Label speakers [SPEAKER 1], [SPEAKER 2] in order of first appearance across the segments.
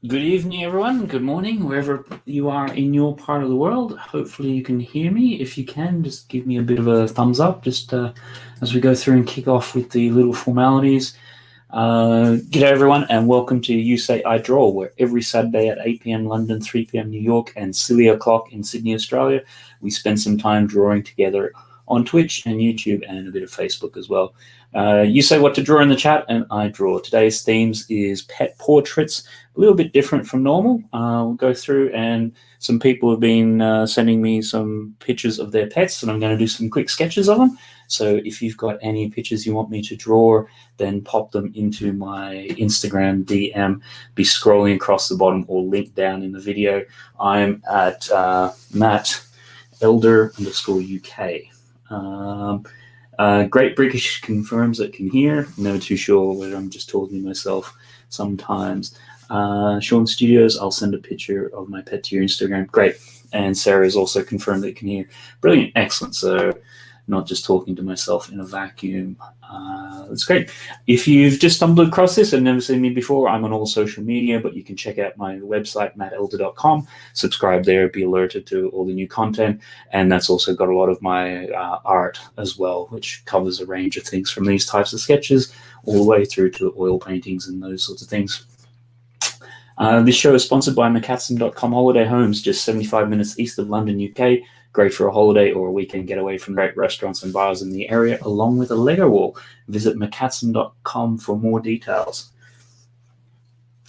[SPEAKER 1] Good evening, everyone. Good morning, wherever you are in your part of the world. Hopefully you can hear me. If you can, just give me a bit of a thumbs up just as we go through and kick off with the little formalities. G'day, everyone, and welcome to You Say I Draw, where every Saturday at 8 p.m. London, 3 p.m. New York, and silly o'clock in Sydney, Australia, we spend some time drawing together on Twitch and YouTube and a bit of Facebook as well. You say what to draw in the chat, and I draw. Today's themes is pet portraits, a little bit different from normal. We'll go through, and some people have been sending me some pictures of their pets, and I'm going to do some quick sketches of them. So if you've got any pictures you want me to draw, then pop them into my Instagram DM. Be scrolling across the bottom or link down in the video. I'm at Matt Elder _UK. Great British confirms it can hear. Never too sure whether I'm just talking to myself sometimes. Sean Studios, I'll send a picture of my pet to your Instagram. Great. And Sarah has also confirmed that it can hear. Brilliant. Excellent. So not just talking to myself in a vacuum. That's great. If you've just stumbled across this and never seen me before, I'm on all social media, but you can check out my website, mattelder.com. Subscribe there, be alerted to all the new content. And that's also got a lot of my art as well, which covers a range of things from these types of sketches all the way through to oil paintings and those sorts of things. This show is sponsored by McCatsum.com Holiday Homes, just 75 minutes east of London, UK. Great for a holiday or a weekend getaway from great restaurants and bars in the area, along with a Lego wall. Visit McCatsum.com for more details.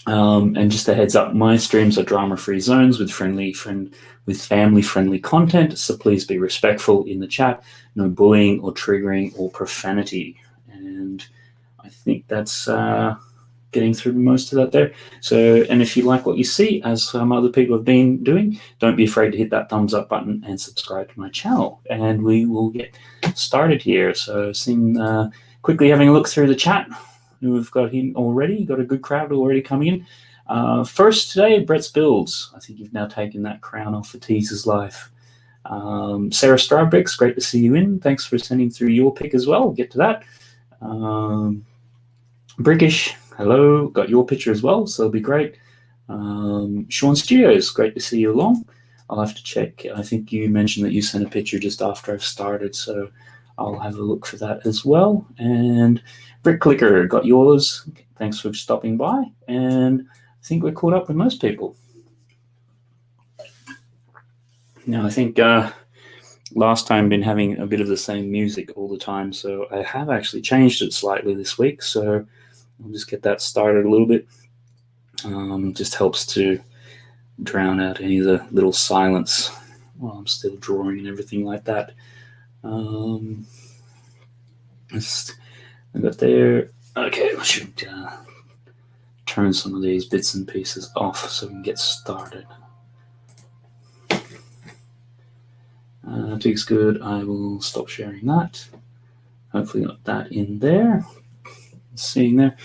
[SPEAKER 1] And just a heads up, my streams are drama-free zones with family-friendly content, so please be respectful in the chat. No bullying or triggering or profanity. And I think that's getting through most of that there. So, and if you like what you see, as some other people have been doing, don't be afraid to hit that thumbs up button and subscribe to my channel. And we will get started here. So, quickly having a look through the chat. We've got him already, got a good crowd already coming in. First today, Brett's Builds. I think you've now taken that crown off for Teaser's life. Sarah Starbricks, great to see you in. Thanks for sending through your pick as well. We'll get to that. Brickish, hello, got your picture as well, so it'll be great. Sean Studios, great to see you along. I'll have to check. I think you mentioned that you sent a picture just after I've started, so I'll have a look for that as well. And Brick Clicker, got yours. Thanks for stopping by. And I think we're caught up with most people. Now, I think last time been having a bit of the same music all the time, so I have actually changed it slightly this week, so I'll just get that started a little bit. Just helps to drown out any of the little silence while I'm still drawing and everything like that. I got there. Okay, I should turn some of these bits and pieces off so we can get started. Dig's good. I will stop sharing that. Hopefully got that in there. Seeing there.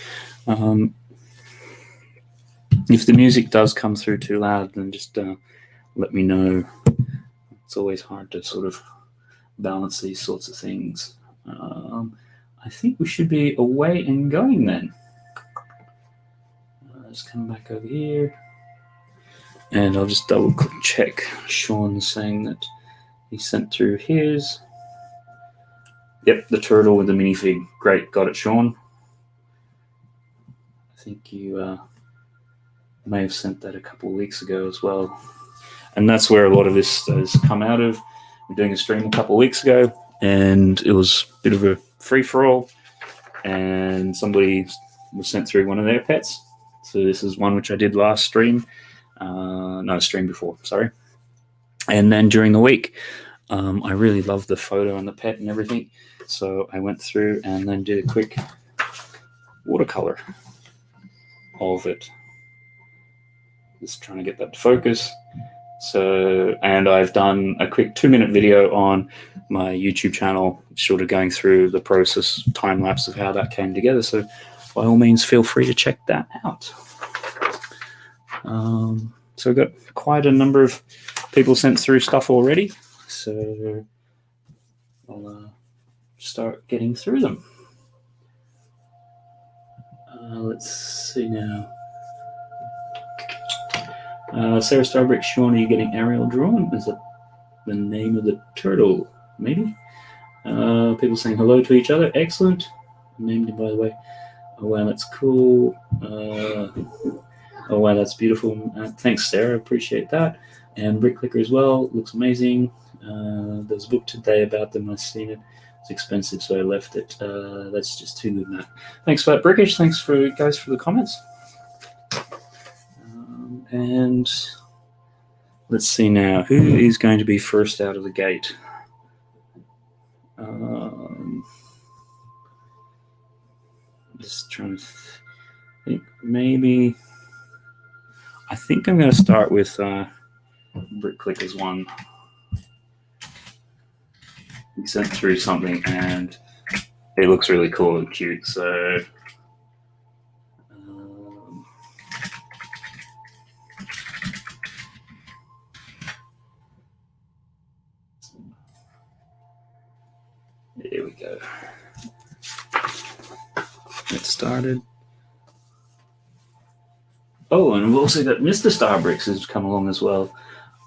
[SPEAKER 1] If the music does come through too loud, then just let me know. It's always hard to sort of balance these sorts of things. I think we should be away and going then. Let's come back over here. And I'll just double check. Sean's saying that he sent through his. Yep, the turtle with the minifig. Great, got it, Sean. I think you may have sent that a couple of weeks ago as well. And that's where a lot of this has come out of. We're doing a stream a couple of weeks ago, and it was a bit of a free-for-all, and somebody was sent through one of their pets. So this is one which I did last stream. No, stream before, sorry. And then during the week, I really loved the photo and the pet and everything. So I went through and then did a quick watercolor of it. Just trying to get that to focus. So, and I've done a quick 2-minute video on my YouTube channel, sort of going through the process, time lapse of how that came together. So by all means, feel free to check that out. So I've got quite a number of people sent through stuff already. So I'll start getting through them. Let's see now. Sarah Starbrick, Sean, are you getting Ariel drawn? Is that the name of the turtle? Maybe. People saying hello to each other. Excellent. Named him, by the way. Oh, wow, that's cool. Oh, wow, that's beautiful. Thanks, Sarah. Appreciate that. And Brick Clicker as well. Looks amazing. There's a book today about them. I've seen it. It's expensive, so I left it. That's just too good, Matt. Thanks for that, Brickish. Thanks for guys for the comments. And let's see now. Who is going to be first out of the gate? Just trying to think. Maybe. I think I'm going to start with Brick Clicker's one. He sent through something and it looks really cool and cute. So here we go. Get started. Oh, and we've also got Mr. Starbricks has come along as well.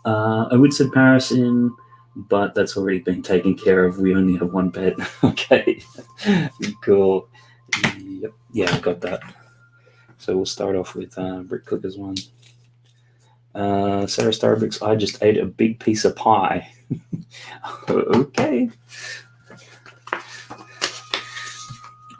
[SPEAKER 1] I would say Paris in, but that's already been taken care of. We only have one pet. Okay, cool. Yep, yeah, I got that. So we'll start off with Brick Clicker's one. Sarah Starbricks, I just ate a big piece of pie. Okay.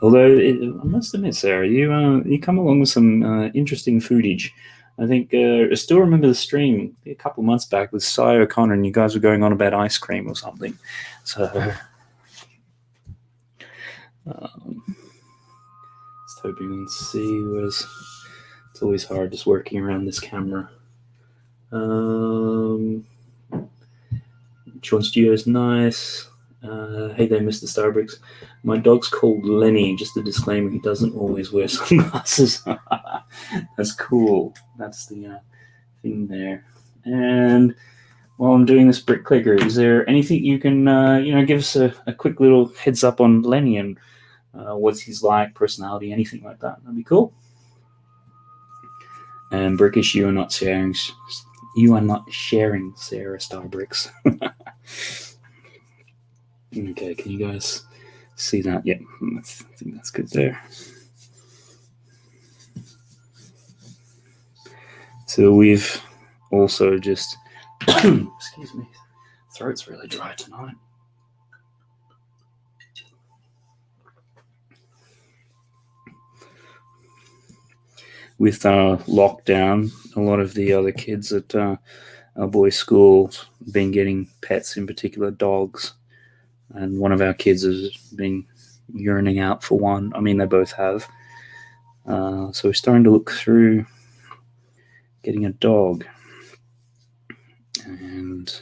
[SPEAKER 1] Although I must admit, Sarah, you come along with some interesting foodage. I think I still remember the stream a couple of months back with Cy O'Connor, and you guys were going on about ice cream or something. So just hoping and see was. It's always hard just working around this camera. Sean Studio's nice. Hey there, Mr. Starbricks. My dog's called Lenny. Just a disclaimer, he doesn't always wear sunglasses. That's cool. That's the thing there. And while I'm doing this Brick Clicker, is there anything you can, give us a quick little heads up on Lenny and what's he's like, personality, anything like that? That'd be cool. And Brickish, you are not sharing Sarah Starbricks. Okay, can you guys see that? Yeah, I think that's good there. So we've also just, excuse me, throat's really dry tonight. With lockdown, a lot of the other kids at our boys' schools have been getting pets, in particular dogs. And one of our kids has been yearning out for one. I mean, they both have. So we're starting to look through getting a dog. And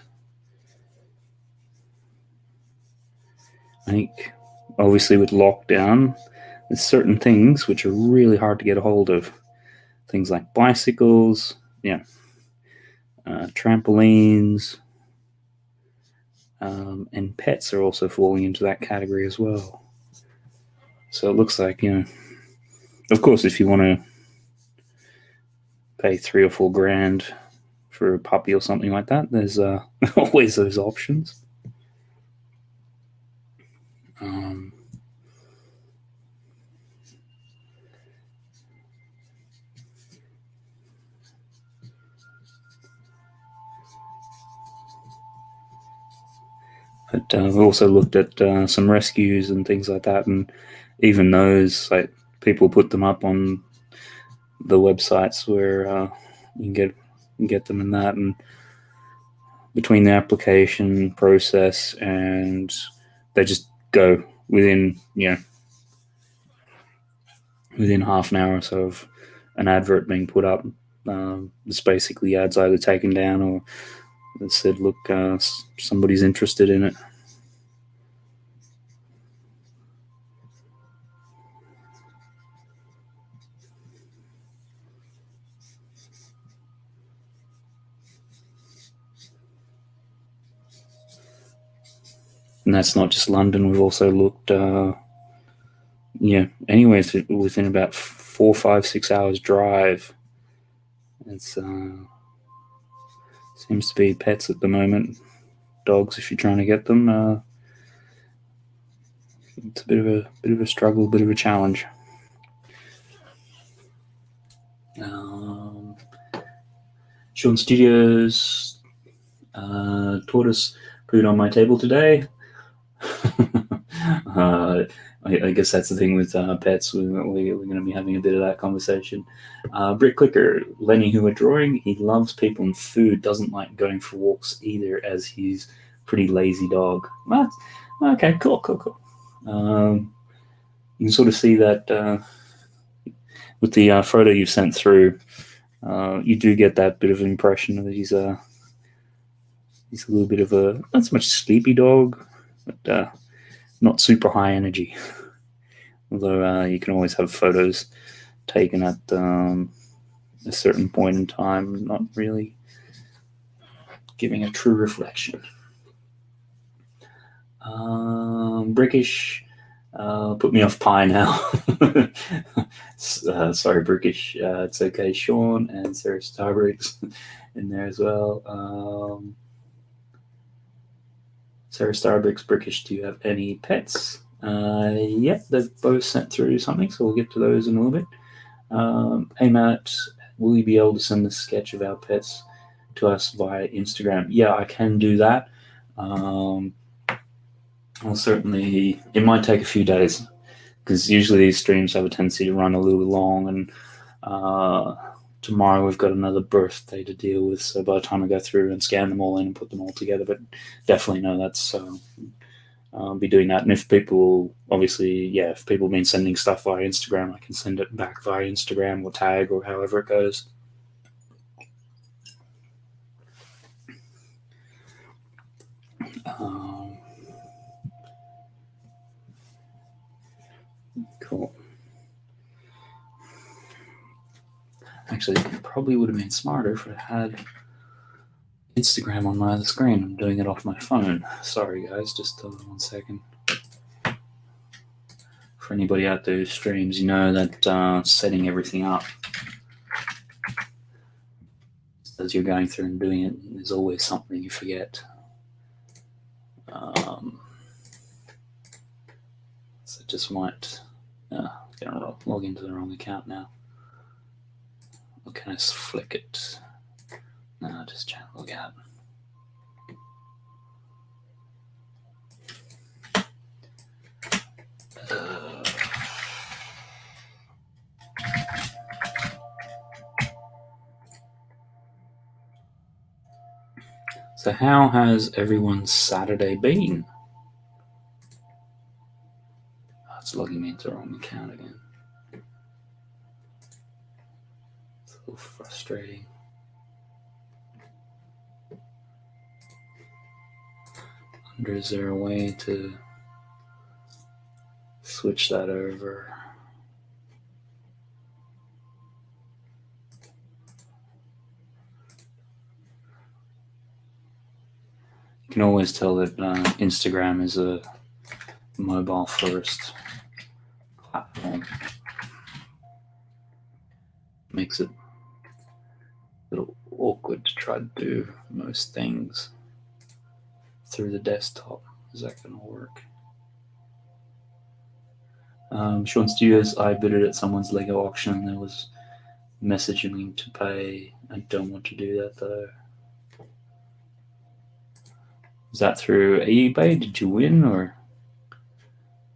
[SPEAKER 1] I think, obviously, with lockdown, there's certain things which are really hard to get a hold of. Things like bicycles, trampolines, and pets are also falling into that category as well. So it looks like, of course, if you want to pay $3 or $4 grand for a puppy or something like that, there's always those options. But we've also looked at some rescues and things like that, and even those, like, people put them up on the websites where you can get them in that, and between the application process and they just go within half an hour or so of an advert being put up. It's basically ads either taken down or that said, look, somebody's interested in it. And that's not just London. We've also looked, anywhere within about 4, 5, 6 hours drive. It's Seems to be pets at the moment. Dogs, if you're trying to get them, it's a bit of a struggle, a bit of a challenge. Sean Studios, tortoise pooed on my table today. I guess that's the thing with pets. We're going to be having a bit of that conversation. Brick Clicker, Lenny, who are drawing, he loves people and food, doesn't like going for walks either, as he's a pretty lazy dog. What? Okay, cool. You can sort of see that with the photo you've sent through. You do get that bit of an impression that he's a little bit of a, not so much sleepy dog, but not super high energy. Although you can always have photos taken at a certain point in time, not really giving a true reflection. Brickish, put me off pie now. Sorry, Brickish. It's okay. Sean and Sarah Starbricks in there as well. Sarah Starbricks, Brickish, do you have any pets? Yep, they've both sent through something, so we'll get to those in a little bit. Hey Matt, will you be able to send a sketch of our pets to us via Instagram? Yeah, I can do that. I'll certainly, it might take a few days, because usually these streams have a tendency to run a little bit long, and tomorrow we've got another birthday to deal with, so by the time I go through and scan them all in and put them all together, but definitely no, that's I'll be doing that. And if people, obviously, if people have been sending stuff via Instagram, I can send it back via Instagram or tag or however it goes. Cool. Actually, it probably would have been smarter if I had Instagram on my other screen. I'm doing it off my phone. Sorry, guys, just 1 second. For anybody out there who streams, you know that setting everything up as you're going through and doing it, there's always something you forget. So just might log into the wrong account now. Or can I flick it? No, just log out. So how has everyone's Saturday been? Oh, it's logging me into the wrong account again. It's a little frustrating. I wonder, is there a way to switch that over? You can always tell that Instagram is a mobile first platform. Makes it a little awkward to try to do most things through the desktop. Is that going to work? Sean Studios, I bid it at someone's Lego auction and there was messaging to pay. I don't want to do that though. Was that through eBay? Did you win, or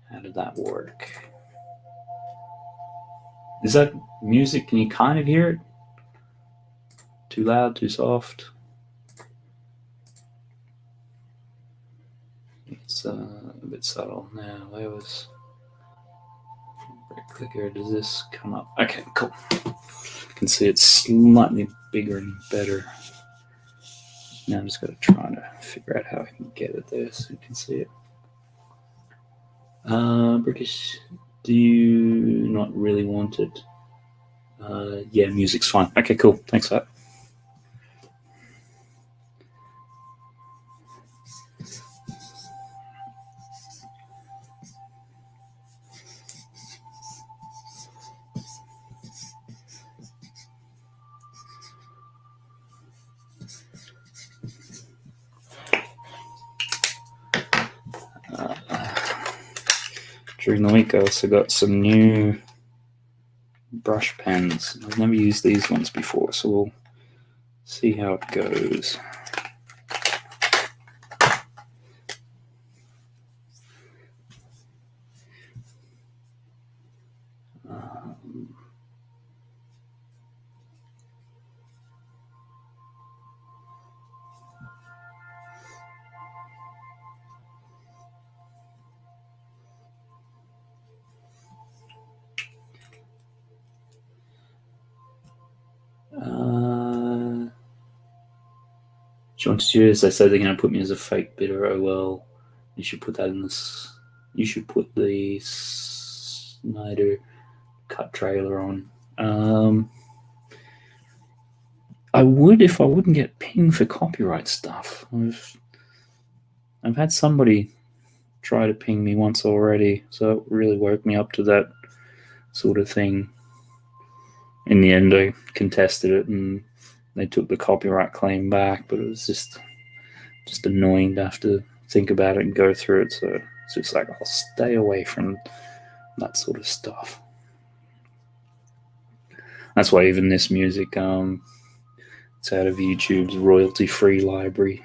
[SPEAKER 1] how did that work? Is that music? Can you kind of hear it? Too loud, too soft? It's a bit subtle now. Where was Brick Clicker? Does this come up? Okay, cool. You can see it's slightly bigger and better. Now I'm just going to try to figure out how I can get it there so you can see it. British, do you not really want it? Yeah, music's fine. Okay, cool. Thanks for that. During the week, I also got some new brush pens. I've never used these ones before, so we'll see how it goes. Joint Studios, they say they're going to put me as a fake bidder. Oh well, you should put that in this. You should put the Snyder cut trailer on. I would if I wouldn't get pinged for copyright stuff. I've had somebody try to ping me once already, so it really woke me up to that sort of thing. In the end, I contested it and they took the copyright claim back, but it was just annoying to have to think about it and go through it. So it's just like, I'll stay away from that sort of stuff. That's why even this music, it's out of YouTube's royalty-free library.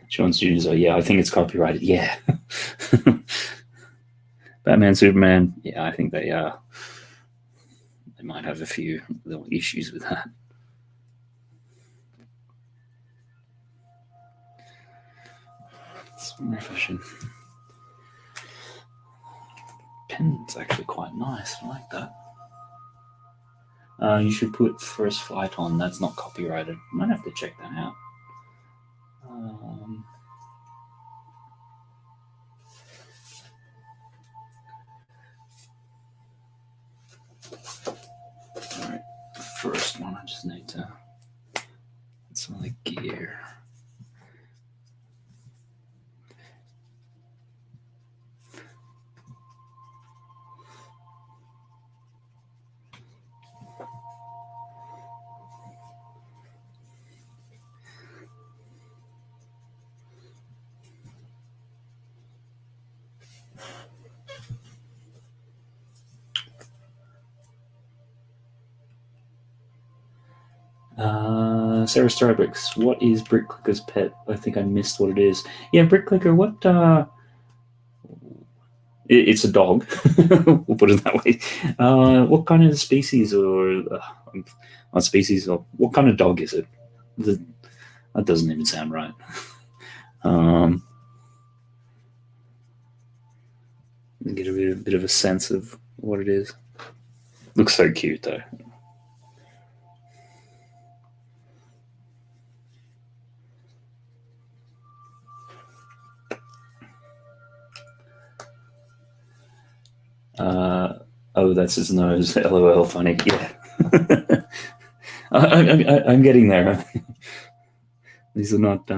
[SPEAKER 1] Sean Studios, yeah, I think it's copyrighted. Yeah. Batman, Superman, yeah, I think they might have a few little issues with that. Let's refreshing. Pen's actually quite nice. I like that. You should put First Flight on. That's not copyrighted. Might have to check that out. All right, the first one, I just need to get some of the gear. Sarah Starbricks, what is Brickclicker's pet? I think I missed what it is. Yeah, Brickclicker, what? It's a dog. We'll put it that way. What kind of species or not species? Or what kind of dog is it? That doesn't even sound right. Get a bit of a sense of what it is. Looks so cute though. Oh, that's his nose. LOL, funny. Yeah. I'm getting there. These are not.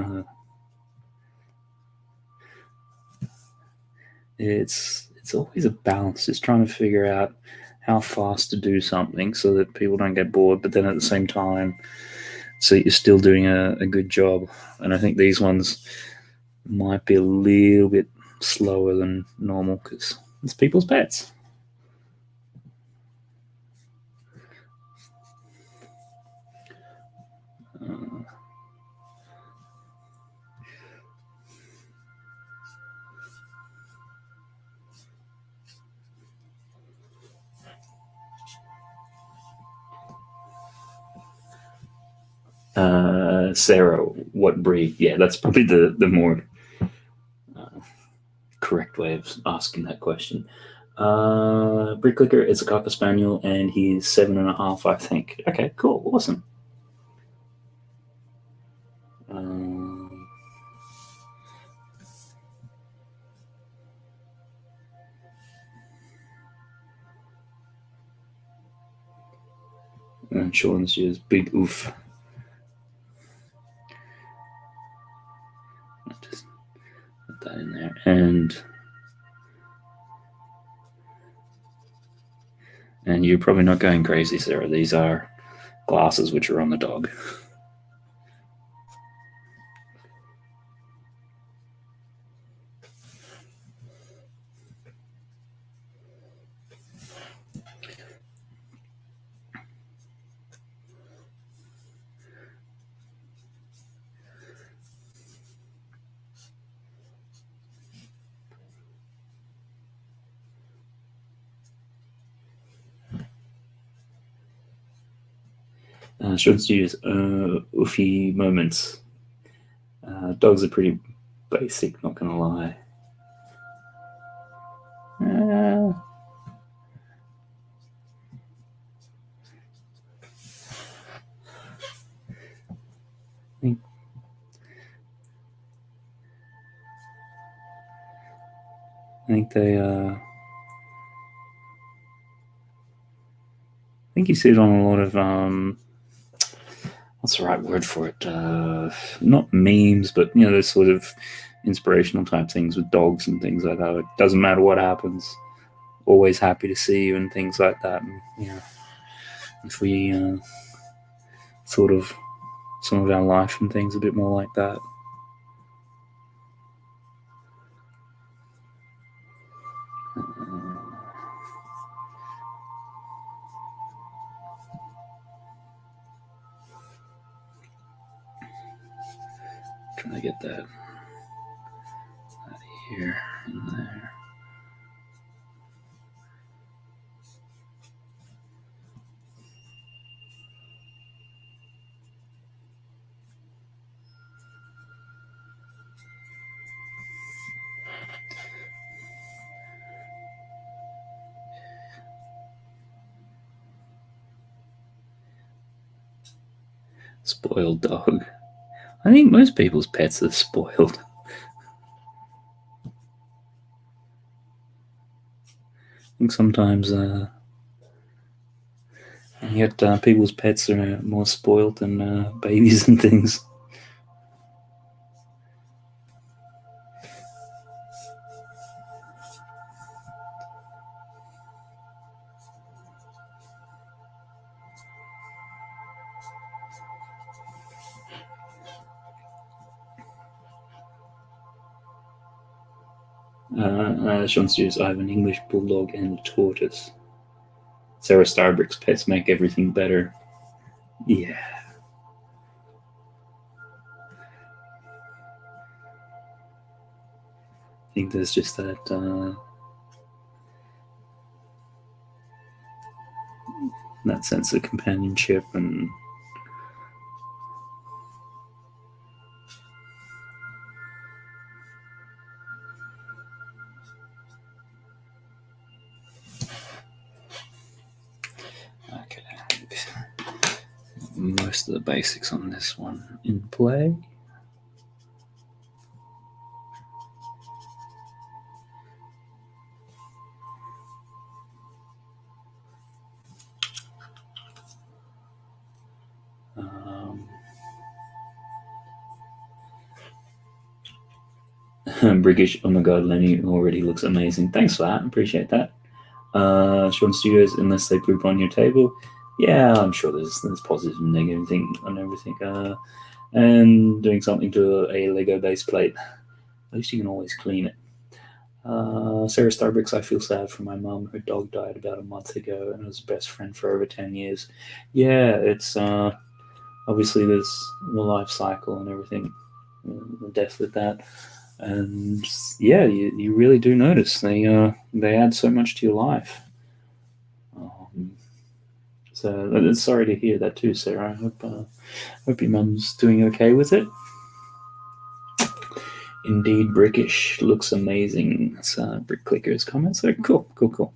[SPEAKER 1] It's always a balance. Just trying to figure out how fast to do something so that people don't get bored, but then at the same time, so you're still doing a good job. And I think these ones might be a little bit slower than normal because it's people's pets. Sarah, what breed? Yeah, that's probably the more correct way of asking that question. Bricklicker is a Cocker Spaniel, and he's 7.5, I think. Okay, cool, awesome. And Sean's just big oof. Just put that in there, and you're probably not going crazy, Sarah. These are glasses which are on the dog. Should use oofy moments. Dogs are pretty basic, not gonna lie. I think they. I think you see it on a lot of what's the right word for it? Not memes, but those sort of inspirational type things with dogs and things like that. It doesn't matter what happens, always happy to see you and things like that. And if we sort of some of our life and things a bit more like that. Trying to get that out of here and there. Spoiled dog. I think most people's pets are spoiled. I think sometimes yet people's pets are more spoiled than babies and things. Sean Steers, I have an English bulldog and a tortoise. Sarah Starbrick's pets make everything better. Yeah. I think there's just that that sense of companionship and okay. Most of the basics on this one in play. Brickish, oh my god, Lenny already looks amazing. Thanks for that, appreciate that. Sean Studios, unless they poop on your table. Yeah, I'm sure there's positive and negative thing on everything. And doing something to a Lego-based plate. At least you can always clean it. Sarah Starbricks, I feel sad for my mum. Her dog died about a month ago and was best friend for over 10 years. Yeah, it's obviously there's the life cycle and everything, the death with that. And yeah, you really do notice they add so much to your life. So sorry to hear that too, Sarah. I hope your mum's doing okay with it. Indeed, Brickish looks amazing. That's Brick Clicker's comment. So cool.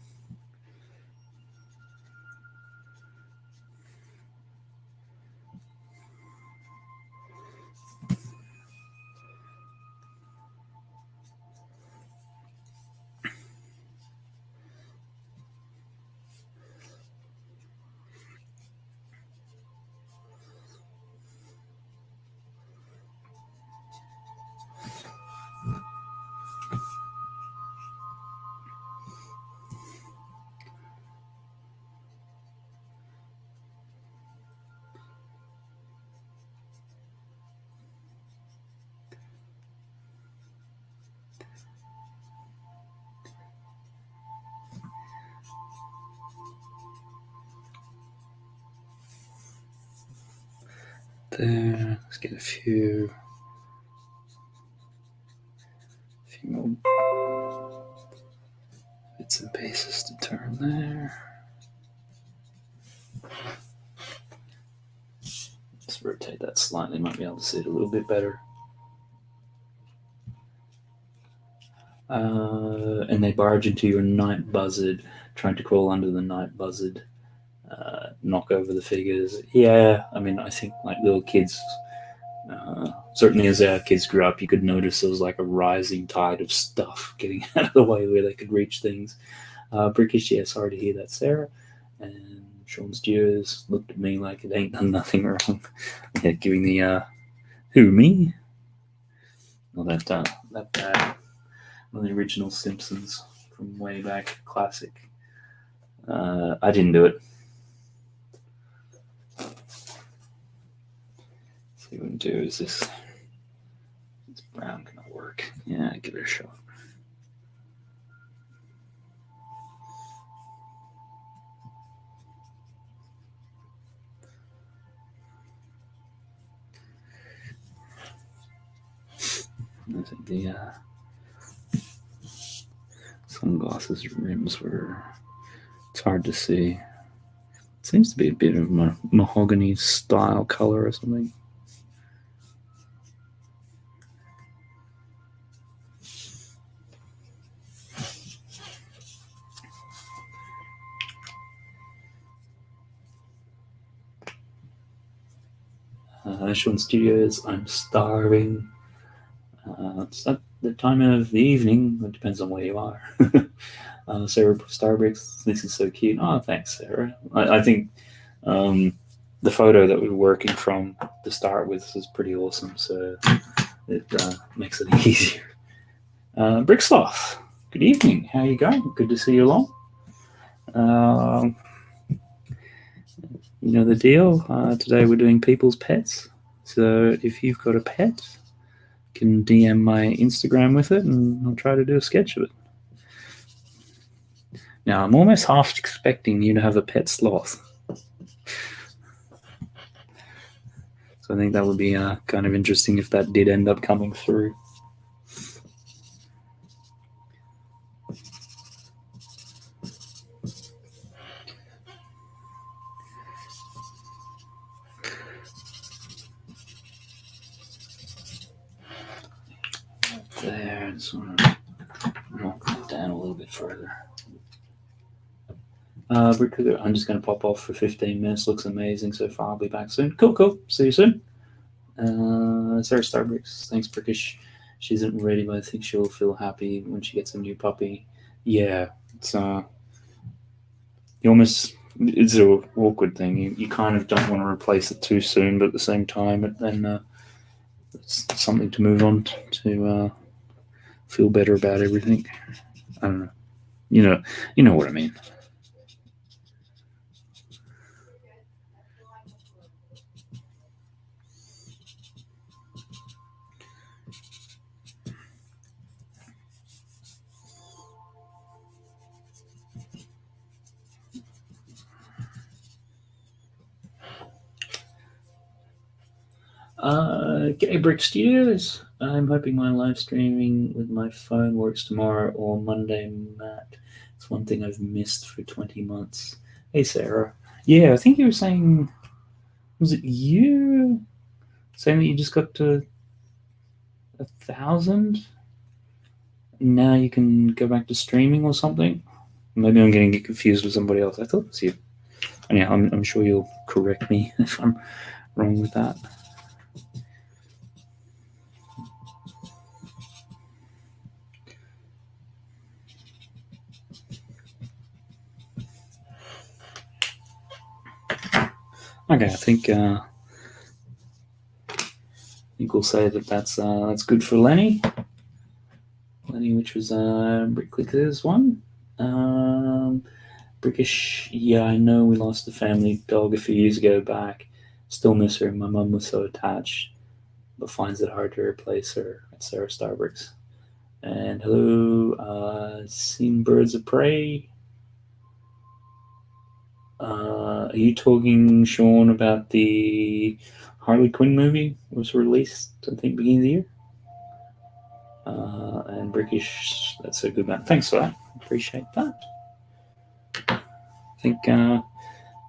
[SPEAKER 1] there. Let's get a few more bits and pieces to turn there. Let's rotate that slightly, might be able to see it a little bit better. And they barge into your night buzzard, trying to crawl under the night buzzard, knock over the figures. Yeah, I mean, I think like little kids, certainly as our kids grew up, you could notice there was like a rising tide of stuff getting out of the way where they could reach things. Brickish, yeah, sorry to hear that, Sarah. And Sean's Steers looked at me like it ain't done nothing wrong. Yeah, giving the who, me? Well, that bad. One of the original Simpsons from way back, classic. I didn't do it. See what we can do. Is this brown gonna work? Yeah, give it a shot. I think the sunglasses rims were. It's hard to see. It seems to be a bit of mahogany style color or something. Sean Studios, I'm starving. It's not the time of the evening. It depends on where you are. Sarah Starbricks, this is so cute. Oh, thanks, Sarah. I think the photo that we were working from to start with was pretty awesome, so it makes it easier. Bricksloth, good evening. How are you going? Good to see you along. You know the deal. Today we're doing people's pets. So if you've got a pet, you can DM my Instagram with it, and I'll try to do a sketch of it. Now I'm almost half expecting you to have a pet sloth. So I think that would be kind of interesting if that did end up coming through. There, just want to knock that down a little bit further. I'm just going to pop off for 15 minutes. Looks amazing so far. I'll be back soon. Cool. See you soon. Sarah Starbricks, thanks, Brickish. She isn't ready, but I think she'll feel happy when she gets a new puppy. Yeah, it's you almost, it's an awkward thing. You kind of don't want to replace it too soon, but at the same time, then it's something to move on to feel better about everything. I don't know. You know what I mean. G'day Brick Studios. I'm hoping my live streaming with my phone works tomorrow or Monday, Matt. It's one thing I've missed for 20 months. Hey, Sarah. Yeah, I think you were saying, was it you saying that you just got to 1,000? Now you can go back to streaming or something? Maybe I'm getting confused with somebody else. I thought it was you. And yeah, I'm sure you'll correct me if I'm wrong with that. Okay, I think we'll say that's good for Lenny. Lenny, which was Bricklicker's one. Brickish, yeah, I know we lost the family dog a few years ago back. Still miss her. My mum was so attached, but finds it hard to replace her. At Sarah Starbricks. And hello, seen Birds of Prey. Are you talking, Sean, about the Harley Quinn movie was released, I think, beginning of the year. And Brickish, that's a good man. Thanks for that. Appreciate that. I think got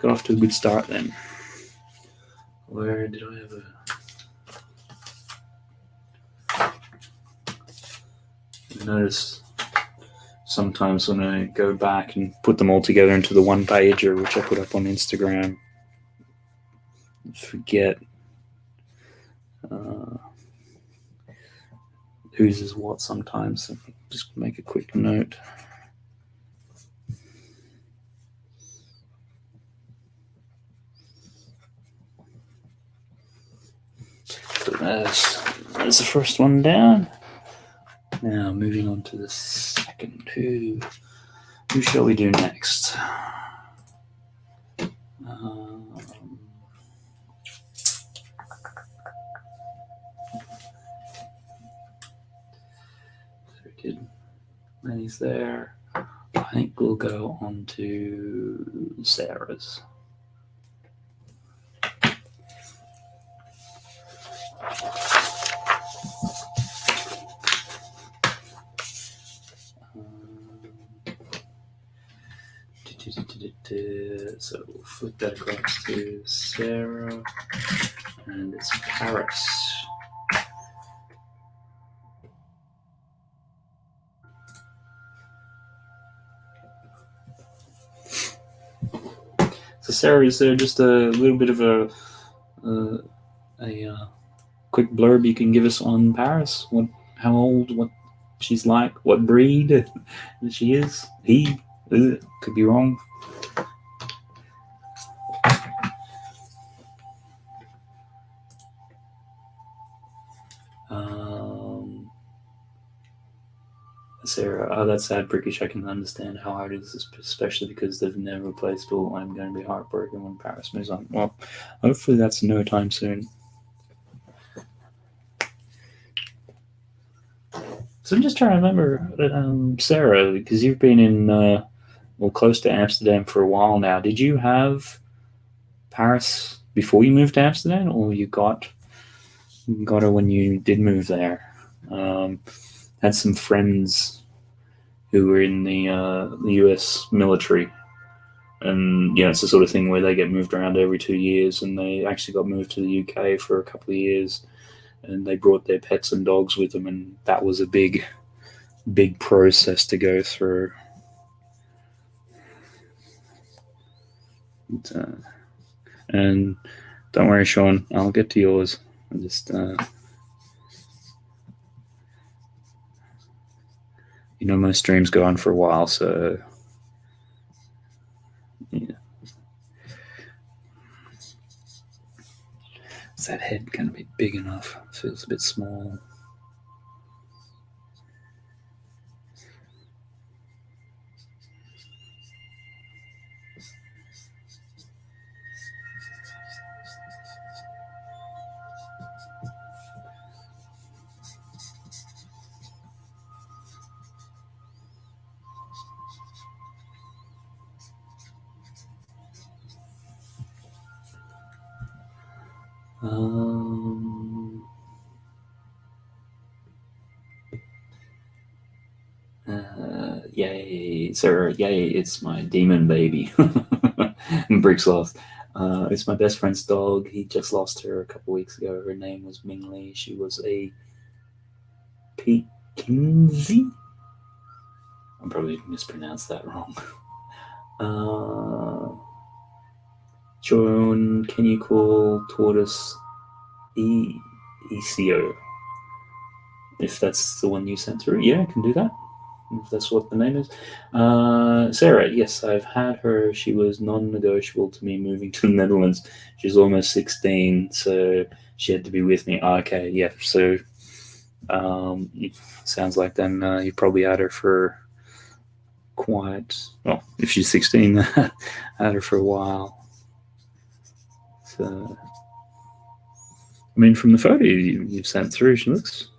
[SPEAKER 1] off to a good start then. Where did I have notice sometimes when I go back and put them all together into the one pager, which I put up on Instagram, forget whose is what sometimes. So just make a quick note. So that's the first one down. Now moving on to the second. Who shall we do next? Lenny's there. I think we'll go on to Sarah's. So we'll flip that across to Sarah, and it's Paris. So Sarah, is there just a little bit of a quick blurb you can give us on Paris? How old? What she's like? What breed she is? He could be wrong. Sarah, that's sad, Brickish. I can understand how hard it is, especially because they've never played school. I'm going to be heartbroken when Paris moves on. Well, hopefully that's no time soon. So I'm just trying to remember, Sarah, because you've been in, close to Amsterdam for a while now. Did you have Paris before you moved to Amsterdam, or you got her when you did move there? Had some friends who were in the US military, and it's the sort of thing where they get moved around every 2 years, and they actually got moved to the UK for a couple of years, and they brought their pets and dogs with them, and that was a big process to go through. And don't worry, Sean, I'll get to yours. I just my streams go on for a while, so yeah. Is that head going to be big enough? It feels a bit small. Yay, sir, yay, it's my demon baby. Bricks lost. It's my best friend's dog. He just lost her a couple weeks ago. Her name was Mingli. She was a Pekinese? I probably mispronounced that wrong. John, can you call tortoise ECO? If that's the one you sent through, yeah, I can do that. If that's what the name is. Sarah, yes, I've had her. She was non-negotiable to me moving to the Netherlands. She's almost 16, so she had to be with me. Okay, yeah, so sounds like then you probably had her for if she's 16, had her for a while. So, I mean, from the photo you've sent through, she looks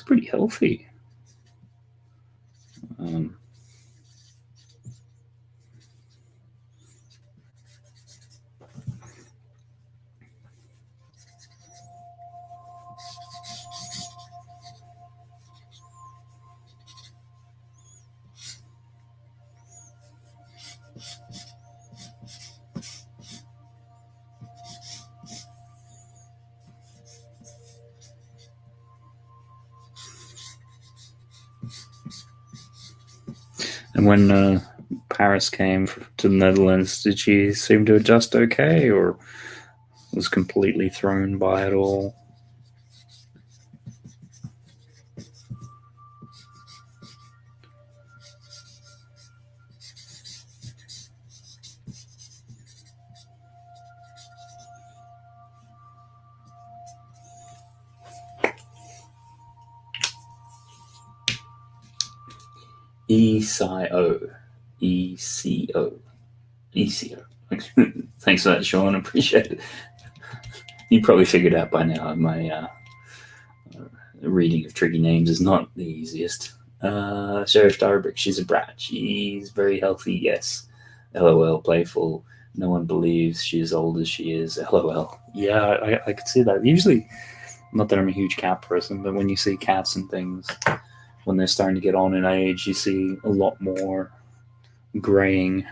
[SPEAKER 1] pretty healthy. And when Paris came to the Netherlands, did she seem to adjust okay, or was completely thrown by it all? ECO. ECO. ECO. Thanks for that, Sean. Appreciate it. You probably figured out by now my reading of tricky names is not the easiest. Sarah Starbrick, she's a brat. She's very healthy, yes. LOL, playful. No one believes she's as old as she is. LOL. Yeah, I could see that. Usually, not that I'm a huge cat person, but when you see cats and things, when they're starting to get on in age, you see a lot more graying.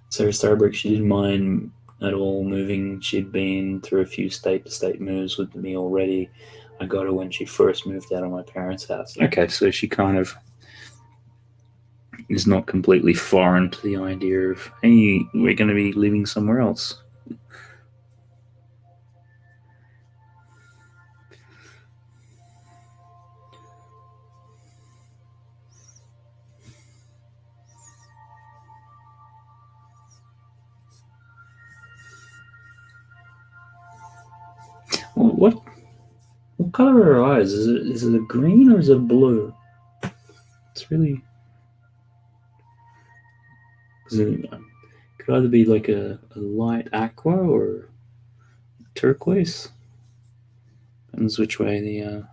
[SPEAKER 1] Sarah Starbrick, she didn't mind at all moving. She'd been through a few state-to-state moves with me already. I got her when she first moved out of my parents' house. Okay, so she kind of is not completely foreign to the idea of, hey, we're going to be living somewhere else. What color are her eyes? Is it a green or is it blue? It's really... It could either be like a light aqua or turquoise. Depends which way the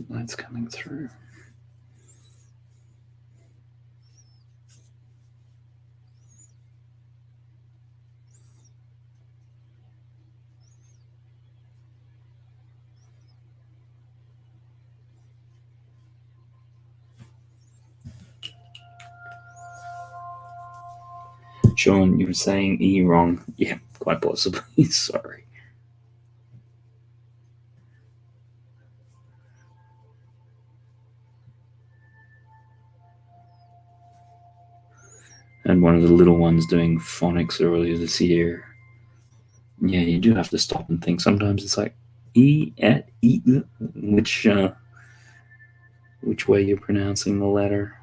[SPEAKER 1] light's coming through. Sean, you were saying E wrong. Yeah, quite possibly. Sorry. And one of the little ones doing phonics earlier this year. Yeah, you do have to stop and think. Sometimes it's like E at E, which way you're pronouncing the letter.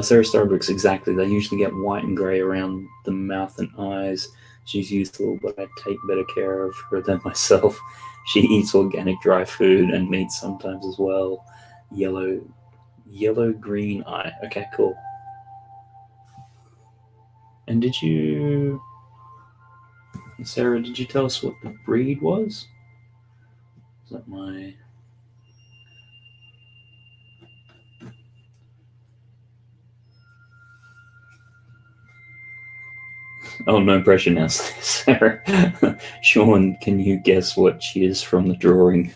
[SPEAKER 1] Sarah Starbucks, exactly. They usually get white and grey around the mouth and eyes. She's youthful, but I take better care of her than myself. She eats organic dry food and meat sometimes as well. Yellow green eye. Okay, cool. And Sarah, did you tell us what the breed was? Is that my... Oh, no pressure now, Sarah. Sean, can you guess what she is from the drawing?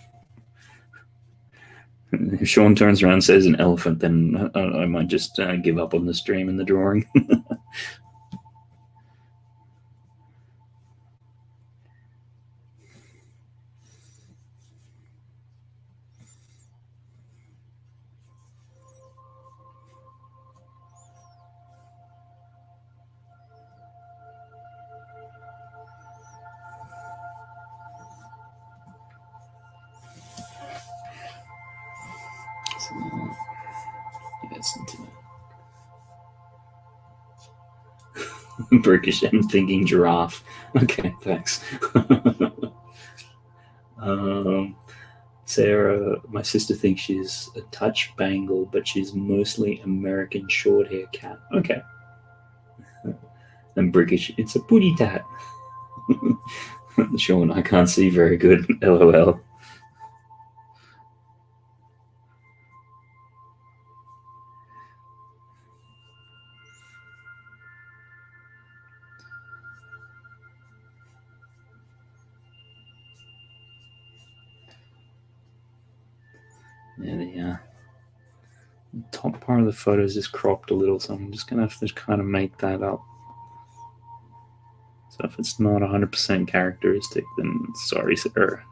[SPEAKER 1] If Sean turns around and says an elephant, then I might just give up on the stream and the drawing. British, I'm thinking giraffe. Okay, thanks. Sarah, my sister thinks she's a touch Bengal, but she's mostly American short hair cat. Okay. And British, it's a putty tat. Sean, I can't see very good. LOL. Yeah, the top part of the photo is just cropped a little, so I'm just gonna have to kind of make that up. So if it's not 100% characteristic, then sorry, sir.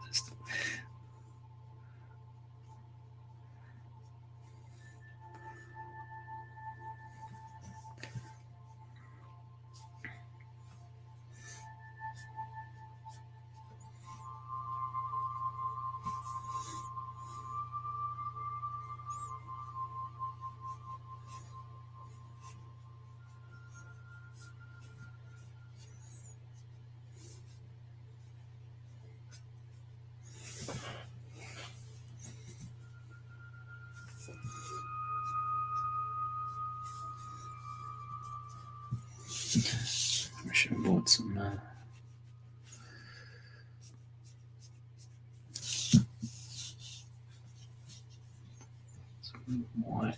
[SPEAKER 1] I should have bought some white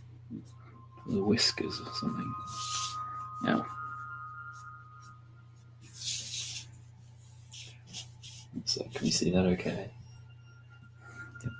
[SPEAKER 1] for the whiskers or something. Yeah. So can you see that okay? Yep.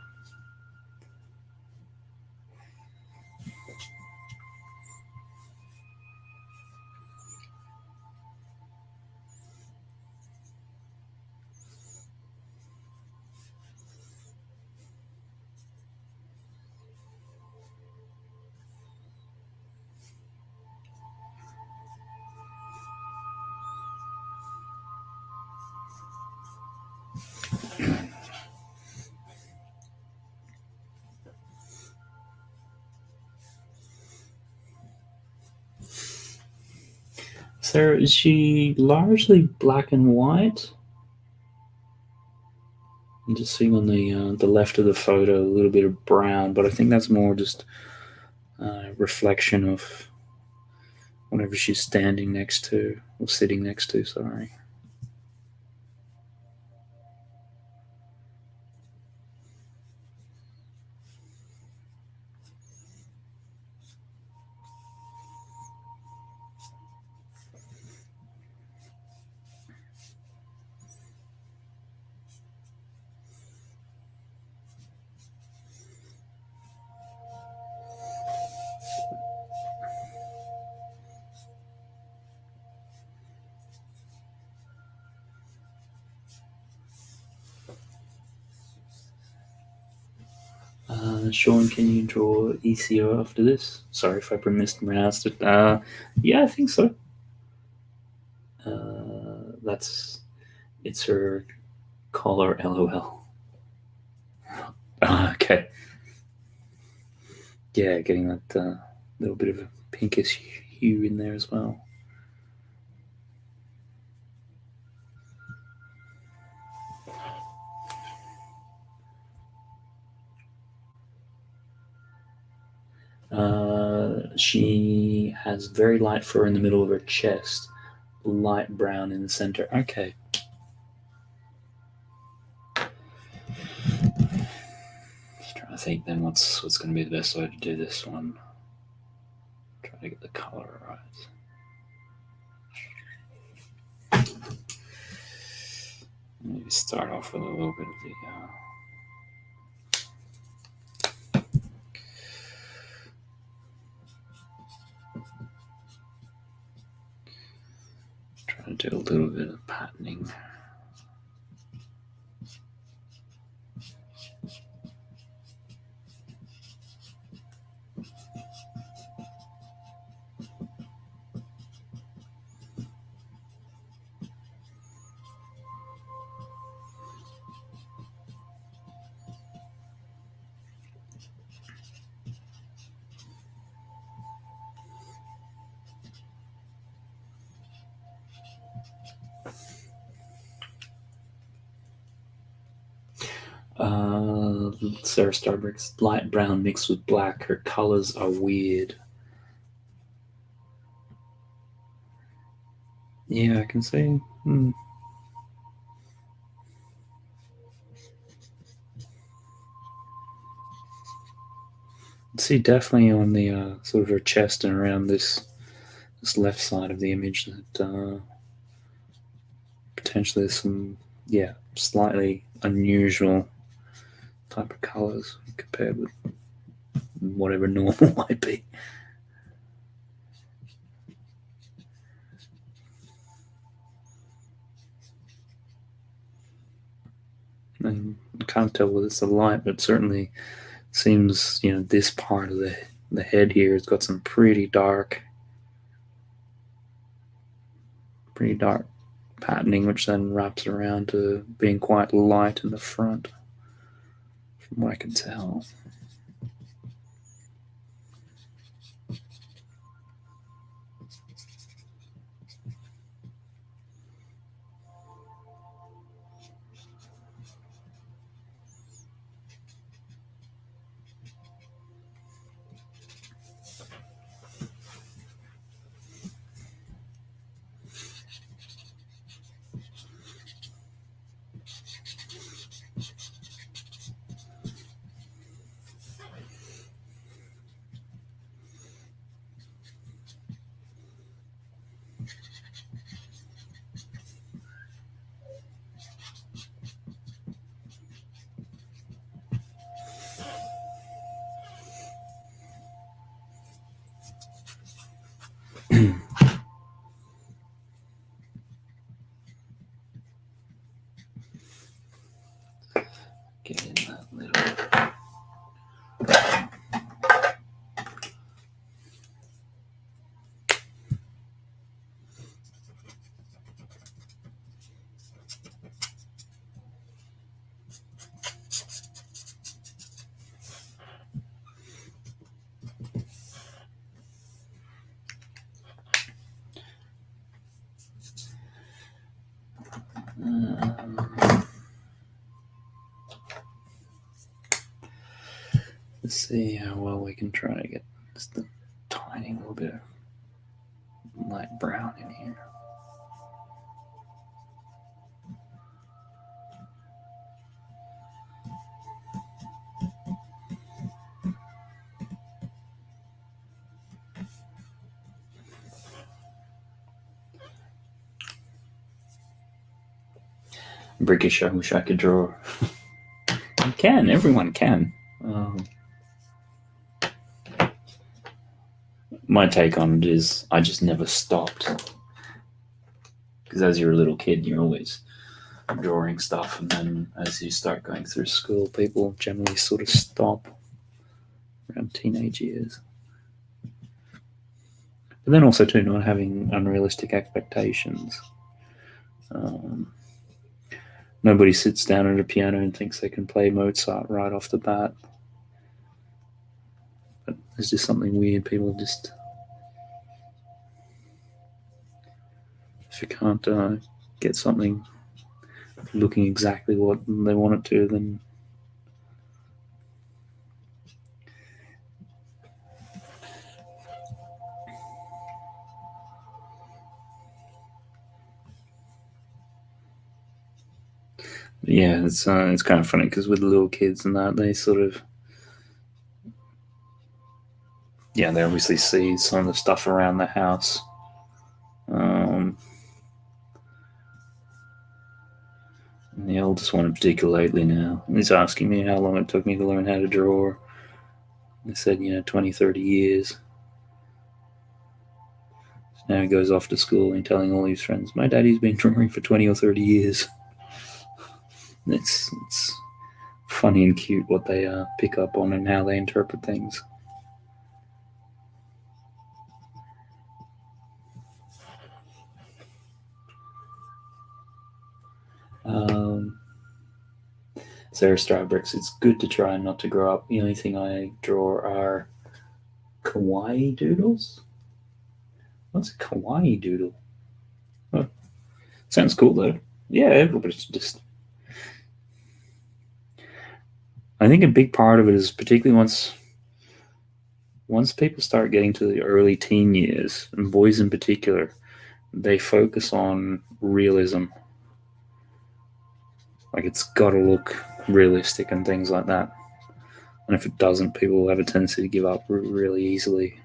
[SPEAKER 1] Sarah, is she largely black and white? I'm just seeing on the left of the photo a little bit of brown, but I think that's more just reflection of whatever she's standing next to or sitting next to. Sorry. Sean, can you draw ECO after this? Sorry if I mispronounced it. Yeah, I think so. It's her collar, LOL. Okay. Yeah, getting that little bit of a pinkish hue in there as well. She has very light fur in the middle of her chest, light brown in the center. Okay. Just trying to think then what's going to be the best way to do this one. Try to get the color right. Maybe start off with a little bit of the. Try to do a little bit of patterning. Sarah Starbrick's light brown mixed with black. Her colors are weird. Yeah, I can see. See, definitely on the sort of her chest and around this left side of the image that potentially there's some, slightly unusual type of colours compared with whatever normal might be. And I can't tell whether it's the light, but certainly seems, this part of the head here has got some pretty dark patterning, which then wraps around to being quite light in the front, from what I can tell. Get in that little. Let's see how well we can try to get just a tiny little bit of light brown in here. Brickish, I wish I could draw. You can, everyone can. My take on it is I just never stopped. Because as you're a little kid, you're always drawing stuff, and then as you start going through school, people generally sort of stop around teenage years. But then also, too, not having unrealistic expectations. Nobody sits down at a piano and thinks they can play Mozart right off the bat. But there's just something weird. People just... If you can't get something looking exactly what they want it to, then... Yeah, it's kind of funny because with the little kids and that, they sort of... Yeah, they obviously see some of the stuff around the house. And the oldest one in particular lately now, he's asking me how long it took me to learn how to draw. I said, 20, 30 years. So now he goes off to school and telling all his friends, my daddy's been drawing for 20 or 30 years. It's funny and cute what they pick up on and how they interpret things. Sarah Strybricks, it's good to try not to grow up. The only thing I draw are kawaii doodles. What's a kawaii doodle? Oh, sounds cool though. Yeah, everybody's just... I think a big part of it is particularly once people start getting to the early teen years, and boys in particular, they focus on realism. Like, it's got to look realistic and things like that. And if it doesn't, people have a tendency to give up really easily.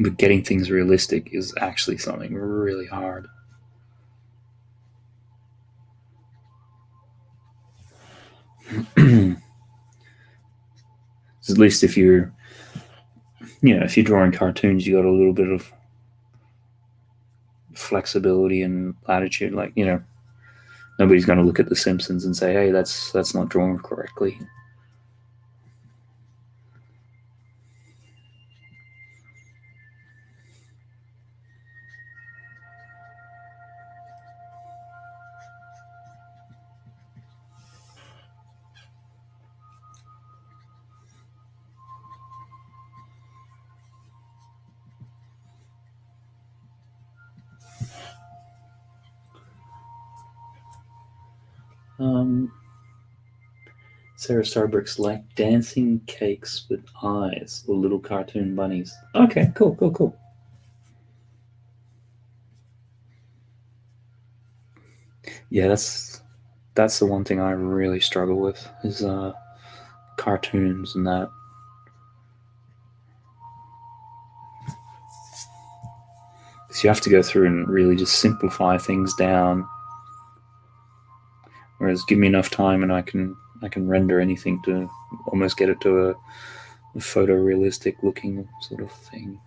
[SPEAKER 1] But getting things realistic is actually something really hard. At least if you're drawing cartoons, you got a little bit of flexibility and latitude. Like, nobody's going to look at The Simpsons and say, "Hey, that's not drawn correctly." Sarah Starbrick's like dancing cakes with eyes or little cartoon bunnies. Okay, cool. Yeah, that's the one thing I really struggle with is cartoons and that. Because you have to go through and really just simplify things down. Whereas give me enough time and I can render anything to almost get it to a photorealistic looking sort of thing.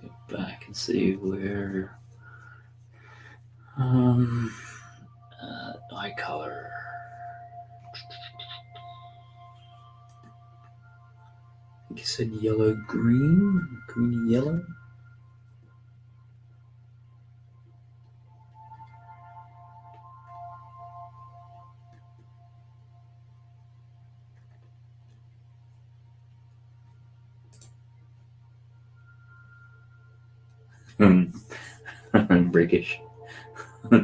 [SPEAKER 1] Get back and see where eye color. I think you said yellow green, greeny yellow. Brickish.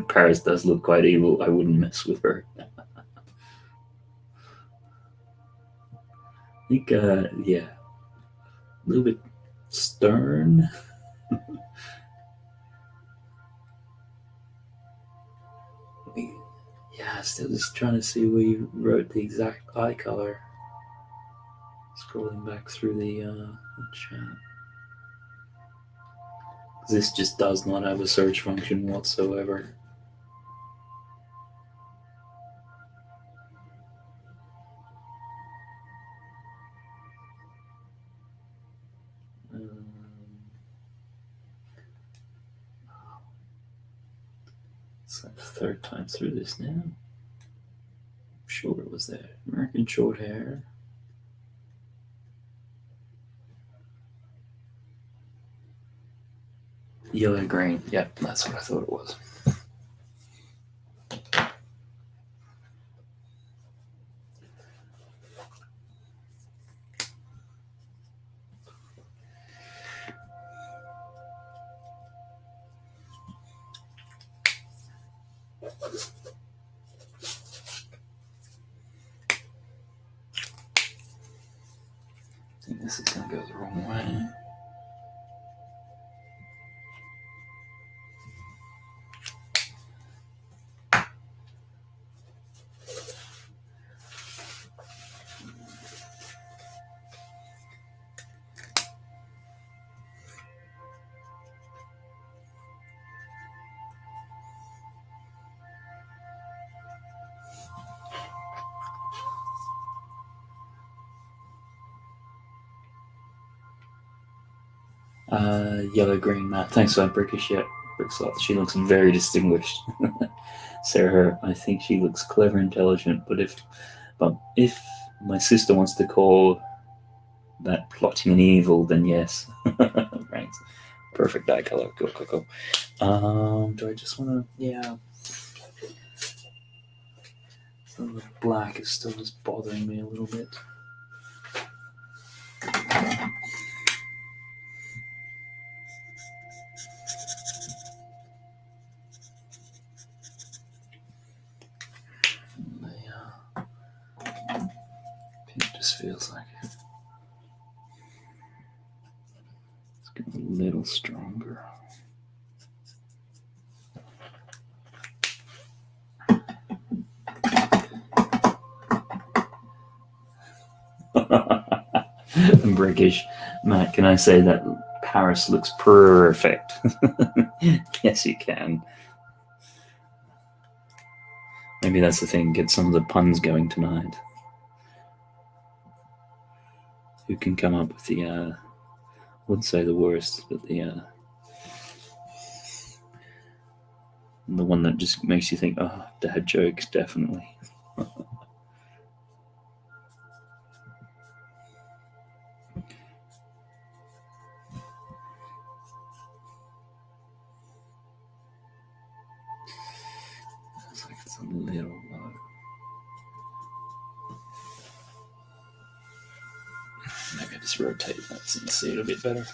[SPEAKER 1] Paris does look quite evil. I wouldn't mess with her. I think, yeah, a little bit stern. Yeah, still just trying to see where you wrote the exact eye color. Scrolling back through the chat. This just does not have a search function whatsoever. It's the third time through this now. I'm sure it was there. American short hair. Yellow green. Yep, that's what I thought it was. I think this is going to go the wrong way. Yellow-green mat. Thanks for that, Brickish. Yeah, Bricksloth. She looks very distinguished. Sarah, I think she looks clever, intelligent, but if my sister wants to call that plotting and evil, then yes. Right. Perfect eye color. Go. Do I just want to? Yeah. So the black is still just bothering me a little bit. Pink just feels like it's getting a little stronger. Brickish. Matt, can I say that Paris looks perfect? Yes, you can. Maybe that's the thing, get some of the puns going tonight. Who can come up with the, I wouldn't say the worst, but the one that just makes you think, oh, dad jokes, definitely. It's like it's a little low. Maybe I just rotate that so you can see it a bit better.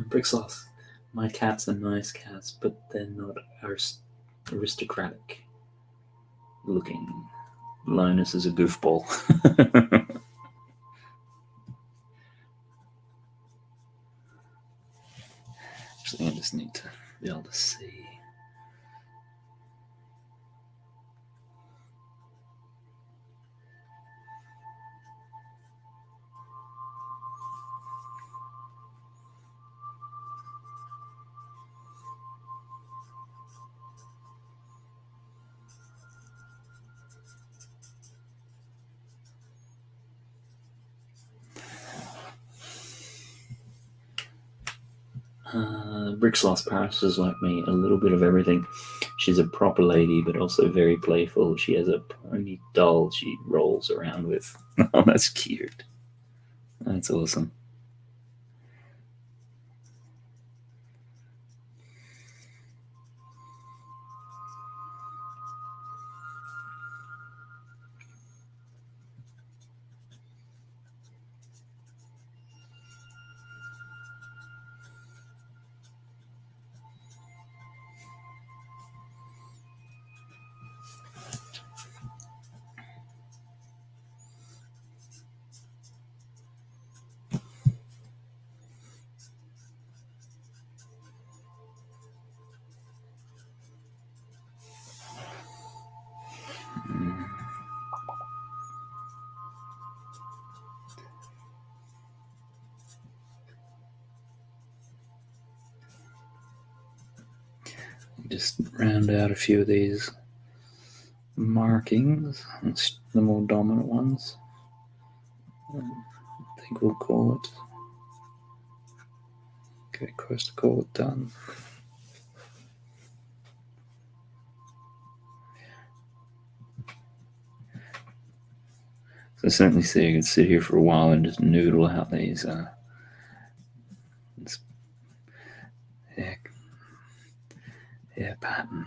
[SPEAKER 1] Bricksloth. My cats are nice cats, but they're not aristocratic looking. Linus is a goofball. Actually, I just need to be able to see. Bricksloth Paris is like me, a little bit of everything. She's a proper lady, but also very playful. She has a pony doll she rolls around with. Oh, that's cute. That's awesome. Just round out a few of these markings, the more dominant ones. I think we'll call it. Okay, close to call it done. So I certainly see I could sit here for a while and just noodle out these hair pattern.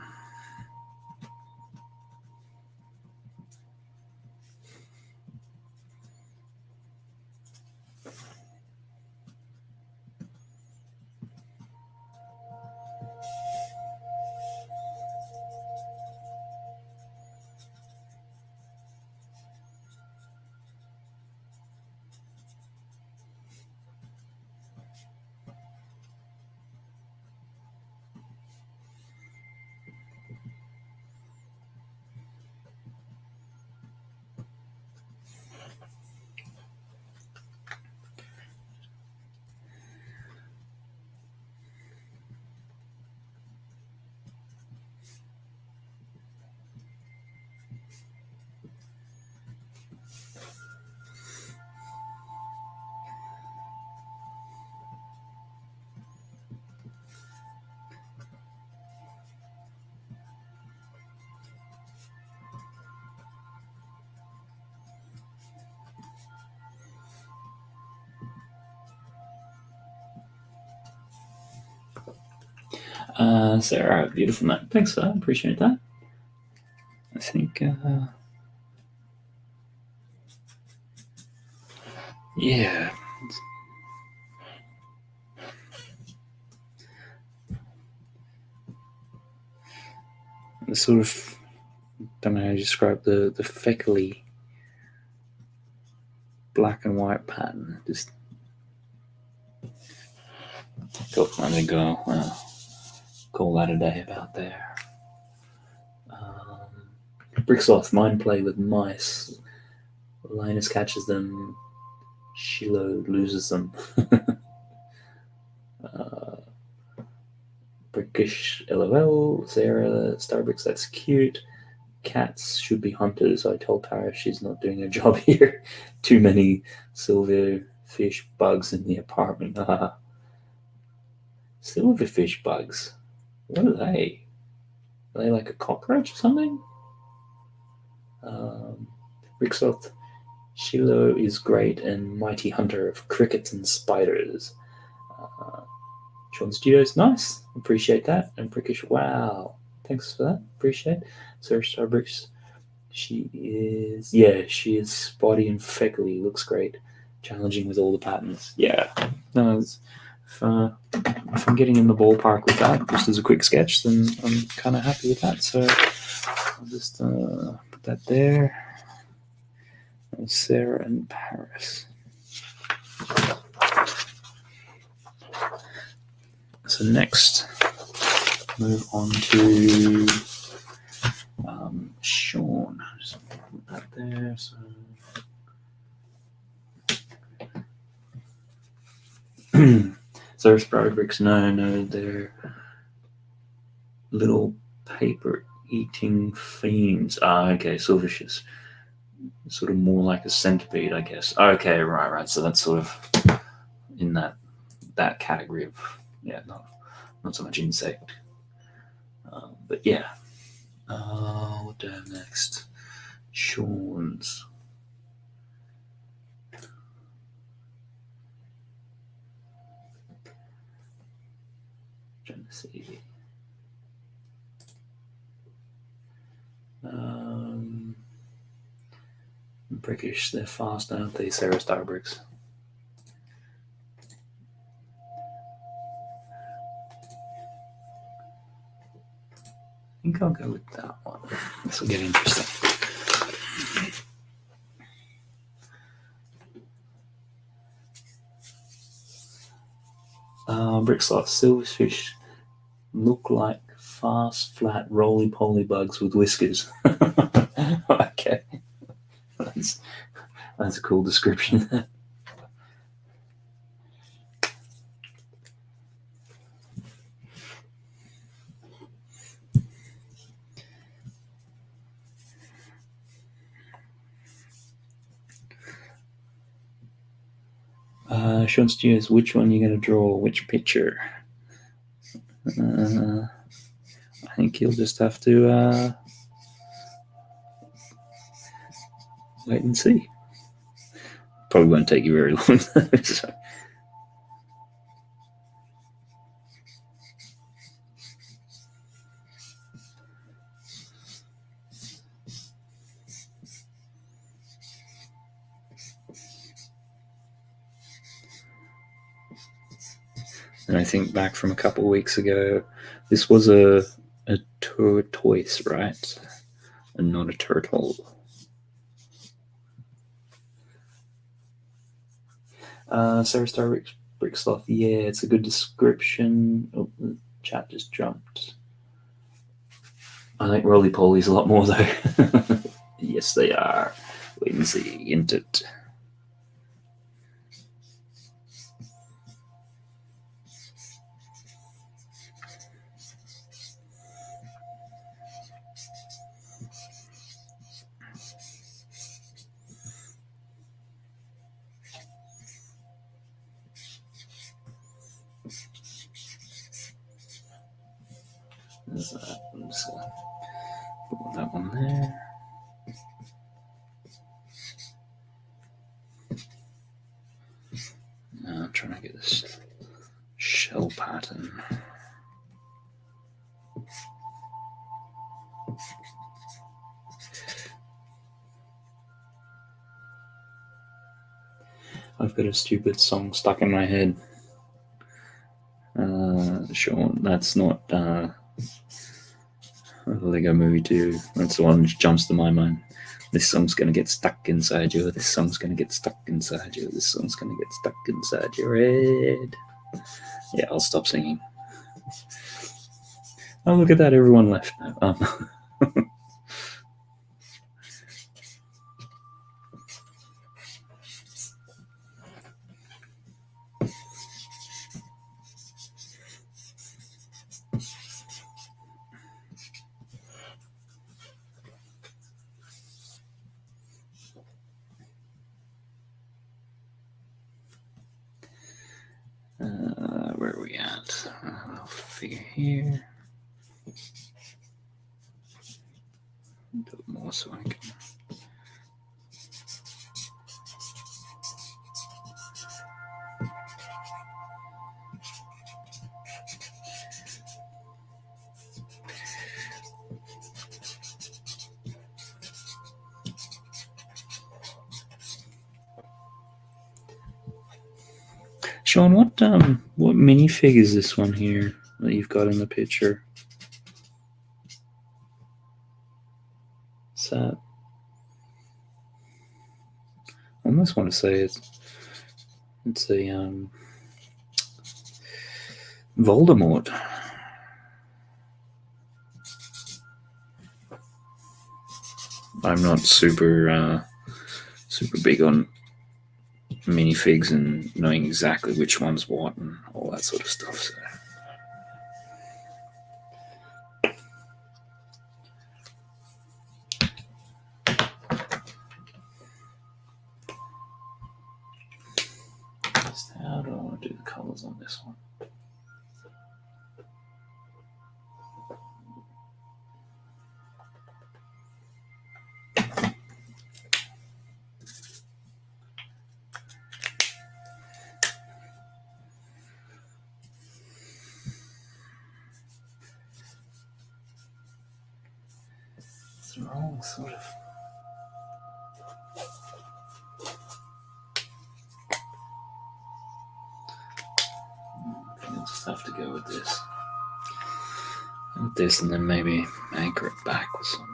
[SPEAKER 1] Sarah, beautiful note. Thanks for that. Appreciate that. I think, yeah. The sort of, don't know how to describe the feckly black and white pattern. Just thought I'm going to go, call that a day about there. Bricksoft, mind play with mice. Linus catches them. Shiloh loses them. Brickish LOL. Sarah Starbricks, that's cute. Cats should be hunters. I told Paris she's not doing her job here. Too many silverfish bugs in the apartment. Silverfish bugs? What are they? Are they like a cockroach or something? Ricksoft, Shiloh is great and mighty hunter of crickets and spiders. Sean Studios, nice. Appreciate that. And Brickish, wow. Thanks for that. Appreciate it. Sarah Starbricks, she is spotty and feckly. Looks great. Challenging with all the patterns. Yeah. No, if I'm getting in the ballpark with that, just as a quick sketch, then I'm kind of happy with that. So I'll just put that there. Sarah and Paris. So next, move on to Sean. Just put that there. So Sprouty Bricks, no, they're little paper eating fiends. Okay, silverfish. Sort of more like a centipede, I guess. Okay, right. So that's sort of in that category of, yeah, not so much insect. But yeah. What do I have next? Sean's. Trying to see. Brickish, they're fast, aren't they? Sarah Starbricks. I think I'll go with that one. This will get interesting. Brickslot, silverfish look like fast, flat, roly-poly bugs with whiskers. Okay. That's a cool description. Sean Studios, which one are you going to draw? Which picture? I think you'll just have to wait and see. Probably won't take you very long. So. And I think back from a couple of weeks ago, this was a tortoise, right? And not a turtle. Sarah Star Bricksloth, yeah, it's a good description. Oh, the chat just jumped. I think roly polies a lot more though. Yes, they are. Wait and see, isn't it? There's that. I'm just gonna put that one there. Now I'm trying to get this shell pattern. I've got a stupid song stuck in my head. Sean, that's not the Lego Movie 2. That's the one which jumps to my mind. This song's gonna get stuck inside you. This song's gonna get stuck inside you. This song's gonna get stuck inside your head. Yeah, I'll stop singing. Oh, look at that. Everyone left now. Where are we at? I'll figure here. Do it more so I can. Sean, what minifig is this one here that you've got in the picture? What's that? I almost want to say it's a Voldemort. I'm not super big on minifigs and knowing exactly which one's what and all that sort of stuff. So. How do I want to do the colors on this one? They're all sort of. I'll just have to go with this. With this, and then maybe anchor it back with something.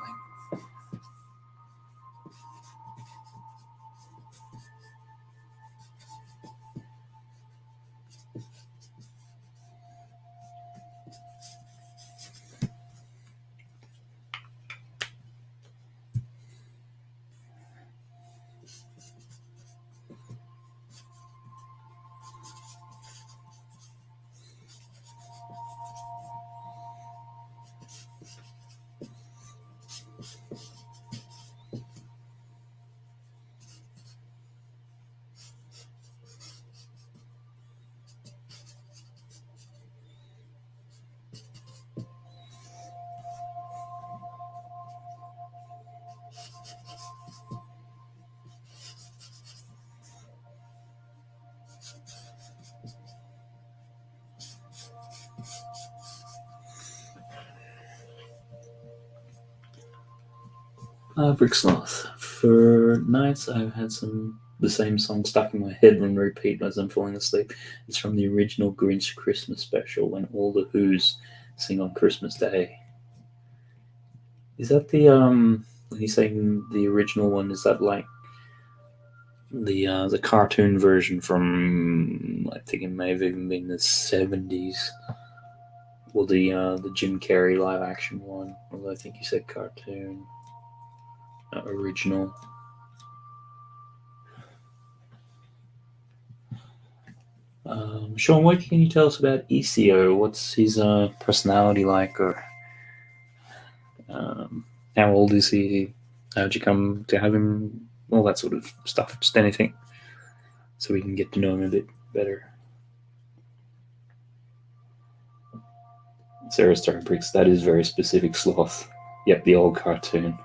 [SPEAKER 1] Brick Sloth. For nights, I've had the same song stuck in my head on repeat as I'm falling asleep. It's from the original Grinch Christmas special when all the Who's sing on Christmas Day. Is that when you saying the original one? Is that like the cartoon version from? I think it may have even been the 70s. Well, the Jim Carrey live action one. Although I think you said cartoon. Original. Sean, what can you tell us about ECO? What's his personality like, or how old is he? How'd you come to have him? All that sort of stuff. Just anything, so we can get to know him a bit better. Sarah Star Bricks. That is very specific, Sloth. Yep, the old cartoon.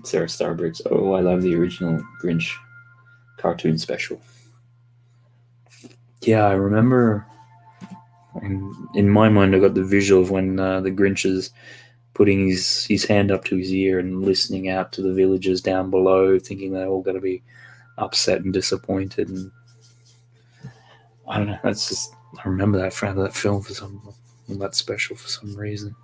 [SPEAKER 1] Sarah Starbricks. Oh, I love the original Grinch cartoon special. Yeah, I remember. In my mind, I got the visual of when the Grinch is putting his hand up to his ear and listening out to the villagers down below, thinking they're all going to be upset and disappointed, and I don't know. That's just, I remember that film for some, that special for some reason.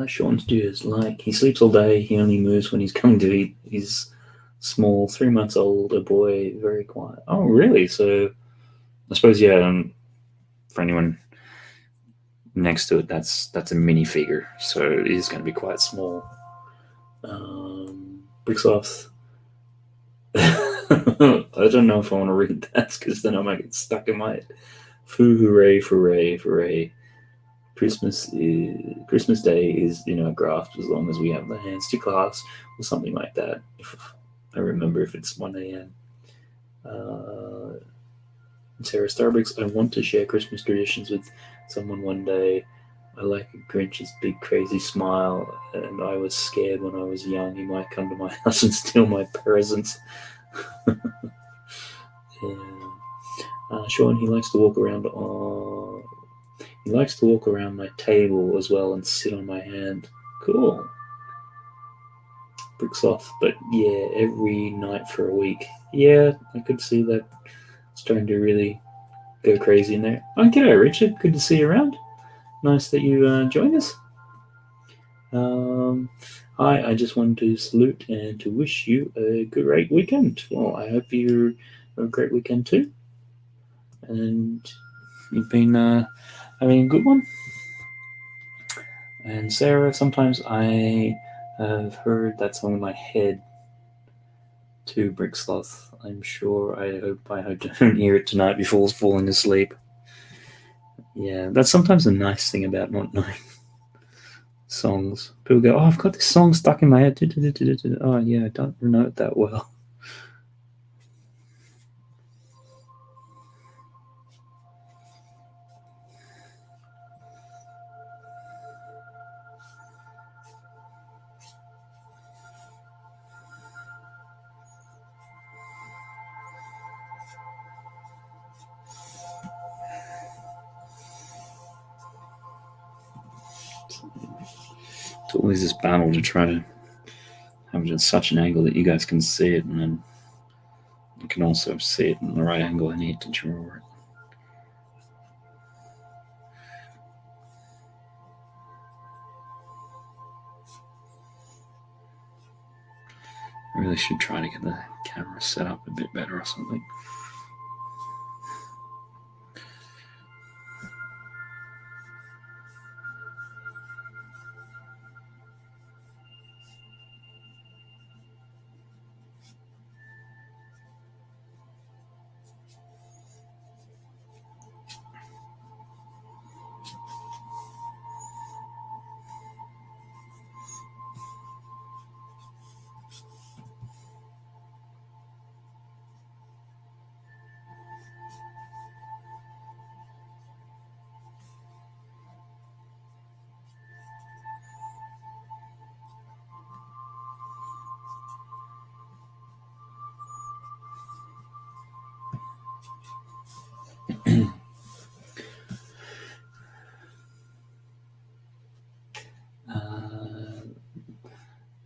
[SPEAKER 1] Sean's dude, like, he sleeps all day, he only moves when he's coming to eat. He's small, 3 months old, a boy, very quiet. Oh, really? So, I suppose, yeah, for anyone next to it, that's a minifigure, so it is going to be quite small. Bricksoft. I don't know if I want to read that, because then I might get stuck in my head. Foo, hooray, hooray, hooray. Christmas Day is a graft, as long as we have the hands to class, or something like that. If I remember, if it's 1 a.m. Sarah Starbucks, I want to share Christmas traditions with someone one day. I like Grinch's big crazy smile, and I was scared when I was young he might come to my house and steal my presents. Yeah. Sean, he likes to walk around my table as well and sit on my hand. Cool. Bricks off, but yeah, every night for a week. Yeah, I could see that starting to really go crazy in there. Oh, g'day, Richard. Good to see you around. Nice that you joined us. Hi, I just wanted to salute and to wish you a great weekend. Well, I hope you have a great weekend too. And you've been having a good one. And Sarah, sometimes I have heard that song in my head to Brick Sloth. I'm sure. I hope I don't hear it tonight before falling asleep. Yeah, that's sometimes a nice thing about not knowing songs. People go, "Oh, I've got this song stuck in my head." Oh, yeah, I don't know it that well. It's always this battle to try to have it at such an angle that you guys can see it, and then you can also see it in the right angle I need to draw it. I really should try to get the camera set up a bit better or something.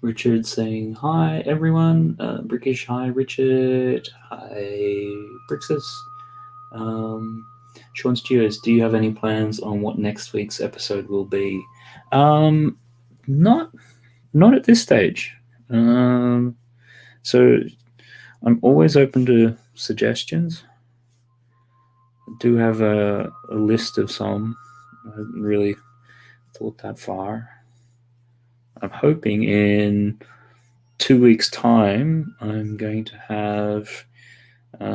[SPEAKER 1] Richard saying, hi, everyone. Brickish, hi, Richard. Hi, Brixus. Sean Studios, do you have any plans on what next week's episode will be? Not at this stage. So I'm always open to suggestions. I do have a list of some. I haven't really thought that far. I'm hoping in 2 weeks' time, I'm going to have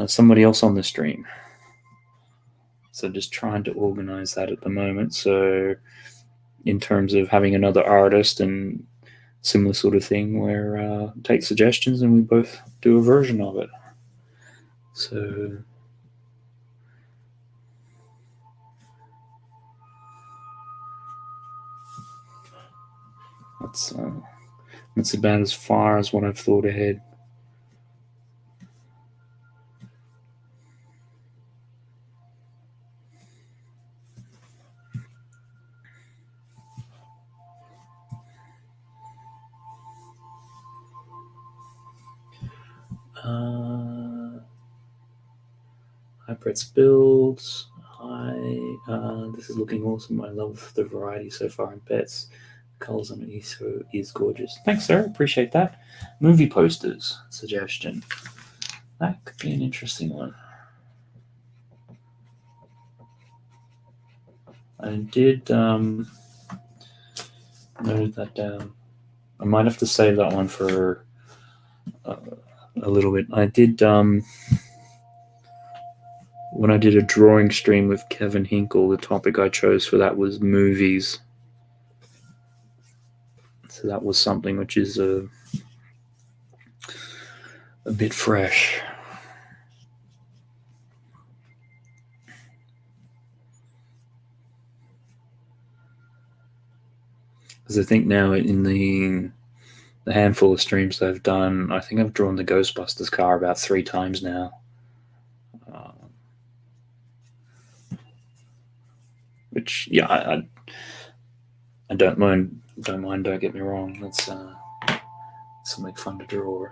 [SPEAKER 1] somebody else on the stream. So just trying to organize that at the moment. So in terms of having another artist and similar sort of thing where take suggestions and we both do a version of it. So that's about as far as what I've thought ahead. Pawtraits builds. Hi, this is looking awesome. I love the variety so far in pets. Colors on it is gorgeous. Thanks, sir. Appreciate that. Movie posters suggestion. That could be an interesting one. I did note that down. I might have to save that one for a little bit. I did when I did a drawing stream with Kevin Hinkle, the topic I chose for that was movies. So that was something which is a bit fresh. Because I think now in the handful of streams I've done, I think I've drawn the Ghostbusters car about 3 times now. Which, yeah, I don't mind. Don't get me wrong. That's something fun to draw.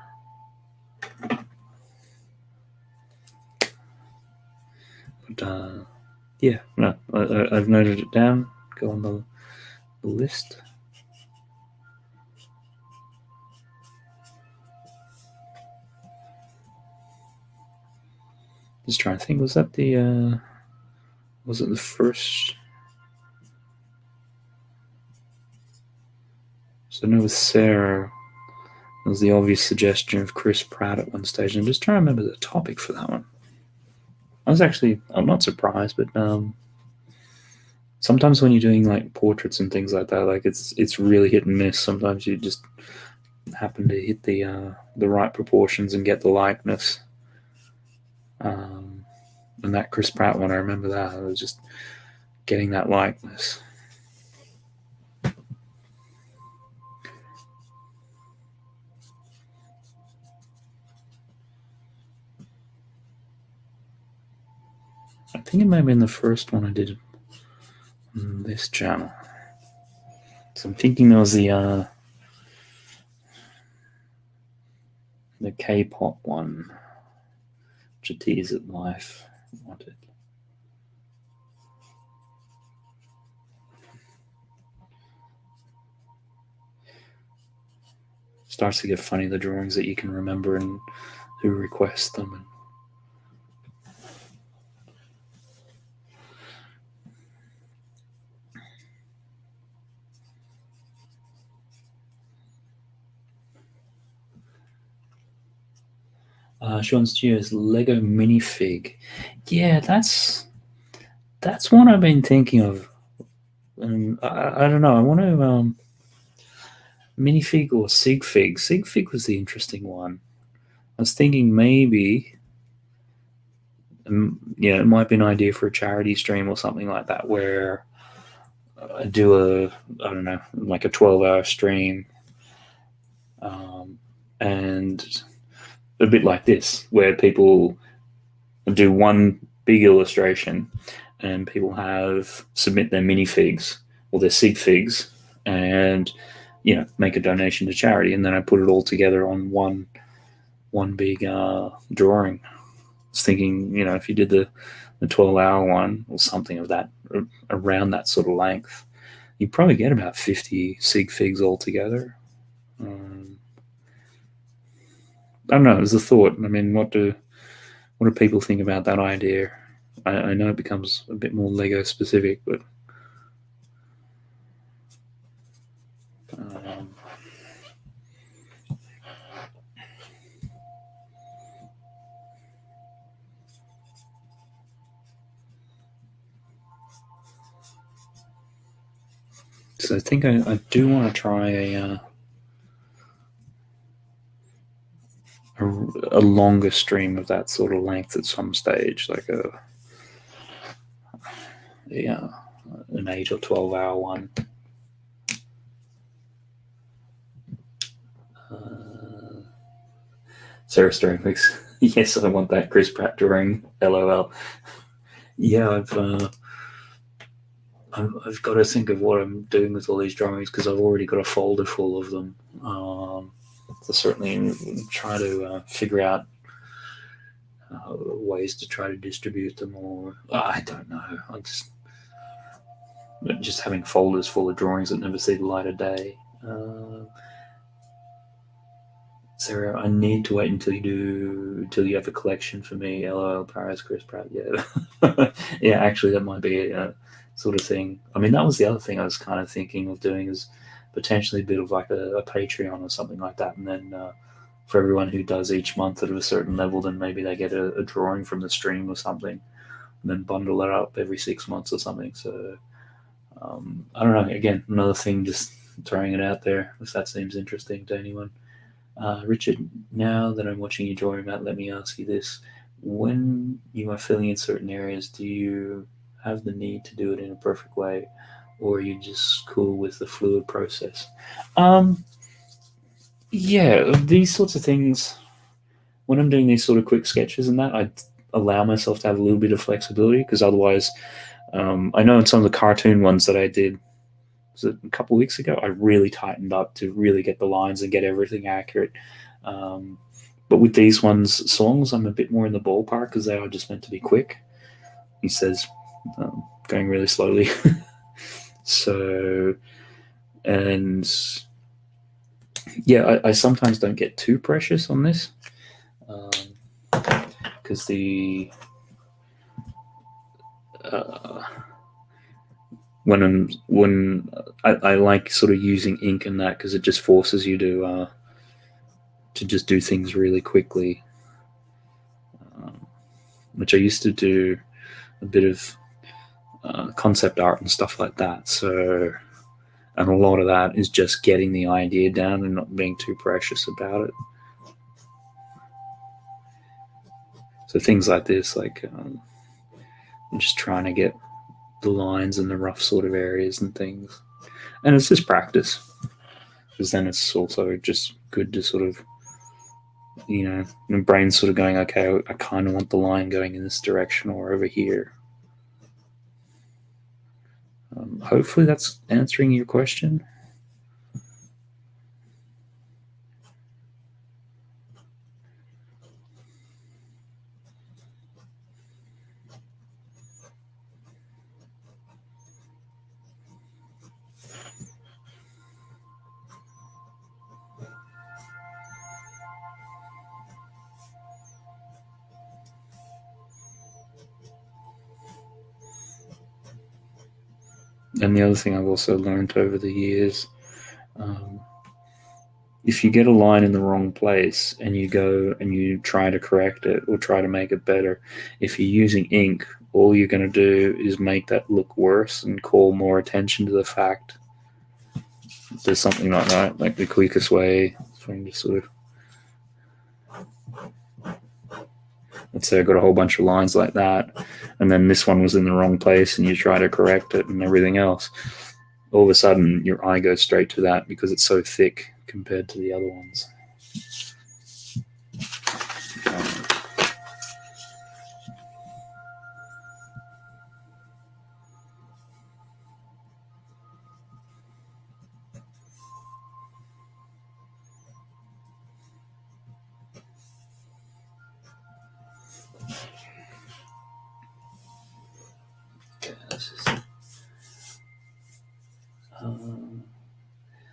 [SPEAKER 1] But yeah, no, I've noted it down. Go on the list. Just trying to think. Was that the? Was it the first? So I know with Sarah, there was the obvious suggestion of Chris Pratt at one stage. And I'm just trying to remember the topic for that one. I'm not surprised, but sometimes when you're doing like portraits and things like that, like it's really hit and miss. Sometimes you just happen to hit the right proportions and get the likeness. And that Chris Pratt one, I remember that. I was just getting that likeness. I think it might have been the first one I did on this channel. So I'm thinking there was the K-pop one, which a tease at life wanted. Starts to get funny, the drawings that you can remember and who requests them. Sean Stew's Lego minifig. Yeah, that's one I've been thinking of. I don't know. I want to minifig or sigfig. Sigfig was the interesting one. I was thinking maybe, it might be an idea for a charity stream or something like that, where I do like a 12-hour stream, and a bit like this, where people do one big illustration and people submit their minifigs or their sig figs and make a donation to charity, and then I put it all together on one big drawing. I was thinking, if you did the 12-hour one or something of that, around that sort of length, you probably get about 50 sig figs altogether. I don't know. It was a thought. I mean, what do people think about that idea? I know it becomes a bit more Lego specific, but So I think I do want to try a longer stream of that sort of length at some stage, like an 8 or 12 hour one. Sarah Sternwick's, yes, I want that Chris Pratt drawing. LOL. Yeah, I've got to think of what I'm doing with all these drawings because I've already got a folder full of them. So certainly try to figure out ways to try to distribute them, or I don't know. I just having folders full of drawings that never see the light of day. Sarah, I need to wait until you have a collection for me. LOL, Paris, Chris Pratt. Yeah, yeah. Actually, that might be a sort of thing. I mean, that was the other thing I was kind of thinking of doing, is potentially a bit of like a Patreon or something like that, and then for everyone who does each month at a certain level, then maybe they get a drawing from the stream or something, and then bundle it up every 6 months or something. So I don't know. Again, another thing, just throwing it out there if that seems interesting to anyone. Richard, now that I'm watching you drawing, Matt, let me ask you this. When you are filling in certain areas, do you have the need to do it in a perfect way, or are you just cool with the fluid process? Yeah, these sorts of things, when I'm doing these sort of quick sketches and that, I allow myself to have a little bit of flexibility, because otherwise, I know in some of the cartoon ones that I did, was it a couple of weeks ago, I really tightened up to really get the lines and get everything accurate. But with these ones, songs, I'm a bit more in the ballpark because they are just meant to be quick. He says, going really slowly. So, and yeah, I sometimes don't get too precious on this, because when I like sort of using ink in that, because it just forces you to just do things really quickly, which I used to do a bit of concept art and stuff like that. So, and a lot of that is just getting the idea down and not being too precious about it. So things like this, like I'm just trying to get the lines and the rough sort of areas and things. And it's just practice, because then it's also just good to sort of, the brain's sort of going, okay, I kind of want the line going in this direction or over here. Hopefully that's answering your question. And the other thing I've also learned over the years, if you get a line in the wrong place and you go and you try to correct it or try to make it better, if you're using ink, all you're going to do is make that look worse and call more attention to the fact there's something not right. Like the quickest way is for you to sort of, let's say I got a whole bunch of lines like that, and then this one was in the wrong place and you try to correct it and everything else, all of a sudden your eye goes straight to that because it's so thick compared to the other ones.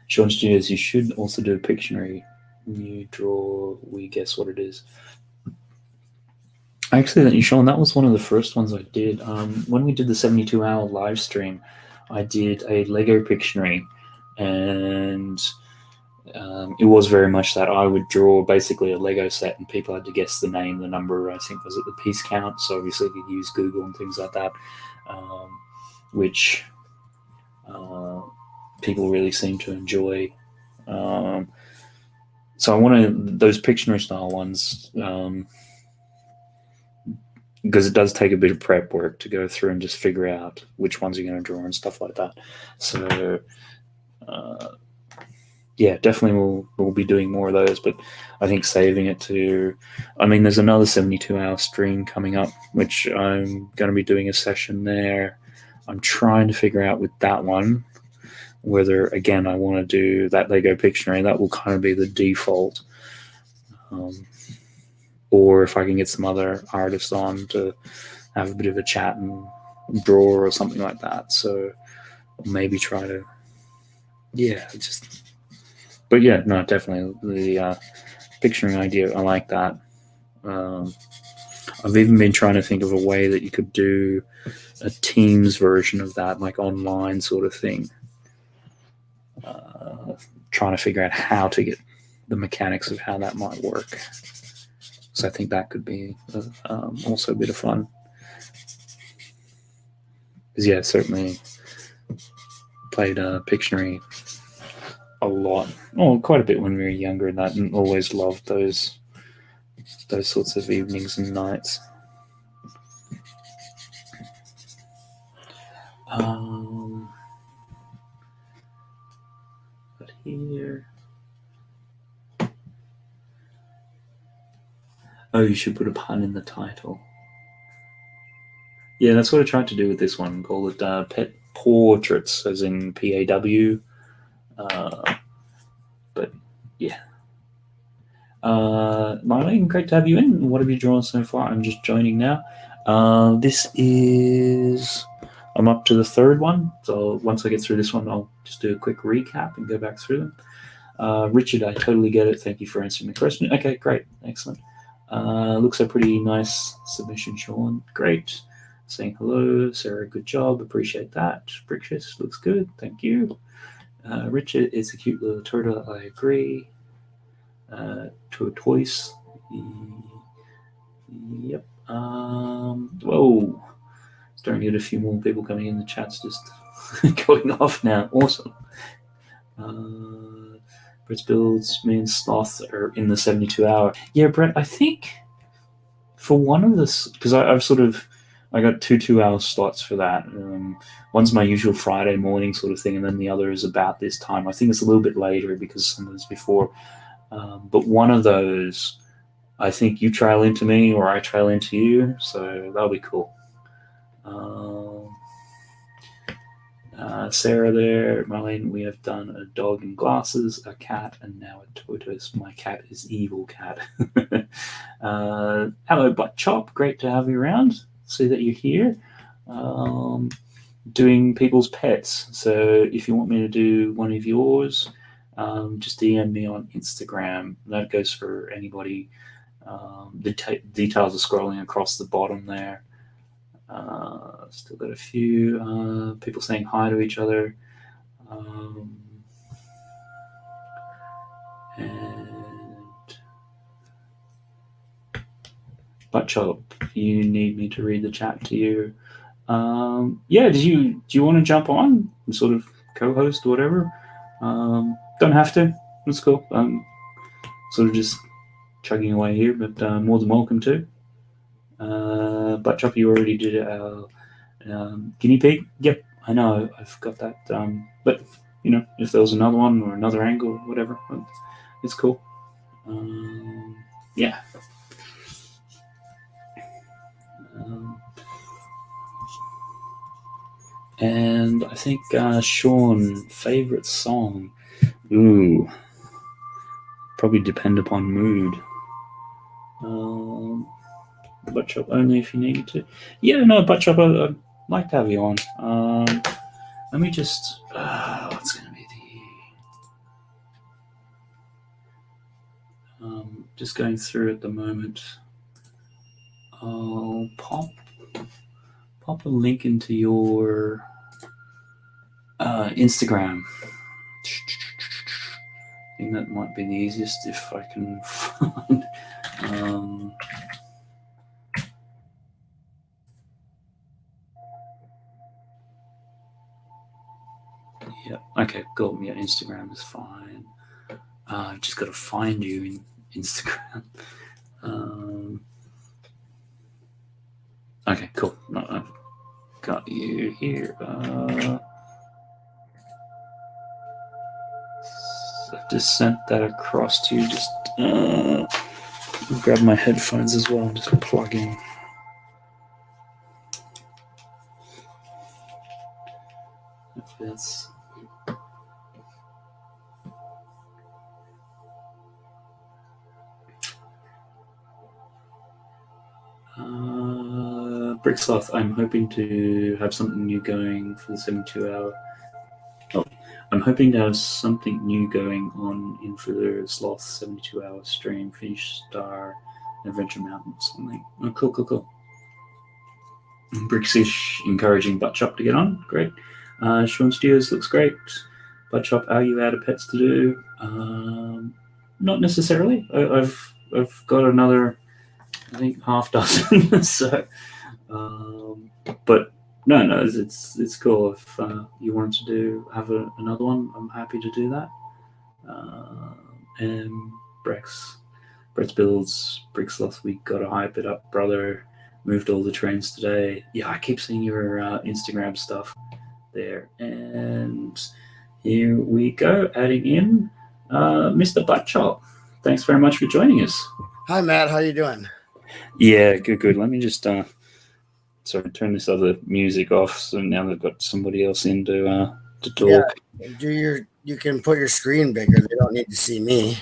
[SPEAKER 1] Sean Studios, you should also do a Pictionary. You draw, we guess what it is. Actually, Sean, that was one of the first ones I did. When we did the 72-hour live stream, I did a Lego Pictionary and it was very much that I would draw basically a Lego set, and people had to guess the name, the number. I think was it the piece count. So obviously you could use Google and things like that, which people really seem to enjoy. So I wanted those Pictionary style ones because it does take a bit of prep work to go through and just figure out which ones you're going to draw and stuff like that. So yeah, definitely we'll be doing more of those, but I think saving it to, I mean, there's another 72-hour stream coming up, which I'm going to be doing a session there. I'm trying to figure out with that one whether, again, I want to do that Lego Pictionary. That will kind of be the default. Or if I can get some other artists on to have a bit of a chat and draw or something like that. So maybe try to, yeah, just, but yeah, no, definitely the Pictionary idea. I like that. I've even been trying to think of a way that you could do a Teams version of that, like online sort of thing. Trying to figure out how to get the mechanics of how that might work. So I think that could be also a bit of fun. Because yeah, certainly played Pictionary a lot, quite a bit when we were younger, and always loved those sorts of evenings and nights. But here, oh, you should put a pun in the title. Yeah, that's what I tried to do with this one. Call it Pet Pawtraits, as in PAW. But yeah. Marlene, great to have you in. What have you drawn so far? I'm just joining now. This is, I'm up to the third one. So once I get through this one, I'll just do a quick recap and go back through them. Richard, I totally get it. Thank you for answering the question. Okay, great. Excellent. Looks a pretty nice submission, Sean. Great. Saying hello. Sarah, good job. Appreciate that. Brickus, looks good. Thank you. Richard, it's a cute little turtle. I agree. Tortoise. Yep. Whoa. Starting to get a few more people coming in. The chat's just going off now. Awesome. Brett's builds means sloth are in the 72-hour. Yeah, Brett, I think for one of the, because I got two 2-hour slots for that. One's my usual Friday morning sort of thing, and then the other is about this time. I think it's a little bit later because some of it's before. But one of those, I think you trail into me or I trail into you, so that'll be cool. Sarah there, Marlene, we have done a dog in glasses, a cat, and now a tortoise. My cat is evil cat. Hello, Butt Chop. Great to have you around. See that you're here. Doing people's pets. So if you want me to do one of yours, just DM me on Instagram. That goes for anybody. The details are scrolling across the bottom there. Still got a few people saying hi to each other. And Butt Chop, you need me to read the chat to you. Yeah, do you want to jump on and sort of co-host or whatever? Don't have to. That's cool. Sort of just chugging away here, but more than welcome to. Butt Chop, you already did a guinea pig. Yep, I know. I've got that. But if there was another one or another angle or whatever, it's cool. Yeah. And I think Sean, favorite song. Ooh, probably depend upon mood. Butt Chop only if you need to. Yeah, no, Butt Chop, I'd like to have you on. Let me just. What's going to be the. Just going through at the moment. I'll pop a link into your Instagram I think that might be the easiest if I can find. Yeah. Okay. Cool. Yeah. Instagram is fine. I've just got to find you in Instagram. Okay. Cool. No, I've got you here. I've just sent that across to you. Just grab my headphones as well and just plug in. That's Bricksloth. I'm hoping to have something new going for the 72-hour. Oh, I'm hoping to have something new going on in for the Sloth 72-hour stream. Finish Star Adventure Mountain or something. Oh, cool. Bricksish encouraging Butt Chop to get on. Great. Sean Steers looks great. Butt Chop, are you out of pets to do? Not necessarily. I've got another, I think, half dozen. So, but no, it's cool. If you wanted to have another one, I'm happy to do that. And Brett's builds, Bricksloth, we got to hype it up, brother. Moved all the trains today. Yeah, I keep seeing your Instagram stuff there. And here we go, adding in Mr. Buttchop. Thanks very much for joining us.
[SPEAKER 2] Hi, Matt. How you doing?
[SPEAKER 1] Yeah, good. Let me just turn this other music off. So now they've got somebody else in to talk.
[SPEAKER 2] Yeah, you can put your screen bigger. They don't need to see me.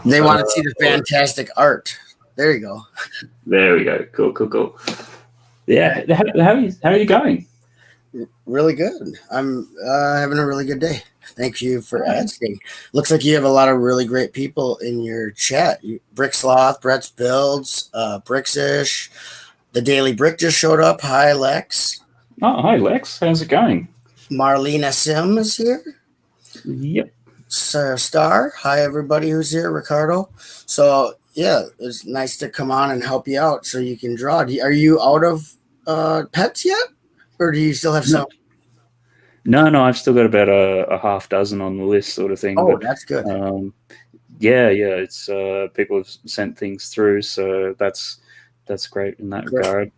[SPEAKER 2] They want to see the fantastic art. There you go.
[SPEAKER 1] There we go. Cool. Yeah, how are you going?
[SPEAKER 2] Really good. I'm having a really good day. Thank you for asking. Looks like you have a lot of really great people in your chat. Bricksloth, Brett's Builds, Bricksish, the Daily Brick just showed up. Hi, Lex.
[SPEAKER 1] Oh, hi, Lex. How's it going?
[SPEAKER 2] Marlena Sim is here.
[SPEAKER 1] Yep.
[SPEAKER 2] Star. Hi, everybody who's here. Ricardo. So, yeah, it's nice to come on and help you out so you can draw. Are you out of pets yet? Or do you still have some?
[SPEAKER 1] No, I've still got about a half dozen on the list, sort of thing.
[SPEAKER 2] Oh, but, that's good.
[SPEAKER 1] Yeah, it's people have sent things through, so that's great in that regard.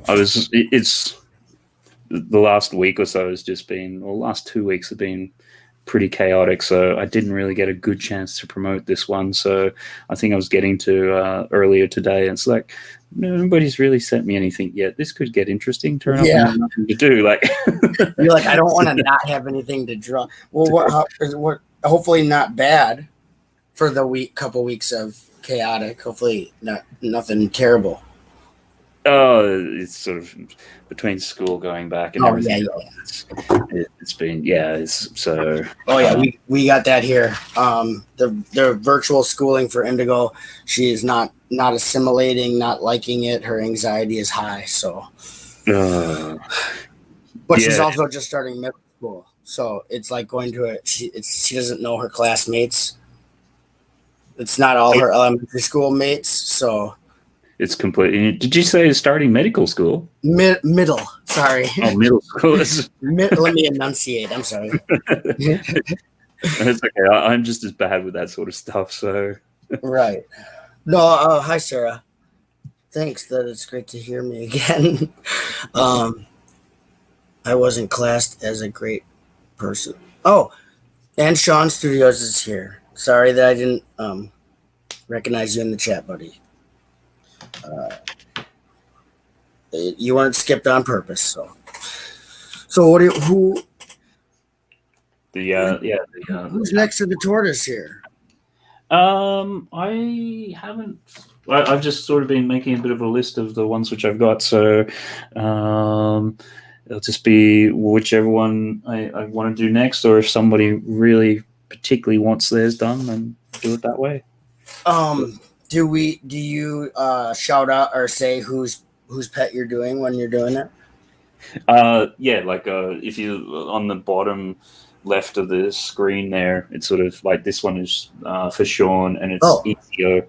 [SPEAKER 1] It's the last week or so has just been, or last 2 weeks have been pretty chaotic, so I didn't really get a good chance to promote this one. So I think I was getting to earlier today, and it's like nobody's really sent me anything yet. This could get interesting. Turn up and have nothing to do. Like
[SPEAKER 2] you're like, I don't want to not have anything to draw. Well, what? Hopefully not bad for the couple weeks of chaotic. Hopefully nothing terrible.
[SPEAKER 1] Oh, it's sort of between school going back and everything.
[SPEAKER 2] Yeah.
[SPEAKER 1] It's been so.
[SPEAKER 2] Oh yeah, we got that here. The virtual schooling for Indigo, she is not assimilating, not liking it. Her anxiety is high. So, but she's also just starting middle school, so it's like going to she doesn't know her classmates. It's not all her elementary school mates, so.
[SPEAKER 1] It's completely. Did you say starting medical school?
[SPEAKER 2] Middle. Sorry.
[SPEAKER 1] Oh, middle school.
[SPEAKER 2] Let me enunciate. I'm sorry.
[SPEAKER 1] It's okay. I'm just as bad with that sort of stuff. So.
[SPEAKER 2] Right. No. Hi, Sarah. Thanks. That it's great to hear me again. I wasn't classed as a great person. Oh, and Sean Studios is here. Sorry that I didn't recognize you in the chat, buddy. You weren't skipped on purpose, so who's next to the tortoise here?
[SPEAKER 1] I haven't. I've just sort of been making a bit of a list of the ones which I've got, so it'll just be whichever one I want to do next, or if somebody really particularly wants theirs done, then do it that way.
[SPEAKER 2] Do you shout out or say whose pet you're doing when you're doing it?
[SPEAKER 1] Yeah, like if you on the bottom left of the screen there, it's sort of like this one is for Sean, and it's
[SPEAKER 2] Oh,
[SPEAKER 1] ECO.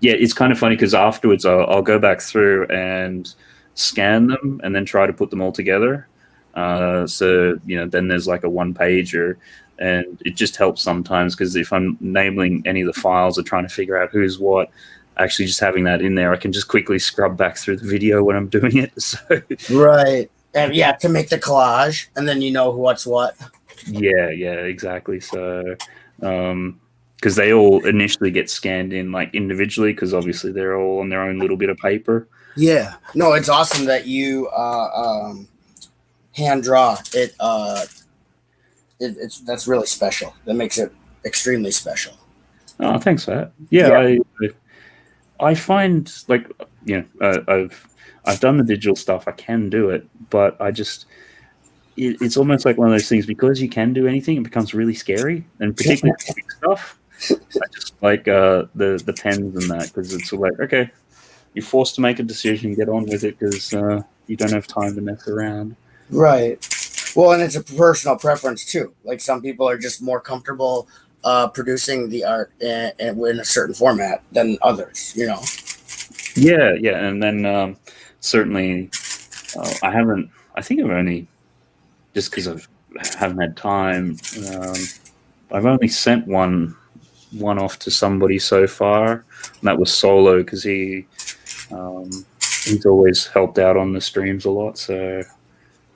[SPEAKER 1] Yeah, it's kind of funny because afterwards I'll go back through and scan them and then try to put them all together. So then there's like a one pager, and it just helps sometimes because if I'm naming any of the files or trying to figure out who's what, actually just having that in there, I can just quickly scrub back through the video when I'm doing it. So
[SPEAKER 2] right. And yeah, to make the collage, and then you know what's what.
[SPEAKER 1] yeah, exactly. So, because they all initially get scanned in like individually, because obviously they're all on their own little bit of paper.
[SPEAKER 2] Yeah. No, it's awesome that you hand draw it. It's that's really special. That makes it extremely special.
[SPEAKER 1] Oh, thanks for that. Yeah,
[SPEAKER 2] Yeah.
[SPEAKER 1] I find like I've done the digital stuff. I can do it, but it's almost like one of those things because you can do anything, it becomes really scary, and particularly big stuff. I just like the pens and that because it's like okay, you're forced to make a decision, get on with it because you don't have time to mess around.
[SPEAKER 2] Right. Well, and it's a personal preference too. Like some people are just more comfortable producing the art in a certain format than others. You know.
[SPEAKER 1] Yeah, and then certainly I haven't. I think I've only just because I haven't had time. I've only sent one off to somebody so far, and that was Solo because he's always helped out on the streams a lot. So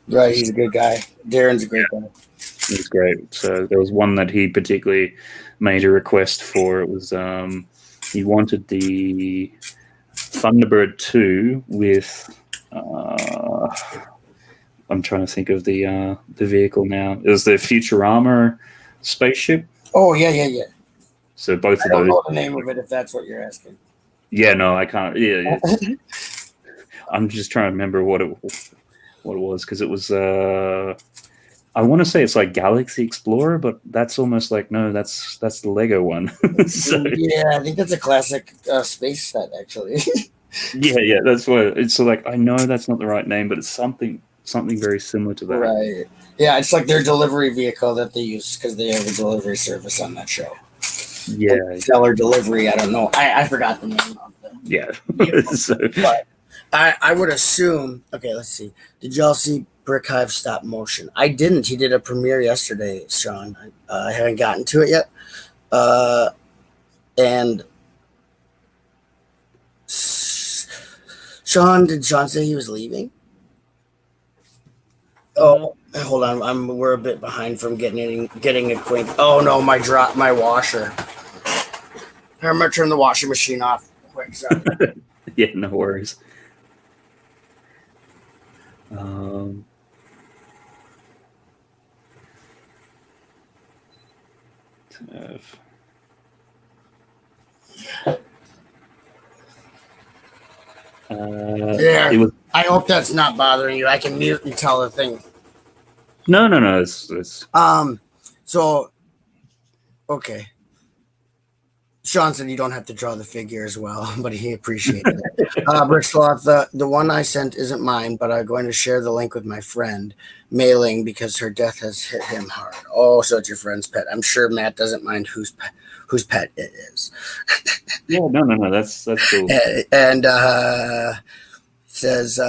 [SPEAKER 2] Right. He's a good guy. Darren's a great guy.
[SPEAKER 1] it was great. So there was one that he particularly made a request for. It was he wanted the Thunderbird 2 with I'm trying to think of the vehicle now. It was the Futurama spaceship.
[SPEAKER 2] Oh yeah.
[SPEAKER 1] So both
[SPEAKER 2] I
[SPEAKER 1] of
[SPEAKER 2] don't
[SPEAKER 1] those.
[SPEAKER 2] know the name of it if that's what you're asking.
[SPEAKER 1] Yeah, no, I can't. Yeah, I'm just trying to remember what it was because it was. I want to say it's like Galaxy Explorer, but that's almost like no, that's the Lego one. So
[SPEAKER 2] Yeah, I think that's a classic space set actually.
[SPEAKER 1] yeah, that's what it's so like. I know that's not the right name, but it's something very similar to that.
[SPEAKER 2] Right. Yeah, it's like their delivery vehicle that they use because they have a delivery service on that show.
[SPEAKER 1] Yeah,
[SPEAKER 2] Seller delivery. I don't know. I forgot the name of the
[SPEAKER 1] yeah.
[SPEAKER 2] vehicle.
[SPEAKER 1] So
[SPEAKER 2] But I would assume. Okay, let's see. Did y'all see Brick Hive stop motion? I didn't. He did a premiere yesterday, Sean. I haven't gotten to it yet. And Sean, did Sean say he was leaving? Oh, hold on. We're a bit behind from getting acquainted. Oh no, my washer. I'm gonna turn the washing machine off quick. Sorry.
[SPEAKER 1] yeah, no worries.
[SPEAKER 2] Yeah.
[SPEAKER 1] It was
[SPEAKER 2] I hope that's not bothering you. I can mute and tell the thing.
[SPEAKER 1] no. It's
[SPEAKER 2] So okay. Sean said you don't have to draw the figure as well, but he appreciated it. Brick Sloth, the one I sent isn't mine, but I'm going to share the link with my friend, Mailing, because her death has hit him hard. Oh, so it's your friend's pet. I'm sure Matt doesn't mind whose pet it is.
[SPEAKER 1] yeah, no. That's cool.
[SPEAKER 2] And says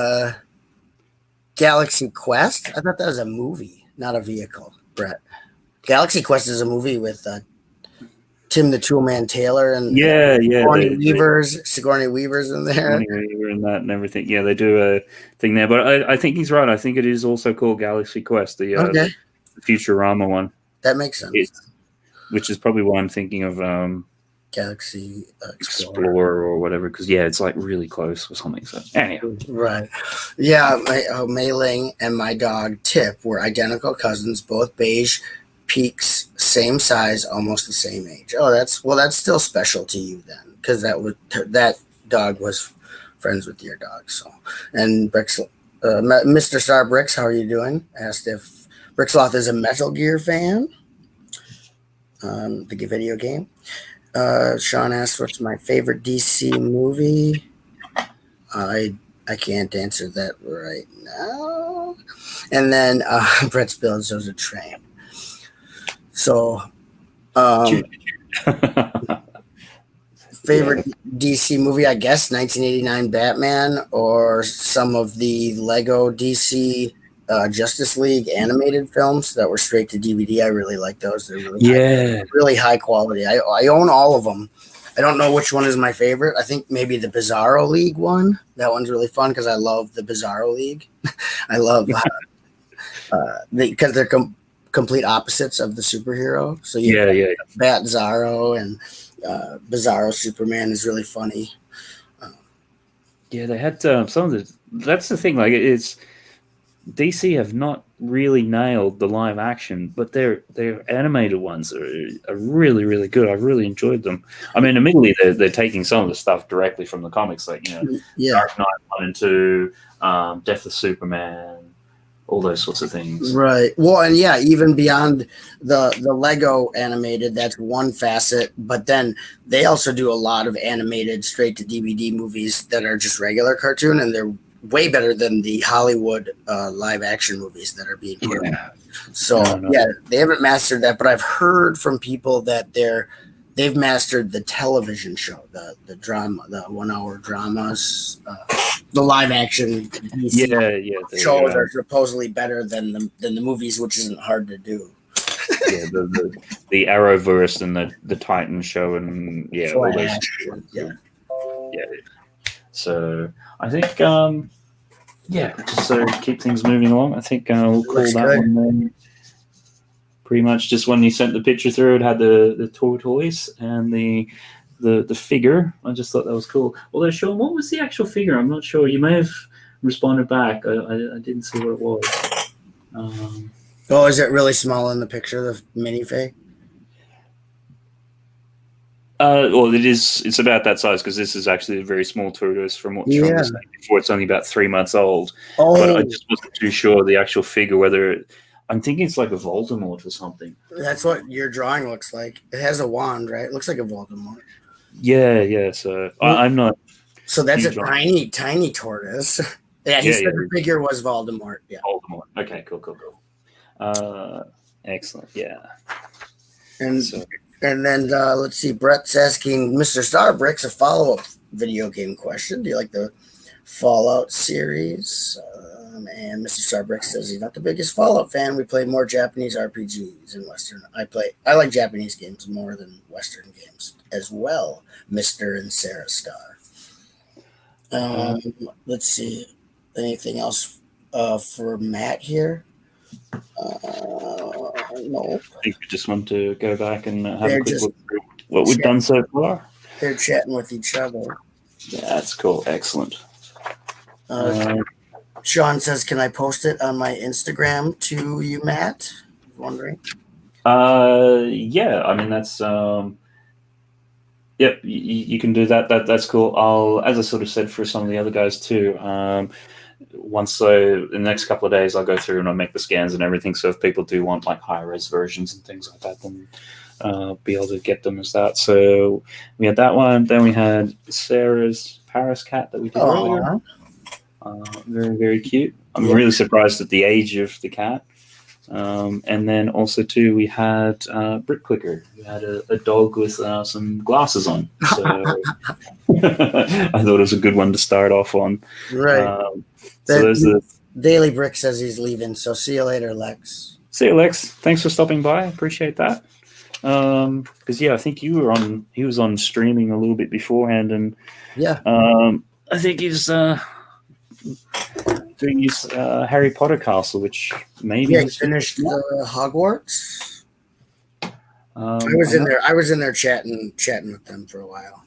[SPEAKER 2] Galaxy Quest. I thought that was a movie, not a vehicle, Brett. Galaxy Quest is a movie with Tim the Toolman Taylor and Sigourney Weaver's in there.
[SPEAKER 1] Sigourney Weaver and that and everything. Yeah, they do a thing there. But I think he's right. I think it is also called Galaxy Quest, the Futurama one.
[SPEAKER 2] That makes sense.
[SPEAKER 1] Which is probably why I'm thinking of
[SPEAKER 2] Galaxy
[SPEAKER 1] Explorer or whatever. Because yeah, it's like really close or something. So anyhow,
[SPEAKER 2] right. Yeah, Mei Ling and my dog Tip were identical cousins, both beige peaks, same size, almost the same age. Oh, that's still special to you then, because that dog was friends with your dog. So, and Bricks, Mr. Star Bricks, how are you doing? Asked if Bricksloth is a Metal Gear fan, the video game. Sean asked what's my favorite DC movie. I I can't answer that right now. And then Brett's Build shows a train. So, favorite DC movie, I guess, 1989 Batman, or some of the Lego DC Justice League animated films that were straight to DVD. I really like those. They're really high quality. I own all of them. I don't know which one is my favorite. I think maybe the Bizarro League one. That one's really fun because I love the Bizarro League. I love because they're complete opposites of the superhero. So Bat Zarro and Bizarro Superman is really funny.
[SPEAKER 1] They had some of the. That's the thing. Like it's DC have not really nailed the live action, but their animated ones are really, really good. I really enjoyed them. I mean, admittedly, they're taking some of the stuff directly from the comics, like Dark Knight 1 and 2, Death of Superman, all those sorts of things.
[SPEAKER 2] Right. Well, and even beyond the Lego animated, that's one facet. But then they also do a lot of animated straight to DVD movies that are just regular cartoon, and they're way better than the Hollywood live action movies that are being put out. So they haven't mastered that, but I've heard from people that they've mastered the television show, the drama, the 1 hour dramas, the live action DC shows are supposedly better than the movies, which isn't hard to do.
[SPEAKER 1] The Arrowverse and the Titan show and all those. So I think just so keep things moving along. I think we'll call that one then. Pretty much just when you sent the picture through, it had the tortoise and the figure. I just thought that was cool. Although, Sean, what was the actual figure? I'm not sure. You may have responded back. I didn't see what it was.
[SPEAKER 2] Is it really small in the picture, the minifig?
[SPEAKER 1] Well, it's about that size because this is actually a very small tortoise from what Sean was saying before. It's only about 3 months old. But I just wasn't too sure the actual figure, whether I'm thinking it's like a Voldemort or something.
[SPEAKER 2] That's what your drawing looks like. It has a wand, right? It looks like a Voldemort.
[SPEAKER 1] Yeah. So I'm not.
[SPEAKER 2] So that's a tiny tortoise. He said the figure was Voldemort. Yeah.
[SPEAKER 1] Voldemort. Okay, cool. Excellent. Yeah.
[SPEAKER 2] And then let's see. Brett's asking Mr. Starbricks a follow-up video game question. Do you like the Fallout series? And Mr. Starbricks says he's not the biggest Fallout fan. We play more Japanese RPGs and Western. I like Japanese games more than Western games as well, Mr. and Sarah Star. Let's see. Anything else for Matt here? No.
[SPEAKER 1] I think we just want to go back and have a quick look through what we've done so far.
[SPEAKER 2] They're chatting with each other.
[SPEAKER 1] Yeah, that's cool. Excellent.
[SPEAKER 2] Sean says, can I post it on my Instagram to you, Matt? Wondering.
[SPEAKER 1] I mean, that's yep, you can do that. That's cool. As I sort of said for some of the other guys too, in the next couple of days, I'll go through and I'll make the scans and everything. So if people do want like high res versions and things like that, then be able to get them as that. So we had that one. Then we had Sarah's Paris cat that we did earlier. Very, very cute. I'm really surprised at the age of the cat. And then also too, we had Brick Clicker. We had a dog with some glasses on. So I thought it was a good one to start off on.
[SPEAKER 2] Right.
[SPEAKER 1] So there's the
[SPEAKER 2] Daily Brick says he's leaving. So see you later, Lex.
[SPEAKER 1] See you, Lex. Thanks for stopping by. Appreciate that. Because I think he was on streaming a little bit beforehand, and I think he's doing his Harry Potter castle, which maybe
[SPEAKER 2] he finished Hogwarts. I was in there chatting with them for a while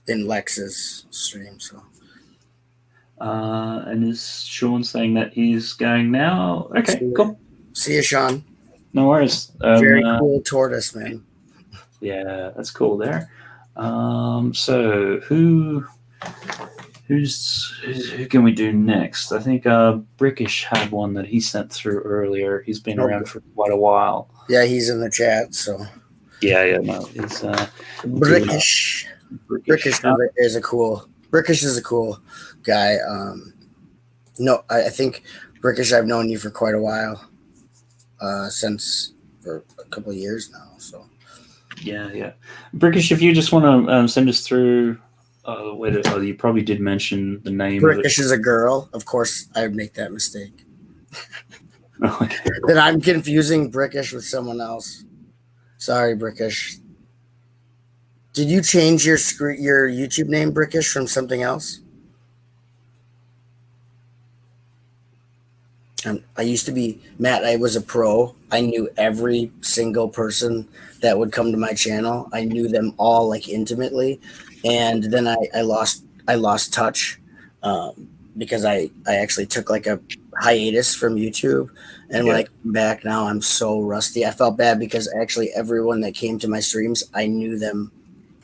[SPEAKER 2] in Lex's stream. So,
[SPEAKER 1] and is Sean saying that he's going now? Okay, cool.
[SPEAKER 2] See you, Sean.
[SPEAKER 1] No worries.
[SPEAKER 2] Very cool tortoise, man.
[SPEAKER 1] Yeah, that's cool there. So who can we do next? I think Brickish had one that he sent through earlier. He's been around for quite a while.
[SPEAKER 2] Yeah, he's in the chat. So
[SPEAKER 1] no, he's
[SPEAKER 2] Brickish. Brickish is a cool guy. No, I think Brickish, I've known you for quite a while, since for a couple of years now. So
[SPEAKER 1] Yeah. Brickish, if you just want to send us through, you probably did mention the name of it.
[SPEAKER 2] Brickish is a girl. Of course, I would make that mistake.
[SPEAKER 1] Okay.
[SPEAKER 2] That I'm confusing Brickish with someone else. Sorry, Brickish. Did you change your YouTube name, Brickish, from something else? I used to be Matt. I was a pro. I knew every single person that would come to my channel. I knew them all like intimately, and then I lost touch, because I actually took like a hiatus from YouTube, and when I came back now, I'm so rusty. I felt bad because actually everyone that came to my streams, I knew them.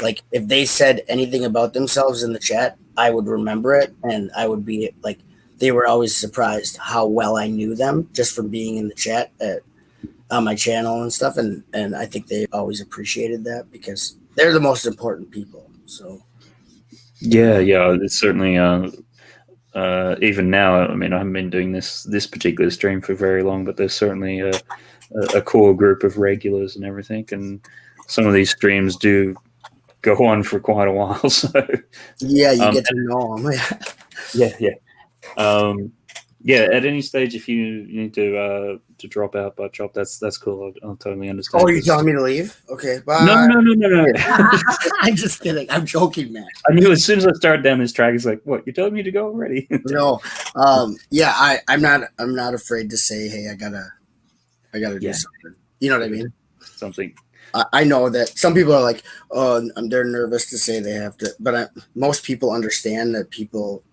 [SPEAKER 2] Like if they said anything about themselves in the chat, I would remember it, and I would be like, they were always surprised how well I knew them just from being in the chat on my channel and stuff. And I think they always appreciated that because they're the most important people. So
[SPEAKER 1] Yeah, it's certainly even now. I mean, I haven't been doing this particular stream for very long, but there's certainly a core group of regulars and everything. And some of these streams do go on for quite a while. So
[SPEAKER 2] yeah, you get to know them.
[SPEAKER 1] Yeah. At any stage, if you need to drop out, butt chop, that's cool. I'll totally understand.
[SPEAKER 2] Oh, you're telling me to leave? Okay, bye.
[SPEAKER 1] No.
[SPEAKER 2] I'm just kidding. I'm joking, man.
[SPEAKER 1] I knew as soon as I started down this track, it's like, what? You're telling me to go already?
[SPEAKER 2] No. I'm not afraid to say, hey, I gotta do something. You know what I mean?
[SPEAKER 1] Something.
[SPEAKER 2] I know that some people are like, oh, they're nervous to say they have to, but most people understand that people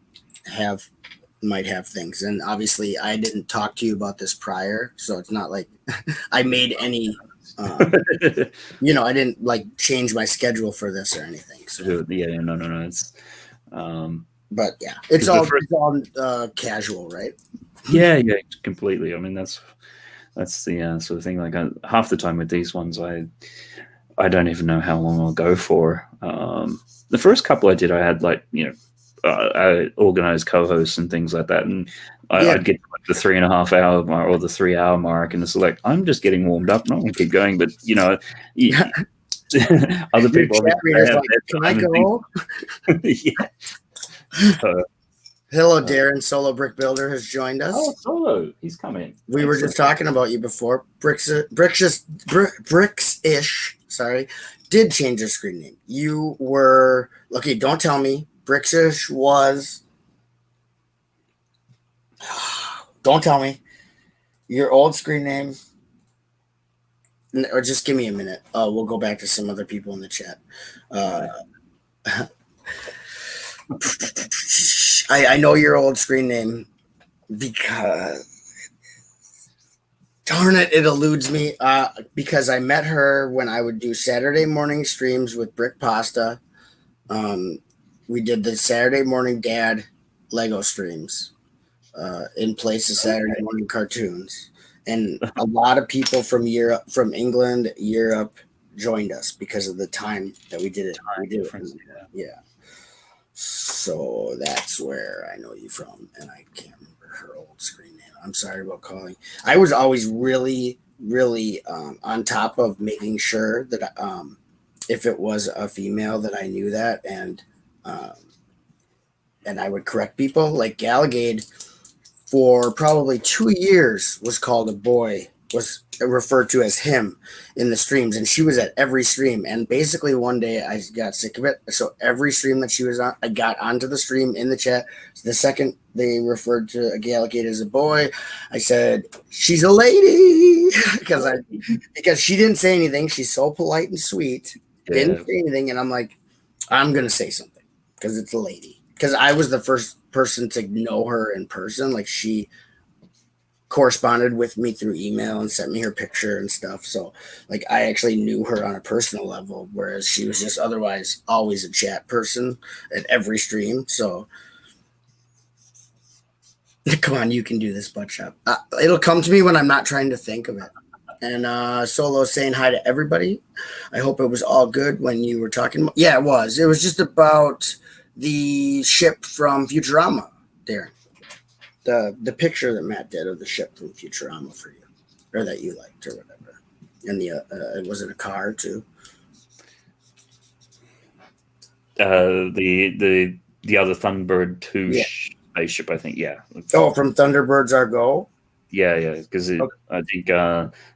[SPEAKER 2] might have things. And obviously I didn't talk to you about this prior, so it's not like I made any, I didn't like change my schedule for this or anything. So
[SPEAKER 1] yeah, no. It's,
[SPEAKER 2] but yeah, it's all casual, right?
[SPEAKER 1] Yeah, completely. I mean, that's the sort of thing. Like half the time with these ones, I don't even know how long I'll go for. The first couple I did, I had like, I organized co-hosts and things like that, and I'd get to like the 3.5 hour mark or the 3 hour mark, and it's like, I'm just getting warmed up. No one keep going, but other people.
[SPEAKER 2] Can I go? Hello, Darren. Solo Brick Builder has joined us.
[SPEAKER 1] Oh, Solo, he's coming.
[SPEAKER 2] We were just talking about you before. Bricks-ish. Sorry, did change your screen name. You were okay. Don't tell me. Bricks-ish was. Don't tell me. Your old screen name. Or just give me a minute. We'll go back to some other people in the chat. I know your old screen name because, darn it, it eludes me. Because I met her when I would do Saturday morning streams with Brick Pasta. We did the Saturday morning dad Lego streams in place of Saturday morning cartoons. And a lot of people from England, Europe joined us because of the time that we did it. Yeah. So that's where I know you from, and I can't remember her old screen name. I'm sorry about calling. I was always really, really on top of making sure that if it was a female, that I knew that, and I would correct people. Like Galagade, for probably 2 years, was called a boy, was referred to as him in the streams, and she was at every stream. And basically one day I got sick of it, so every stream that she was on, I got onto the stream in the chat. The second they referred to a Galagade as a boy, I said, she's a lady. because she didn't say anything. She's so polite and sweet, didn't say anything, and I'm like, I'm gonna say something because it's a lady, because I was the first person to know her in person. Like, she corresponded with me through email and sent me her picture and stuff. So like, I actually knew her on a personal level, whereas she was just otherwise always a chat person at every stream. So come on, you can do this, butt shop. It'll come to me when I'm not trying to think of it. And Solo saying hi to everybody. I hope it was all good when you were talking. Yeah, it was. It was just about the ship from Futurama, Darren. The picture that Matt did of the ship from Futurama for you, or that you liked, or whatever. And was it a car too?
[SPEAKER 1] The other Thunderbird 2 spaceship, I think. Yeah.
[SPEAKER 2] Oh, from Thunderbirds Are Go.
[SPEAKER 1] Yeah, because I think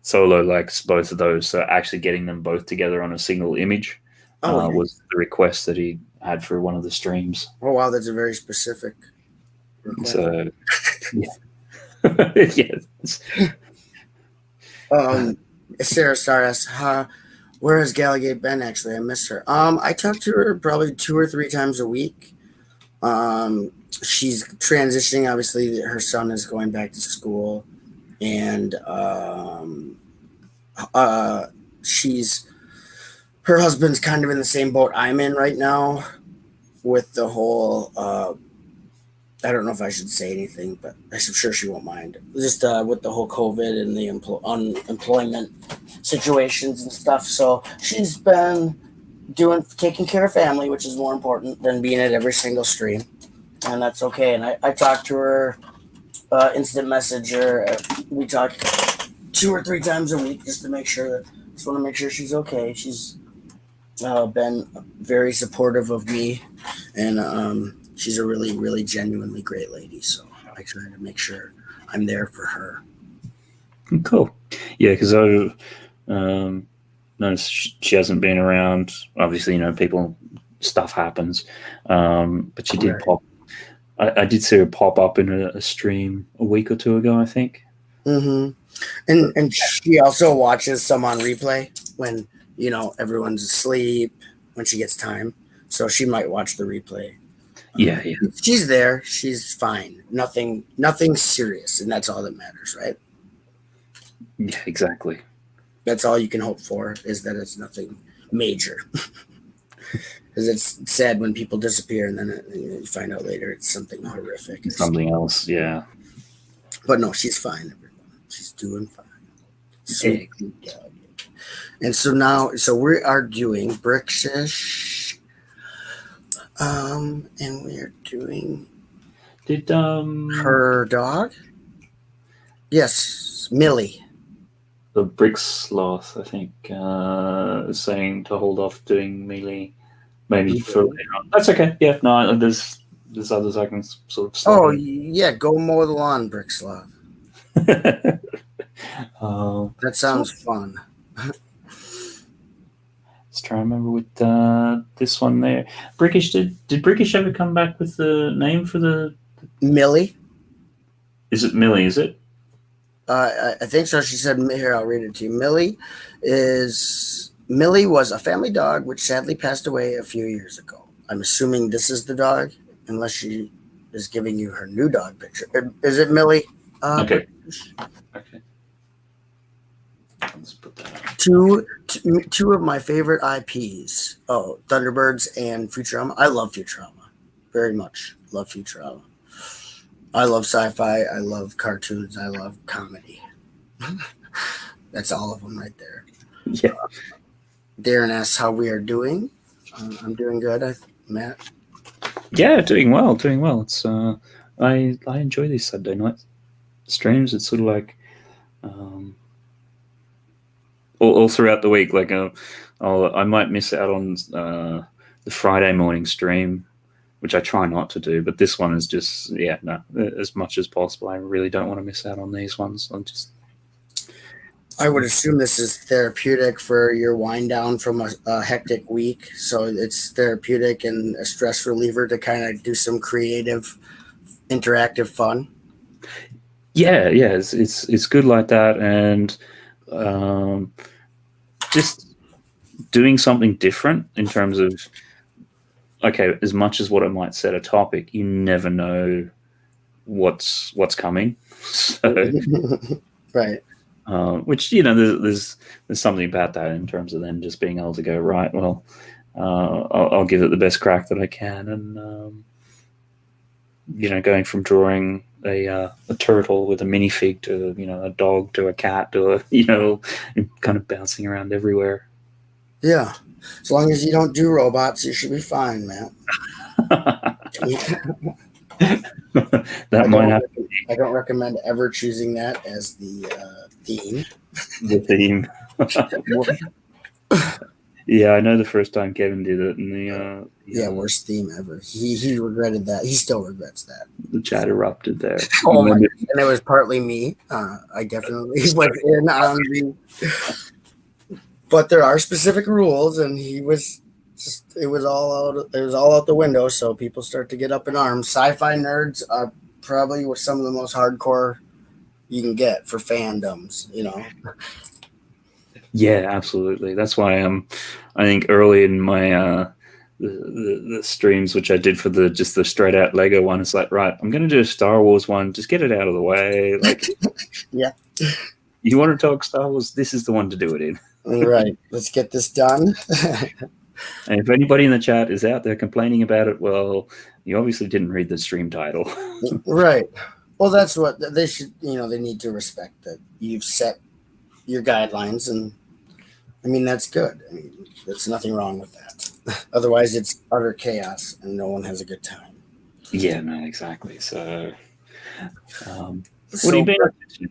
[SPEAKER 1] Solo likes both of those, so actually getting them both together on a single image was the request that he had for one of the streams.
[SPEAKER 2] Oh wow, that's a very specific request.
[SPEAKER 1] So, yeah.
[SPEAKER 2] Sarah Star asks, where has Gallagate been? Actually, I miss her. I talk to her probably 2 or 3 times a week. She's transitioning. Obviously, her son is going back to school, and her husband's kind of in the same boat I'm in right now with the whole. I don't know if I should say anything, but I'm sure she won't mind. Just with the whole COVID and the unemployment situations and stuff. So she's been taking care of family, which is more important than being at every single stream. And that's okay. And I talked to her instant messenger. We talk 2 or 3 times a week just to make sure. Just want to make sure she's okay. She's been very supportive of me, and she's a really, really genuinely great lady. So I try to make sure I'm there for her.
[SPEAKER 1] Cool. Yeah, because I noticed she hasn't been around. Obviously, stuff happens. But she did pop. I did see her pop up in a stream a week or 2 ago, I think.
[SPEAKER 2] Mm-hmm. And she also watches some on replay when everyone's asleep, when she gets time. So she might watch the replay.
[SPEAKER 1] Yeah.
[SPEAKER 2] She's there. She's fine. Nothing serious, and that's all that matters, right?
[SPEAKER 1] Yeah, exactly.
[SPEAKER 2] That's all you can hope for, is that it's nothing major. Because it's sad when people disappear and then you find out later it's something horrific.
[SPEAKER 1] It's something else, yeah.
[SPEAKER 2] But no, she's fine, everyone. She's doing fine. Sweet. And so now, we are doing Bricksish. And we are doing her dog. Yes, Millie.
[SPEAKER 1] The Bricks Sloth, I think, is saying to hold off doing melee, maybe for later on. That's okay. Yeah, no, there's others I can sort of.
[SPEAKER 2] Oh yeah, go mow the lawn, Brick Sloth. That sounds fun.
[SPEAKER 1] Let's try and remember with this one there. Brickish, did Brickish ever come back with the name for the
[SPEAKER 2] Millie?
[SPEAKER 1] Is it Millie? Is it?
[SPEAKER 2] I think so. She said, here, I'll read it to you. Millie was a family dog which sadly passed away a few years ago. I'm assuming this is the dog, unless she is giving you her new dog picture. Is it Millie?
[SPEAKER 1] Okay. Let's put that out.
[SPEAKER 2] Two of my favorite IPs. Oh, Thunderbirds and Futurama. I love Futurama very much. Love Futurama. I love sci-fi. I love cartoons. I love comedy. That's all of them right there.
[SPEAKER 1] Yeah.
[SPEAKER 2] Darren asks how we are doing. I'm doing good, Matt.
[SPEAKER 1] Yeah, doing well. It's I enjoy these Saturday night streams. It's sort of like all throughout the week. Like I might miss out on the Friday morning stream, which I try not to do, but this one is just, as much as possible. I really don't want to miss out on these ones.
[SPEAKER 2] I would assume this is therapeutic for your wind down from a hectic week. So it's therapeutic and a stress reliever to kind of do some creative, interactive fun.
[SPEAKER 1] Yeah, it's good like that, and just doing something different in terms of, okay, as much as what it might set a topic, you never know what's coming. So,
[SPEAKER 2] right.
[SPEAKER 1] Which there's something about that in terms of then just being able to go, right, well, I'll give it the best crack that I can, and going from drawing a turtle with a minifig to a dog to a cat to kind of bouncing around everywhere.
[SPEAKER 2] Yeah. As long as you don't do robots, you should be fine, man.
[SPEAKER 1] That might have
[SPEAKER 2] I don't recommend ever choosing that as the theme.
[SPEAKER 1] the theme. Yeah, I know the first time Kevin did it, and
[SPEAKER 2] Worst theme ever. He regretted that. He still regrets that.
[SPEAKER 1] the chat erupted there.
[SPEAKER 2] Oh my! And it was partly me. I definitely went in on the. But there are specific rules, and he was just. It was all out. It was all out the window. So people start to get up in arms. Sci-fi nerds are probably some of the most hardcore you can get for fandoms.
[SPEAKER 1] Yeah, absolutely. That's why I think early in my the streams, which I did for the straight out Lego one, it's like, right, I'm going to do a Star Wars one. Just get it out of the way. Like,
[SPEAKER 2] yeah.
[SPEAKER 1] You want to talk Star Wars? This is the one to do it in.
[SPEAKER 2] Right. Let's get this done.
[SPEAKER 1] And if anybody in the chat is out there complaining about it, well, you obviously didn't read the stream title.
[SPEAKER 2] Right. Well, that's what they should, they need to respect that you've set your guidelines, and I mean, that's good. I mean, there's nothing wrong with that. Otherwise, it's utter chaos and no one has a good time.
[SPEAKER 1] Yeah, no, exactly. So, what have you been up to?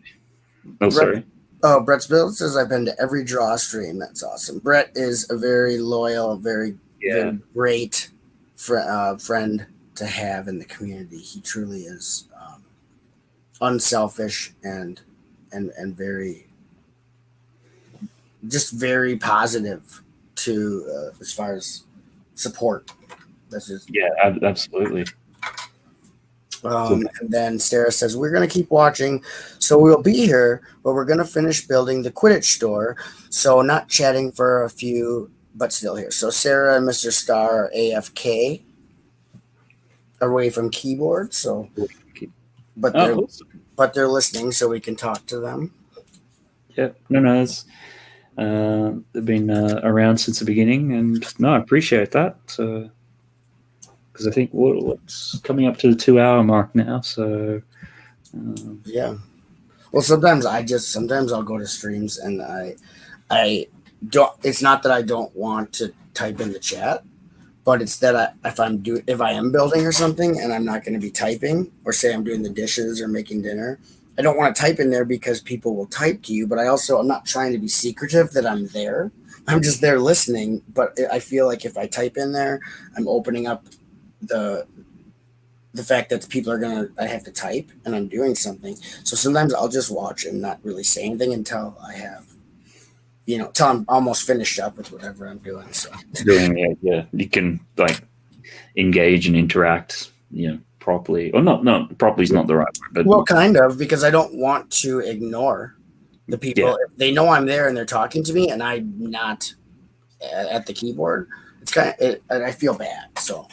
[SPEAKER 1] Oh, sorry.
[SPEAKER 2] Oh, Brett's Build says, I've been to every draw stream. That's awesome. Brett is a very loyal, very great friend to have in the community. He truly is unselfish and very, just very positive to as far as support. That's just
[SPEAKER 1] absolutely.
[SPEAKER 2] And then Sarah says, we're going to keep watching. So we'll be here, but we're going to finish building the Quidditch store. So not chatting for a few, but still here. So Sarah and Mr. Star are AFK, away from keyboard. So, but they're listening, so we can talk to them.
[SPEAKER 1] Yeah, no, it's, they've been around since the beginning, and no, I appreciate that. So, because I think what's coming up to the 2-hour mark now. So,
[SPEAKER 2] yeah. Well, sometimes I'll go to streams and I don't. It's not that I don't want to type in the chat, but it's that if I am building or something and I'm not going to be typing, or say I'm doing the dishes or making dinner, I don't want to type in there because people will type to you. But I'm not trying to be secretive that I'm there. I'm just there listening. But I feel like if I type in there, I'm opening up the fact that people I have to type and I'm doing something. So sometimes I'll just watch and not really say anything until I have, till I'm almost finished up with whatever I'm doing. So
[SPEAKER 1] you can like engage and interact, properly, or not properly is not the right word, but
[SPEAKER 2] kind of, because I don't want to ignore the people.
[SPEAKER 1] Yeah.
[SPEAKER 2] If they know I'm there and they're talking to me and I'm not at the keyboard, it's and I feel bad. So.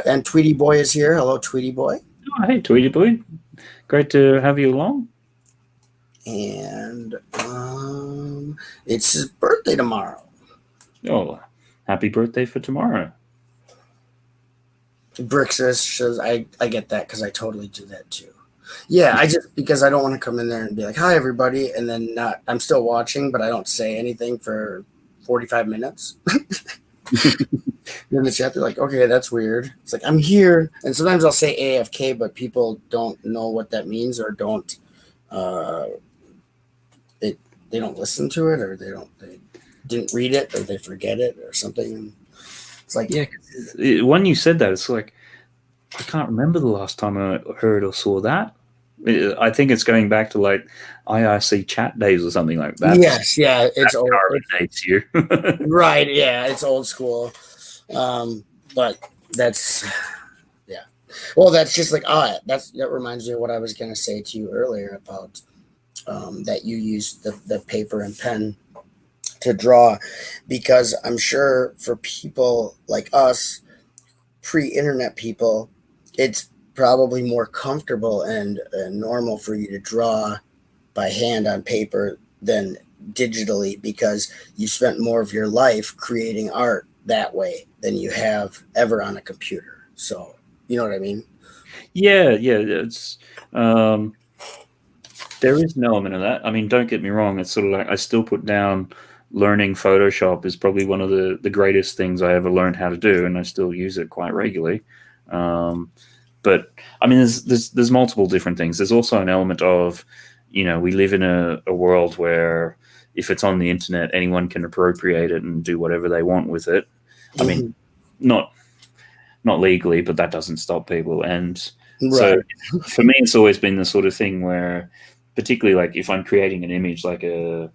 [SPEAKER 2] And Tweety Boy is here. Hello, Tweety Boy.
[SPEAKER 1] Oh, hey, Tweety Boy. Great to have you along.
[SPEAKER 2] And it's his birthday tomorrow.
[SPEAKER 1] Oh, happy birthday for tomorrow.
[SPEAKER 2] Bricks says, I get that because I totally do that too. Yeah, because I don't want to come in there and be like, hi, everybody. And then I'm still watching, but I don't say anything for 45 minutes. In the chat, they're like, okay, that's weird. It's like, I'm here. And sometimes I'll say AFK, but people don't know what that means, or don't they don't listen to it, or they didn't read it, or they forget it or something. And it's like,
[SPEAKER 1] when you said that, it's like, I can't remember the last time I heard or saw that. I think it's going back to like IRC chat days or something like that.
[SPEAKER 2] Yes, yeah, it's old.
[SPEAKER 1] Dates here.
[SPEAKER 2] Right, yeah, it's old school. But that's, yeah. Well, that's just like, that reminds me of what I was going to say to you earlier about that you use the paper and pen to draw, because I'm sure for people like us, pre-internet people, it's probably more comfortable and normal for you to draw by hand on paper than digitally, because you spent more of your life creating art that way than you have ever on a computer. So, you know what I mean?
[SPEAKER 1] Yeah. It's there is an element of that. I mean, don't get me wrong. It's sort of like I still put down learning Photoshop is probably one of the greatest things I ever learned how to do, and I still use it quite regularly. But I mean, there's multiple different things. There's also an element of, we live in a world where if it's on the internet, anyone can appropriate it and do whatever they want with it. I mean, not legally, but that doesn't stop people. And so for me, it's always been the sort of thing where, particularly like if I'm creating an image, like I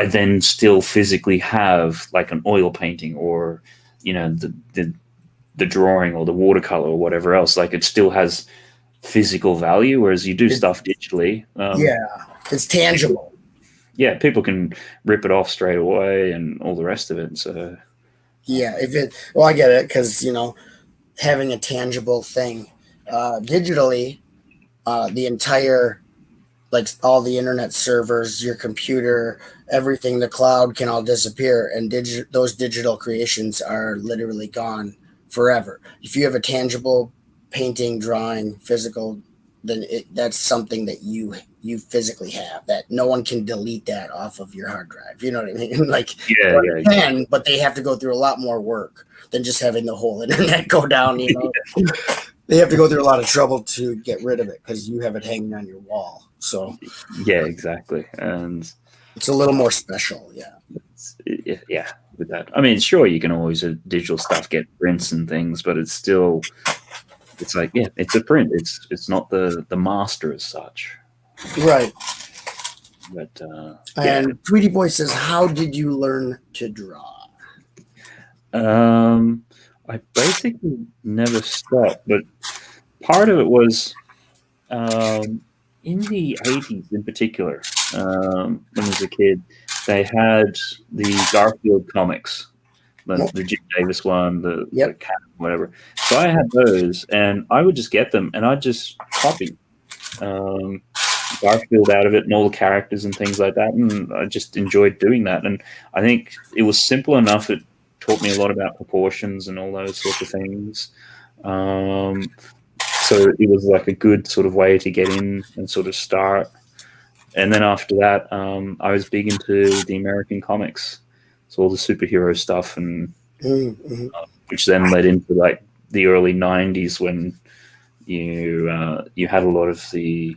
[SPEAKER 1] then still physically have like an oil painting or, the drawing or the watercolor or whatever else, like it still has physical value, whereas you do stuff digitally.
[SPEAKER 2] It's tangible.
[SPEAKER 1] People can rip it off straight away and all the rest of it. So
[SPEAKER 2] I get it, because having a tangible thing digitally, the entire, like all the internet servers, your computer, everything, the cloud can all disappear, and those digital creations are literally gone forever. If you have a tangible painting, drawing, physical, then that's something that you physically have, that no one can delete that off of your hard drive. You know what I mean? Like, can, but they have to go through a lot more work than just having the whole internet go down. They have to go through a lot of trouble to get rid of it because you have it hanging on your wall. So
[SPEAKER 1] exactly, and
[SPEAKER 2] it's a little more special.
[SPEAKER 1] With that, I mean, sure, you can always digital stuff get prints and things, but it's still, it's like, it's a print. It's not the master as such,
[SPEAKER 2] right?
[SPEAKER 1] But
[SPEAKER 2] and Tweety Boy says, "How did you learn to draw?"
[SPEAKER 1] I basically never stopped, but part of it was in the 80s in particular, when I was a kid, they had the Garfield comics, the Jim Davis one, the cat, whatever. So I had those, and I would just get them, and I'd just copy Garfield out of it and all the characters and things like that, and I just enjoyed doing that. And I think it was simple enough. It taught me a lot about proportions and all those sorts of things. So it was like a good sort of way to get in and sort of start. And then after that, I was big into the American comics, so all the superhero stuff, and which then led into like the early '90s when you had a lot of the.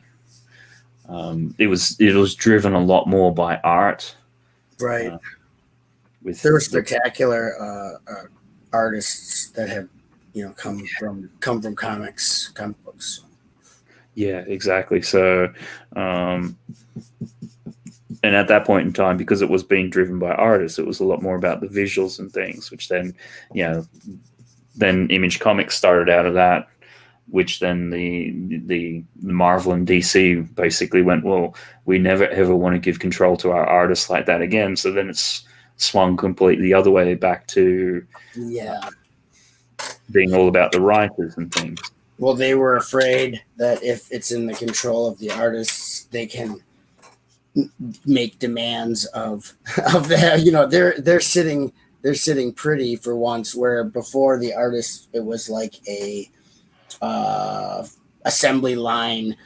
[SPEAKER 1] It was driven a lot more by art,
[SPEAKER 2] right? There were spectacular artists that have come from comic books.
[SPEAKER 1] Yeah, exactly. So, and at that point in time, because it was being driven by artists, it was a lot more about the visuals and things, which then, then Image Comics started out of that, which then the Marvel and DC basically went, well, we never ever want to give control to our artists like that again. So then it's swung completely the other way back to being all about the writers and things.
[SPEAKER 2] Well, they were afraid that if it's in the control of the artists, they can make demands of that. They're sitting pretty for once, where before the artists, it was like a assembly line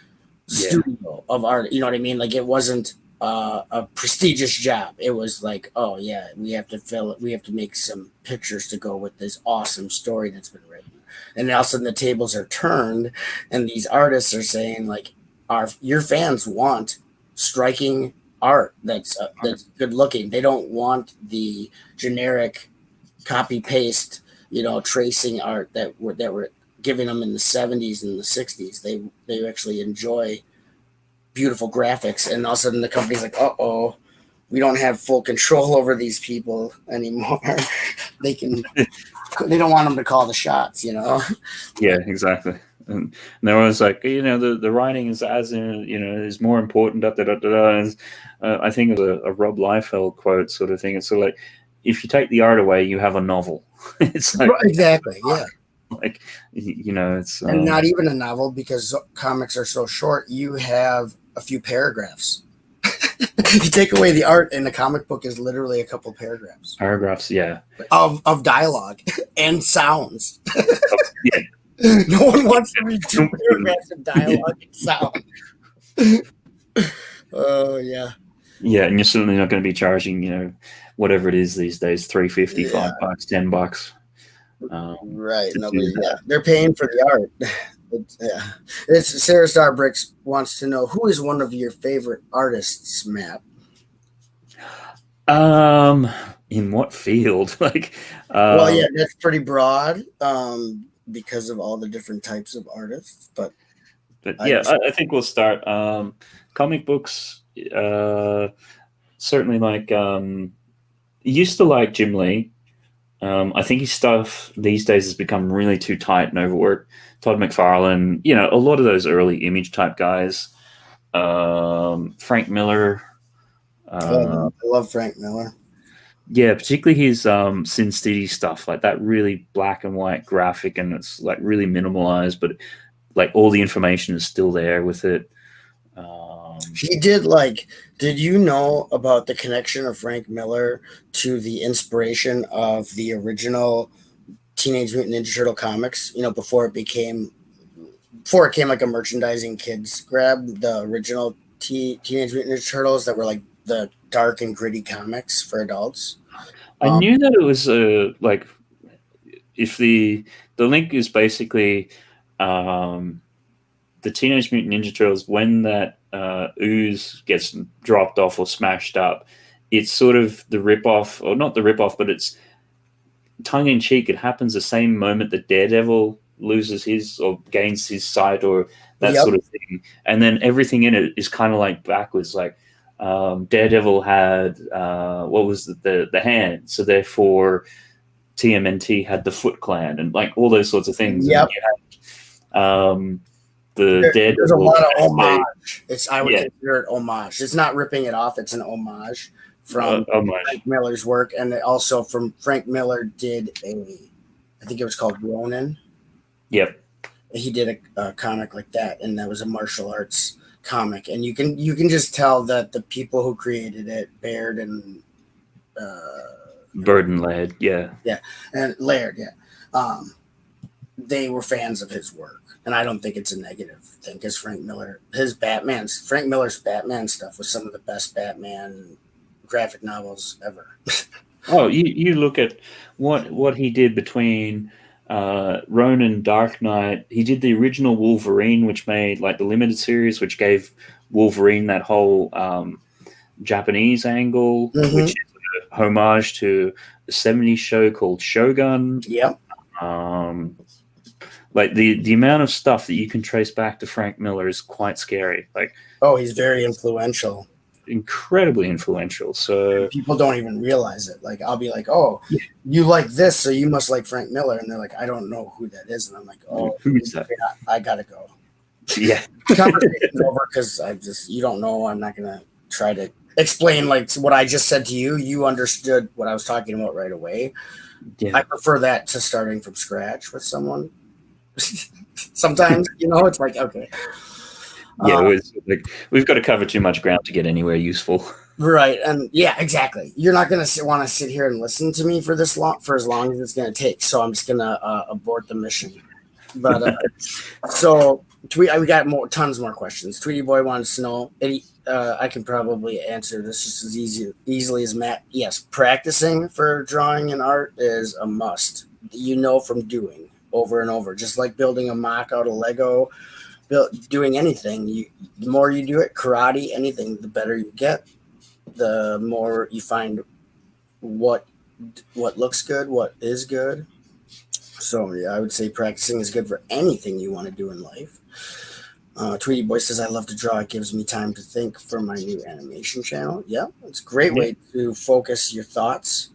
[SPEAKER 2] studio of art. You know what I mean? Like, it wasn't a prestigious job. It was like, oh yeah, we have to fill it. We have to make some pictures to go with this awesome story that's been written. And all of a sudden the tables are turned, and these artists are saying, like, your fans want striking art that's good looking. They don't want the generic copy paste, tracing art that were giving them in the 70s and the 60s. They actually enjoy beautiful graphics. And all of a sudden the company's like, uh-oh, we don't have full control over these people anymore. They don't want them to call the shots,
[SPEAKER 1] Yeah, exactly. And there was like, the writing is is more important. Da, da, da, da, and, I think it was a Rob Liefeld quote sort of thing. It's sort of like, if you take the art away, you have a novel. It's like,
[SPEAKER 2] exactly, yeah.
[SPEAKER 1] Like, it's
[SPEAKER 2] and not even a novel, because comics are so short. You have a few paragraphs. You take away the art, and the comic book is literally a couple paragraphs.
[SPEAKER 1] Yeah.
[SPEAKER 2] Of dialogue and sounds.
[SPEAKER 1] Yeah.
[SPEAKER 2] No one wants to read 2 paragraphs of dialogue and sound. Oh yeah.
[SPEAKER 1] Yeah, and you're certainly not going to be charging, whatever it is these days, $3.50, $5, $10.
[SPEAKER 2] Right.
[SPEAKER 1] to do
[SPEAKER 2] Nobody. Yeah,
[SPEAKER 1] that.
[SPEAKER 2] they're paying for the art. Yeah. It's Sarah Star Bricks wants to know who is one of your favorite artists, Matt.
[SPEAKER 1] Um, in what field? Like,
[SPEAKER 2] Well, yeah,
[SPEAKER 1] um,
[SPEAKER 2] that's pretty broad because of all the different types of artists. But
[SPEAKER 1] but
[SPEAKER 2] I
[SPEAKER 1] yeah,
[SPEAKER 2] just,
[SPEAKER 1] I think we'll start. Comic books. Certainly, like, used to like Jim Lee. I think his stuff these days has become really too tight and overworked. Todd McFarlane, a lot of those early image type guys. Frank Miller.
[SPEAKER 2] I
[SPEAKER 1] Uh,
[SPEAKER 2] love Frank Miller.
[SPEAKER 1] yeah, particularly his Sin City stuff, like that really black and white graphic, and it's like really minimalized, but like all the information is still there with it.
[SPEAKER 2] He did like, did you know about the connection of Frank Miller to the inspiration of the original Teenage Mutant Ninja Turtle comics? Before it came like a merchandising kids grab, the original Teenage Mutant Ninja Turtles that were like the dark and gritty comics for adults.
[SPEAKER 1] I
[SPEAKER 2] Um,
[SPEAKER 1] knew that it was like if the link is basically um, the Teenage Mutant Ninja Turtles when that ooze gets dropped off or smashed up. It's sort of the rip off, or not the rip off, but it's tongue in cheek. It happens the same moment that Daredevil loses his or gains his sight or that
[SPEAKER 2] yep.
[SPEAKER 1] sort of thing, and then everything in it is kind of like backwards. Like Daredevil had what was the hand, so therefore TMNT had the Foot Clan, and like all those sorts of things, and
[SPEAKER 2] Yep.
[SPEAKER 1] you had the
[SPEAKER 2] There's a
[SPEAKER 1] Daredevil
[SPEAKER 2] lot of
[SPEAKER 1] translate.
[SPEAKER 2] homage. I would
[SPEAKER 1] Yeah,
[SPEAKER 2] consider it homage. It's not ripping it off. It's an homage from
[SPEAKER 1] homage.
[SPEAKER 2] Frank Miller's work, and also from Frank Miller did I think it was called Ronin.
[SPEAKER 1] Yep.
[SPEAKER 2] He did a comic like that, and that was a martial arts comic, and you can just tell that the people who created it, Baird and
[SPEAKER 1] Burden led. Yeah.
[SPEAKER 2] yeah, and Laird, yeah, they were fans of his work, and I don't think it's a negative thing because Frank Miller's Batman stuff was some of the best Batman graphic novels ever.
[SPEAKER 1] Oh, you look at what he did between Ronin, Dark Knight. He did the original Wolverine, which made like the limited series, which gave Wolverine that whole Japanese angle, which
[SPEAKER 2] Mm-hmm.
[SPEAKER 1] is a homage to a '70s show called Shogun.
[SPEAKER 2] Yep.
[SPEAKER 1] Um, like the amount of stuff that you can trace back to Frank Miller is quite scary. Like
[SPEAKER 2] Oh, he's very influential.
[SPEAKER 1] incredibly influential. So
[SPEAKER 2] People don't even realize it. Like I'll be like, "Oh,
[SPEAKER 1] yeah,
[SPEAKER 2] you like this, so you must like Frank Miller," and they're like, "I don't know who that is," and I'm like, "Oh,
[SPEAKER 1] who is that?
[SPEAKER 2] yeah, I gotta go."
[SPEAKER 1] Yeah.
[SPEAKER 2] Conversation's over because you don't know. I'm not gonna try to explain like what I just said to you. You understood what I was talking about right away.
[SPEAKER 1] Yeah.
[SPEAKER 2] I prefer that to starting from scratch with someone. Sometimes, it's like okay,
[SPEAKER 1] Yeah, it's like we've got to cover too much ground to get anywhere useful.
[SPEAKER 2] right, and yeah, exactly. You're not gonna want to sit here and listen to me for as long as it's gonna take. So I'm just gonna abort the mission. But so we got tons more questions. Tweety Boy wants to know. I can probably answer this just as easily as Matt. Yes, practicing for drawing and art is a must. From doing over and over, just like building a mock out of Lego. Doing anything, the more you do it, karate, anything, the better you get. The more you find what looks good, what is good. So yeah, I would say practicing is good for anything you want to do in life. Tweety Boy says, I love to draw. It gives me time to think for my new animation channel. Yeah, it's a great way to focus your thoughts.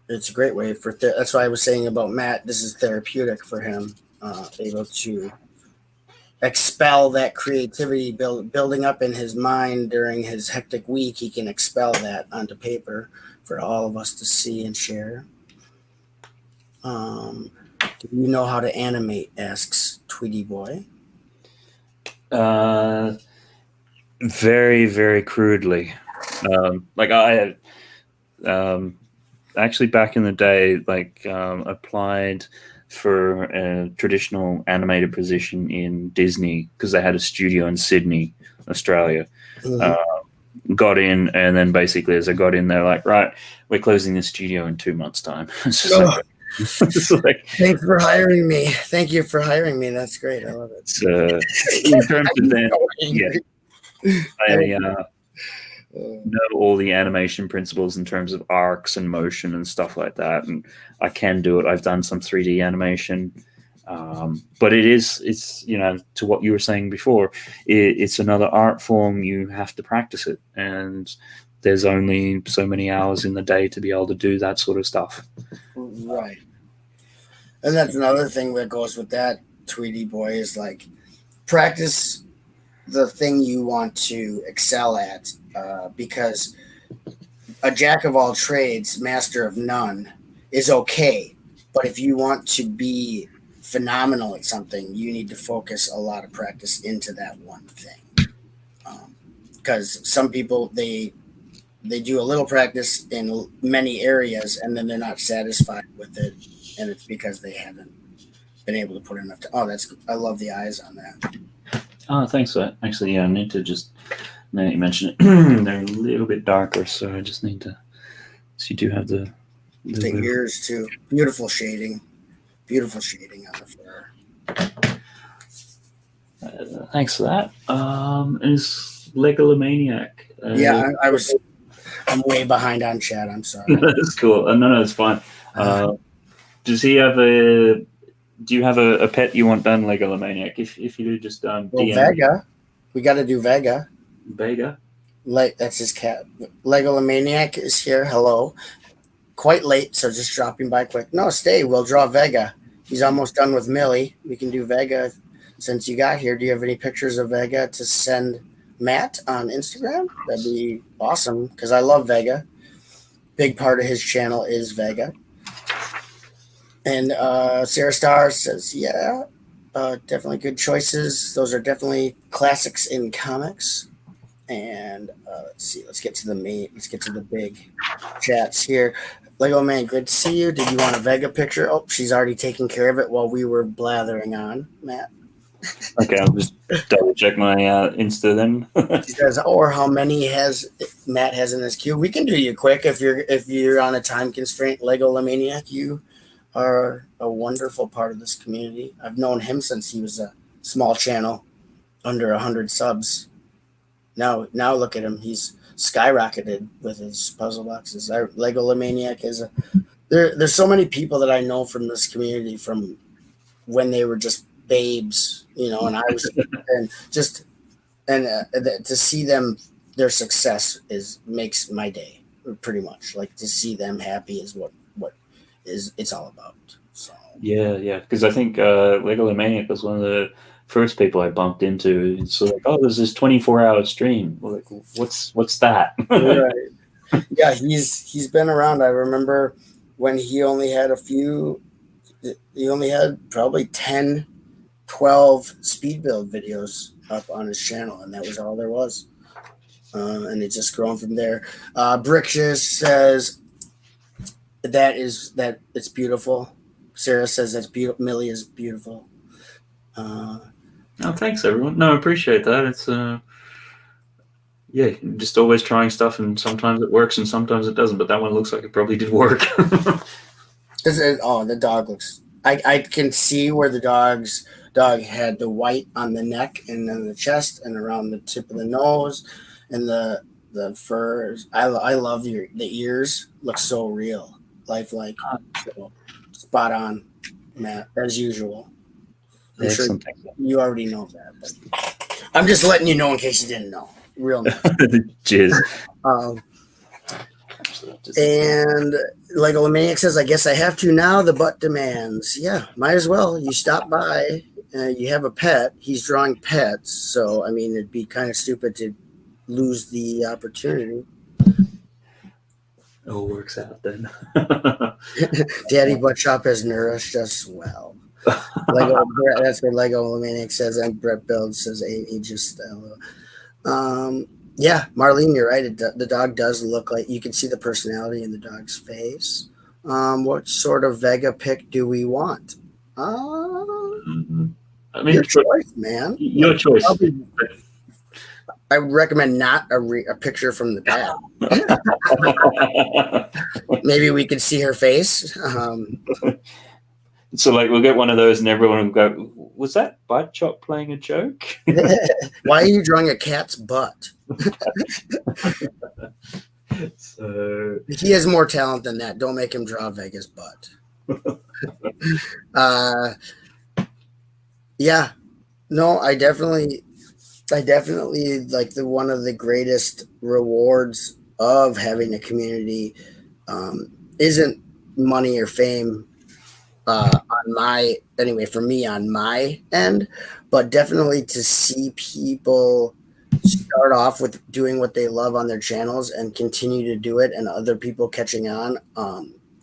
[SPEAKER 2] It's a great way that's why I was saying about Matt, this is therapeutic for him, able to expel that creativity building up in his mind during his hectic week. He can expel that onto paper for all of us to see and share. Do you know how to animate? Asks Tweety Boy.
[SPEAKER 1] Very, very crudely. Like I had actually back in the day, like applied for a traditional animator position in Disney because they had a studio in Sydney, Australia.
[SPEAKER 2] Mm-hmm.
[SPEAKER 1] got in, and then basically as I got in, they're like, right, we're closing the studio in 2 months' time. It's just like, it's like,
[SPEAKER 2] thanks for hiring me. Thank you for hiring me. That's great. I love it.
[SPEAKER 1] it's, in terms of that, I know all the animation principles in terms of arcs and motion and stuff like that, and I can do it. I've done some 3D animation, but it's to what you were saying before, it's another art form. You have to practice it, and there's only so many hours in the day to be able to do that sort of stuff.
[SPEAKER 2] Right. And that's another thing that goes with that, Tweety boy, is like practice the thing you want to excel at, because a jack of all trades, master of none is okay. But if you want to be phenomenal at something, you need to focus a lot of practice into that one thing. Because some people, they do a little practice in many areas and then they're not satisfied with it. And it's because they haven't been able to put enough. I love the eyes on that.
[SPEAKER 1] Oh, thanks for that. Actually, yeah, I need to just, now that you mention it, they're a little bit darker, so I just need to, so you do have the
[SPEAKER 2] ears too. Beautiful shading on the fur.
[SPEAKER 1] Thanks for that. Is Legalomaniac?
[SPEAKER 2] Yeah, I'm way behind on chat. I'm sorry.
[SPEAKER 1] That's cool. No, it's fine. Does he have a? Do you have a pet you want done, Legalomaniac? If you do, just DM.
[SPEAKER 2] Vega. We got to do Vega.
[SPEAKER 1] Vega.
[SPEAKER 2] That's his cat. Legalomaniac is here. Hello. Quite late, so just dropping by quick. No, stay. We'll draw Vega. He's almost done with Millie. We can do Vega since you got here. Do you have any pictures of Vega to send Matt on Instagram? That'd be awesome because I love Vega. Big part of his channel is Vega. And Sarah Star says, yeah, definitely good choices. Those are definitely classics in comics. And let's see. Let's get to the big chats here. Lego Man, good to see you. Did you want a Vega picture? Oh, she's already taking care of it while we were blathering on, Matt.
[SPEAKER 1] Okay, I'll just double check my Insta then.
[SPEAKER 2] She says, or how many Matt has in his queue? We can do you quick if you're on a time constraint. Legalomaniac, you are a wonderful part of this community. I've known him since he was a small channel, under 100 subs. Now look at him. He's skyrocketed with his puzzle boxes. Legalomaniac is there's so many people that I know from this community from when they were just babes, and I was to see them, their success makes my day pretty much. Like to see them happy is what it's all about. So
[SPEAKER 1] yeah, because I think Legalomaniac was one of the first people I bumped into. It's like, oh, there's this 24-hour stream. Like, what's that?
[SPEAKER 2] Right. Yeah, he's been around. I remember when he only had probably 10, 12 speed build videos up on his channel, and that was all there was. And it's just grown from there. Brixious says that it's beautiful. Sarah says that's beautiful. Millie is beautiful.
[SPEAKER 1] Oh, thanks everyone. No, I appreciate that. It's just always trying stuff, and sometimes it works and sometimes it doesn't. But that one looks like it probably did work.
[SPEAKER 2] The dog looks. I can see where the dog had the white on the neck and then the chest and around the tip of the nose, and the furs. I love the ears. Look so real, lifelike, so spot on, Matt, as usual. I'm sure you already know that, but I'm just letting you know in case you didn't know. Real nice.
[SPEAKER 1] Cheers.
[SPEAKER 2] And Legalomaniac says, I guess I have to now. The butt demands. Yeah, might as well. You stop by. You have a pet. He's drawing pets. So, I mean, it'd be kind of stupid to lose the opportunity.
[SPEAKER 1] It all works out then.
[SPEAKER 2] Daddy Butt Shop has nourished us well. That's what Legalomaniac says, and Brett Build says he just yeah, Marlene, you're right. The dog does look like, you can see the personality in the dog's face. What sort of Vega pick do we want?
[SPEAKER 1] I mean,
[SPEAKER 2] your choice, man.
[SPEAKER 1] Your choice.
[SPEAKER 2] I would recommend not a picture from the back. Maybe we could see her face.
[SPEAKER 1] So like we'll get one of those and everyone will go, was that Bud Chop playing a joke?
[SPEAKER 2] Why are you drawing a cat's butt?
[SPEAKER 1] So
[SPEAKER 2] he has more talent than that. Don't make him draw Vega's butt. Yeah. No, I definitely like one of the greatest rewards of having a community isn't money or fame for me on my end, but definitely to see people start off with doing what they love on their channels and continue to do it, and other people catching on.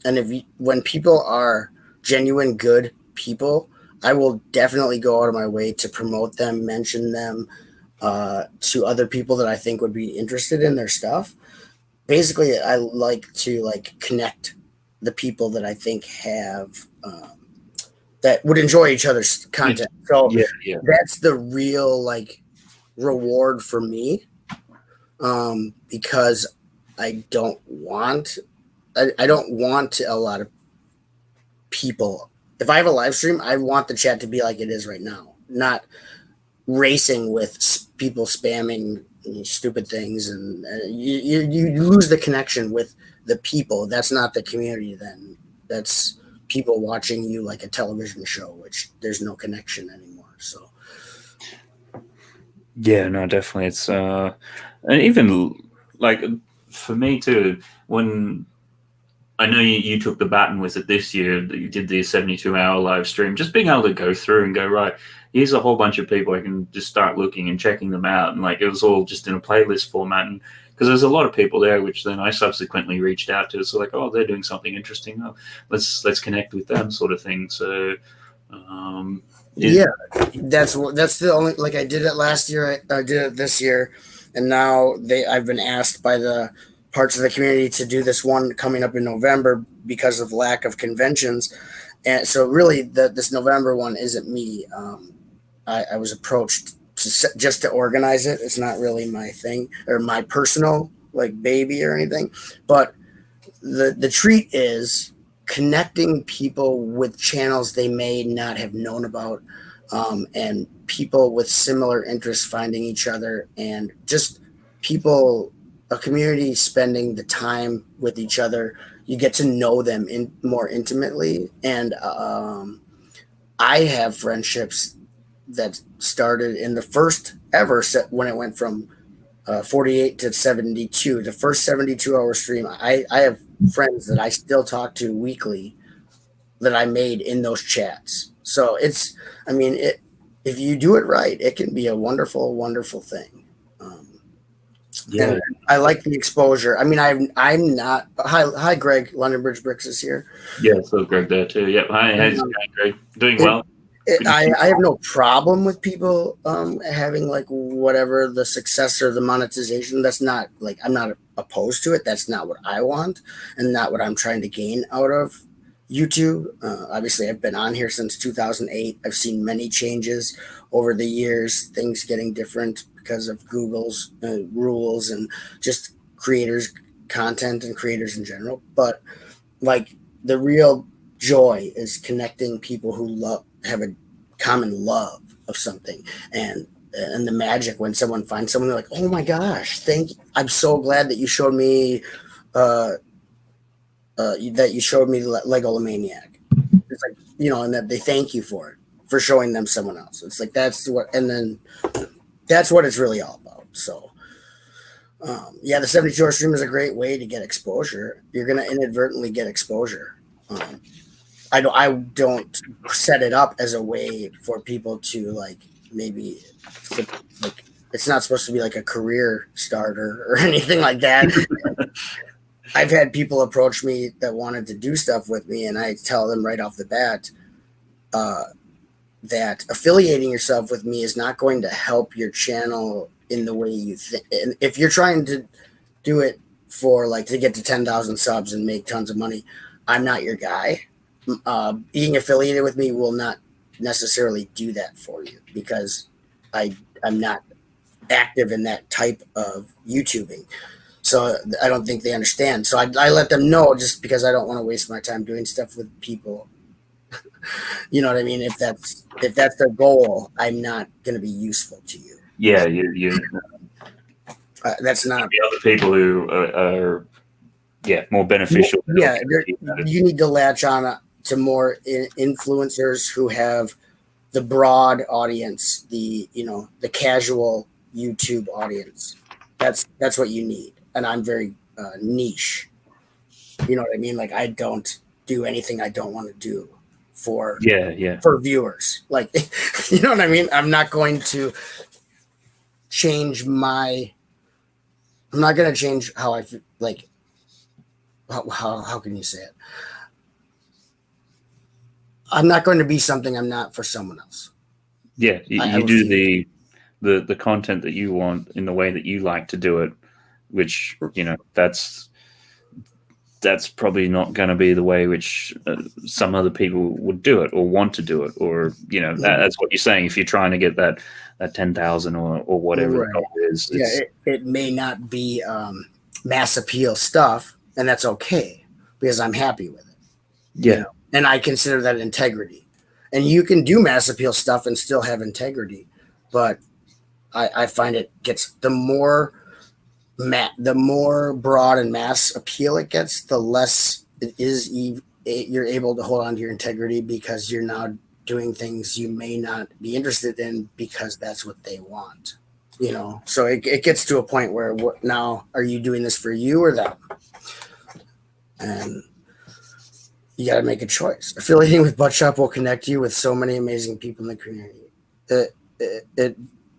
[SPEAKER 2] And when people are genuine good people, I will definitely go out of my way to promote them, mention them to other people that I think would be interested in their stuff. Basically, I like to connect the people that I think have that would enjoy each other's content. So
[SPEAKER 1] yeah.
[SPEAKER 2] that's the real reward for me, because I don't want a lot of people. If I have a live stream, I want the chat to be like it is right now, not racing with people spamming stupid things, and you lose the connection with the people. That's not the community then. That's people watching you like a television show, which there's no connection anymore. So
[SPEAKER 1] yeah, no, definitely. It's and even like for me too, when I know you took the baton with it this year, that you did the 72-hour live stream, just being able to go through and go, right, here's a whole bunch of people, I can just start looking and checking them out. And like it was all just in a playlist format. And because there's a lot of people there, which then I subsequently reached out to. So like, oh, they're doing something interesting. Oh, let's connect with them, sort of thing. So
[SPEAKER 2] yeah, that's the only, like, I did it last year, I did it this year, and now I've been asked by the parts of the community to do this one coming up in November because of lack of conventions. And so really this November one isn't me. I was approached just to organize it. It's not really my thing or my personal baby or anything, but the treat is connecting people with channels they may not have known about, and people with similar interests finding each other, and just a community spending the time with each other. You get to know them more intimately, and I have friendships that started in the first ever set when it went from 48 to 72, the first 72-hour stream. I have friends that I still talk to weekly that I made in those chats. So if you do it right, it can be a wonderful, wonderful thing.
[SPEAKER 1] yeah.
[SPEAKER 2] And I like the exposure. I mean, I'm not. Hi, Greg. London Bridge Bricks is here.
[SPEAKER 1] Yeah, so Greg there too. Yep. Hi, how's it going, Greg? Doing well.
[SPEAKER 2] I have no problem with people having whatever the success or the monetization. That's not I'm not opposed to it. That's not what I want, and not what I'm trying to gain out of YouTube. Obviously, I've been on here since 2008. I've seen many changes over the years, things getting different because of Google's rules and just creators, content, and creators in general. But the real joy is connecting people who have a common love of something, and the magic when someone finds someone, they're like, oh my gosh, thank you. I'm so glad that you showed me Lego Maniac. It's and that they thank you for showing them someone else. It's that's what it's really all about. So the 72-hour stream is a great way to get exposure. You're going to inadvertently get exposure. I don't set it up as a way for people to maybe it's not supposed to be like a career starter or anything like that. I've had people approach me that wanted to do stuff with me, and I tell them right off the bat that affiliating yourself with me is not going to help your channel in the way you think. And if you're trying to do it for to get to 10,000 subs and make tons of money, I'm not your guy. Being affiliated with me will not necessarily do that for you, because I'm not active in that type of YouTubing. So I don't think they understand. So I let them know, just because I don't want to waste my time doing stuff with people. You know what I mean? If that's their goal, I'm not going to be useful to you.
[SPEAKER 1] Yeah, you
[SPEAKER 2] That's not.
[SPEAKER 1] the other people who are more beneficial.
[SPEAKER 2] Yeah, you need to latch on to more influencers who have the broad audience, the casual YouTube audience. That's what you need. And I'm very niche. You know what I mean? Like, I don't do anything I don't want to do for viewers. Like, you know what I mean? I'm not going to change my. I'm not going to change how I feel. Like, how can you say it? I'm not going to be something I'm not for someone else.
[SPEAKER 1] Yeah, you do the content that you want in the way that you like to do it, which, that's probably not going to be the way which some other people would do it or want to do it, or that's what you're saying. If you're trying to get that 10,000 or whatever the goal is,
[SPEAKER 2] it may not be mass appeal stuff, and that's okay, because I'm happy with it.
[SPEAKER 1] Yeah,
[SPEAKER 2] and I consider that integrity. And you can do mass appeal stuff and still have integrity, but I find it gets the more broad and mass appeal it gets, the less it is you're able to hold on to your integrity, because you're now doing things you may not be interested in because that's what they want. So it gets to a point where, now are you doing this for you or them? And you got to make a choice. Affiliating with Butt Shop will connect you with so many amazing people in the community. It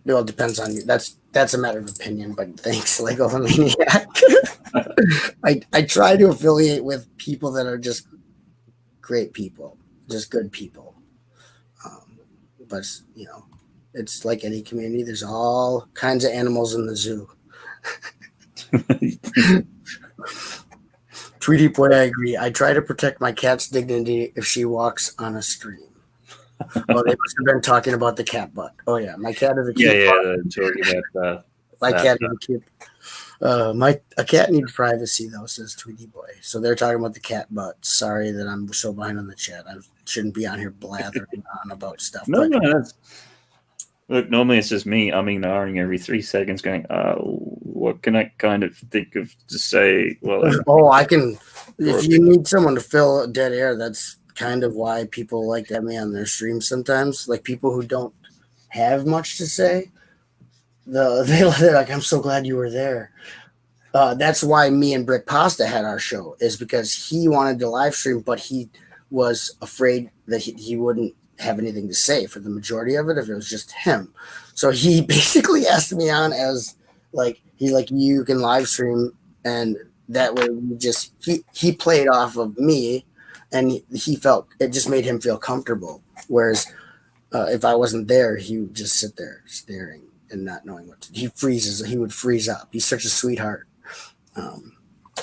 [SPEAKER 2] all depends on you. That's a matter of opinion, but thanks, Lego Maniac. I try to affiliate with people that are just great people, just good people. But it's like any community. There's all kinds of animals in the zoo. Tweety Boy, I agree. I try to protect my cat's dignity if she walks on a stream. Oh, they must have been talking about the cat butt. Oh yeah, my cat is a cute.
[SPEAKER 1] Talking about
[SPEAKER 2] my cat is a cute. A cat needs privacy though, says Tweety Boy. So they're talking about the cat butt. Sorry that I'm so behind on the chat. I shouldn't be on here blathering on about stuff.
[SPEAKER 1] No, look, normally it's just me umming every 3 seconds, going, what can I kind of think of to say? Well,
[SPEAKER 2] I can. If you need someone to fill dead air, that's kind of why people like to have me on their streams sometimes. Like, people who don't have much to say, they're like, I'm so glad you were there. That's why me and Brick Pasta had our show, is because he wanted to live stream, but he was afraid that he wouldn't have anything to say for the majority of it if it was just him. So he basically asked me on as, like, he's like, you can live stream, and that way he played off of me, and he felt it just made him feel comfortable. Whereas if I wasn't there, he would just sit there staring and not knowing what to do. He would freeze up. He's such a sweetheart.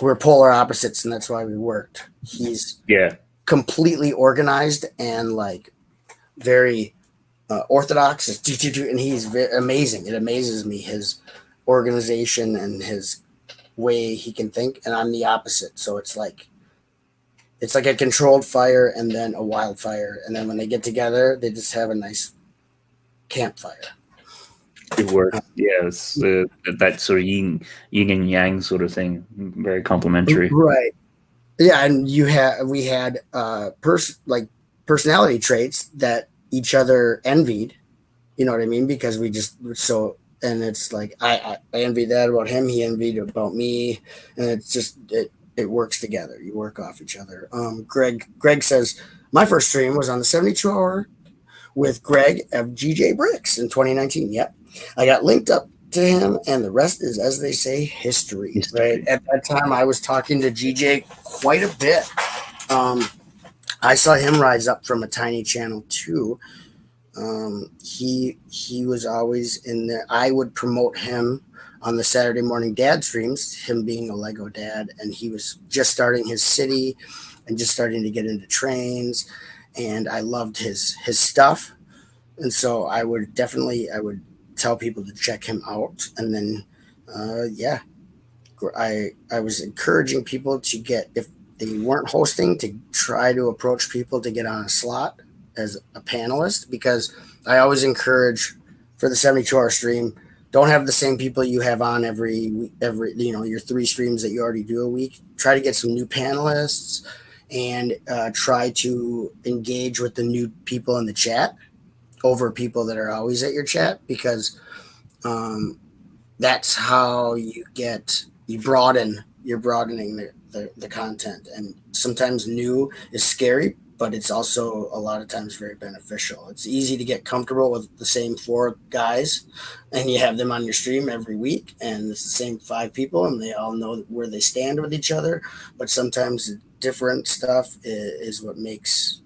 [SPEAKER 2] We're polar opposites, and that's why we worked. He's completely organized and like very orthodox, and he's amazing. It amazes me, his organization and his way he can think, and I'm the opposite. So it's like a controlled fire and then a wildfire, and then when they get together, they just have a nice campfire.
[SPEAKER 1] It works. It's that sort of yin and yang sort of thing. Very complementary,
[SPEAKER 2] right? Yeah, and we had personality traits that each other envied. You know what I mean? Because we just and it's like I envied that about him. He envied about me, and it's just it works together. You work off each other. Greg says my first stream was on the 72-hour with Greg of GJ Bricks in 2019. Yep, I got linked up to him, and the rest is, as they say, history. Right at that time, I was talking to GJ quite a bit. I saw him rise up from a tiny channel too. He was always in there. I would promote him on the Saturday morning dad streams, him being a Lego dad, and he was just starting his city and just starting to get into trains, and I loved his stuff. And so I would tell people to check him out. And then, I was encouraging people to get, if they weren't hosting, to try to approach people to get on a slot as a panelist, because I always encourage for the 72-hour stream, don't have the same people you have on every your 3 streams that you already do a week. Try to get some new panelists and try to engage with the new people in the chat over people that are always at your chat, because that's how you're broadening the content. And sometimes new is scary, but it's also a lot of times very beneficial. It's easy to get comfortable with the same 4 guys, and you have them on your stream every week, and it's the same 5 people, and they all know where they stand with each other. But sometimes different stuff is what makes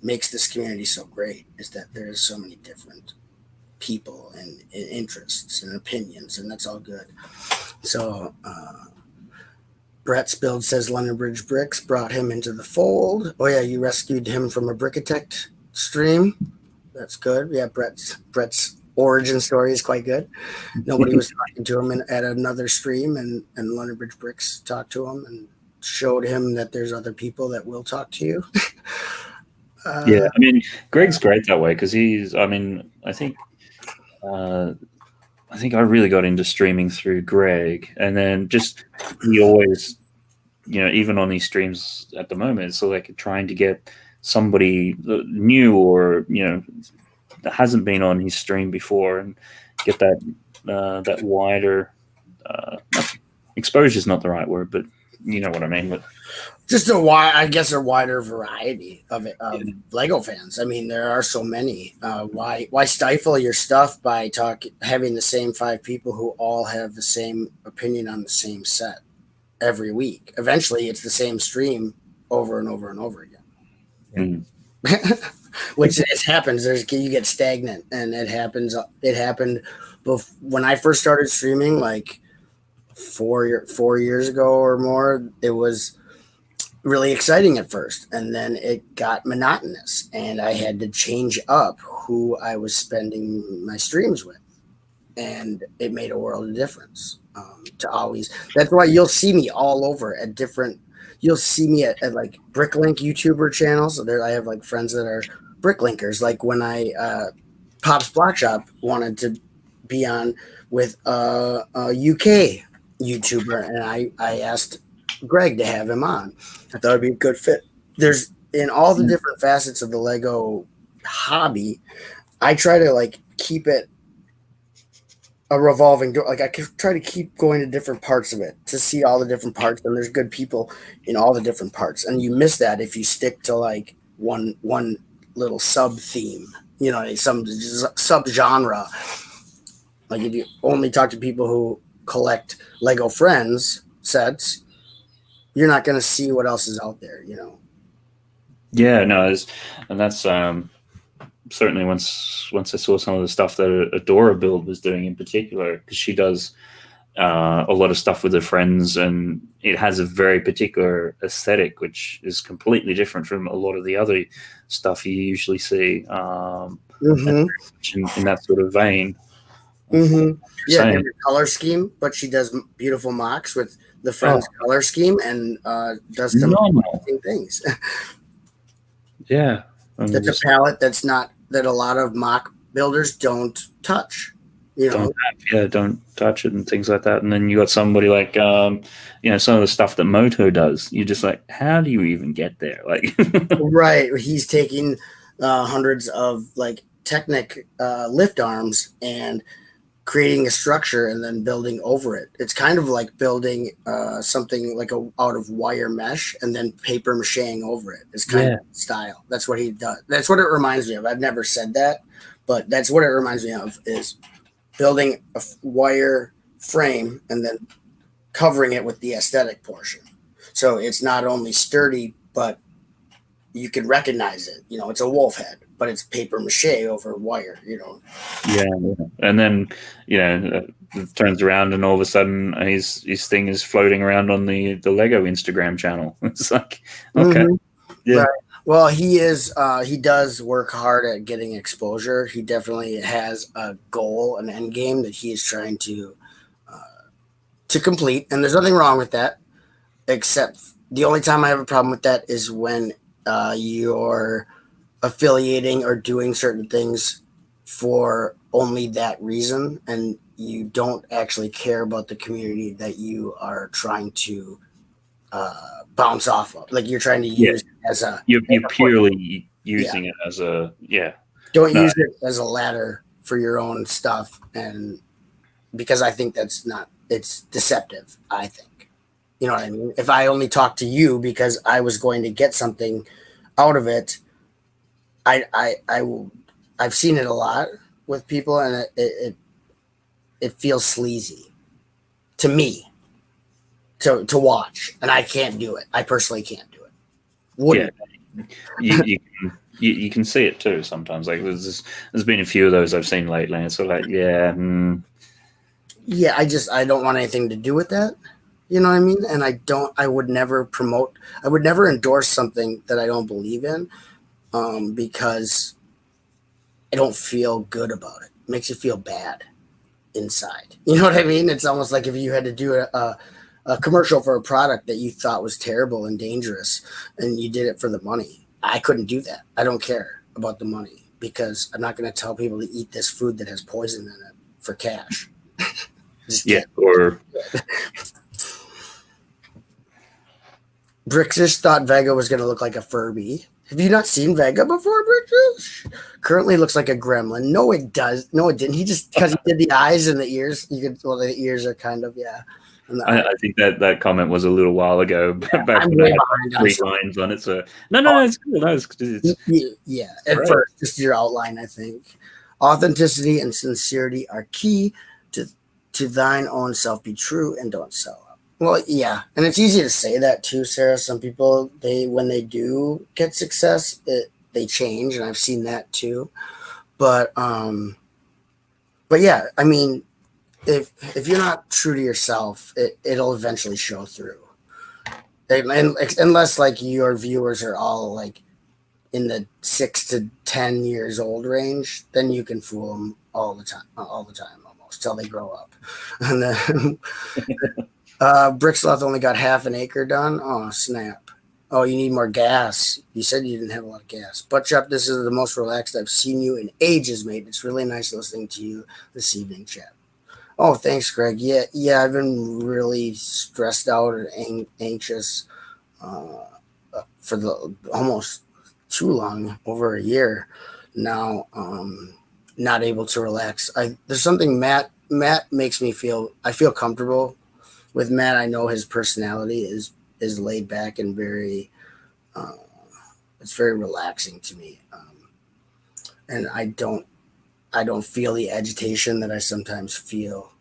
[SPEAKER 2] this community so great, is that there's so many different people and interests and opinions, and that's all good. So Brett's Build says London Bridge Bricks brought him into the fold. Oh yeah, you rescued him from a Brickitect stream. That's good. Yeah, Brett's origin story is quite good. Nobody was talking to him at another stream, and London Bridge Bricks talked to him and showed him that there's other people that will talk to you.
[SPEAKER 1] Yeah, I mean, Greg's great that way, because I think I really got into streaming through Greg, and then just he always, even on these streams at the moment, it's like trying to get somebody new or that hasn't been on his stream before, and get that wider exposure is not the right word, but you know what I mean. But
[SPEAKER 2] just a wider variety of Lego fans. I mean, there are so many. Why stifle your stuff by having the same 5 people who all have the same opinion on the same set every week? Eventually, it's the same stream over and over and over again. Which it happens. You get stagnant, and it happens. It happened when I first started streaming, like 4 years ago or more. It was really exciting at first, and then it got monotonous, and I had to change up who I was spending my streams with, and it made a world of difference. That's why you'll see me all over at different. You'll see me at like Bricklink YouTuber channels. So I have like friends that are Bricklinkers. Like when Pop's Block Shop wanted to be on with a UK YouTuber, and I asked Greg to have him on. I thought it'd be a good fit. There's in all the different facets of the Lego hobby, I try to like keep it a revolving door. Like I could try to keep going to different parts of it to see all the different parts, and there's good people in all the different parts. And you miss that if you stick to like one little sub theme, some sub genre. Like if you only talk to people who collect Lego Friends sets, you're not going to see what else is out there,
[SPEAKER 1] Yeah, no, and that's certainly once I saw some of the stuff that Adora Build was doing in particular, because she does a lot of stuff with her friends, and it has a very particular aesthetic, which is completely different from a lot of the other stuff you usually see in that sort of vein.
[SPEAKER 2] Yeah, different color scheme, but she does beautiful mocks with the Friends color scheme, and does some interesting things.
[SPEAKER 1] Yeah,
[SPEAKER 2] that's a palette that a lot of mock builders don't touch.
[SPEAKER 1] Don't touch it and things like that. And then you got somebody like some of the stuff that Moto does. You're just like, how do you even get there? Like,
[SPEAKER 2] right? He's taking hundreds of like Technic lift arms and creating a structure and then building over it. It's kind of like building something like out of wire mesh and then paper macheing over it. It's kind of style. That's what he does. That's what it reminds me of. I've never said that, but that's what it reminds me of, is building a wire frame and then covering it with the aesthetic portion. So it's not only sturdy, but you can recognize it. It's a wolf head, but it's paper mache over wire,
[SPEAKER 1] Yeah. And then, it turns around and all of a sudden his thing is floating around on the Lego Instagram channel. It's like, okay. Yeah.
[SPEAKER 2] Right. Well, he is. He does work hard at getting exposure. He definitely has a goal, an end game that he is trying to complete, and there's nothing wrong with that. Except the only time I have a problem with that is when you're affiliating or doing certain things for only that reason, and you don't actually care about the community that you are trying to bounce off of. Like you're trying to
[SPEAKER 1] Yeah,
[SPEAKER 2] use as a
[SPEAKER 1] you're purely
[SPEAKER 2] yeah.
[SPEAKER 1] using it as a
[SPEAKER 2] Don't
[SPEAKER 1] no
[SPEAKER 2] use it as a ladder for your own stuff, and because I think that's not it's deceptive. I think you know what I mean. If I only talk to you because I was going to get something out of it, I will. I've seen it a lot with people, and it feels sleazy to me to watch, and I can't do it. I personally can't do it. Wouldn't.
[SPEAKER 1] You can see it too sometimes. Like there's been a few of those I've seen lately, and it's sort of like
[SPEAKER 2] Yeah, I don't want anything to do with that. You know what I mean? And I would never promote, I would never endorse something that I don't believe in, because I don't feel good about it. It makes you feel bad inside. You know what I mean? It's almost like if you had to do a commercial for a product that you thought was terrible and dangerous and you did it for the money. I couldn't do that. I don't care about the money because I'm not going to tell people to eat this food that has poison in it for cash.
[SPEAKER 1] Or
[SPEAKER 2] Brixish thought Vega was going to look like a Furby. Have you not seen Vega before, Brixish? Currently looks like a gremlin. No, it does. No, it didn't. He just, because he did the eyes and the ears, the ears are kind of, yeah.
[SPEAKER 1] I think that comment was a little while ago,
[SPEAKER 2] yeah,
[SPEAKER 1] back when I had 3 lines on it. So no, it's good. No,
[SPEAKER 2] yeah, at first, just your outline, I think. Authenticity and sincerity are key to thine own self. Be true and don't sell out. Well, yeah, and it's easy to say that too, Sarah. Some people, when they do get success, they change, and I've seen that too. But yeah, I mean, if you're not true to yourself, it'll eventually show through. And unless like your viewers are all like in the 6 to 10 years old range, then you can fool them all the time, almost till they grow up. And then Bricksloth only got half an acre done. Oh snap! Oh, you need more gas. You said you didn't have a lot of gas. Butchup, this is the most relaxed I've seen you in ages, mate. It's really nice listening to you this evening, chat. Oh, thanks, Greg. Yeah, I've been really stressed out and anxious for the almost too long, over a year now. Not able to relax. There's something Matt makes me feel. I feel comfortable with Matt. I know his personality is laid back and very. It's very relaxing to me, and I don't feel the agitation that I sometimes feel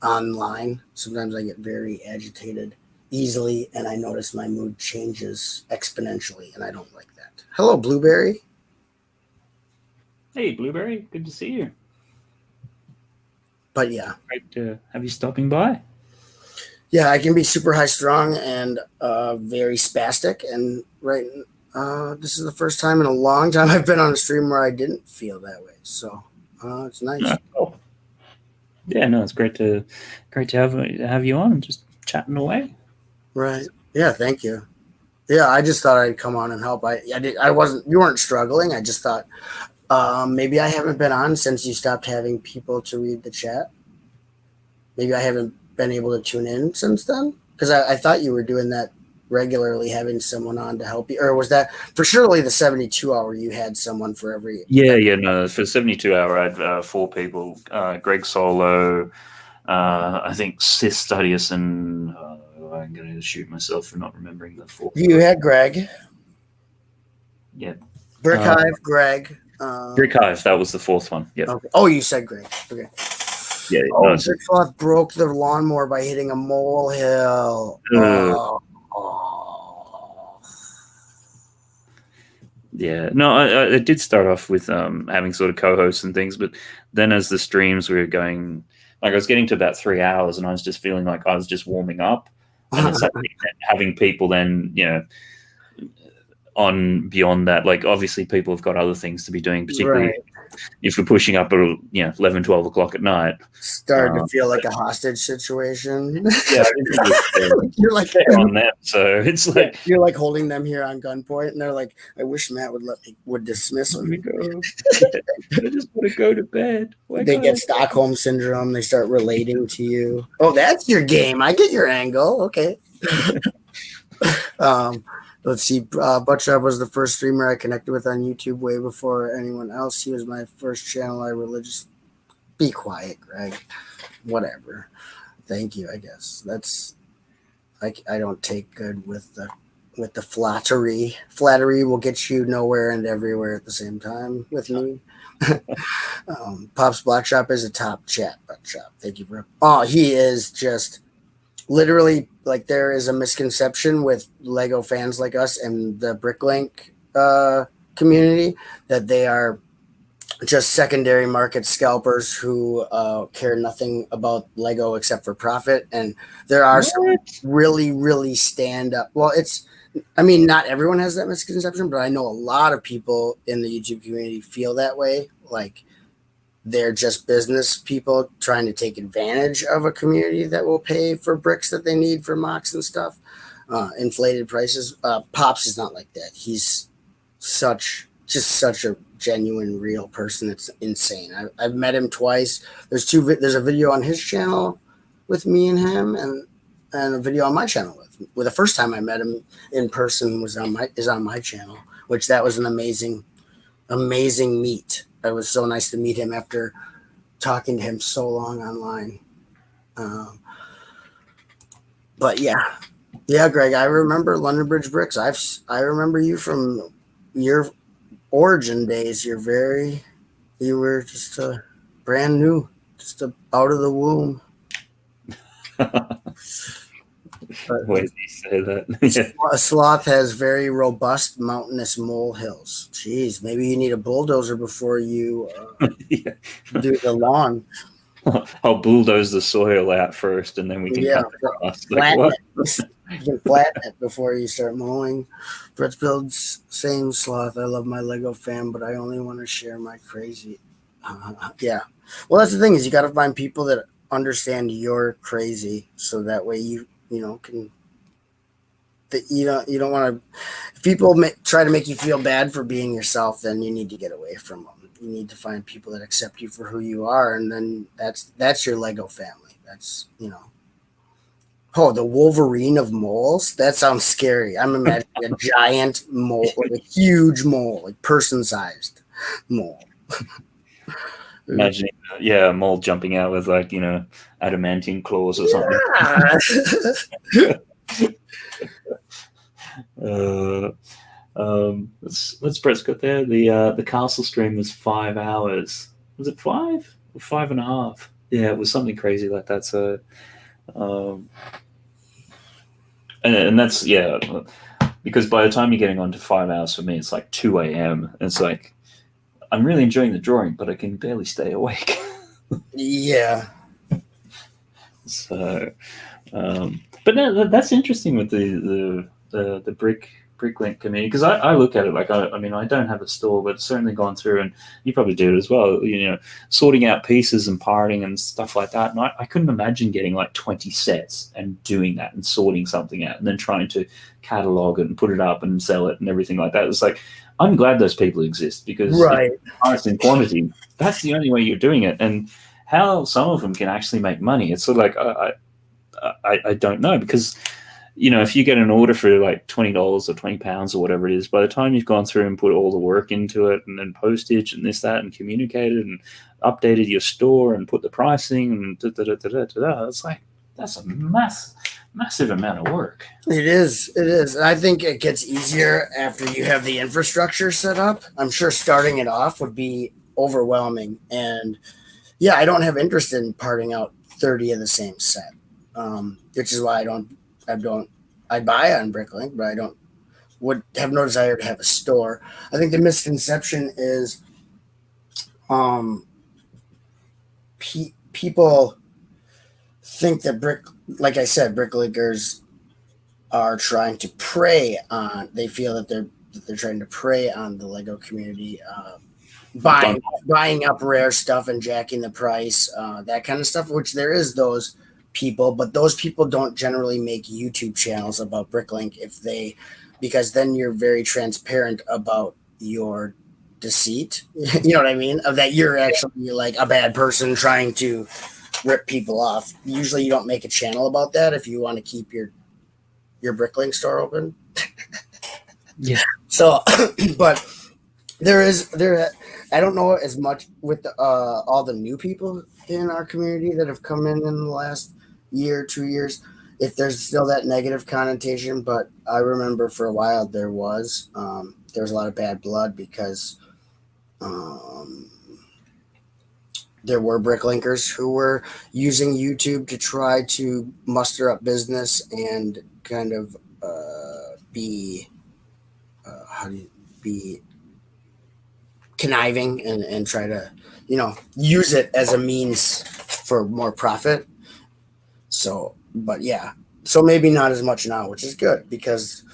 [SPEAKER 2] online. Sometimes I get very agitated easily, and I notice my mood changes exponentially, and I don't like that. Hello, Blueberry.
[SPEAKER 1] Hey, Blueberry. Good to see you.
[SPEAKER 2] But yeah.
[SPEAKER 1] Great to have you stopping by.
[SPEAKER 2] Yeah, I can be super high strung and very spastic, and this is the first time in a long time I've been on a stream where I didn't feel that way. So it's nice.
[SPEAKER 1] Oh. Yeah, no, it's great to have you on and just chatting away.
[SPEAKER 2] Right. Yeah. Thank you. Yeah, I just thought I'd come on and help. I wasn't. You weren't struggling. I just thought maybe I haven't been on since you stopped having people to read the chat. Maybe I haven't been able to tune in since then, because I thought you were doing that regularly, having someone on to help you. Or was that for surely the 72-hour you had someone for every?
[SPEAKER 1] No, for 72-hour I had 4 people: Greg Solo, I think Sis Studius, and I'm going to shoot myself for not remembering the 4.
[SPEAKER 2] You had Greg.
[SPEAKER 1] Yeah.
[SPEAKER 2] Brick Hive, Greg.
[SPEAKER 1] Brick Hive, that was the 4th one. Yeah.
[SPEAKER 2] Okay. Oh, you said Greg. Okay.
[SPEAKER 1] Yeah.
[SPEAKER 2] Bricksloth broke the lawnmower by hitting a molehill.
[SPEAKER 1] Yeah. No, I did start off with having sort of co-hosts and things, but then as the streams were going, like I was getting to about 3 hours, and I was just feeling like I was just warming up, and it's like having people then, on beyond that, like obviously people have got other things to be doing, particularly
[SPEAKER 2] Right.
[SPEAKER 1] if we're pushing up at 11, 12 o'clock at night.
[SPEAKER 2] Starting to feel like a hostage situation.
[SPEAKER 1] Yeah, I think it's
[SPEAKER 2] You're like
[SPEAKER 1] fair on them. So it's like
[SPEAKER 2] you're like holding them here on gunpoint, and they're like, "I wish Matt would dismiss
[SPEAKER 1] let
[SPEAKER 2] me."
[SPEAKER 1] me go. I just want to go to bed. Why
[SPEAKER 2] They
[SPEAKER 1] can't
[SPEAKER 2] get Stockholm syndrome. They start relating to you. Oh, that's your game. I get your angle. Okay. um, let's see. Butchop was the first streamer I connected with on YouTube way before anyone else. He was my first channel. I religious. Be quiet, Greg. Whatever. Thank you. I guess that's. I don't take good with the flattery. Flattery will get you nowhere and everywhere at the same time with me. Pop's Black Shop is a top chat shop. Thank you, bro. Oh, he is just literally like there is a misconception with Lego fans like us and the Bricklink community that they are just secondary market scalpers who care nothing about Lego except for profit. And there are some really, really stand up. Well, I mean, not everyone has that misconception, but I know a lot of people in the YouTube community feel that way. Like they're just business people trying to take advantage of a community that will pay for bricks that they need for mocks and stuff. Inflated prices. Pops is not like that. He's such a genuine, real person. It's insane. I've met him twice. There's a video on his channel with me and him, and a video on my channel with the first time I met him in person is on my channel, which that was an amazing meet. It was so nice to meet him after talking to him so long online. But yeah, Greg, I remember London Bridge Bricks. I remember you from your origin days. You were just brand new, just out of the womb.
[SPEAKER 1] Why did he say that?
[SPEAKER 2] A sloth has very robust mountainous molehills. Jeez, maybe you need a bulldozer before you do the lawn.
[SPEAKER 1] I'll bulldoze the soil out first, and then we can cut the grass. Like, what?
[SPEAKER 2] You can flatten it before you start mowing. Brett's builds same sloth. I love my Lego fam, but I only want to share my crazy. Yeah. Well, that's the thing is you got to find people that understand you're crazy, so that way you can. That you don't want to. If people try to make you feel bad for being yourself, then you need to get away from them. You need to find people that accept you for who you are, and then that's your Lego family. That's Oh, the Wolverine of moles? That sounds scary. I'm imagining a giant mole, like a huge mole, like person-sized mole.
[SPEAKER 1] Imagining, a mole jumping out with adamantine claws or something. Let's press cut there. The castle stream was 5 hours. Was it 5 or 5.5? Yeah, it was something crazy like that. So, and that's because by the time you're getting on to 5 hours for me, it's like 2 a.m. It's like I'm really enjoying the drawing, but I can barely stay awake.
[SPEAKER 2] Yeah.
[SPEAKER 1] So, but no, that's interesting with the Bricklink community, because I look at it like I mean I don't have a store, but certainly gone through, and you probably do it as well. Sorting out pieces and parting and stuff like that. And I couldn't imagine getting like 20 sets and doing that and sorting something out and then trying to catalog it and put it up and sell it and everything like that. It's like I'm glad those people exist, because price and quantity, that's the only way you're doing it. And how some of them can actually make money, it's sort of like I don't know, because if you get an order for like $20 or £20 or whatever it is, by the time you've gone through and put all the work into it and then postage and this, that, and communicated and updated your store and put the pricing and it's like, that's a massive amount of work.
[SPEAKER 2] It is. I think it gets easier after you have the infrastructure set up. I'm sure starting it off would be overwhelming. And yeah, I don't have interest in parting out 30 of the same set, which is why I buy on Bricklink, but would have no desire to have a store. I think the misconception is people think that like I said, bricklinkers are trying to prey on, they feel that that they're trying to prey on the Lego community, buying up rare stuff and jacking the price, that kind of stuff. Which there is those people, but those people don't generally make YouTube channels about Bricklink because then you're very transparent about your deceit. You know what I mean? Of that you're actually like a bad person trying to rip people off. Usually, you don't make a channel about that if you want to keep your Bricklink store open.
[SPEAKER 1] Yeah.
[SPEAKER 2] So, but there. I don't know as much with all the new people in our community that have come in the last year, 2 years. If there's still that negative connotation, but I remember for a while there was a lot of bad blood because there were Bricklinkers who were using YouTube to try to muster up business and kind of be conniving and try to use it as a means for more profit. So, but yeah, so maybe not as much now, which is good because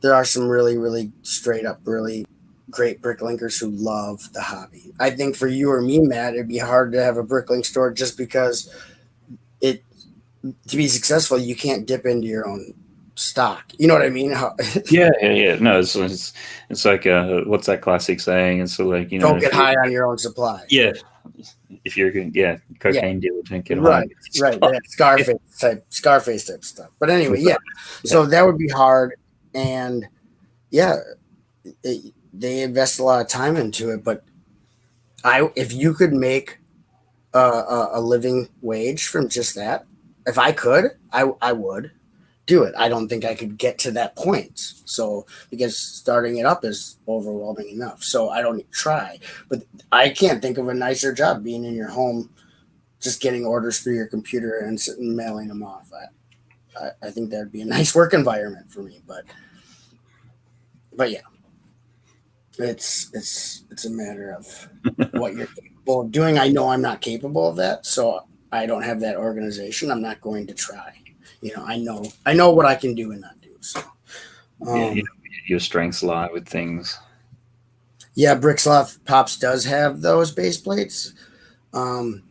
[SPEAKER 2] there are some really, really straight up, really great Bricklinkers who love the hobby. I think for you or me, Matt, it'd be hard to have a Bricklink store just because to be successful, you can't dip into your own stock. You know what I mean?
[SPEAKER 1] Yeah. No, it's like what's that classic saying? It's like
[SPEAKER 2] don't get high on your own supply.
[SPEAKER 1] Yeah. If you're cocaine dealer, don't get
[SPEAKER 2] right,
[SPEAKER 1] high.
[SPEAKER 2] Right. Scarface type stuff. But anyway, yeah. So that would be hard, and yeah, they invest a lot of time into it. But if you could make a living wage from just that, if I could, I would do it. I don't think I could get to that point. So because starting it up is overwhelming enough. So I don't try. But I can't think of a nicer job being in your home, just getting orders through your computer and sitting mailing them off. I think that'd be a nice work environment for me. But yeah, it's a matter of what you're capable of doing. I know I'm not capable of that, so I don't have that organization. I'm not going to try. I know what I can do and not do. So,
[SPEAKER 1] your strengths lie with things.
[SPEAKER 2] Yeah, Bricksloth Pops does have those base plates. I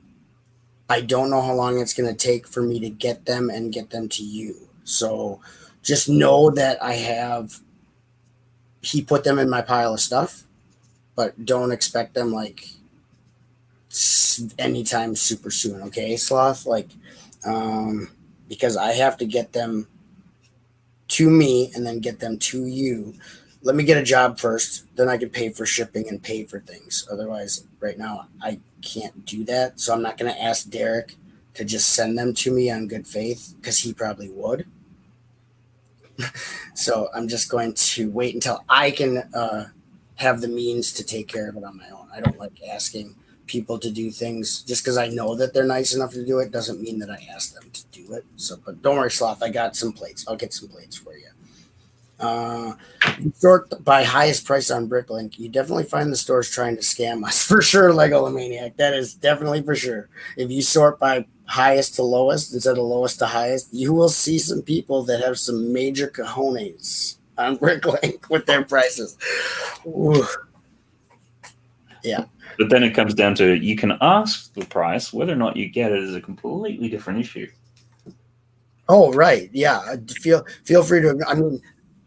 [SPEAKER 2] don't know how long it's going to take for me to get them and get them to you. So just know that he put them in my pile of stuff, but don't expect them like anytime super soon. Okay, Sloth? Because I have to get them to me and then get them to you. Let me get a job first, then I can pay for shipping and pay for things. Otherwise, right now, I can't do that. So I'm not going to ask Derek to just send them to me on good faith because he probably would. So I'm just going to wait until I can have the means to take care of it on my own. I don't like asking people to do things just because I know that they're nice enough to do it doesn't mean that I ask them to do it. So, but don't worry, Sloth. I got some plates. I'll get some plates for you. Sort by highest price on Bricklink. You definitely find the stores trying to scam us for sure, Lego Maniac. That is definitely for sure. If you sort by highest to lowest instead of lowest to highest, you will see some people that have some major cojones on Bricklink with their prices. Ooh. Yeah.
[SPEAKER 1] But then it comes down to you can ask the price. Whether or not you get it is a completely different issue.
[SPEAKER 2] Oh, right. Yeah. Feel free to. I mean,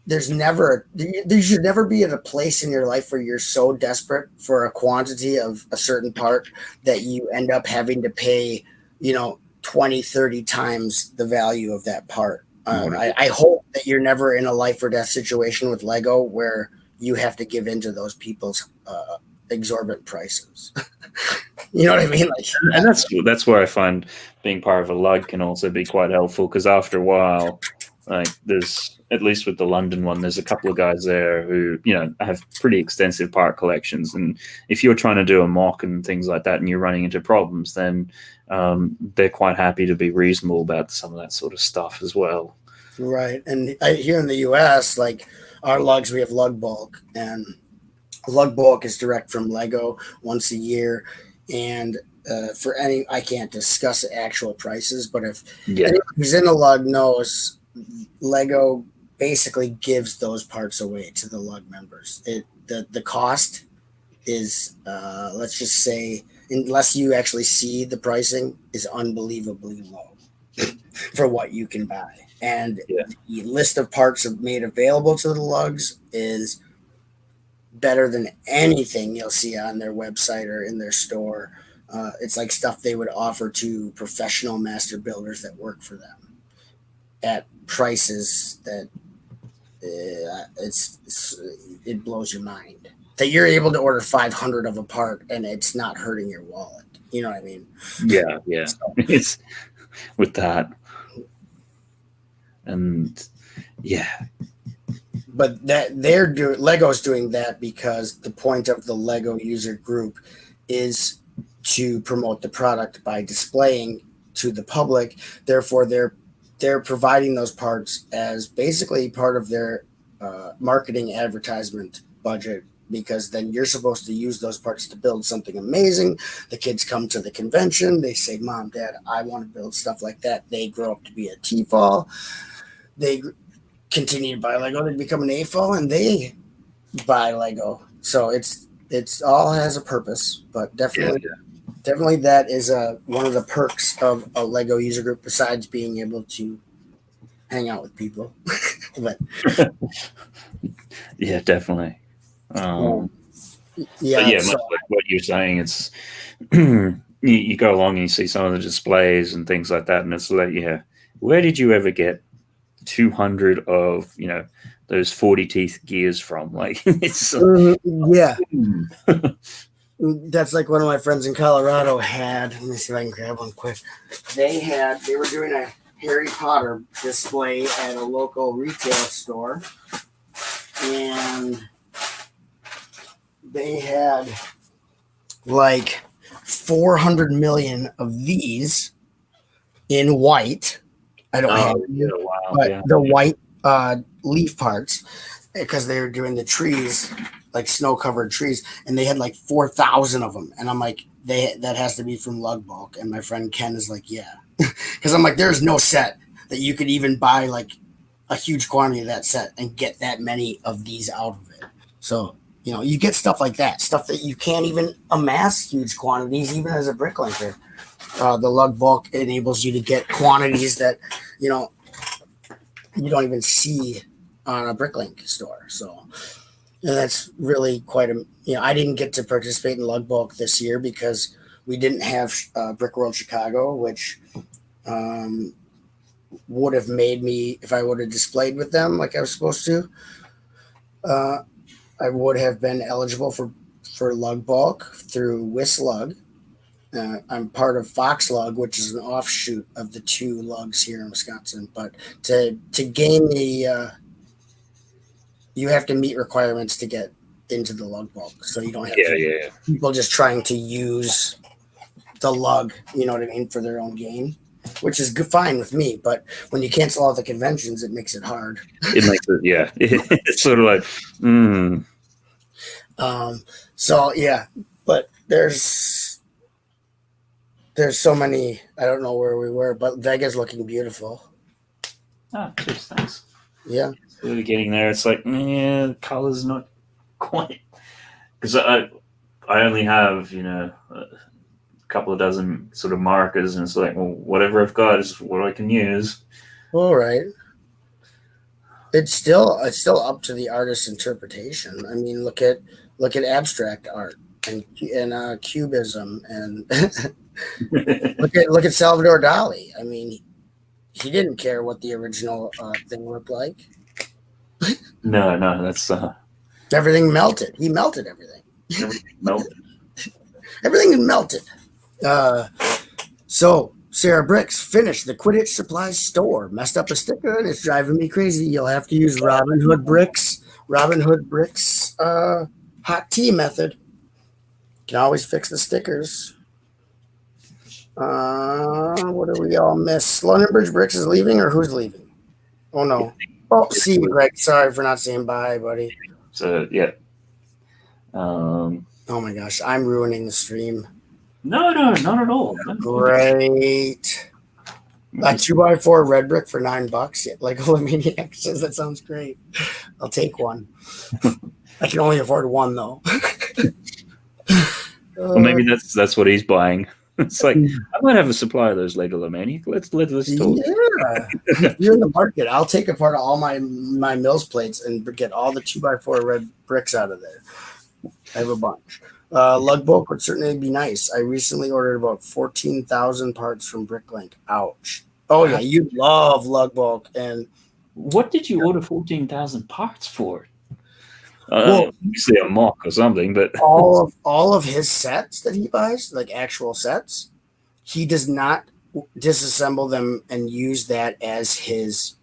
[SPEAKER 2] you should never be at a place in your life where you're so desperate for a quantity of a certain part that you end up having to pay, 20, 30 times the value of that part. I hope that you're never in a life or death situation with Lego where you have to give in to those people's exorbitant prices. You know what I mean?
[SPEAKER 1] And that's where I find being part of a lug can also be quite helpful because after a while, there's, at least with the London one, there's a couple of guys there who have pretty extensive part collections, and if you're trying to do a mock and things like that and you're running into problems, then they're quite happy to be reasonable about some of that sort of stuff as well.
[SPEAKER 2] Right. And here in the US, our lugs, we have Lug Bulk, and Lug Bulk is direct from Lego once a year. And I can't discuss actual prices, but if anyone who's in a lug knows, Lego basically gives those parts away to the lug members. The cost is, let's just say, unless you actually see the pricing, is unbelievably low for what you can buy. And
[SPEAKER 1] Yeah.
[SPEAKER 2] the list of parts made available to the lugs is better than anything you'll see on their website or in their store. It's like stuff they would offer to professional master builders that work for them at prices that it blows your mind that you're able to order 500 of a part and it's not hurting your wallet. You know what I mean?
[SPEAKER 1] Yeah.
[SPEAKER 2] So,
[SPEAKER 1] It's with that, and yeah,
[SPEAKER 2] but that Lego's doing that because the point of the Lego user group is to promote the product by displaying to the public. Therefore, they're providing those parts as basically part of their marketing advertisement budget, because then you're supposed to use those parts to build something amazing. The kids come to the convention, they say, "Mom, Dad, I want to build stuff like that." They grow up to be a T-fall. They continue to buy Lego, they become an A-fall, and they buy Lego. So it's all has a purpose, but definitely that is one of the perks of a Lego user group, besides being able to hang out with people. But
[SPEAKER 1] yeah, definitely. But
[SPEAKER 2] yeah,
[SPEAKER 1] yeah,
[SPEAKER 2] so
[SPEAKER 1] much like what you're saying, it's you go along and you see some of the displays and things like that, and it's like, yeah, where did you ever get 200 of those 40 teeth gears from? Like, it's
[SPEAKER 2] yeah, that's like one of my friends in Colorado had. Let me see if I can grab one quick. They were doing a Harry Potter display at a local retail store, and they had like 400 million of these in white. I don't have
[SPEAKER 1] yeah, wow,
[SPEAKER 2] but
[SPEAKER 1] yeah.
[SPEAKER 2] the white leaf parts, because they were doing the trees, like snow covered trees, and they had like 4,000 of them. And I'm like, that has to be from Lug Bulk. And my friend Ken is like, yeah, because I'm like, there's no set that you could even buy like a huge quantity of that set and get that many of these out of it. So you get stuff like that, stuff that you can't even amass huge quantities, even as a bricklinker. The Lug Bulk enables you to get quantities that you don't even see on a Bricklink store. So, and that's really quite a. I didn't get to participate in Lug Bulk this year because we didn't have Brick World Chicago, which would have made me, if I would have displayed with them like I was supposed to. I would have been eligible for Lug Bulk through Wislug. I'm part of Fox Lug, which is an offshoot of the two lugs here in Wisconsin. But to gain the, you have to meet requirements to get into the Lug Bulk, so you don't have people just trying to use the lug, you know what I mean, for their own gain, which is fine with me. But when you cancel all the conventions, it makes it hard.
[SPEAKER 1] It makes it, yeah. It's sort of like,
[SPEAKER 2] So yeah, but there's so many. I don't know where we were, but Vega's looking beautiful.
[SPEAKER 1] Cheers, thanks.
[SPEAKER 2] Yeah,
[SPEAKER 1] really getting there. It's like, yeah, the color's not quite, because I only have a couple of dozen sort of markers, and it's like, well, whatever I've got is what I can use.
[SPEAKER 2] all right. It's still up to the artist's interpretation. I mean, look at abstract art and cubism, and look at Salvador Dali. I mean, he didn't care what the original thing looked like.
[SPEAKER 1] No, that's
[SPEAKER 2] everything melted. He melted everything.
[SPEAKER 1] Everything melted.
[SPEAKER 2] Everything melted. So Sarah Bricks finished the Quidditch supply store. Messed up a sticker and it's driving me crazy. You'll have to use Robin Hood Bricks hot tea method. Can always fix the stickers. What do we all miss? London Bridge Bricks is leaving, or who's leaving? Oh no. Oh, see you, Greg. Sorry for not saying bye, buddy.
[SPEAKER 1] So yeah.
[SPEAKER 2] Oh my gosh, I'm ruining the stream.
[SPEAKER 1] No, not at all.
[SPEAKER 2] Great. A 2x4 red brick for $9. Like Maniac says, that sounds great. I'll take one. I can only afford one though.
[SPEAKER 1] Or maybe that's what he's buying. It's like I might have a supply of those later, Maniac. Let's talk.
[SPEAKER 2] Yeah, if you're in the market, I'll take apart all my Mills plates and get all the 2x4 red bricks out of there. I have a bunch. Lug bulk would certainly be nice. I recently ordered about 14,000 parts from Bricklink. Ouch. Oh yeah, you love lug bulk. And
[SPEAKER 1] what did you order 14,000 parts for?
[SPEAKER 2] Well,
[SPEAKER 1] obviously a mock or something, but
[SPEAKER 2] all of his sets that he buys, like actual sets, he does not disassemble them and use that as his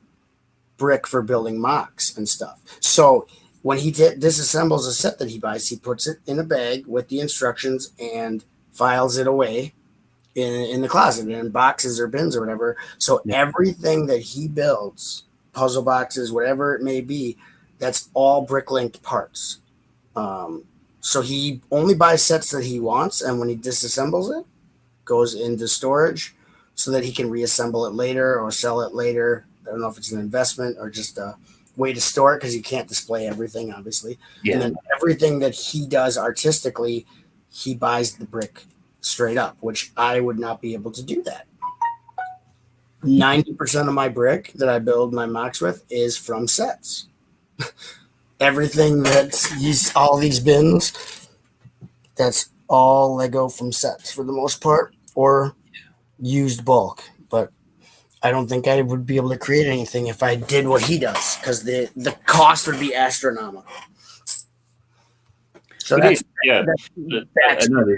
[SPEAKER 2] brick for building mocks and stuff. So when he disassembles a set that he buys, he puts it in a bag with the instructions and files it away in the closet in boxes or bins or whatever. So everything that he builds, puzzle boxes, whatever it may be, that's all Bricklink parts. So he only buys sets that he wants, and when he disassembles it, goes into storage so that he can reassemble it later or sell it later. I don't know if it's an investment or just a way to store it because you can't display everything, obviously. Yeah. And then everything that he does artistically, he buys the brick straight up, which I would not be able to do that. 90% of my brick that I build my mocks with is from sets. Everything that all these bins, that's all Lego from sets for the most part, or used bulk. But I don't think I would be able to create anything if I did what he does, because the cost would be astronomical. So that's
[SPEAKER 1] I know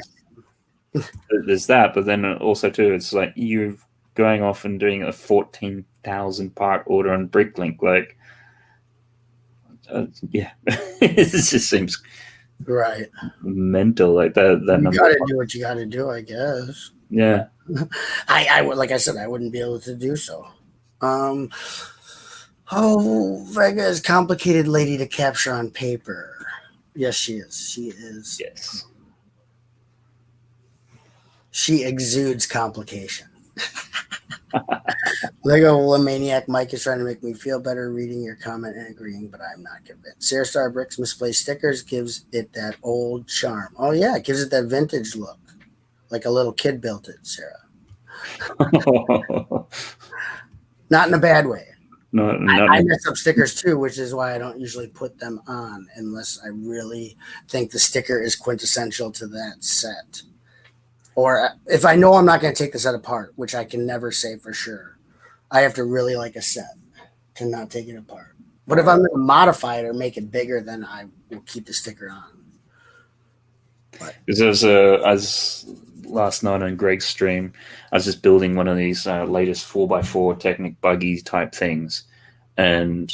[SPEAKER 1] there's that, but then also too, it's like you going off and doing a 14,000 part order on Bricklink, like. It just seems
[SPEAKER 2] right
[SPEAKER 1] mental, like that.
[SPEAKER 2] You gotta do what you gotta do, I guess.
[SPEAKER 1] Yeah.
[SPEAKER 2] I would, like I said, I wouldn't be able to do so. Vega is complicated lady to capture on paper. Yes, she is. She is.
[SPEAKER 1] Yes.
[SPEAKER 2] She exudes complication. Lego Maniac Mike is trying to make me feel better reading your comment and agreeing, but I'm not convinced. Sarah Star Bricks misplaced stickers gives it that old charm. Oh yeah, it gives it that vintage look, like a little kid built it, Sarah. Not in a bad way.
[SPEAKER 1] No,
[SPEAKER 2] I mess up stickers too, which is why I don't usually put them on unless I really think the sticker is quintessential to that set. Or if I know I'm not going to take the set apart, which I can never say for sure, I have to really like a set to not take it apart. But if I'm going to modify it or make it bigger, then I will keep the sticker on.
[SPEAKER 1] Because as last night on Greg's stream, I was just building one of these latest 4x4 Technic buggy type things, and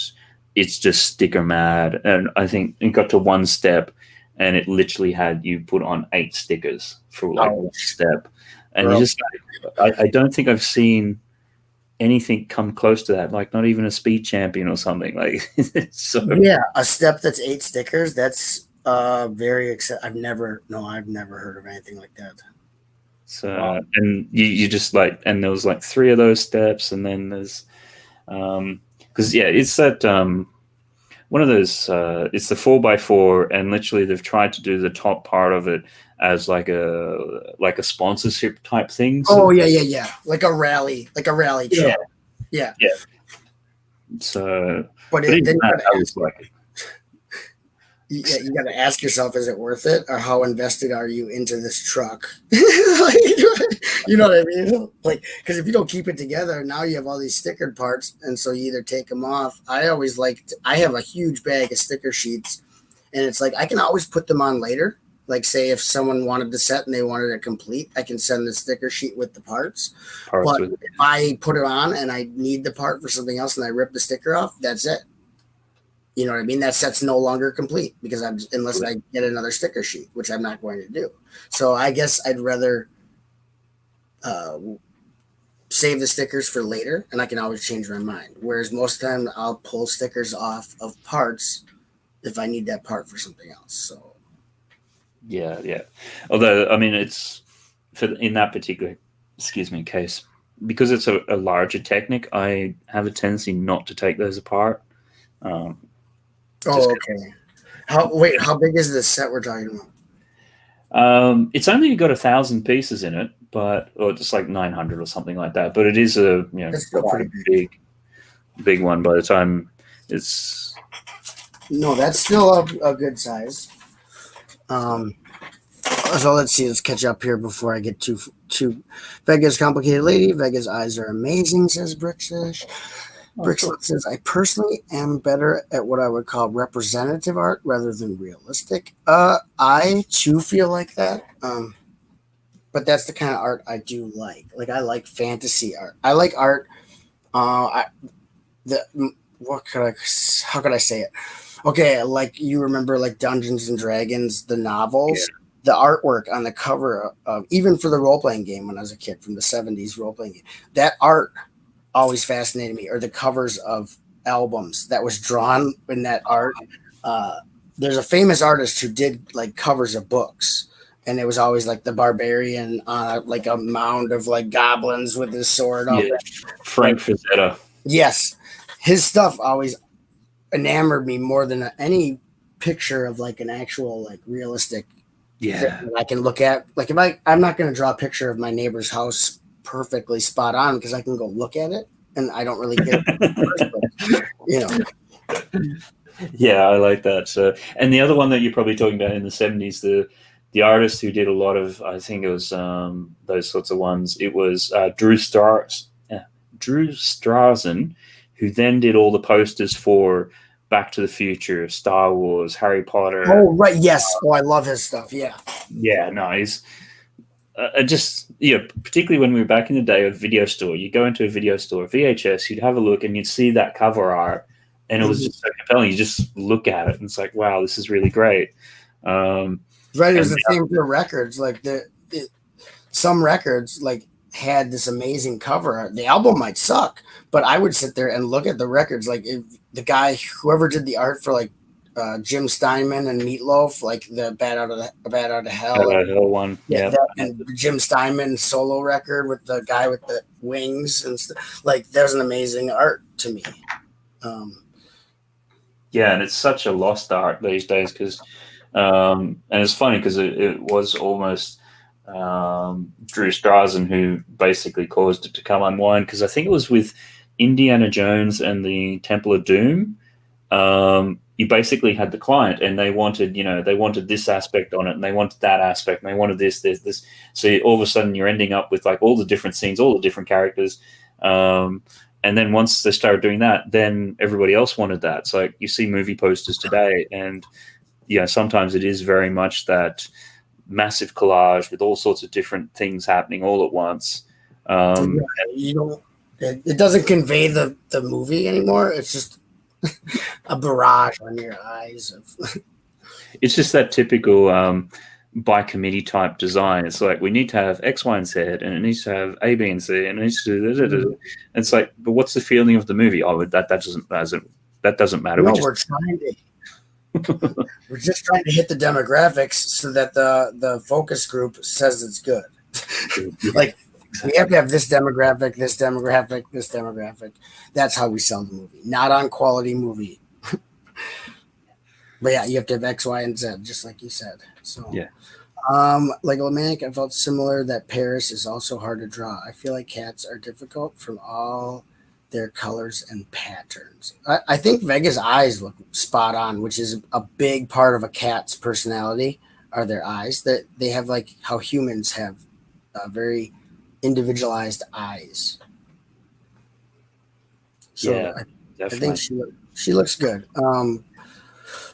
[SPEAKER 1] it's just sticker mad. And I think it got to one step, and it literally had you put on 8 stickers for like one step. And you just, I don't think I've seen anything come close to that, like not even a speed champion or something. Like,
[SPEAKER 2] yeah, a step that's 8 stickers. That's very I've never heard of anything like that.
[SPEAKER 1] So and you just like, and there was like 3 of those steps, and then there's because it's that one of those it's the 4x4, and literally they've tried to do the top part of it as like a sponsorship type thing.
[SPEAKER 2] So, like a rally truck. Yeah.
[SPEAKER 1] So,
[SPEAKER 2] but then I was like, you got to ask yourself, is it worth it, or how invested are you into this truck? You know what I mean? Like, because if you don't keep it together, now you have all these stickered parts, and so you either take them off. I have a huge bag of sticker sheets, and it's like I can always put them on later. Like, say if someone wanted the set and they wanted it complete, I can send the sticker sheet with the parts. But if I put it on and I need the part for something else and I rip the sticker off, that's it. You know what I mean? That set's no longer complete because unless I get another sticker sheet, which I'm not going to do. So I guess I'd rather save the stickers for later, and I can always change my mind. Whereas most of the time I'll pull stickers off of parts if I need that part for something else. So.
[SPEAKER 1] Yeah. Although, I mean, it's in that particular, case, because it's a larger Technic, I have a tendency not to take those apart.
[SPEAKER 2] Oh, okay. How big is this set we're talking about?
[SPEAKER 1] It's only got 1,000 pieces in it, or just like 900 or something like that. But it is a
[SPEAKER 2] It's still
[SPEAKER 1] pretty big one by the time it's.
[SPEAKER 2] No, that's still a good size. So let's see. Let's catch up here before I get too. Vega's complicated lady. Vega's eyes are amazing, says Brixish. Brickslot says, I personally am better at what I would call representative art rather than realistic. I too feel like that. But that's the kind of art I do like. Like, I like fantasy art. I like art. How could I say it? Okay, like you remember like Dungeons and Dragons, the novels, the artwork on the cover of, even for the role-playing game when I was a kid from the 70s role-playing game, that art always fascinated me, or the covers of albums that was drawn in that art. There's a famous artist who did like covers of books, and it was always like the barbarian on like a mound of like goblins with his sword up.
[SPEAKER 1] Frank Frazetta.
[SPEAKER 2] Yes, his stuff always enamored me more than any picture of like an actual like realistic thing that I can look at. Like if I'm not going to draw a picture of my neighbor's house perfectly spot on because I can go look at it and I don't really get it.
[SPEAKER 1] Yeah, I like that. So, and the other one that you're probably talking about in the 70s, the artist who did a lot of, I think it was those sorts of ones. It was Drew Strausen, who then did all the posters for Back to the Future, Star Wars, Harry Potter.
[SPEAKER 2] Oh, right. Yes. I love his stuff. Yeah.
[SPEAKER 1] Yeah, nice. Particularly when we were back in the day of video store, you go into a video store, VHS, you'd have a look and you'd see that cover art, and it was just so compelling. You just look at it and it's like, wow, this is really great.
[SPEAKER 2] Right. It was the same for records. Like some records like had this amazing cover art. The album might suck, but I would sit there and look at the records. Like if the guy, whoever did the art for like Jim Steinman and Meatloaf, like the Bad Out of Hell,
[SPEAKER 1] one,
[SPEAKER 2] and Jim Steinman solo record with the guy with the wings and stuff. Like there's an amazing art to me.
[SPEAKER 1] Yeah, and it's such a lost art these days because, and it's funny because it was almost Drew Strausen who basically caused it to come unwind, because I think it was with Indiana Jones and the Temple of Doom. You basically had the client and they wanted this aspect on it and they wanted that aspect and they wanted this. So all of a sudden you're ending up with like all the different scenes, all the different characters. And then once they started doing that, then everybody else wanted that. So like you see movie posters today and sometimes it is very much that massive collage with all sorts of different things happening all at once.
[SPEAKER 2] It doesn't convey the movie anymore. It's just a barrage on your eyes.
[SPEAKER 1] It's just that typical by committee type design. It's like we need to have X, Y, and Z, and it needs to have A, B, and C, and it needs to do. It's like, but what's the feeling of the movie? Oh, that doesn't matter.
[SPEAKER 2] No, we're just trying to hit the demographics so that the focus group says it's good. Like we have to have this demographic, this demographic, this demographic. That's how we sell the movie, not on quality movie. But yeah, you have to have X, Y, and Z, just like you said. So
[SPEAKER 1] yeah.
[SPEAKER 2] Like Lamanic, I felt similar that Paris is also hard to draw. I feel like cats are difficult from all their colors and patterns. I think Vega's eyes look spot on, which is a big part of a cat's personality, are their eyes. That they have like how humans have very individualized eyes. So
[SPEAKER 1] yeah,
[SPEAKER 2] I think she looks good.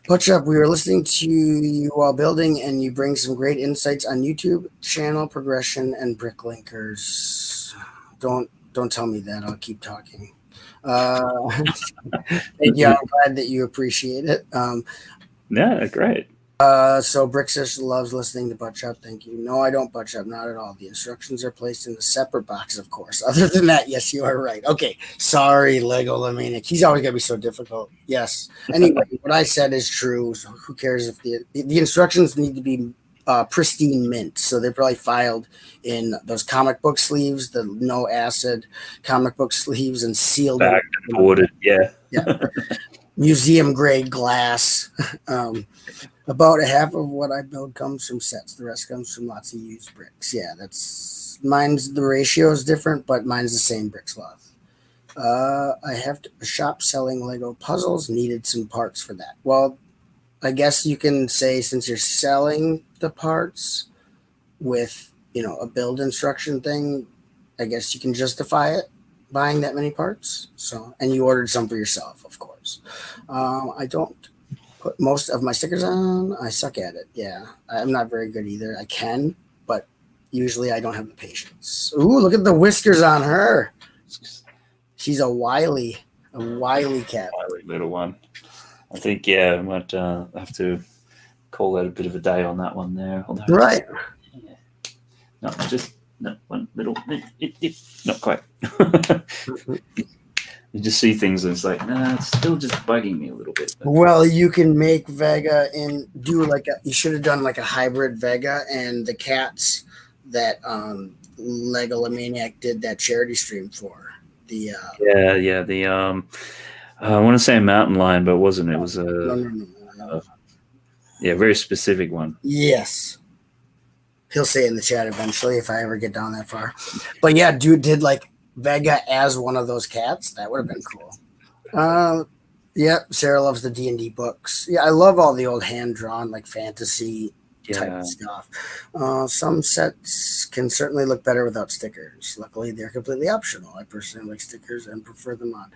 [SPEAKER 2] Butch Up, we were listening to you while building, and you bring some great insights on YouTube channel progression and bricklinkers. Don't tell me that. I'll keep talking. Thank you. I'm glad that you appreciate it.
[SPEAKER 1] Yeah, great.
[SPEAKER 2] So Brixish loves listening to Butch Up. Thank you. No, I don't Butch Up. Not at all. The instructions are placed in a separate box, of course. Other than that, yes, you are right. Okay. Sorry, Lego Lamanic. He's always going to be so difficult. Yes. Anyway, what I said is true. So who cares if the instructions need to be pristine mint. So they're probably filed in those comic book sleeves, the no acid comic book sleeves, and sealed
[SPEAKER 1] Bagged and boarded, yeah.
[SPEAKER 2] Museum grade glass. About a half of what I build comes from sets. The rest comes from lots of used bricks. Yeah, that's mine's. The ratio is different, but mine's the same brick sloth. I have a shop selling Lego puzzles. Needed some parts for that. Well, I guess you can say since you're selling the parts with a build instruction thing, I guess you can justify it buying that many parts. So, and you ordered some for yourself, of course. I don't put most of my stickers on. I suck at it. Yeah, I'm not very good either. I can, but usually I don't have the patience. Ooh, look at the whiskers on her. She's a wily cat.
[SPEAKER 1] Wily little one. I think, I might have to call that a bit of a day on that one there.
[SPEAKER 2] Right.
[SPEAKER 1] Yeah. No, just one little, not quite. You just see things and it's like, nah, it's still just bugging me a little bit.
[SPEAKER 2] Well, you can make Vega and do you should have done like a hybrid Vega and the cats that Legomaniac did that charity stream for. The
[SPEAKER 1] I want to say a mountain lion, but it wasn't. It was a
[SPEAKER 2] no.
[SPEAKER 1] Very specific one.
[SPEAKER 2] Yes. He'll say it in the chat eventually if I ever get down that far. But yeah, dude did like Vega as one of those cats. That would have been cool. Sarah loves the D&D books. Yeah, I love all the old hand-drawn like fantasy type stuff. Some sets can certainly look better without stickers. Luckily, they're completely optional. I personally like stickers and prefer them on.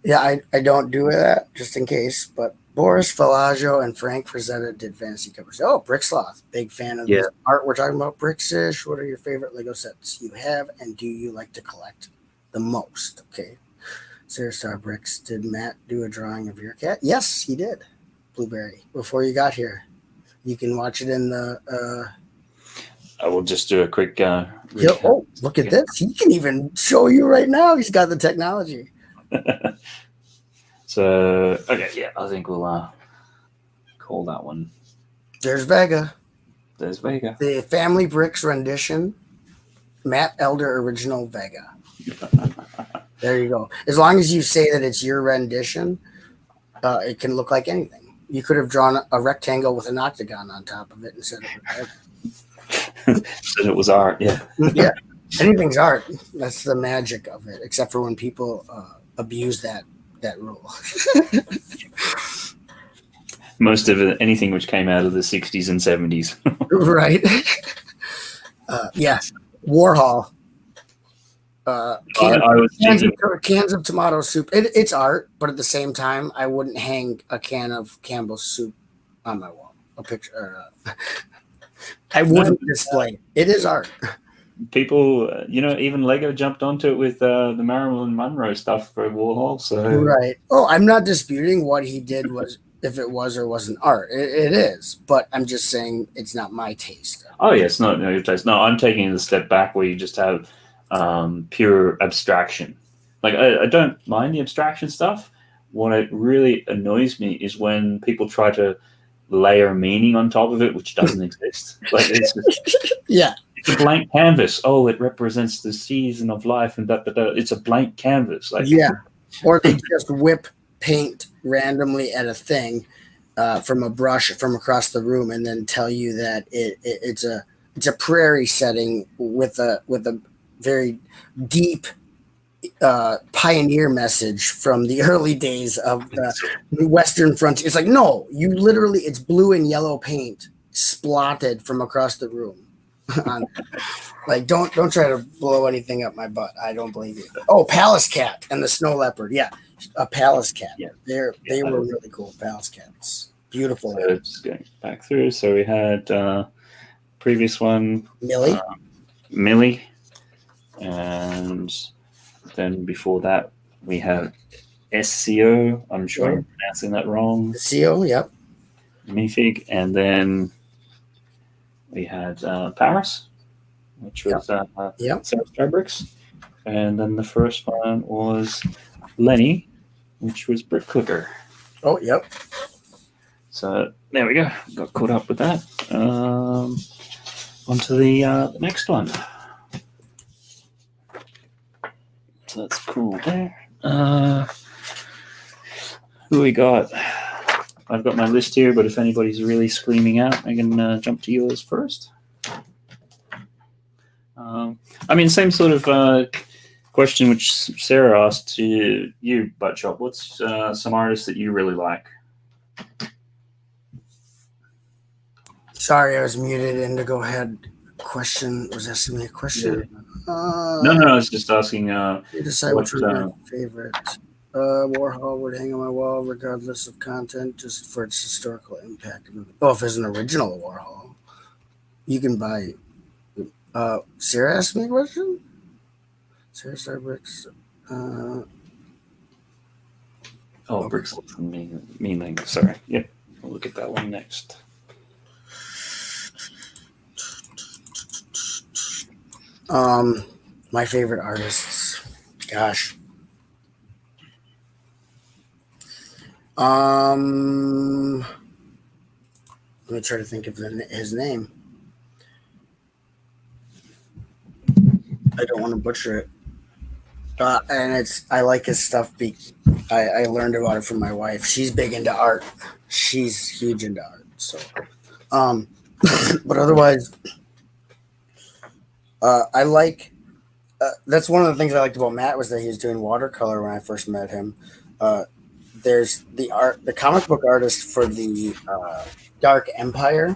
[SPEAKER 2] Yeah, I don't do that just in case, but Boris Falaggio and Frank Frazetta did fantasy covers. Oh, Bricksloth, big fan of this art. We're talking about Bricksish. What are your favorite Lego sets you have, and do you like to collect the most? Okay. Sarah Star Bricks, did Matt do a drawing of your cat? Yes, he did. Blueberry, before you got here. You can watch it in the...
[SPEAKER 1] I will just do a quick...
[SPEAKER 2] oh, look at this. He can even show you right now. He's got the technology.
[SPEAKER 1] So, okay, yeah, I think we'll call that one.
[SPEAKER 2] There's Vega.
[SPEAKER 1] The
[SPEAKER 2] Family Bricks rendition. Matt Elder original Vega. There you go. As long as you say that it's your rendition, it can look like anything. You could have drawn a rectangle with an octagon on top of it and said it was
[SPEAKER 1] said it was art, yeah.
[SPEAKER 2] Yeah, anything's art. That's the magic of it, except for when people abuse that rule.
[SPEAKER 1] Most of it, anything which came out of the 60s and 70s.
[SPEAKER 2] Right. Warhol. Cans of tomato soup. It's art, but at the same time, I wouldn't hang a can of Campbell's soup on my wall. A picture. I wouldn't display it. It is art.
[SPEAKER 1] People, even Lego jumped onto it with the Marilyn Monroe stuff for Warhol. So
[SPEAKER 2] right. Oh, I'm not disputing what he did was if it was or wasn't art. It is, but I'm just saying it's not my taste.
[SPEAKER 1] Oh yes, no your taste. No, I'm taking it a step back where you just have pure abstraction. Like I don't mind the abstraction stuff. What it really annoys me is when people try to layer meaning on top of it, which doesn't exist. Like it's it's a blank canvas. Oh, it represents the season of life, and it's a blank canvas. Like
[SPEAKER 2] or they just whip paint randomly at a thing from a brush from across the room, and then tell you that it's a prairie setting with a very deep pioneer message from the early days of the Western frontier. It's like, no, you literally, it's blue and yellow paint splotted from across the room. Like, don't try to blow anything up my butt. I don't believe you. Oh, Palace Cat and the Snow Leopard. Yeah, a Palace Cat.
[SPEAKER 1] Yeah,
[SPEAKER 2] they were really cool. Palace Cats, beautiful.
[SPEAKER 1] So just going back through. So we had previous one, Millie, and then before that we have SCO. I'm sure I'm pronouncing that wrong.
[SPEAKER 2] SCO, yep.
[SPEAKER 1] Minifig, and then we had Paris, which was Sarah Star Bricks, and then the first one was Lenny, which was Brick Clicker.
[SPEAKER 2] Oh, yep.
[SPEAKER 1] So there we go. Got caught up with that. On to the next one. So that's cool there. Who we got? I've got my list here, but if anybody's really screaming out, I can jump to yours first. Same sort of question which Sarah asked to you, Buttshop. What's some artists that you really like?
[SPEAKER 2] Sorry, I was muted. Indigo had a question. Was asking me a question.
[SPEAKER 1] Yeah. No, I was just asking.
[SPEAKER 2] You decide which one my favorite. Warhol would hang on my wall regardless of content, just for its historical impact. Oh, if it's an original Warhol, you can buy. Sarah asked me a question. Sarah Starbricks.
[SPEAKER 1] Bricks from Mealing. Sorry. Yep. We'll look at that one next.
[SPEAKER 2] My favorite artists. Gosh. Let me try to think of his name. I don't want to butcher it. And I like his stuff. I learned about it from my wife. She's big into art. She's huge into art. So, but otherwise, I like. That's one of the things I liked about Matt was that he was doing watercolor when I first met him. There's the comic book artist for the Dark Empire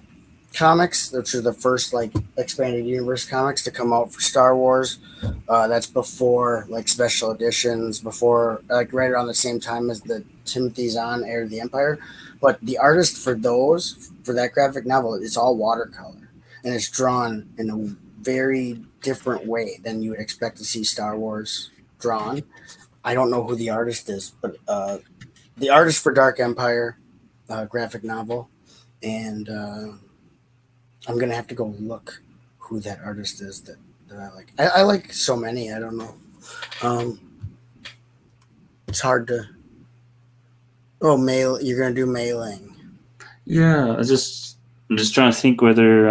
[SPEAKER 2] comics, which are the first like expanded universe comics to come out for Star Wars. That's before like special editions, before like right around the same time as the Timothy Zahn Heir of the Empire. But the artist for that graphic novel, it's all watercolor and it's drawn in a very different way than you would expect to see Star Wars drawn. I don't know who the artist is, but the artist for Dark Empire graphic novel, and I'm gonna have to go look who that artist is that I like. I like so many. I don't know. It's hard to. Oh, mail! You're gonna do mailing.
[SPEAKER 1] Yeah, I'm just trying to think whether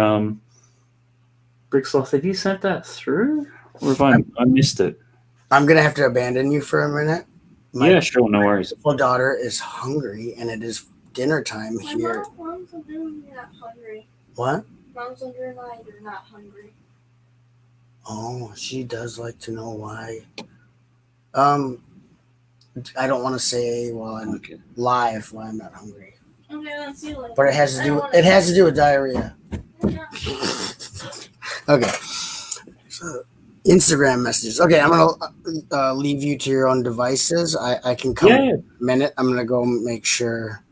[SPEAKER 1] Bricksloth, have you sent that through, or have I missed it?
[SPEAKER 2] I'm gonna have to abandon you for a minute.
[SPEAKER 1] Yeah, sure, no worries.
[SPEAKER 2] My daughter is hungry, and it is dinner time here.
[SPEAKER 3] Mom's wondering you're not hungry.
[SPEAKER 2] What?
[SPEAKER 3] Mom's wondering why you're not hungry.
[SPEAKER 2] Oh, she does like to know why. I don't want to say while I'm live why I'm not hungry.
[SPEAKER 3] Okay, let's see.
[SPEAKER 2] But it has to do with diarrhea.
[SPEAKER 3] Yeah.
[SPEAKER 2] Okay. So Instagram messages. Okay, I'm gonna leave you to your own devices. I can come in a minute. I'm gonna go make sure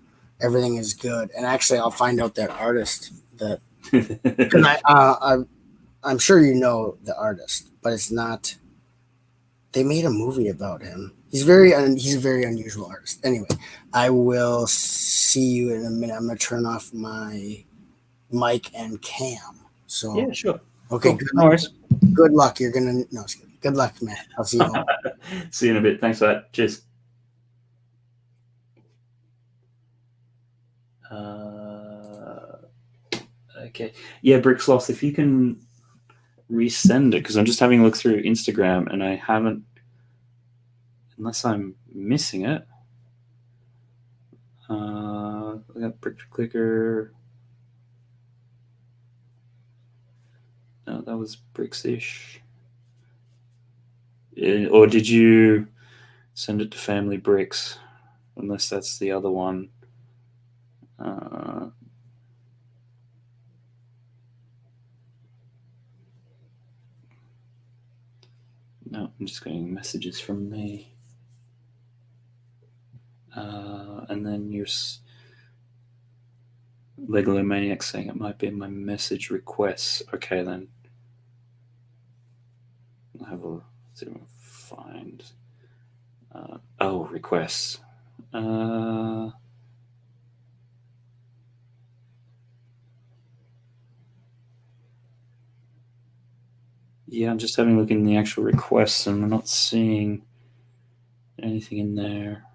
[SPEAKER 2] everything is good, and actually, I'll find out that artist that. Because I'm sure you know the artist, but it's not. They made a movie about him. He's a very unusual artist. Anyway, I will see you in a minute. I'm gonna turn off my mic and cam. So
[SPEAKER 1] yeah, sure.
[SPEAKER 2] Okay,
[SPEAKER 1] cool. No worries.
[SPEAKER 2] Good luck. You're gonna good luck, man. I'll see you.
[SPEAKER 1] See you in a bit. Thanks for that. Cheers. Okay. Yeah, Bricksloth, if you can resend it, because I'm just having a look through Instagram and I haven't, unless I'm missing it. I got Brick Clicker. No, that was Bricksish. Or did you send it to Family Bricks? Unless that's the other one. No, I'm just getting messages from me. And then your Legalomaniac saying it might be in my message requests. Okay, then. I'll have a find. Requests. Yeah, I'm just having a look in the actual requests and I'm not seeing anything in there.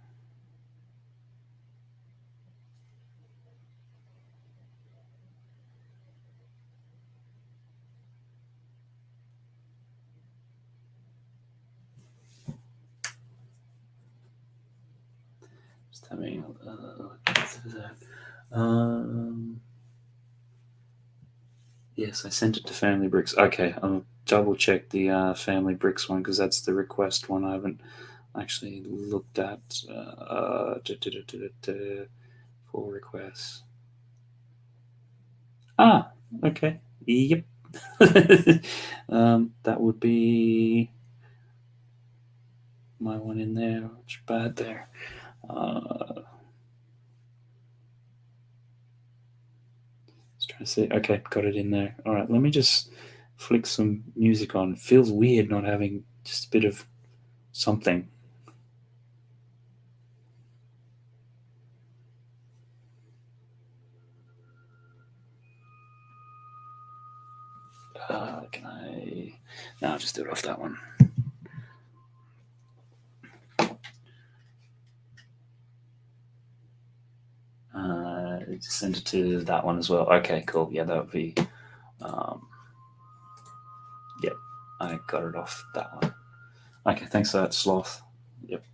[SPEAKER 1] Just having that. Yes, I sent it to Family Bricks. Okay, I'll double check the Family Bricks one because that's the request one. I haven't actually looked at for requests. Ah, okay. Yep. That would be my one in there. Which bad there. Just trying to see. Okay, got it in there. All right, let me just flick some music on. Feels weird not having just a bit of something. Can I? No, I'll just do it off that one. Just send it to that one as well. Okay, cool. Yeah, that would be. Yep, I got it off that one. Okay, thanks for that, Sloth. Yep.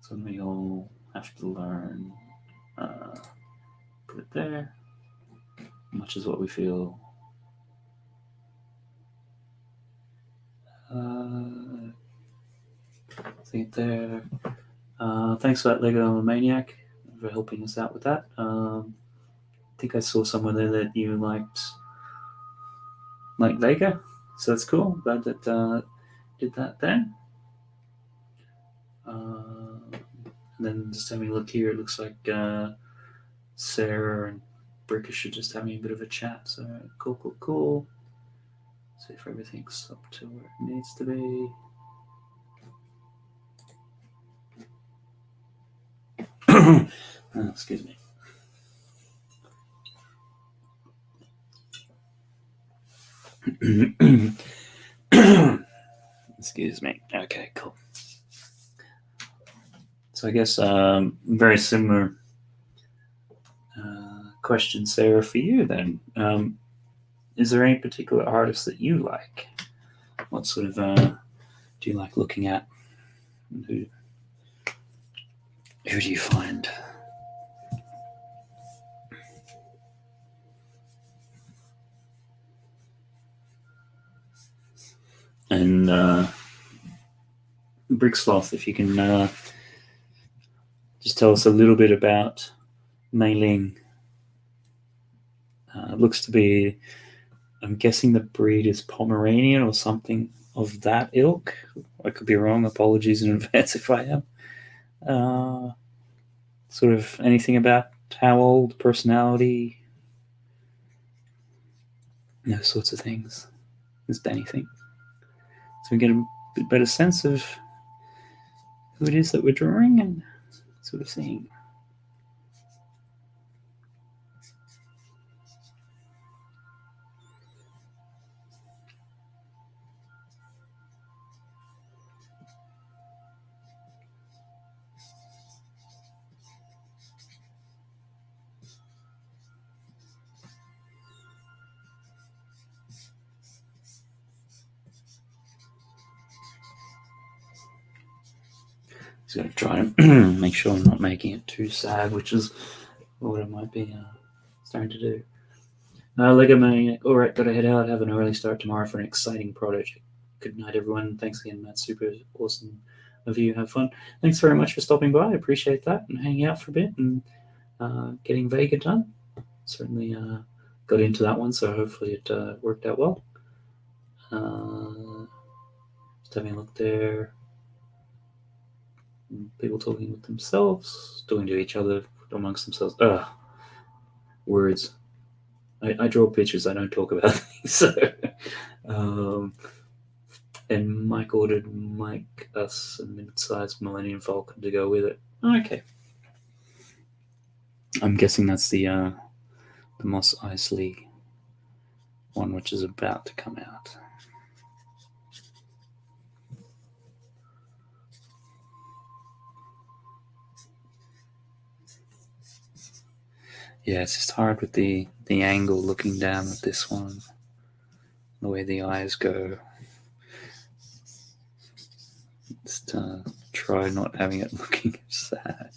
[SPEAKER 1] Something we all have to learn. Put it there. Much as what we feel. See it there. Thanks for that, Lego Maniac, for helping us out with that. I think I saw somewhere there that you liked Vega, so that's cool. Glad that did that then. And then just having a look here, it looks like Sarah and Brickish are just having a bit of a chat. So cool. See if everything's up to where it needs to be. Excuse me. Excuse me. Okay, cool. So I guess very similar question, Sarah, for you then. Is there any particular artist that you like? What sort of do you like looking at? Who do you find? And Bricksloth, if you can just tell us a little bit about Mei Ling. Looks to be, I'm guessing the breed is Pomeranian or something of that ilk. I could be wrong. Apologies in advance if I am. Sort of anything about how old, personality, those sorts of things. Just anything. So we get a bit better sense of who it is that we're drawing and sort of seeing. Just going to try and make sure I'm not making it too sad, which is what I might be starting to do. Lego Maniac. All right, gotta head out. Have an early start tomorrow for an exciting project. Good night, everyone. Thanks again, Matt. Super awesome of you. Have fun. Thanks very much for stopping by. I appreciate that and hanging out for a bit and getting Vega done. Certainly got into that one, so hopefully it worked out well. Just having a look there. People talking with themselves, talking to each other amongst themselves. Words. I draw pictures. I don't talk about things. So, and Mike ordered Mike us a mid-sized Millennium Falcon to go with it. Okay. I'm guessing that's the Moss Eisley one, which is about to come out. Yeah, it's just hard with the angle looking down at this one, the way the eyes go. Just try not having it looking sad.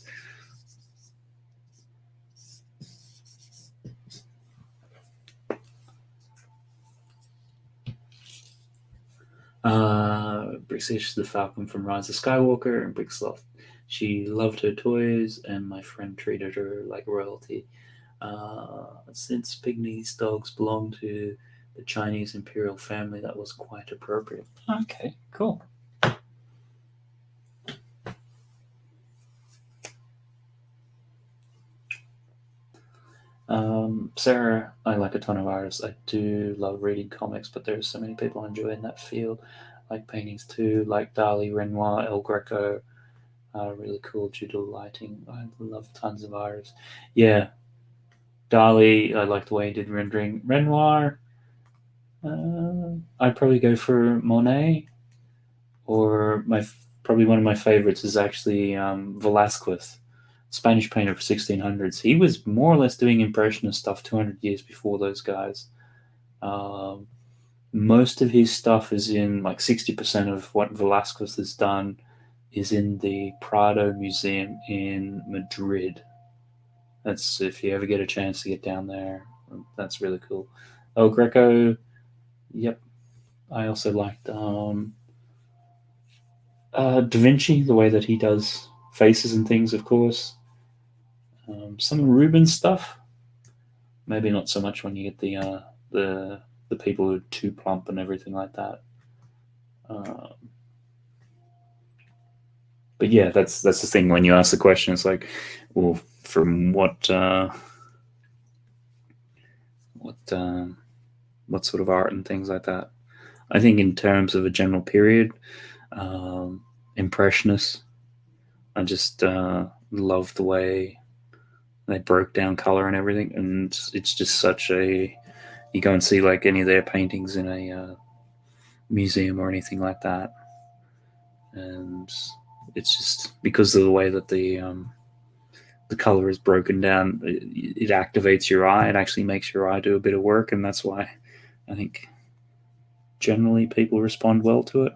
[SPEAKER 1] Bricksish the Falcon from Rise of Skywalker, and Bricksloth. She loved her toys, and my friend treated her like royalty. Since Pygmy's dogs belong to the Chinese imperial family, that was quite appropriate. Okay, cool. Sarah, I like a ton of artists. I do love reading comics, but there's so many people I enjoy in that field. I like paintings too, like Dali, Renoir, El Greco. Really cool digital lighting. I love tons of artists. Yeah, Dali, I like the way he did rendering. Renoir, I'd probably go for Monet, or probably one of my favorites is actually Velázquez, Spanish painter for 1600s. He was more or less doing impressionist stuff 200 years before those guys. Most of his stuff is in, like 60% of what Velázquez has done is in the Prado Museum in Madrid. That's, if you ever get a chance to get down there, that's really cool. El Greco, yep. I also liked Da Vinci, the way that he does faces and things, of course. Some Rubens stuff, maybe not so much when you get the people who are too plump and everything like that. But yeah, that's the thing when you ask the question. It's like, well, from what sort of art and things like that. I think in terms of a general period, Impressionists. I just love the way they broke down color and everything, and it's just such a. You go and see like any of their paintings in a museum or anything like that, and it's just because of the way that the color is broken down, it activates your eye. It actually makes your eye do a bit of work, and that's why I think generally people respond well to it,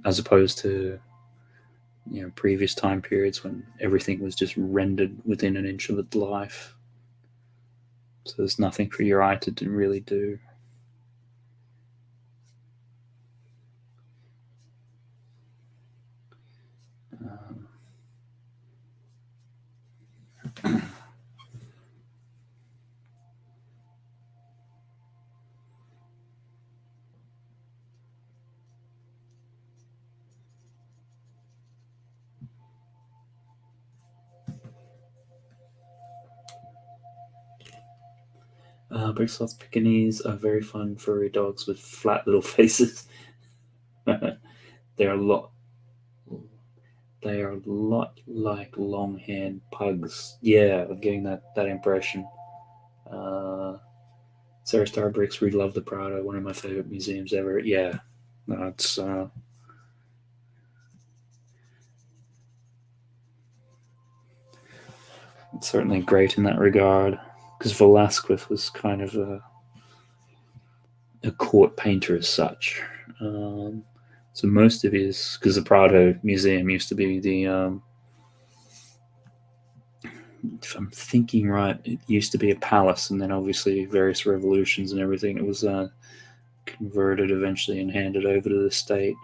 [SPEAKER 1] as opposed to previous time periods when everything was just rendered within an inch of its life. So there's nothing for your eye to really do. Bricksloth Pekingese are very fun furry dogs with flat little faces. They are a lot like long-haired pugs. Yeah, I'm getting that impression. Sarah Starbricks, we love the Prado, one of my favorite museums ever. Yeah, no, it's certainly great in that regard, because Velázquez was kind of a court painter as such. So most of his, because the Prado Museum used to be the, if I'm thinking right, it used to be a palace, and then obviously various revolutions and everything, it was converted eventually and handed over to the state.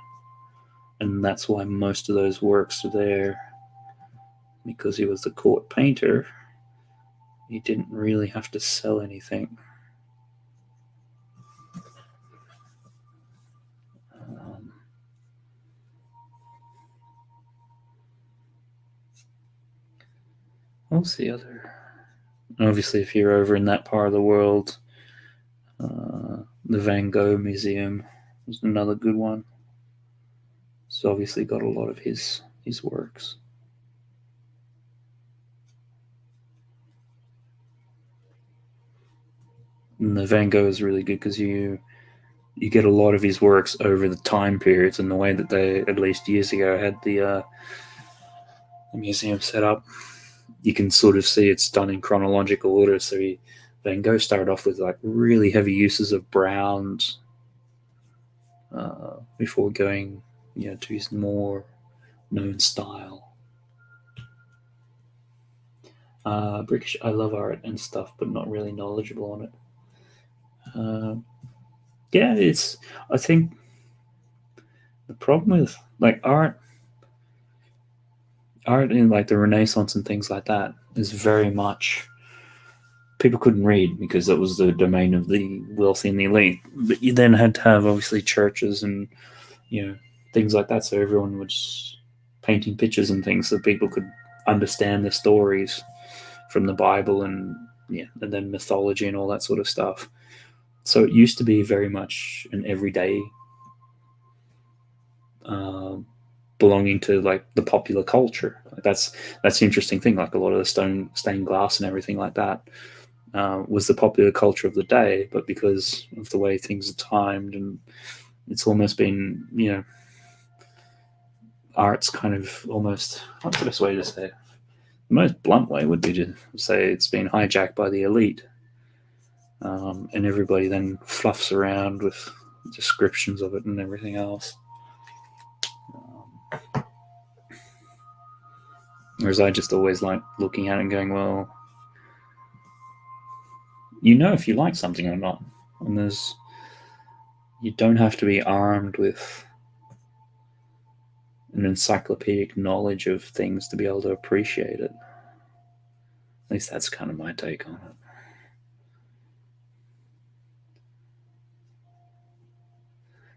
[SPEAKER 1] And that's why most of those works are there, because he was the court painter. He didn't really have to sell anything. What's the other? Obviously, if you're over in that part of the world, the Van Gogh Museum was another good one. It's obviously got a lot of his works. And the Van Gogh is really good because you get a lot of his works over the time periods, and the way that they, at least years ago, had the museum set up. You can sort of see it's done in chronological order. So Van Gogh started off with like really heavy uses of browns before going to his more known style. Brickish, I love art and stuff, but not really knowledgeable on it. I think the problem with like art in like the Renaissance and things like that is very much people couldn't read because that was the domain of the wealthy and the elite. But you then had to have obviously churches and things like that, so everyone was painting pictures and things so people could understand the stories from the Bible and then mythology and all that sort of stuff. So it used to be very much an everyday belonging to like the popular culture. That's the interesting thing. Like a lot of the stained glass and everything like that was the popular culture of the day, but because of the way things are timed and it's almost been art's kind of almost, what's the best way to say it? The most blunt way would be to say it's been hijacked by the elite, and everybody then fluffs around with descriptions of it and everything else. Whereas I just always like looking at it and going, well, if you like something or not. And you don't have to be armed with an encyclopedic knowledge of things to be able to appreciate it. At least that's kind of my take on it.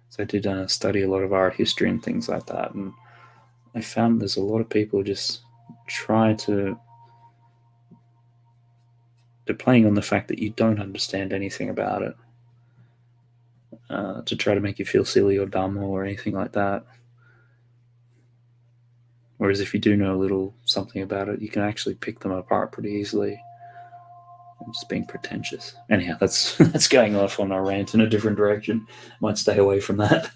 [SPEAKER 1] So I did study a lot of art history and things like that, and I found there's a lot of people who just try to... They're playing on the fact that you don't understand anything about it to try to make you feel silly or dumb or anything like that. Whereas if you do know a little something about it, you can actually pick them apart pretty easily. I'm just being pretentious. Anyhow, that's going off on a rant in a different direction. Might stay away from that.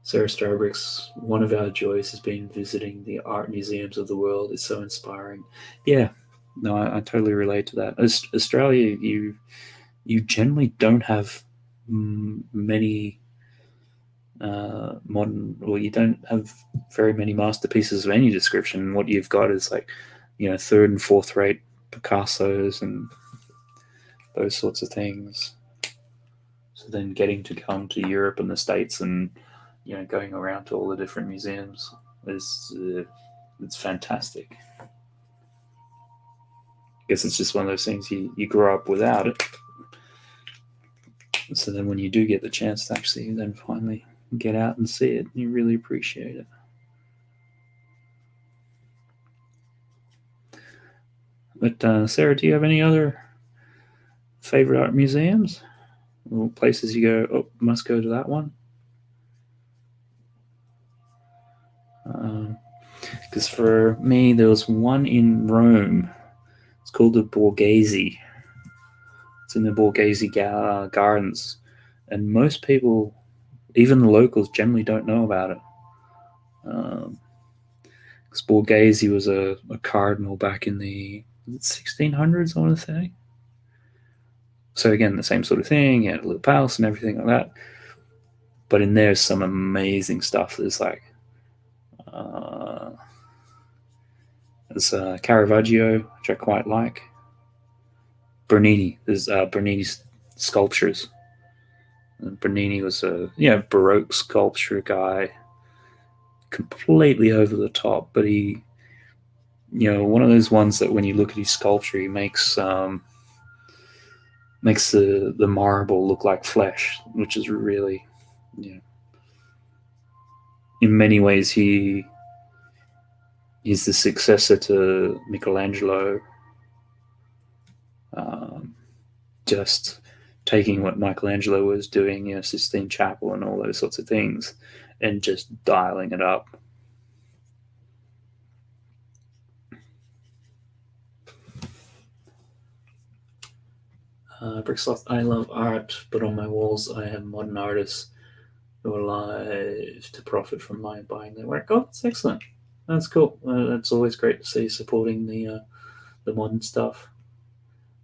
[SPEAKER 1] Sarah Starbricks, one of our joys has been visiting the art museums of the world. It's so inspiring. Yeah, no, I totally relate to that. Australia, you generally don't have many modern, or you don't have very many masterpieces of any description. What you've got is like, third and fourth rate Picassos and those sorts of things. So then getting to come to Europe and the States and going around to all the different museums is it's fantastic. I guess it's just one of those things you grow up without it. So then when you do get the chance to actually then finally get out and see it, you really appreciate it. But Sarah, do you have any other favorite art museums or places you go, oh, must go to that one? Because for me, there was one in Rome. It's called the Borghese. It's in the Borghese Gardens. And most people, even the locals, generally don't know about it. Because Borghese was a cardinal back in the 1600s, I want to say. So again, the same sort of thing. He had a little palace and everything like that. But in there's some amazing stuff. There's like there's Caravaggio, which I quite like. Bernini. There's Bernini's sculptures. And Bernini was a Baroque sculpture guy, completely over the top. But he, one of those ones that when you look at his sculpture, he makes the marble look like flesh, which is really, in many ways he's the successor to Michelangelo, just taking what Michelangelo was doing, Sistine Chapel and all those sorts of things, and just dialing it up. Bricksloth, I love art, but on my walls I have modern artists who are alive to profit from my buying their work. Oh, that's excellent. That's cool. That's always great to see, supporting the modern stuff.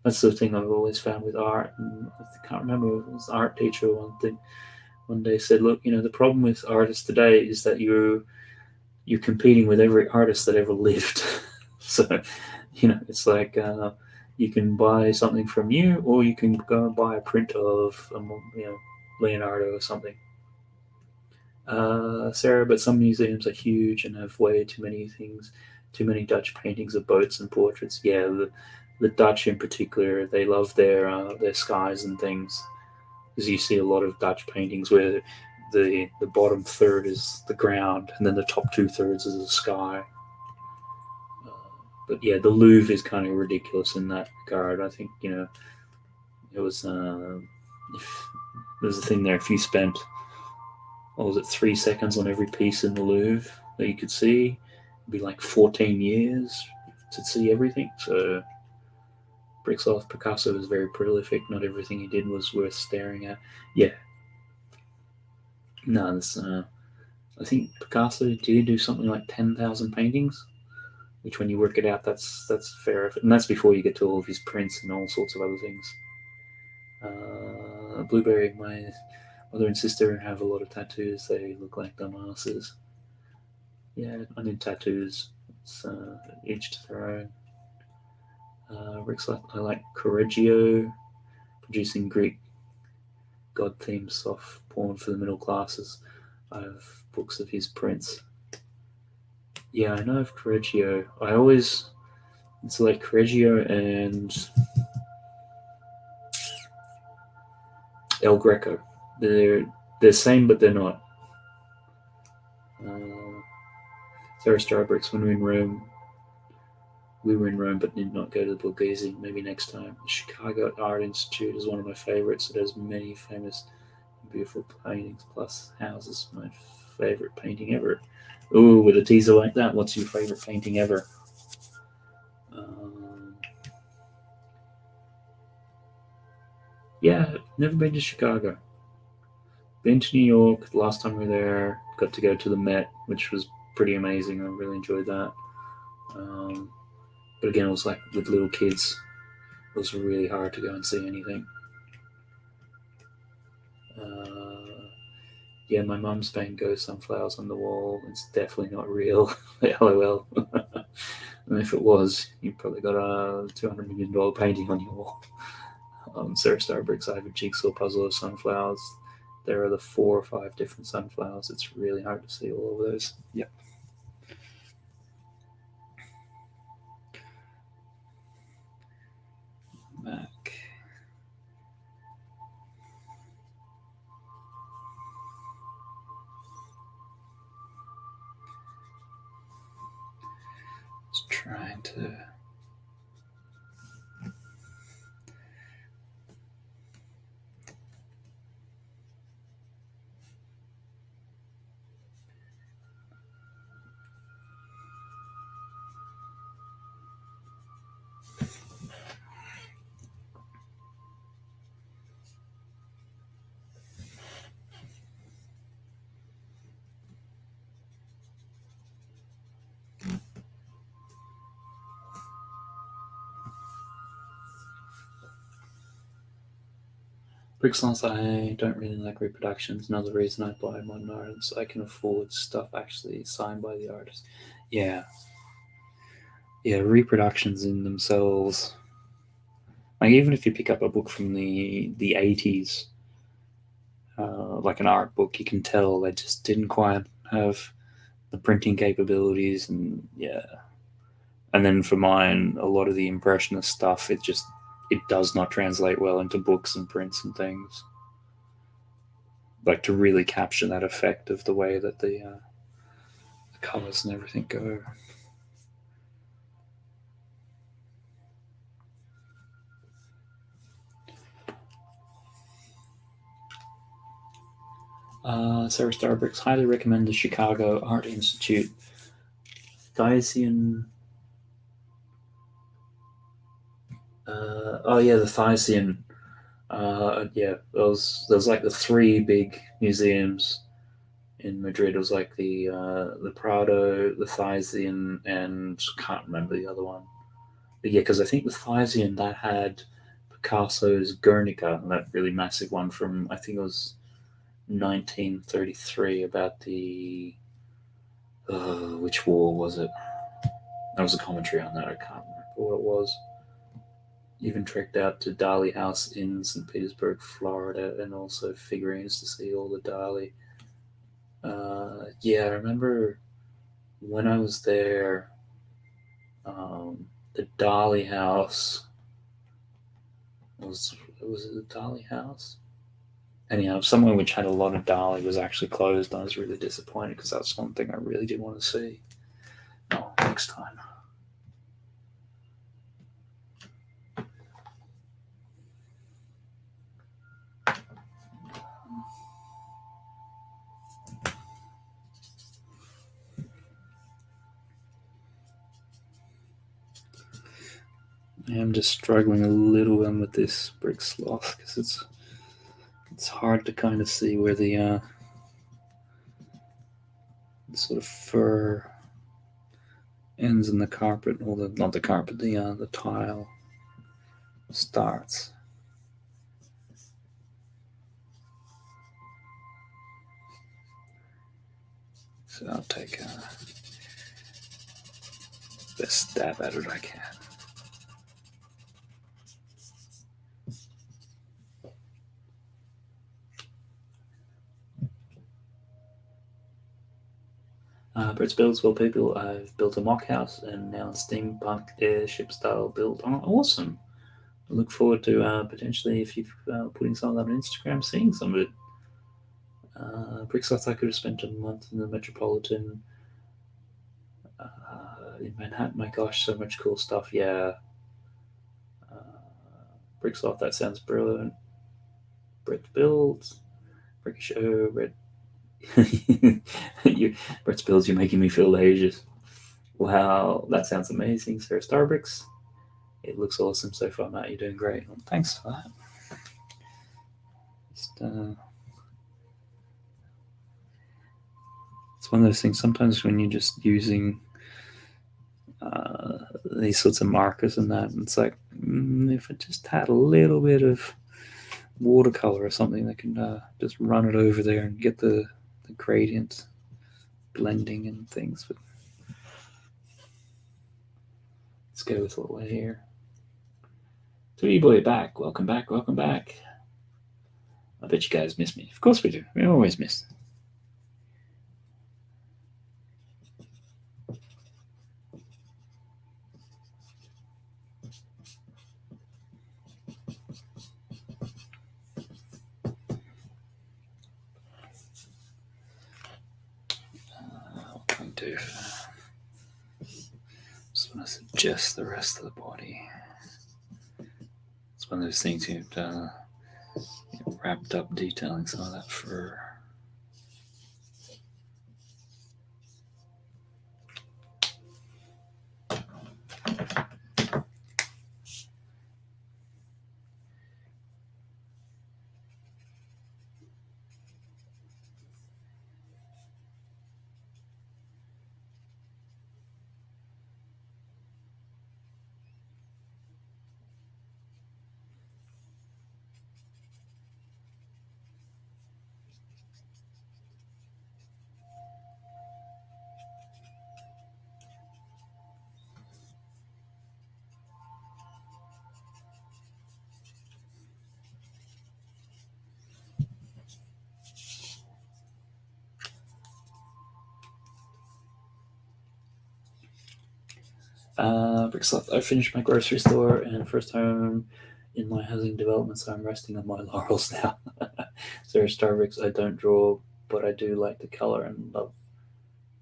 [SPEAKER 1] That's the thing I've always found with art. And I can't remember, it was an art teacher one day said, look, the problem with artists today is that you're competing with every artist that ever lived. So, it's like you can buy something from you, or you can go and buy a print of, Leonardo or something. Sarah, but some museums are huge and have way too many things, too many Dutch paintings of boats and portraits. Yeah, the Dutch in particular, they love their skies and things, because you see a lot of Dutch paintings where the bottom third is the ground and then the top two thirds is the sky. Uh, but yeah, the Louvre is kind of ridiculous in that regard. I think it was if there's a thing there. If you spent, what was it, 3 seconds on every piece in the Louvre that you could see, it'd be like 14 years to see everything. So Brixloff Picasso was very prolific. Not everything he did was worth staring at. Yeah, no, I think Picasso did do something like 10,000 paintings, which when you work it out, that's fair, and that's before you get to all of his prints and all sorts of other things. Blueberry, my mother and sister have a lot of tattoos. They look like dumbasses. Yeah, I need tattoos. It's each to their own. Rick's like, I like Correggio, producing Greek god-themed soft porn for the middle classes. I have books of his prints. Yeah, I know of Correggio. It's like Correggio and El Greco. They're the same, but they're not. Sarah Starbricks, when we were in Rome, but did not go to the Borghese. Maybe next time. The Chicago Art Institute is one of my favorites. It has many famous, beautiful paintings plus houses. My favorite painting ever. Ooh, with a teaser like that, what's your favorite painting ever? Yeah, never been to Chicago. Been to New York. The last time we were there, got to go to the Met, which was pretty amazing. I really enjoyed that. But again, it was like with little kids. It was really hard to go and see anything. Yeah, my mum's Van Gogh sunflowers on the wall. It's definitely not real. LOL. And if it was, you probably got a $200 million painting on your wall. Sarah Starbricks, I have a jigsaw puzzle of sunflowers. There are the 4 or 5 different sunflowers. It's really hard to see all of those. Yep. Back. Just trying to. Brixlons, I don't really like reproductions. Another reason I buy modern art is I can afford stuff actually signed by the artist. Yeah. Yeah, reproductions in themselves. Like even if you pick up a book from the 80s, like an art book, you can tell they just didn't quite have the printing capabilities, and yeah. And then for mine, a lot of the impressionist stuff, it does not translate well into books and prints and things. Like to really capture that effect of the way that the colors and everything go. Sarah Starbricks, highly recommend the Chicago Art Institute. Thysian. The Thysian. Yeah, those like the 3 big museums in Madrid. It was like the Prado, the Thysian, and can't remember the other one. Yeah, because I think with Thysian that had Picasso's Guernica, that really massive one from, I think it was 1933, about the which war was it? That was a commentary on that. I can't remember what it was. Even trekked out to Dali House in St. Petersburg, Florida, and also figurines to see all the Dali. Yeah, I remember when I was there, the Dali House was it the Dali House? Anyhow, somewhere which had a lot of Dali was actually closed. I was really disappointed because that's one thing I really did want to see. Oh, next time. I am just struggling a little bit with this brick sloth because it's hard to kind of see where the sort of fur ends in the carpet, or not the carpet, the tile starts. So I'll take a best stab at it I can. Brett's builds, well, people, I've built a mock house and now a steampunk airship style build. Oh, awesome. I look forward to potentially, if you're putting some of that on Instagram, seeing some of it. Brickslots, I could have spent a month in the Metropolitan in Manhattan. My gosh, so much cool stuff. Yeah. Brickslots, that sounds brilliant. Brett's builds, Brick Show, Brett. Brett's builds, you're making me feel ages. Wow, that sounds amazing. Sarah Starbricks, it looks awesome so far, Matt. You're doing great. Well, thanks for that. Just, it's one of those things sometimes when you're just using these sorts of markers and that, and it's like, if it just had a little bit of watercolor or something that can just run it over there and get the gradient blending and things. But let's go with what we're here. Tweety Boy back. Welcome back. Welcome back. I bet you guys miss me. Of course we do. We always miss. What can I do? Just want to suggest the rest of the body. It's one of those things you've wrapped up detailing some of that fur. Bricksloth, I finished my grocery store and first home in my housing development, so I'm resting on my laurels now. Sarah Starbricks, I don't draw, but I do like the color and love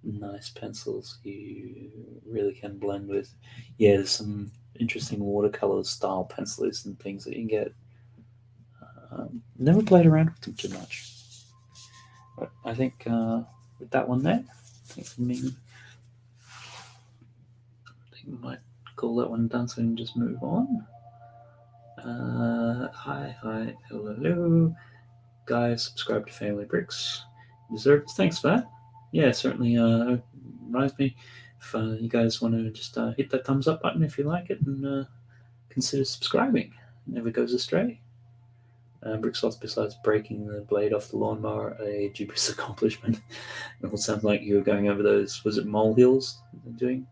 [SPEAKER 1] nice pencils you really can blend with. Yeah, there's some interesting watercolor style pencils and things that you can get. Never played around with them too much. But I think with that one there, I think for me, we might call that one done so we can just move on. Hi, hello. Guys, subscribe to Family Bricks. Desserts, thanks for that. Yeah, certainly reminds me. if you guys want to just hit that thumbs up button if you like it, and consider subscribing. It never goes astray. Bricksloth, besides breaking the blade off the lawnmower, a dubious accomplishment. It all sounds like you were going over those, was it molehills doing?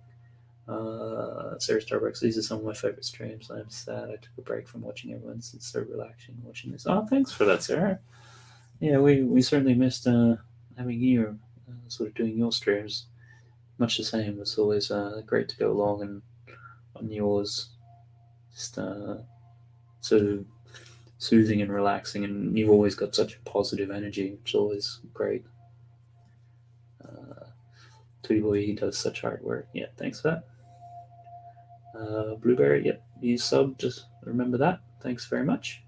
[SPEAKER 1] Sarah Starbucks, these are some of my favorite streams. I'm sad I took a break from watching everyone. It's so relaxing watching this. Oh, thanks for that, Sarah. Yeah, we certainly missed having you sort of doing your streams. Much the same. It's always great to go along and on yours. Just sort of soothing and relaxing, and you've always got such a positive energy, which is always great. Tweety Boy, he does such hard work. Yeah, thanks for that. Blueberry, yep, you subbed, just remember that. Thanks very much.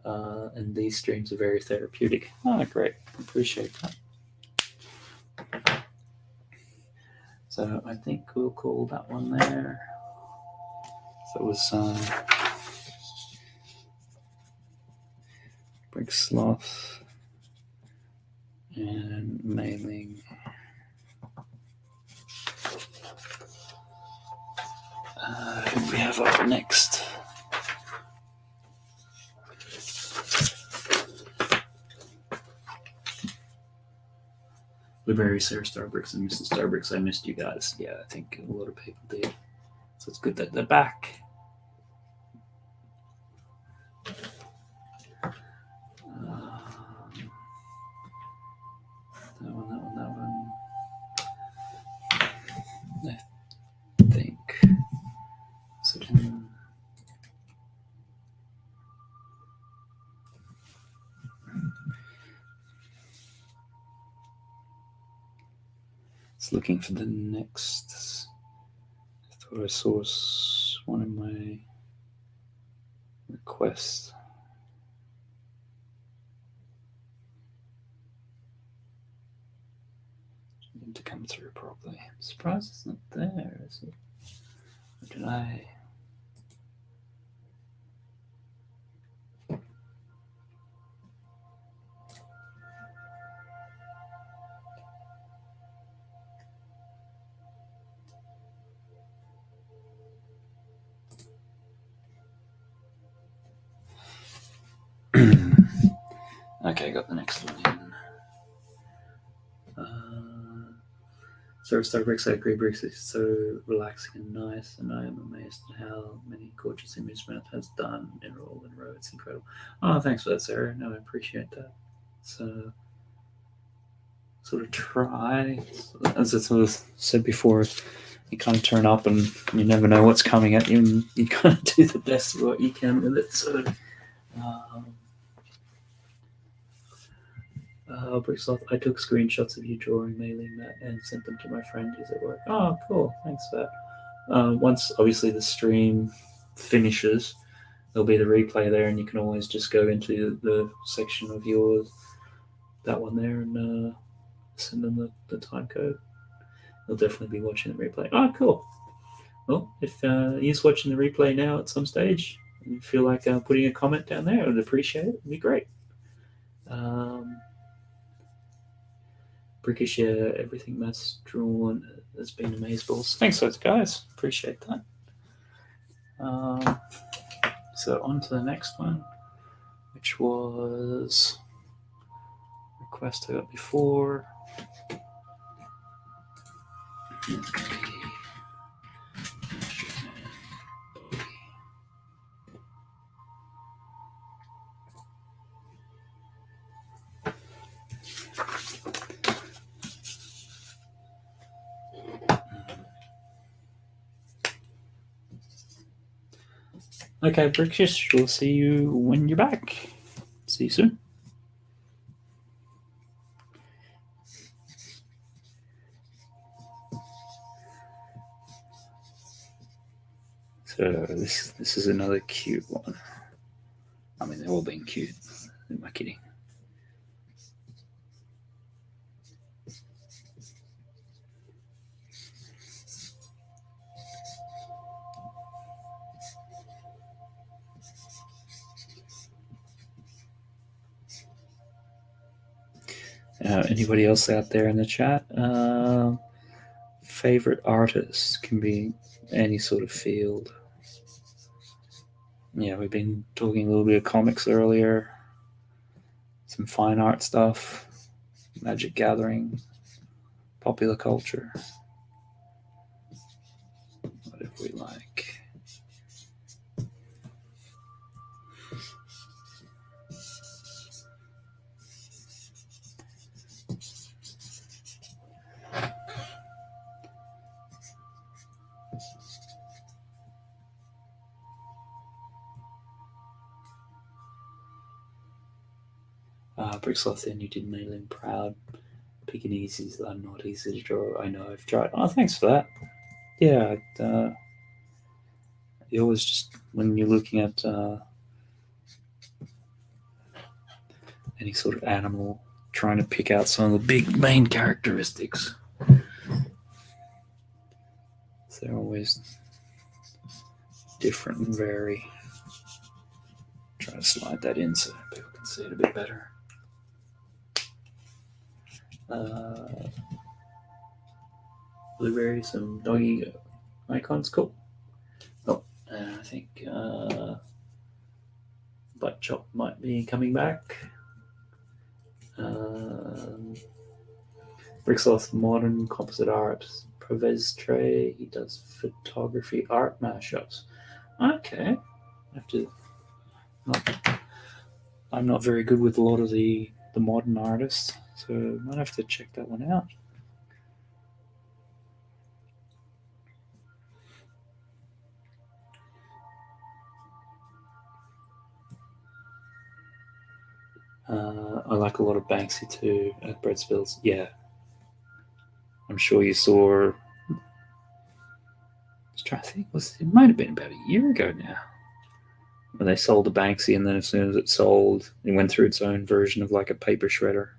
[SPEAKER 1] And these streams are very therapeutic. Ah, great. Appreciate that. So I think we'll call that one there. So it was Bricksloth and mailing. Who we have up next? Blueberry, Sarah Starbricks, and Mrs. Starbricks. I missed you guys. Yeah, I think a lot of people did. So it's good that they're back. That one. I think. So it's looking for the next. I thought I saw one of my requests. Need to come through properly. I'm surprised it's not there, is it? Or did I? Okay, got the next one in. Sarah Starbricks, I agree, Bricks is so relaxing and nice, and I am amazed at how many gorgeous images it has done in roll and row. It's incredible. Oh, thanks for that, Sarah. No, I appreciate that. So, sort of try, as I sort of said before, you kind of turn up and you never know what's coming at you, and you kind of do the best of what you can with it. So, Bricksloth, I took screenshots of you drawing, mailing that, and sent them to my friend who's at work. Oh, cool. Thanks for that. Once, obviously, the stream finishes, there'll be the replay there, and you can always just go into the section of yours, that one there, and send them the time code. They'll definitely be watching the replay. Oh, cool. Well, if he's watching the replay now at some stage, and you feel like putting a comment down there, I would appreciate it. It'd be great. Brickish, yeah, everything Matt's drawn has been amazeballs. Thanks, those guys. Appreciate that. So on to the next one, which was request I got before. Okay, Brickish, we'll see you when you're back. See you soon. So this is another cute one. I mean, they're all being cute. Who am I kidding? Anybody else out there in the chat? favorite artist can be any sort of field. Yeah, we've been talking a little bit of comics earlier, some fine art stuff, Magic Gathering, popular culture, whatever we like. Bricksloth, then you did me proud. Pekingese are not easy to draw. I know, I've tried. Oh, thanks for that. Yeah, you always just, when you're looking at any sort of animal, trying to pick out some of the big main characteristics. They're always different and vary. Try to slide that in so people can see it a bit better. Blueberry, some doggy icons, cool. Oh, I think Butt Chop might be coming back. Bricksloth Modern Composite Art. Provez he does photography art mashups. Okay. I have to. I'm not very good with a lot of the modern artists, so I might have to check that one out. I like a lot of Banksy too at Bread Spills. Yeah. I'm sure you saw. Just trying to think, it might have been about a year ago now. When they sold the Banksy, and then as soon as it sold, it went through its own version of like a paper shredder.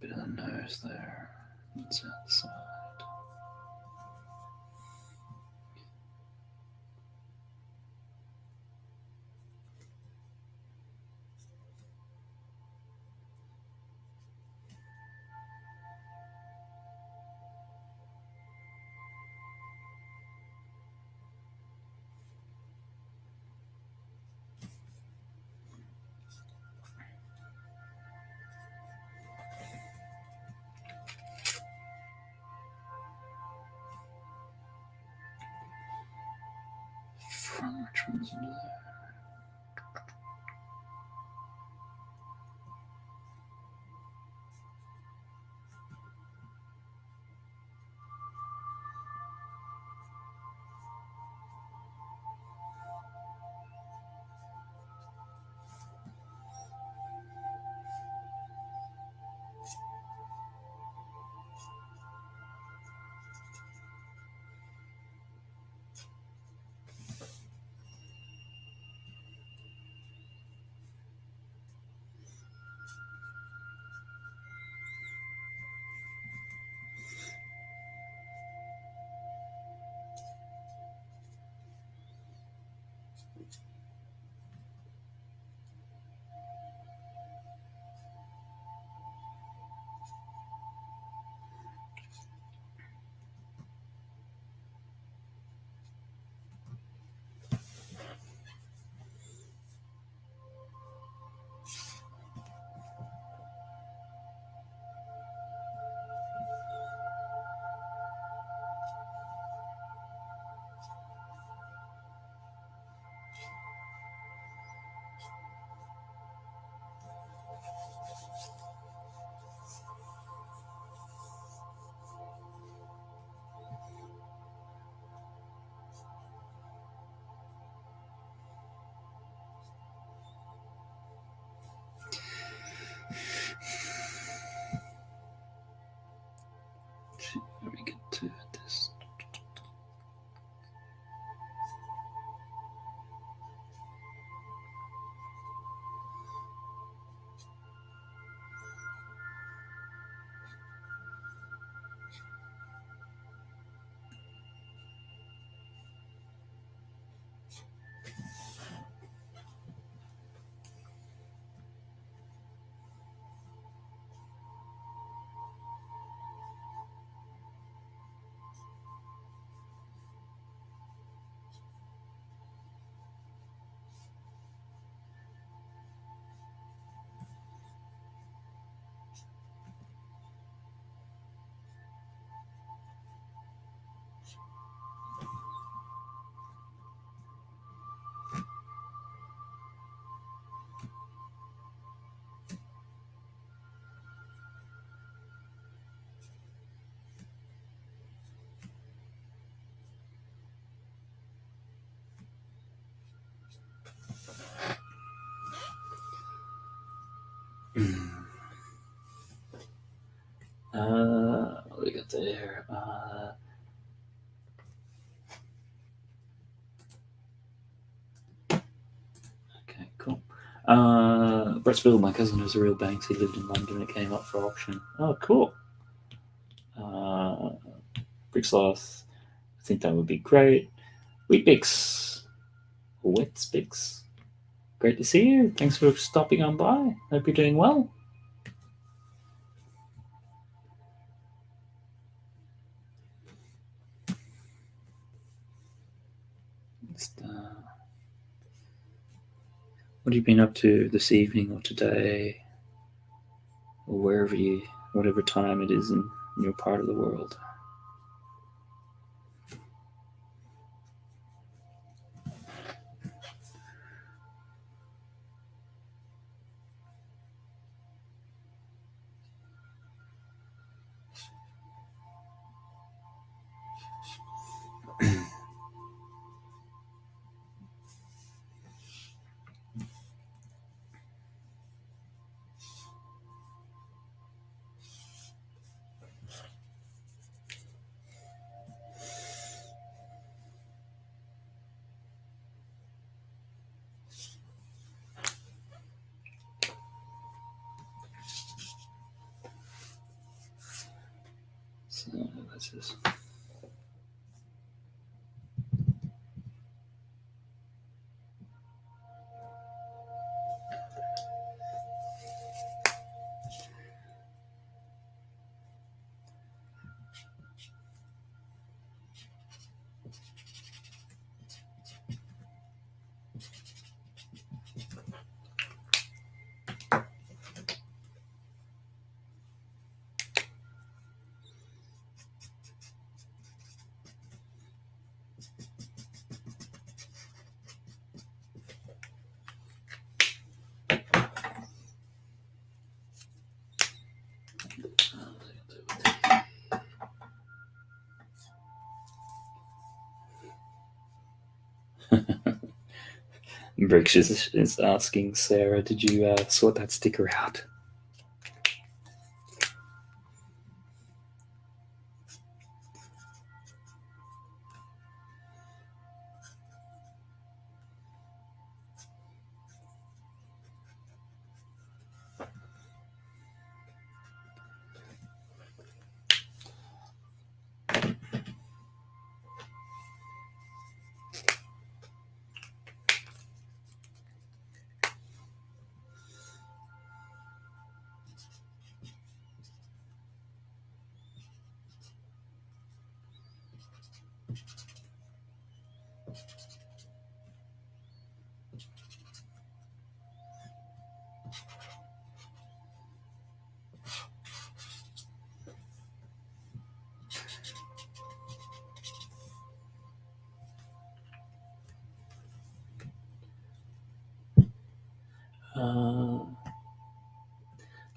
[SPEAKER 1] Bit of the nose there. That's outside. Which one's under there? Let me get to this. What do we got there? Okay, cool. Brett's Bill, my cousin, was a real Banks. He lived in London. It came up for auction. Oh, cool. Bricksloth. I think that would be great. Wheatbix. Wetspix. Great to see you. Thanks for stopping on by. Hope you're doing well. What have you been up to this evening or today, or wherever you, whatever time it is in your part of the world? So that's just. Bricks is asking Sarah, did you sort that sticker out?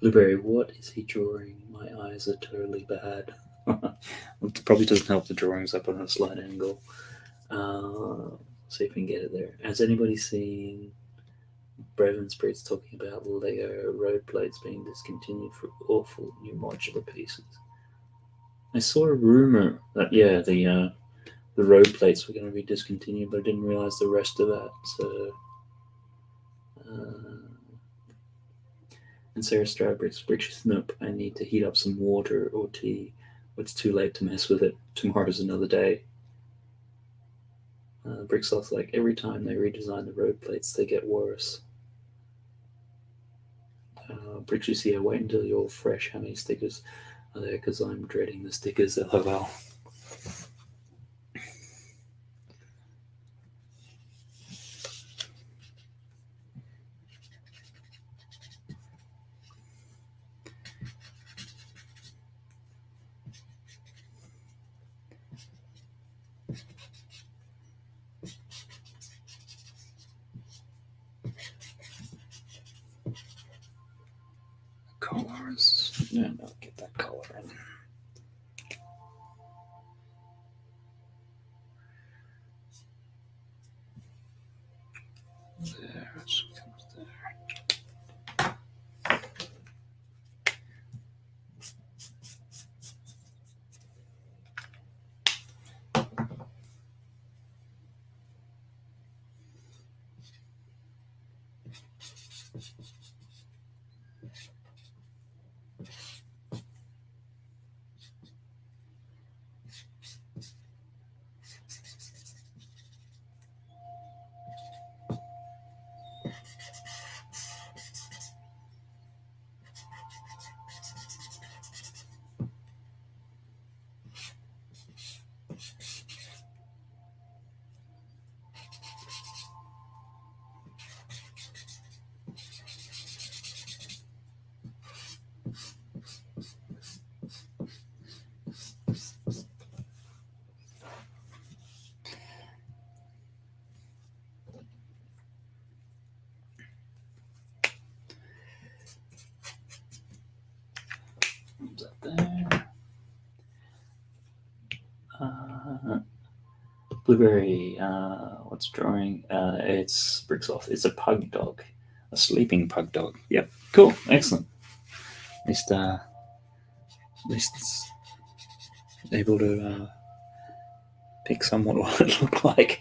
[SPEAKER 1] Blueberry, what is he drawing? My eyes are totally bad. It probably doesn't help the drawings up on a slight angle. See if we can get it there. Has anybody seen Brevin Spritz talking about Lego road plates being discontinued for awful new modular pieces? I saw a rumor that the road plates were going to be discontinued, but I didn't realize the rest of that. So, and Sarah Strawberry's Bricks, nope. I need to heat up some water or tea. It's too late to mess with it. Tomorrow's another day. Bricksoft's like every time they redesign the road plates, they get worse. Bricks, you see, I wait until you're fresh. How many stickers are there? Because I'm dreading the stickers. LOL. Colors. No, get that color in. There, it comes there. Is that there? Blueberry. What's drawing? It's Bricks off. It's a pug dog, a sleeping pug dog. Yep. Cool. Excellent. At least it's able to pick somewhat what it looked like.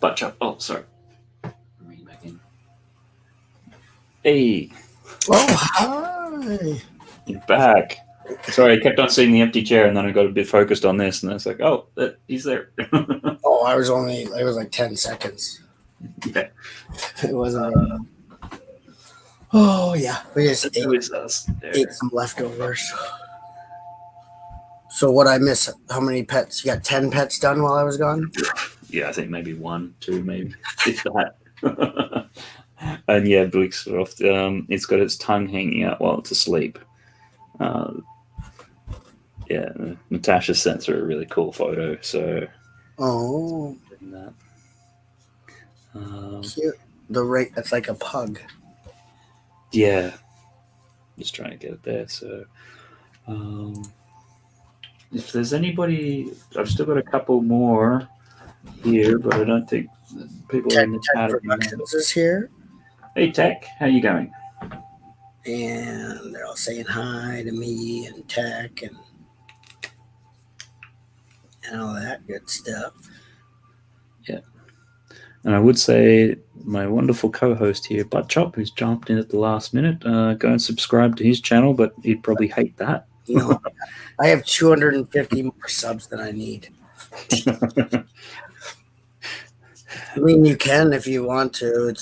[SPEAKER 1] Butt chop. Oh, sorry. Bring it back in. Hey,
[SPEAKER 2] Oh, hi.
[SPEAKER 1] you're back. Sorry, I kept on seeing the empty chair, and then I got a bit focused on this, and I was like, "Oh, he's there."
[SPEAKER 2] Oh, it was like 10 seconds.
[SPEAKER 1] Yeah.
[SPEAKER 2] It wasn't. Oh, yeah. We just
[SPEAKER 1] It was us.
[SPEAKER 2] ate some leftovers. So what I miss? How many pets? You got 10 pets done while I was gone?
[SPEAKER 1] Yeah, I think maybe 1, 2, maybe if that. And yeah, Blicksoft, it's got its tongue hanging out while it's asleep. Yeah, Natasha sent through a really cool photo. So,
[SPEAKER 2] Oh,
[SPEAKER 1] that.
[SPEAKER 2] cute. That's like a pug.
[SPEAKER 1] Yeah, just trying to get it there. So, if there's anybody, I've still got a couple more here, but I don't think people are in the
[SPEAKER 2] Tech
[SPEAKER 1] chat.
[SPEAKER 2] Productions is here,
[SPEAKER 1] Hey, Tech, how you going?
[SPEAKER 2] and they're all saying hi to me and Tech and all that good stuff.
[SPEAKER 1] Yeah. And I would say my wonderful co-host here, Butt Chop, who's jumped in at the last minute, go and subscribe to his channel, but he'd probably hate that.
[SPEAKER 2] No, I have 250 more subs than I need. I mean, you can if you want to.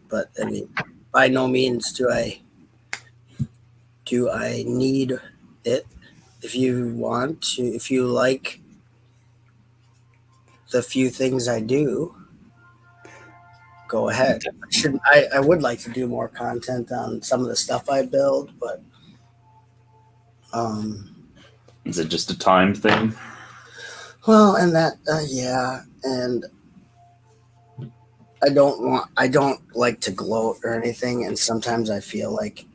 [SPEAKER 2] But I mean, by no means do I need it. If you want to, if you like the few things I do, go ahead. I would like to do more content on some of the stuff I build, but
[SPEAKER 1] Is it just a time thing?
[SPEAKER 2] well, and that yeah, and I don't like to gloat or anything, and sometimes I feel like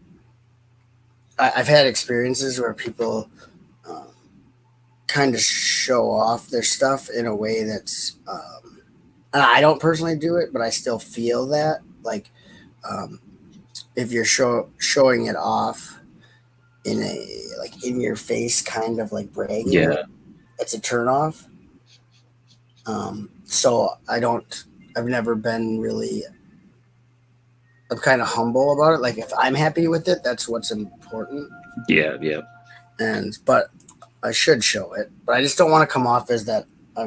[SPEAKER 2] I've had experiences where people kind of show off their stuff in a way that's and I don't personally do it, but I still feel that like if you're showing it off in a like in your face kind of like bragging,
[SPEAKER 1] Yeah.
[SPEAKER 2] it's a turn off. So I've never been really. I'm kind of humble about it. Like if I'm happy with it, that's what's important.
[SPEAKER 1] Yeah.
[SPEAKER 2] But I should show it. But I just don't want to come off as that. I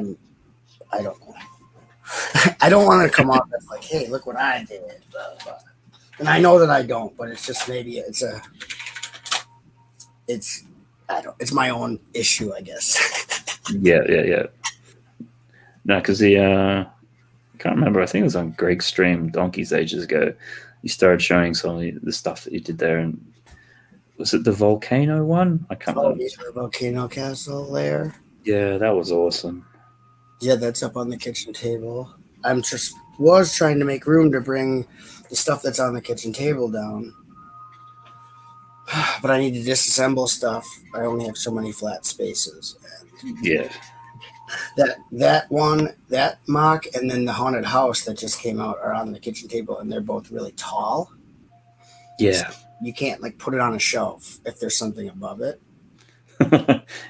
[SPEAKER 2] don't know. I don't want to come off as like, hey, look what I did. Blah, blah. And I know that I don't, but it's just maybe it's my own issue, I guess.
[SPEAKER 1] Yeah. No, because I can't remember. I think it was on Greg's stream donkeys ages ago. He started showing some of the stuff that he did there, and was it the volcano one? I can't remember.
[SPEAKER 2] The volcano castle there.
[SPEAKER 1] Yeah, that was awesome.
[SPEAKER 2] Yeah, that's up on the kitchen table. I'm just was trying to make room to bring the stuff that's on the kitchen table down, but I need to disassemble stuff. I only have so many flat spaces.
[SPEAKER 1] Yeah.
[SPEAKER 2] That one, that mock, and then the haunted house that just came out are on the kitchen table, and they're both really tall.
[SPEAKER 1] Yeah.
[SPEAKER 2] You can't like put it on a shelf if there's something above it.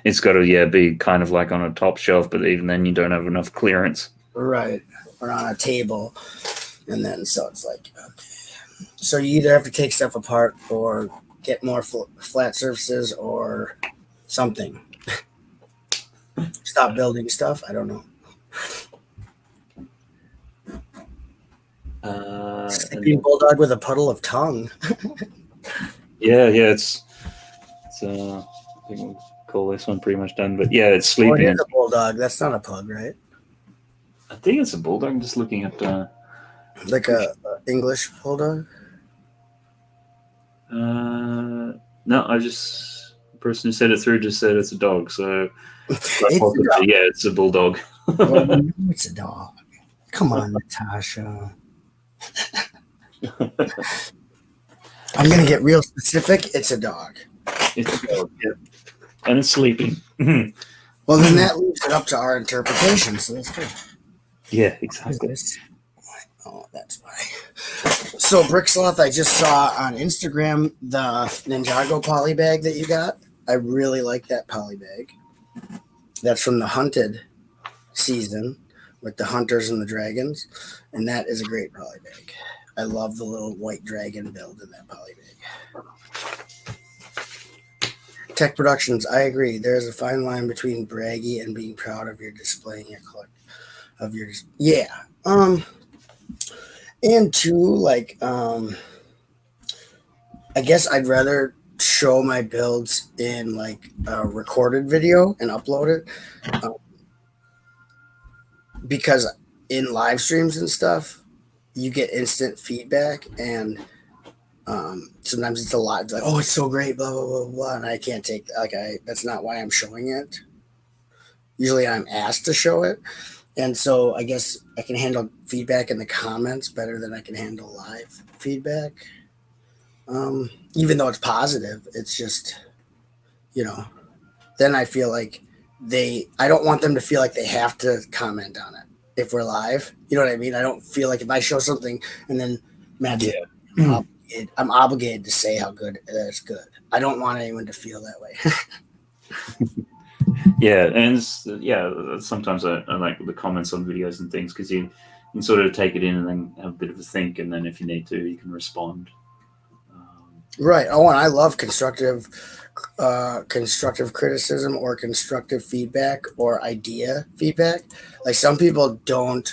[SPEAKER 1] It's got to be kind of like on a top shelf, but even then you don't have enough clearance.
[SPEAKER 2] Right. Or on a table. And then so it's like, okay. So you either have to take stuff apart or get more flat surfaces or something. Stop building stuff. I don't know. Sleeping bulldog with a puddle of tongue.
[SPEAKER 1] Yeah, it's I think we'll call this one pretty much done. But yeah, it's sleeping.
[SPEAKER 2] Oh, it is a bulldog. That's not a pug, right?
[SPEAKER 1] I think it's a bulldog. I'm just looking at
[SPEAKER 2] like a English bulldog.
[SPEAKER 1] No, the person who said it through just said it's a dog. So it's a bulldog.
[SPEAKER 2] Well, it's a dog. Come on, Natasha. I'm gonna get real specific. It's a dog.
[SPEAKER 1] It's a dog, yeah. And it's sleeping.
[SPEAKER 2] Well, then that leaves it up to our interpretation. So that's good.
[SPEAKER 1] Yeah, exactly.
[SPEAKER 2] Oh, that's why. So, Bricksloth, I just saw on Instagram the Ninjago poly bag that you got. I really like that poly bag. That's from the Hunted season with the hunters and the dragons, and that is a great poly bag. I love the little white dragon build in that poly bag. Tech Productions, I agree. There's a fine line between braggy and being proud of your displaying your and two, like, I guess I'd rather show my builds in like a recorded video and upload it, because in live streams and stuff, you get instant feedback, and sometimes it's a lot. It's like, oh, it's so great, blah blah blah blah, and I can't take that's not why I'm showing it. Usually, I'm asked to show it. And so I guess I can handle feedback in the comments better than I can handle live feedback. Even though it's positive, it's just, then I feel like I don't want them to feel like they have to comment on it if we're live. You know what I mean? I don't feel like if I show something and then Matt's I'm obligated to say how good it's good. I don't want anyone to feel that way.
[SPEAKER 1] Yeah, and sometimes I like the comments on videos and things because you can sort of take it in and then have a bit of a think, and then if you need to, you can respond.
[SPEAKER 2] Right. Oh, and I love constructive criticism or constructive feedback or idea feedback. Like some people don't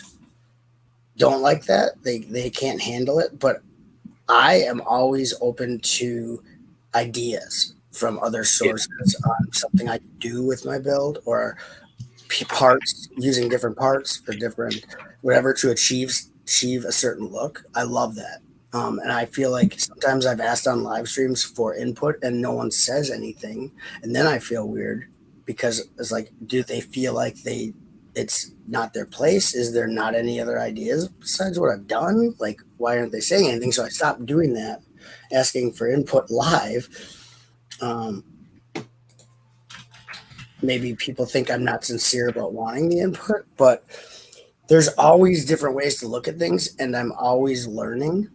[SPEAKER 2] like that. They can't handle it, but I am always open to ideas from other sources on something I can do with my build or parts, using different parts or different whatever to achieve a certain look. I love that. And I feel like sometimes I've asked on live streams for input and no one says anything. And then I feel weird because it's like, do they feel like it's not their place? Is there not any other ideas besides what I've done? Like, why aren't they saying anything? So I stopped doing that, asking for input live. Maybe people think I'm not sincere about wanting the input, but there's always different ways to look at things, and I'm always learning.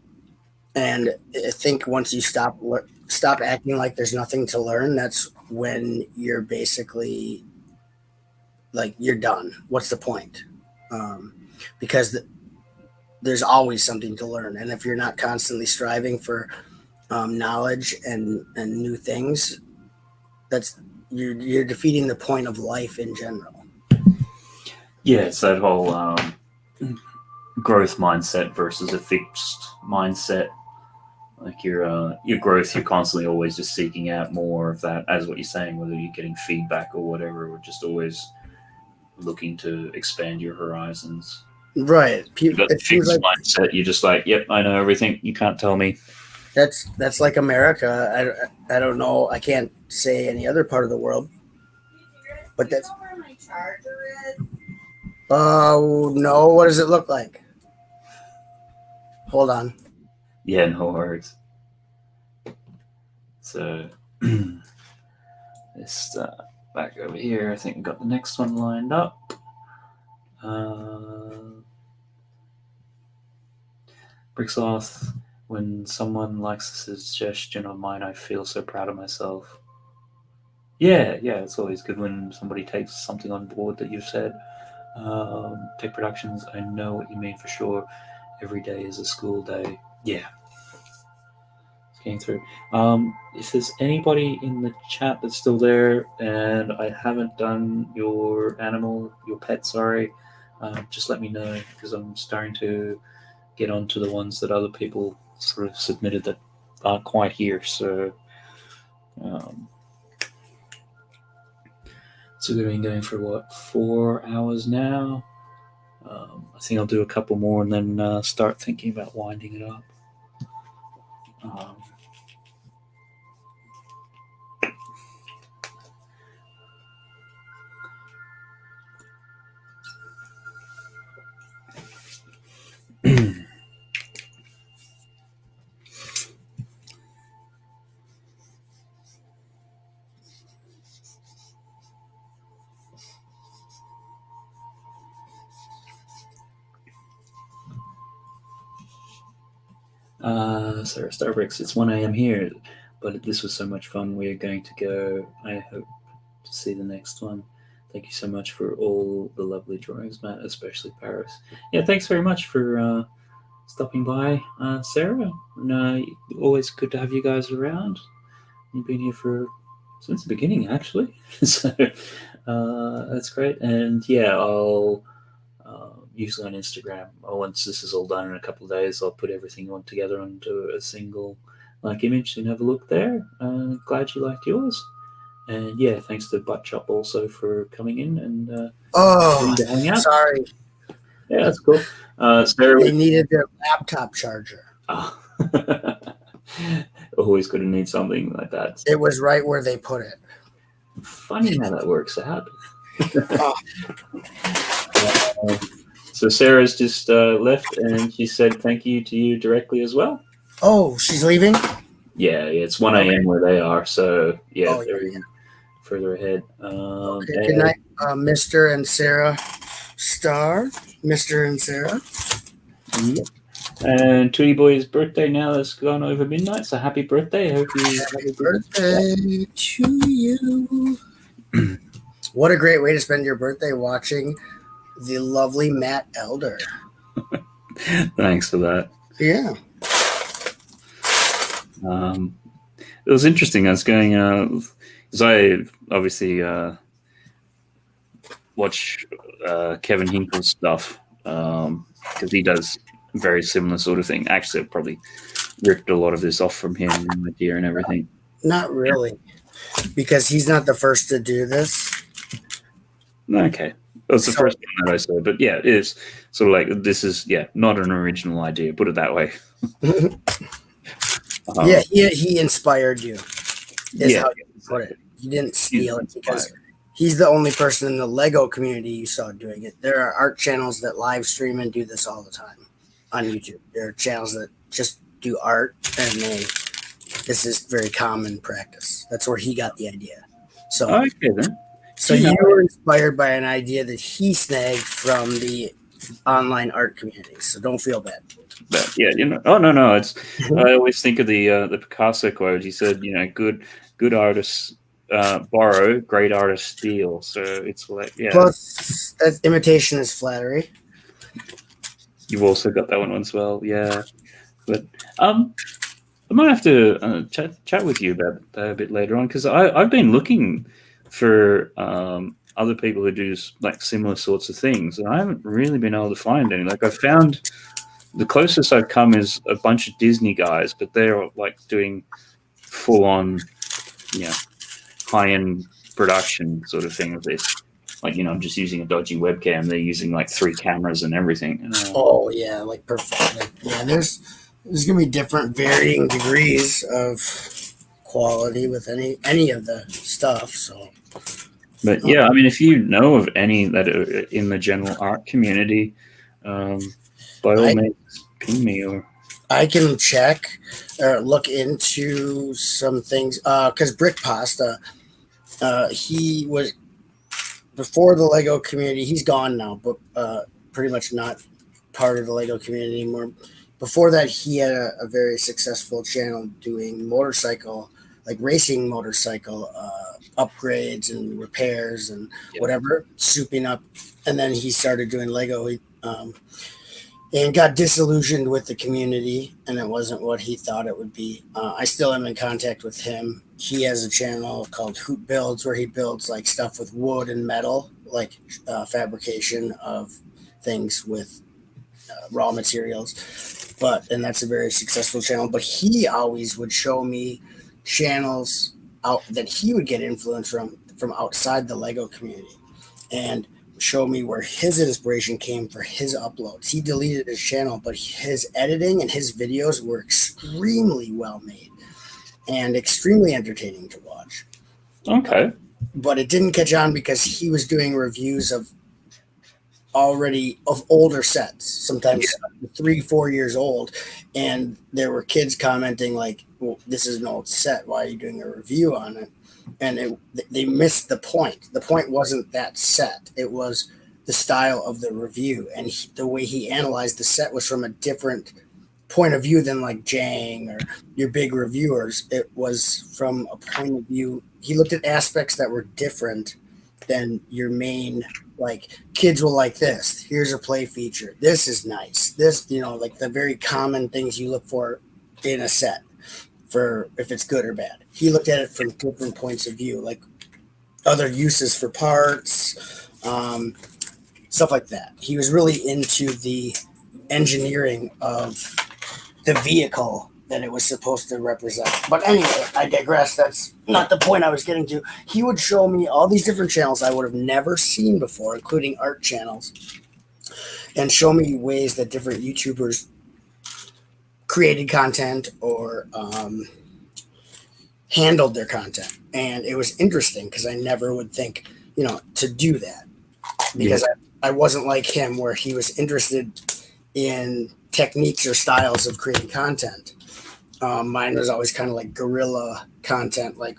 [SPEAKER 2] And I think once you stop acting like there's nothing to learn, that's when you're basically like you're done. What's the point? Because there's always something to learn, and if you're not constantly striving for knowledge and new things, you're defeating the point of life in general.
[SPEAKER 1] Yeah, it's that whole growth mindset versus a fixed mindset. Like your growth, you're constantly always just seeking out more of that, as what you're saying, whether you're getting feedback or whatever, or just always looking to expand your horizons.
[SPEAKER 2] Right.
[SPEAKER 1] You've got the fixed mindset. You're just like, yep, I know everything. You can't tell me.
[SPEAKER 2] That's like America. I don't know. I can't say any other part of the world. But that's
[SPEAKER 3] where my charger is.
[SPEAKER 2] Oh, no. What does it look like? Hold on.
[SPEAKER 1] Yeah, no worries. So, this back over here. I think we got the next one lined up. Bricksloth, when someone likes a suggestion of mine, I feel so proud of myself. Yeah, it's always good when somebody takes something on board that you've said. Tech Productions, I know what you mean for sure. Every day is a school day. Yeah, it's getting through. If there's anybody in the chat that's still there and I haven't done your pet, sorry, just let me know because I'm starting to get onto the ones that other people sort of submitted that aren't quite here. So we've been going for what, 4 hours now. I think I'll do a couple more and then start thinking about winding it up. Sarah Starbricks, it's 1 a.m. here, but this was so much fun. We're going to go. I hope to see the next one. Thank you so much for all the lovely drawings, Matt, especially Paris. Yeah, thanks very much for stopping by, Sarah. And, always good to have you guys around. You've been here since the beginning, actually. So that's great. And yeah, I'll usually on Instagram. Once this is all done in a couple of days, I'll put everything on together onto a single image. So you can have a look there. Glad you liked yours. And yeah, thanks to Butt Chop also for coming in and to hang out.
[SPEAKER 2] Sorry.
[SPEAKER 1] Yeah, that's cool. Sarah,
[SPEAKER 2] they needed their laptop charger.
[SPEAKER 1] Oh. Always going to need something like that.
[SPEAKER 2] It was right where they put it.
[SPEAKER 1] Funny how that works out. So Sarah's just left, and she said thank you to you directly as well.
[SPEAKER 2] Oh, she's leaving?
[SPEAKER 1] Yeah, it's 1 a.m. where they are, so yeah, they're
[SPEAKER 2] yeah.
[SPEAKER 1] further ahead.
[SPEAKER 2] Okay, good night, Mr. and Sarah Star. Mr. and Sarah.
[SPEAKER 1] Mm-hmm. And Tweety Boy's birthday now that's gone over midnight, so happy birthday. I hope you
[SPEAKER 2] happy birthday to you. What a great way to spend your birthday watching the lovely Matt Elder.
[SPEAKER 1] Thanks for that.
[SPEAKER 2] Yeah.
[SPEAKER 1] It was interesting. I was going because I obviously watch Kevin Hinkle's stuff because he does very similar sort of thing. Actually, I probably ripped a lot of this off from him and the gear and everything.
[SPEAKER 2] Not really, because he's not the first to do this.
[SPEAKER 1] Okay. That was the first one that I saw, but yeah, it is sort of like this is not an original idea. Put it that way.
[SPEAKER 2] He inspired you. Is how you put it. He didn't steal it because he's the only person in the Lego community you saw doing it. There are art channels that live stream and do this all the time on YouTube. There are channels that just do art, and this is very common practice. That's where he got the idea. So
[SPEAKER 1] okay then.
[SPEAKER 2] So you were inspired by an idea that he snagged from the online art community. So don't feel bad.
[SPEAKER 1] But yeah, oh no, it's. I always think of the Picasso quote. He said, good artists borrow, great artists steal. So it's like,
[SPEAKER 2] Plus, imitation is flattery.
[SPEAKER 1] You've also got that one as well, yeah. But I might have to chat with you about that a bit later on because I've been looking for other people who do like similar sorts of things, and I haven't really been able to find any. Like I found the closest I've come is a bunch of Disney guys, but they're like doing full on, high-end production sort of thing of this. Like, I'm just using a dodgy webcam. They're using like 3 cameras and everything.
[SPEAKER 2] Oh yeah, like perfect. There's gonna be different varying degrees of quality with any of the stuff. So
[SPEAKER 1] But yeah, I mean, if you know of any that are in the general art community, by all
[SPEAKER 2] I
[SPEAKER 1] means, ping me or.
[SPEAKER 2] I can check or look into some things because Brick Pasta, he was before the Lego community. He's gone now, but pretty much not part of the Lego community anymore. Before that, he had a very successful channel doing motorcycle, like racing motorcycle upgrades and repairs and
[SPEAKER 1] Yeah.
[SPEAKER 2] whatever, souping up. And then he started doing Lego. And got disillusioned with the community, and it wasn't what he thought it would be. I still am in contact with him. He has a channel called Hoot Builds where he builds like stuff with wood and metal, like fabrication of things with raw materials. And that's a very successful channel. But he always would show me channels out that he would get influence from outside the Lego community, and show me where his inspiration came for his uploads. He deleted his channel, but his editing and his videos were extremely well made and extremely entertaining to watch.
[SPEAKER 1] Okay.
[SPEAKER 2] But it didn't catch on because he was doing reviews of older sets, sometimes 3-4 years old, and there were kids commenting like, well, this is an old set, why are you doing a review on it? And they missed the point. The point wasn't that set, it was the style of the review, and the way he analyzed the set was from a different point of view than like Jang or your big reviewers. It was from a point of view, he looked at aspects that were different than your main, like, kids will like this, here's a play feature, this is nice, this, like the very common things you look for in a set for if it's good or bad. He looked at it from different points of view, like other uses for parts, stuff like that. He was really into the engineering of the vehicle that it was supposed to represent. But anyway, I digress. That's not the point I was getting to. He would show me all these different channels I would have never seen before, including art channels, and show me ways that different YouTubers created content or handled their content. And it was interesting because I never would think, to do that, because I wasn't like him where he was interested in techniques or styles of creating content. Mine was always kind of like guerrilla content, like